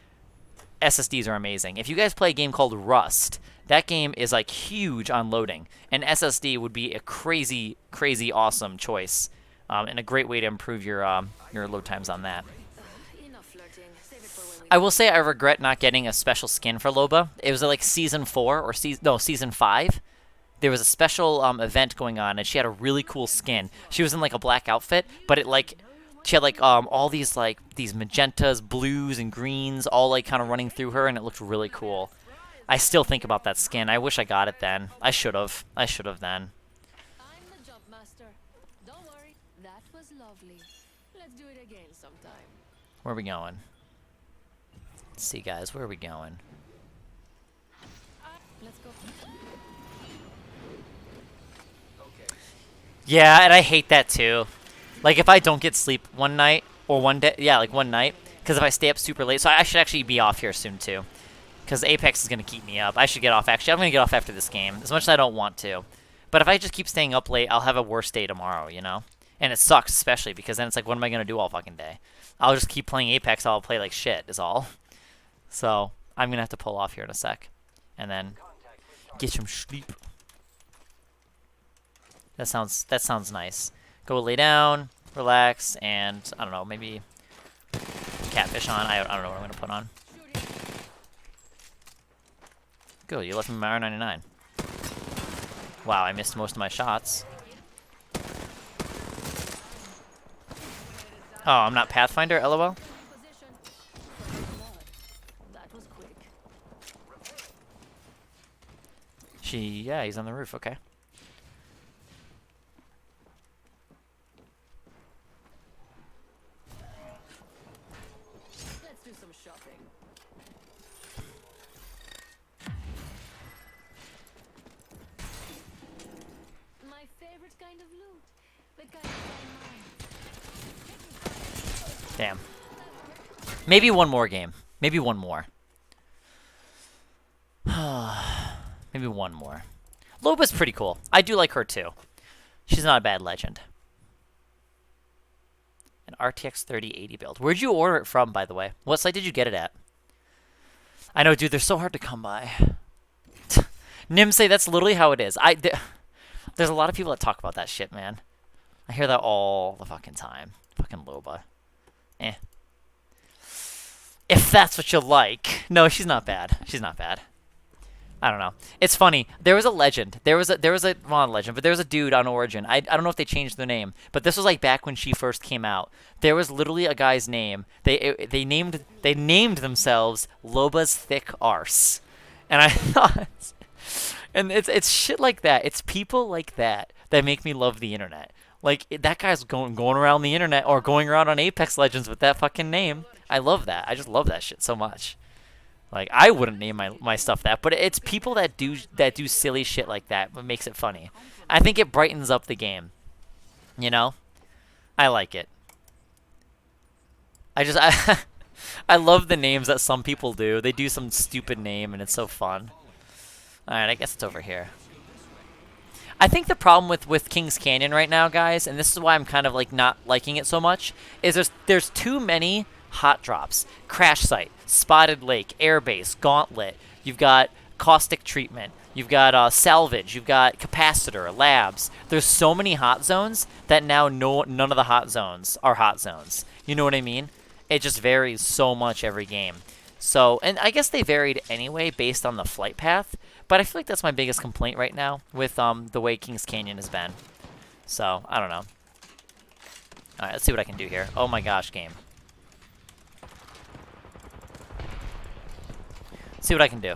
SSDs are amazing. If you guys play a game called Rust, that game is like huge on loading, and SSD would be a crazy, crazy awesome choice, and a great way to improve your load times on that. Enough flirting. Save it for when we I will say I regret not getting a special skin for Loba. It was like season 4 or season 5. There was a special event going on, and she had a really cool skin. She was in like a black outfit, but she had like all these magentas, blues, and greens all like kind of running through her, and it looked really cool. I still think about that skin. I wish I got it then. I should have. Then. I'm the jump master. Don't worry. That was lovely. Let's do it again sometime. Where are we going? Let's see, guys. Where are we going? Let's go. Yeah, and I hate that too. Like if I don't get sleep one night or one day, yeah, like one night, because if I stay up super late, so I should actually be off here soon too, because Apex is gonna keep me up. I should get off. Actually, I'm gonna get off after this game, as much as I don't want to. But if I just keep staying up late, I'll have a worse day tomorrow, you know. And it sucks, especially because then it's like, what am I gonna do all fucking day? I'll just keep playing Apex. I'll play like shit, is all. So I'm gonna have to pull off here in a sec, and then get some sleep. That sounds nice. Go lay down, relax, and I don't know, maybe catfish on. I don't know what I'm gonna put on. Good, you left me my R99. Wow, I missed most of my shots. Oh, I'm not Pathfinder, LOL. Position. That was quick. Yeah, he's on the roof, okay. Let's do some shopping. My favorite kind of loot. The kind of mine. Damn. Maybe one more game. Maybe one more. Maybe one more. Loba's pretty cool. I do like her too. She's not a bad legend. An RTX 3080 build. Where'd you order it from, by the way? What site did you get it at? I know, dude, they're so hard to come by. Nimsay, that's literally how it is. There's a lot of people that talk about that shit, man. I hear that all the fucking time. Fucking Loba. Eh. If that's what you like. No, she's not bad. She's not bad. I don't know. It's funny. There was a legend. Well, not a legend, but there was a dude on Origin. I don't know if they changed their name, but this was like back when she first came out. There was literally a guy's name. They named themselves Loba's Thick Arse, and I thought, and it's shit like that. It's people like that make me love the internet. Like that guy's going around the internet or going around on Apex Legends with that fucking name. I love that. I just love that shit so much. Like I wouldn't name my stuff that, but it's people that do silly shit like that what makes it funny. I think it brightens up the game. You know? I like it. I love the names that some people do. They do some stupid name and it's so fun. Alright, I guess it's over here. I think the problem with Kings Canyon right now, guys, and this is why I'm kind of like not liking it so much, is there's too many hot drops. Crash Site, Spotted Lake, Airbase, Gauntlet. You've got Caustic Treatment. You've got Salvage. You've got Capacitor, Labs. There's so many hot zones that now none of the hot zones are hot zones. You know what I mean? It just varies so much every game. So, and I guess they varied anyway based on the flight path, But I feel like that's my biggest complaint right now with the way Kings Canyon has been. So, I don't know. Alright, let's see what I can do here. Oh my gosh, game. Let's see what I can do.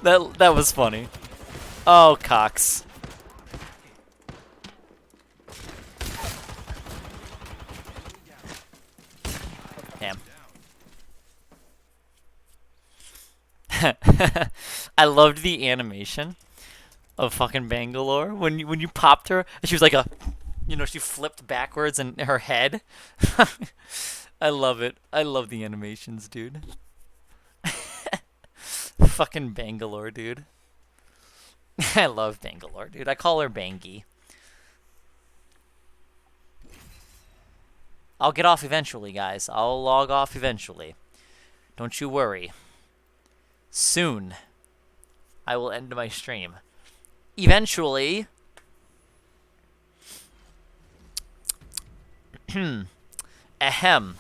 That was funny. Oh, Cox. Damn. I loved the animation of fucking Bangalore when you popped her. She was like a, she flipped backwards in her head. I love it. I love the animations, dude. Fucking Bangalore, dude. I love Bangalore, dude. I call her Bangy. I'll get off eventually, guys. I'll log off eventually. Don't you worry. Soon, I will end my stream. Eventually. Ahem.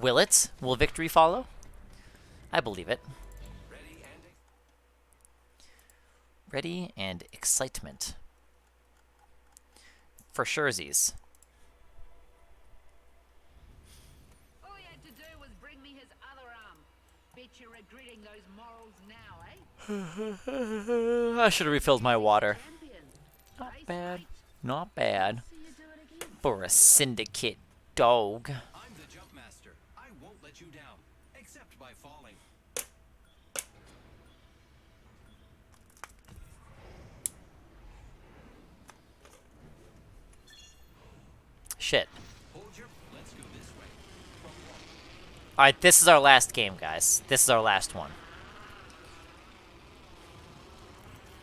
Will it? Will victory follow? I believe it. Ready and excitement. For surezies. All you had to do was bring me his other arm. Bet you're regretting those morals now, eh? I should have refilled my water. Champion. Not Nice, bad. mate. Not bad. See you do it again. For a syndicate dog. I'm the jump master. I won't let you down, except by falling. Shit. Hold your. Let's go this way. Alright, this is our last game, guys. This is our last one.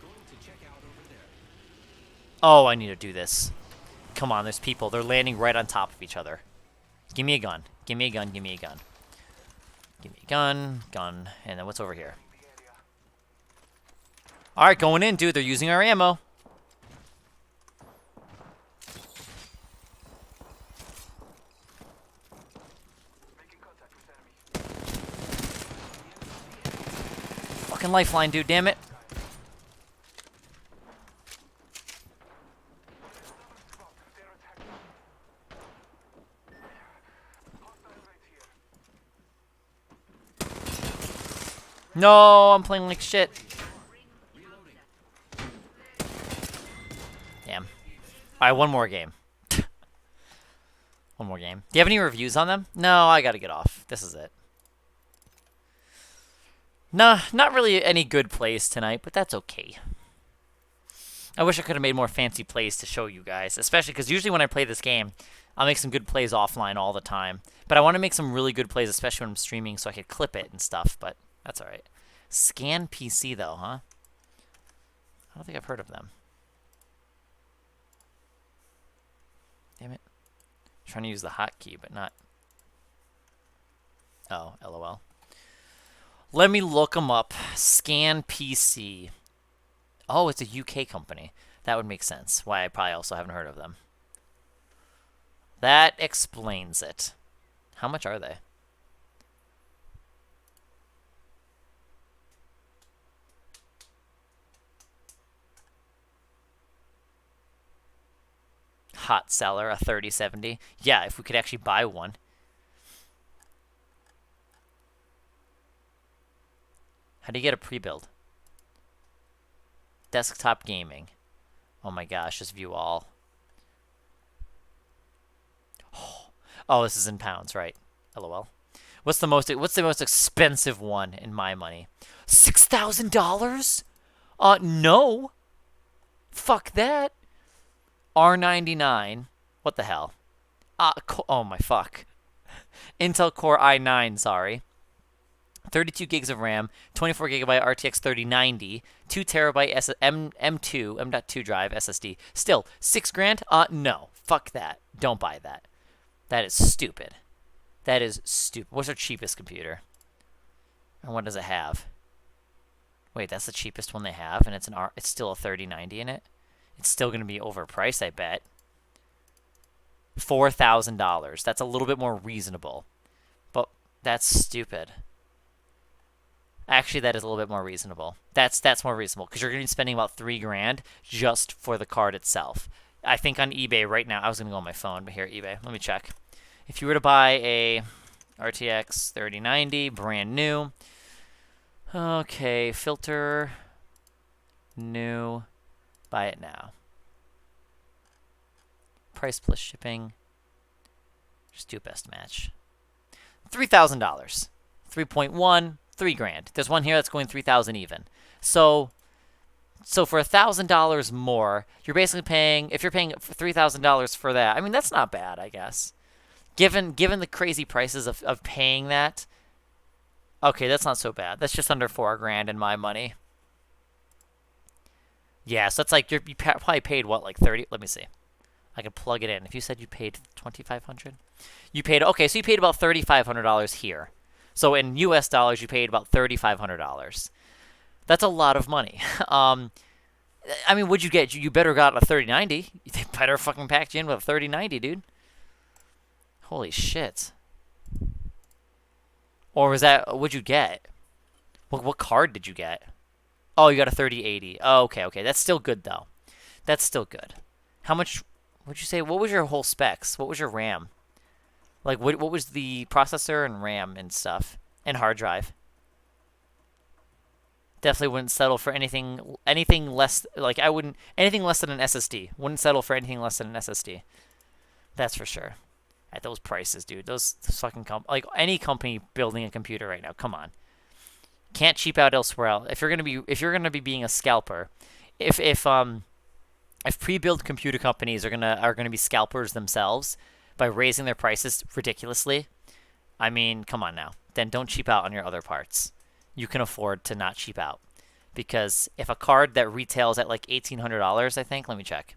Going to check out over there. Oh, I need to do this. Come on, there's people. They're landing right on top of each other. Give me a gun. Give me a gun. Give me a gun. Give me a gun. Gun. And then what's over here? Alright, going in, dude. They're using our ammo. Fucking lifeline, dude. Damn it. No, I'm playing like shit. Damn. Alright, one more game. One more game. Do you have any reviews on them? No, I gotta get off. This is it. Nah, not really any good plays tonight, but that's okay. I wish I could have made more fancy plays to show you guys, especially because usually when I play this game, I'll make some good plays offline all the time. But I want to make some really good plays, especially when I'm streaming, so I could clip it and stuff, but that's alright. Scan PC, though, huh? I don't think I've heard of them. Damn it. I'm trying to use the hotkey, but not... Oh, LOL. Let me look them up. Scan PC. Oh, it's a UK company. That would make sense. Why I probably also haven't heard of them. That explains it. How much are they? Hot seller, a 3070. Yeah, if we could actually buy one. How do you get a pre-build? Desktop gaming. Oh my gosh, just view all. Oh, this is in pounds, right? LOL. What's the most expensive one in my money? $6,000? No. Fuck that. R99. What the hell? Oh my fuck. Intel Core i9, sorry. 32 gigs of RAM, 24 gigabyte RTX 3090, 2 terabyte M.2 drive SSD. Still, $6,000? No. Fuck that. Don't buy that. That is stupid. That is stupid. What's our cheapest computer? And what does it have? Wait, that's the cheapest one they have, and it's still a 3090 in it? It's still going to be overpriced, I bet. $4,000. That's a little bit more reasonable. But that's stupid. Actually, that is a little bit more reasonable. That's more reasonable because you're going to be spending about $3,000 just for the card itself. I think on eBay right now, I was going to go on my phone, but here, eBay. Let me check. If you were to buy a RTX 3090 brand new, okay, filter, new, buy it now. Price plus shipping. Just do a best match. $3,000. 3.1, $3,000. There's one here that's going 3,000 even. So for $1,000 more, you're basically paying. If you're paying $3,000 for that, I mean that's not bad, I guess. Given the crazy prices of paying that, okay, that's not so bad. That's just under $4,000 in my money. Yeah, so that's like you probably paid what, like 30? Let me see. I can plug it in. If you said you paid $2,500, you paid, okay, so you paid about $3,500 here. So in U.S. dollars, you paid about $3,500. That's a lot of money. I mean, what'd you get? You better got a 3090. They better fucking packed you in with a 3090, dude. Holy shit. Or was that, what'd you get? What card did you get? Oh, you got a 3080. Oh, okay. That's still good, though. That's still good. How much, what'd you say? What was your whole specs? What was your RAM? Like, what was the processor and RAM and stuff? And hard drive? Definitely wouldn't settle for anything less, like, anything less than an SSD. Wouldn't settle for anything less than an SSD. That's for sure. At those prices, dude. Those fucking like any company building a computer right now, come on. Can't cheap out elsewhere else. If you're gonna be being a scalper, if pre-built computer companies are gonna be scalpers themselves by raising their prices ridiculously, I mean, come on now. Then don't cheap out on your other parts. You can afford to not cheap out, because if a card that retails at like $1,800, I think, let me check.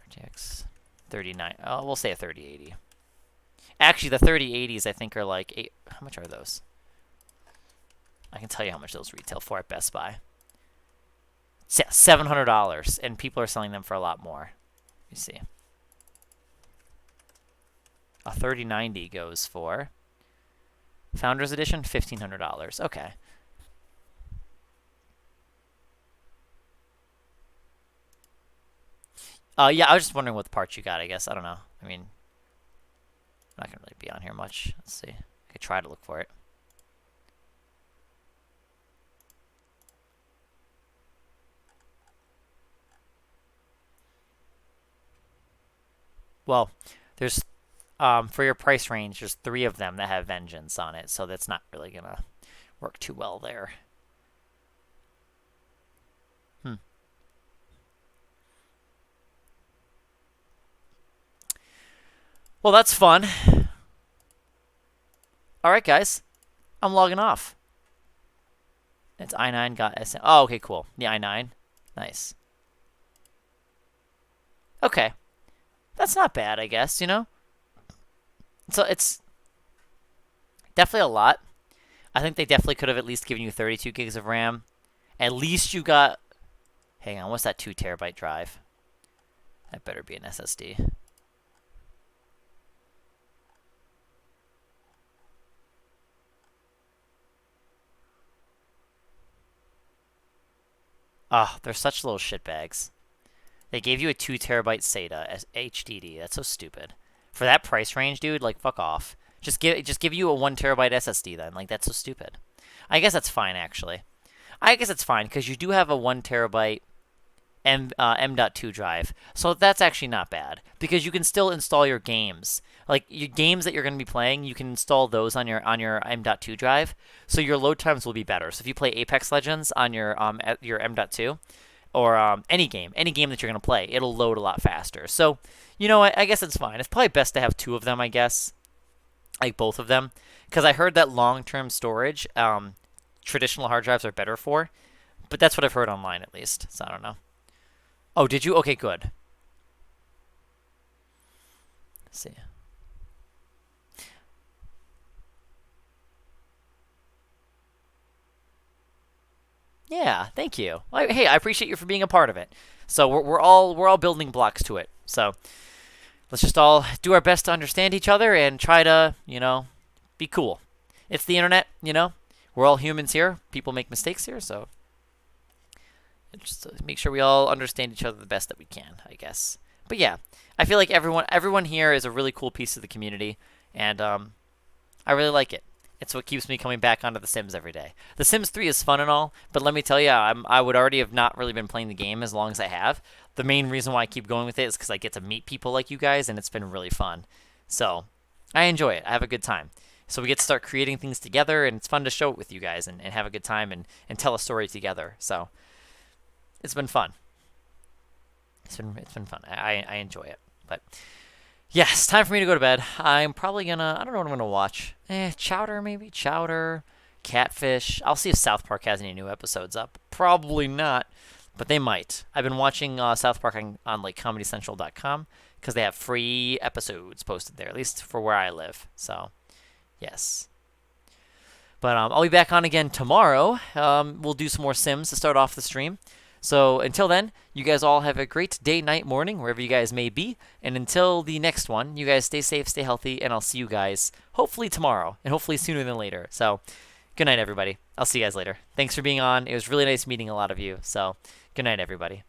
RTX 39. Oh, we'll say a 3080. Actually, the 3080s I think are like how much are those? I can tell you how much those retail for at Best Buy. $700, and people are selling them for a lot more. Let me see. A 3090 goes for Founders Edition, $1,500. Okay. Yeah, I was just wondering what the parts you got, I guess. I don't know. I mean, I'm not going to really be on here much. Let's see. I could try to look for it. Well, there's for your price range, there's 3 of them that have Vengeance on it, so that's not really gonna work too well there. Well, that's fun. All right, guys, I'm logging off. It's i9 got SM. Oh, okay, cool. The i9, nice. Okay. That's not bad, I guess, you know? So it's definitely a lot. I think they definitely could have at least given you 32 gigs of RAM. At least you got... Hang on, what's that 2 terabyte drive? That better be an SSD. Ah, they're such little shitbags. They gave you a 2 terabyte SATA as HDD. That's so stupid. For that price range, dude, like, fuck off. Just give you a 1 terabyte SSD then. Like, that's so stupid. I guess that's fine, actually. I guess it's fine, because you do have a 1 terabyte M.2 drive. So that's actually not bad, because you can still install your games. Like, your games that you're going to be playing, you can install those on your M.2 drive, so your load times will be better. So if you play Apex Legends on your M.2, or any game that you're going to play, it'll load a lot faster. So, you know what? I guess it's fine. It's probably best to have 2 of them, I guess. Like, both of them. Because I heard that long-term storage, traditional hard drives are better for. But that's what I've heard online, at least. So I don't know. Oh, did you? Okay, good. Let's see. Yeah, thank you. Hey, I appreciate you for being a part of it. So we're all building blocks to it. So let's just all do our best to understand each other and try to, be cool. It's the internet, We're all humans here. People make mistakes here, so just make sure we all understand each other the best that we can, I guess. But yeah, I feel like everyone here is a really cool piece of the community, and I really like it. It's what keeps me coming back onto The Sims every day. The Sims 3 is fun and all, but let me tell you, I would already have not really been playing the game as long as I have. The main reason why I keep going with it is because I get to meet people like you guys, and it's been really fun. So I enjoy it. I have a good time. So we get to start creating things together, and it's fun to show it with you guys and have a good time and tell a story together. So it's been fun. It's been fun. I enjoy it. But yes, time for me to go to bed. I'm probably gonna, I don't know what I'm gonna watch. Chowder maybe? Chowder, Catfish. I'll see if South Park has any new episodes up. Probably not, but they might. I've been watching South Park on like ComedyCentral.com because they have free episodes posted there, at least for where I live. So, yes. But I'll be back on again tomorrow. We'll do some more Sims to start off the stream. So until then, you guys all have a great day, night, morning, wherever you guys may be. And until the next one, you guys stay safe, stay healthy, and I'll see you guys hopefully tomorrow, and hopefully sooner than later. So good night, everybody. I'll see you guys later. Thanks for being on. It was really nice meeting a lot of you. So good night, everybody.